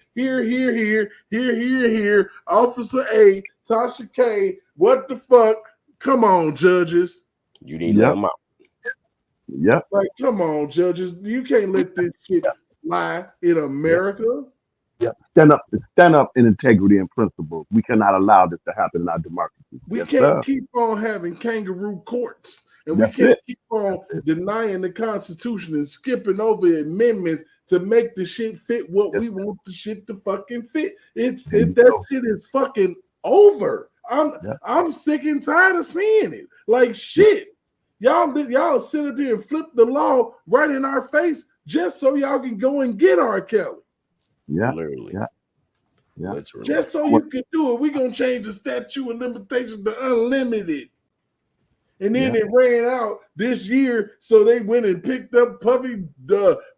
here. Officer A, Tasha K, what the fuck? Come on, judges. You need to let them out. Yep. Like, come on, judges. You can't let this shit lie in America. Yep. Stand up in integrity and principle. We cannot allow this to happen in our democracy. We can't keep on having kangaroo courts, and we can't keep on denying the Constitution and skipping over amendments to make the shit fit what we want the shit to fucking fit. That shit is fucking over. I'm sick and tired of seeing it. Like, shit. Y'all sit up here and flip the law right in our face just so y'all can go and get R. Kelly. Yeah, literally. Yeah. Literally. Just so you can do it. We're gonna change the statute of limitations to unlimited. And then it ran out this year, so they went and picked up Puffy,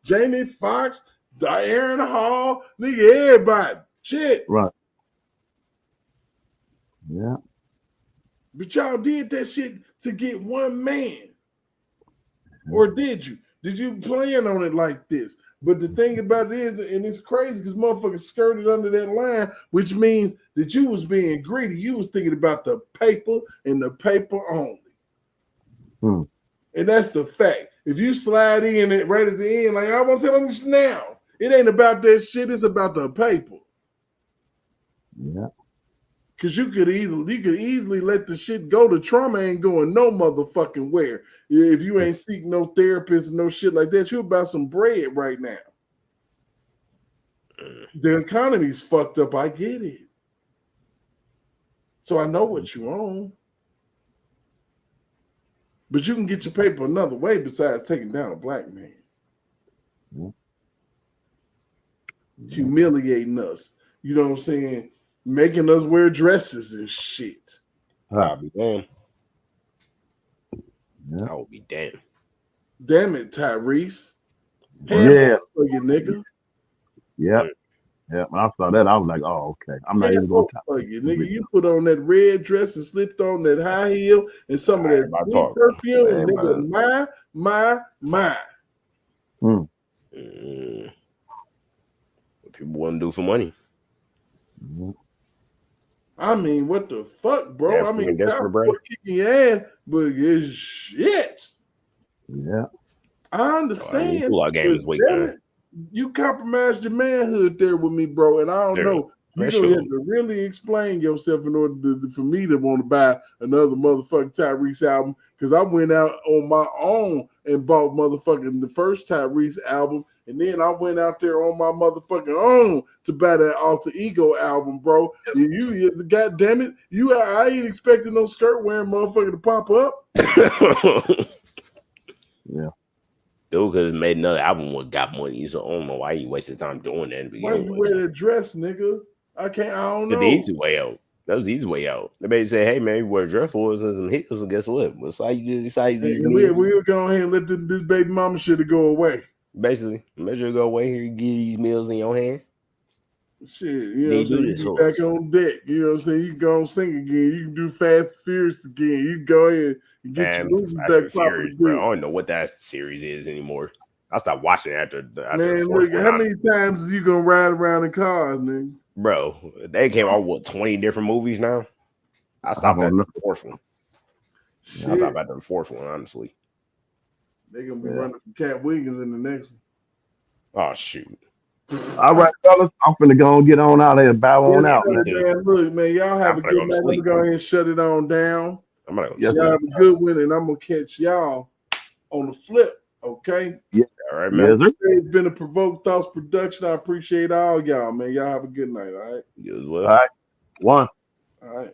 Jamie Foxx, Aaron Hall, nigga, everybody. Shit. Right. Yeah. But y'all did that shit to get one man. Or did you? Did you plan on it like this? But the thing about it is, and it's crazy because motherfuckers skirted under that line, which means that you was being greedy. You was thinking about the paper and the paper only. And that's the fact. If you slide in it right at the end, like, I want to tell them now, it ain't about that shit. It's about the paper. Yeah. Because you could easily let the shit go. The trauma ain't going no motherfucking where. If you ain't seeking no therapist and no shit like that, you about some bread right now. The economy's fucked up. I get it. So I know what you own. But you can get your paper another way besides taking down a black man. Humiliating us. You know what I'm saying? Making us wear dresses and shit. I'll be damned. I will be damned. Damn it, Tyrese. Yeah. For you, nigga. Yeah. Yeah. When I saw that, I was like, oh, okay. I'm not even going to talk. You, nigga, you put on that red dress and slipped on that high heel and some of that perfume. Nigga, my. What people want to do for money. I mean, what the fuck, bro? Yeah, I mean, kicking your ass, but it's shit. Yeah. I understand. You compromised your manhood there with me, bro, and I don't know. You're going to have to really explain yourself in order for me to want to buy another motherfucking Tyrese album, because I went out on my own and bought motherfucking the first Tyrese album, and then I went out there on my motherfucking own to buy that Alter Ego album, bro. You God damn it, I ain't expecting no skirt wearing motherfucker to pop up. Yeah. Dude could have made another album with got money, so I don't know why he wasted time doing that. Why you wear that dress, nigga? I don't know. The easy way out. That was the easy way out. They made say, hey man, you wear a dress for us and some heels, and guess what? That's how you do. We'll go ahead and let this baby mama shit go away. Basically, measure go away here, get these meals in your hand. Shit, you know what I'm saying? You get back on deck. You know what I'm saying? You can go and sing again. You can do Fast and Furious again. You can go ahead and get your movies back properly. Bro, I don't know what that series is anymore. I stopped watching after man, look, how many times is you gonna ride around in cars, nigga? Bro, they came out with 20 different movies now. I stopped at the fourth one. I stopped at the fourth one, honestly. They're gonna be running from Cat Williams in the next one. Oh shoot. All right, fellas, I'm finna go and get on out there and bow on out. Man, look, man, y'all have a good night. I'm gonna go ahead and shut it on down. Y'all have a good one, and I'm gonna catch y'all on the flip. Okay. Yeah. All right, man. Yes, it's been a Provoked Thoughts production. I appreciate all y'all, man. Y'all have a good night. All right. You as well. All right. One. All right.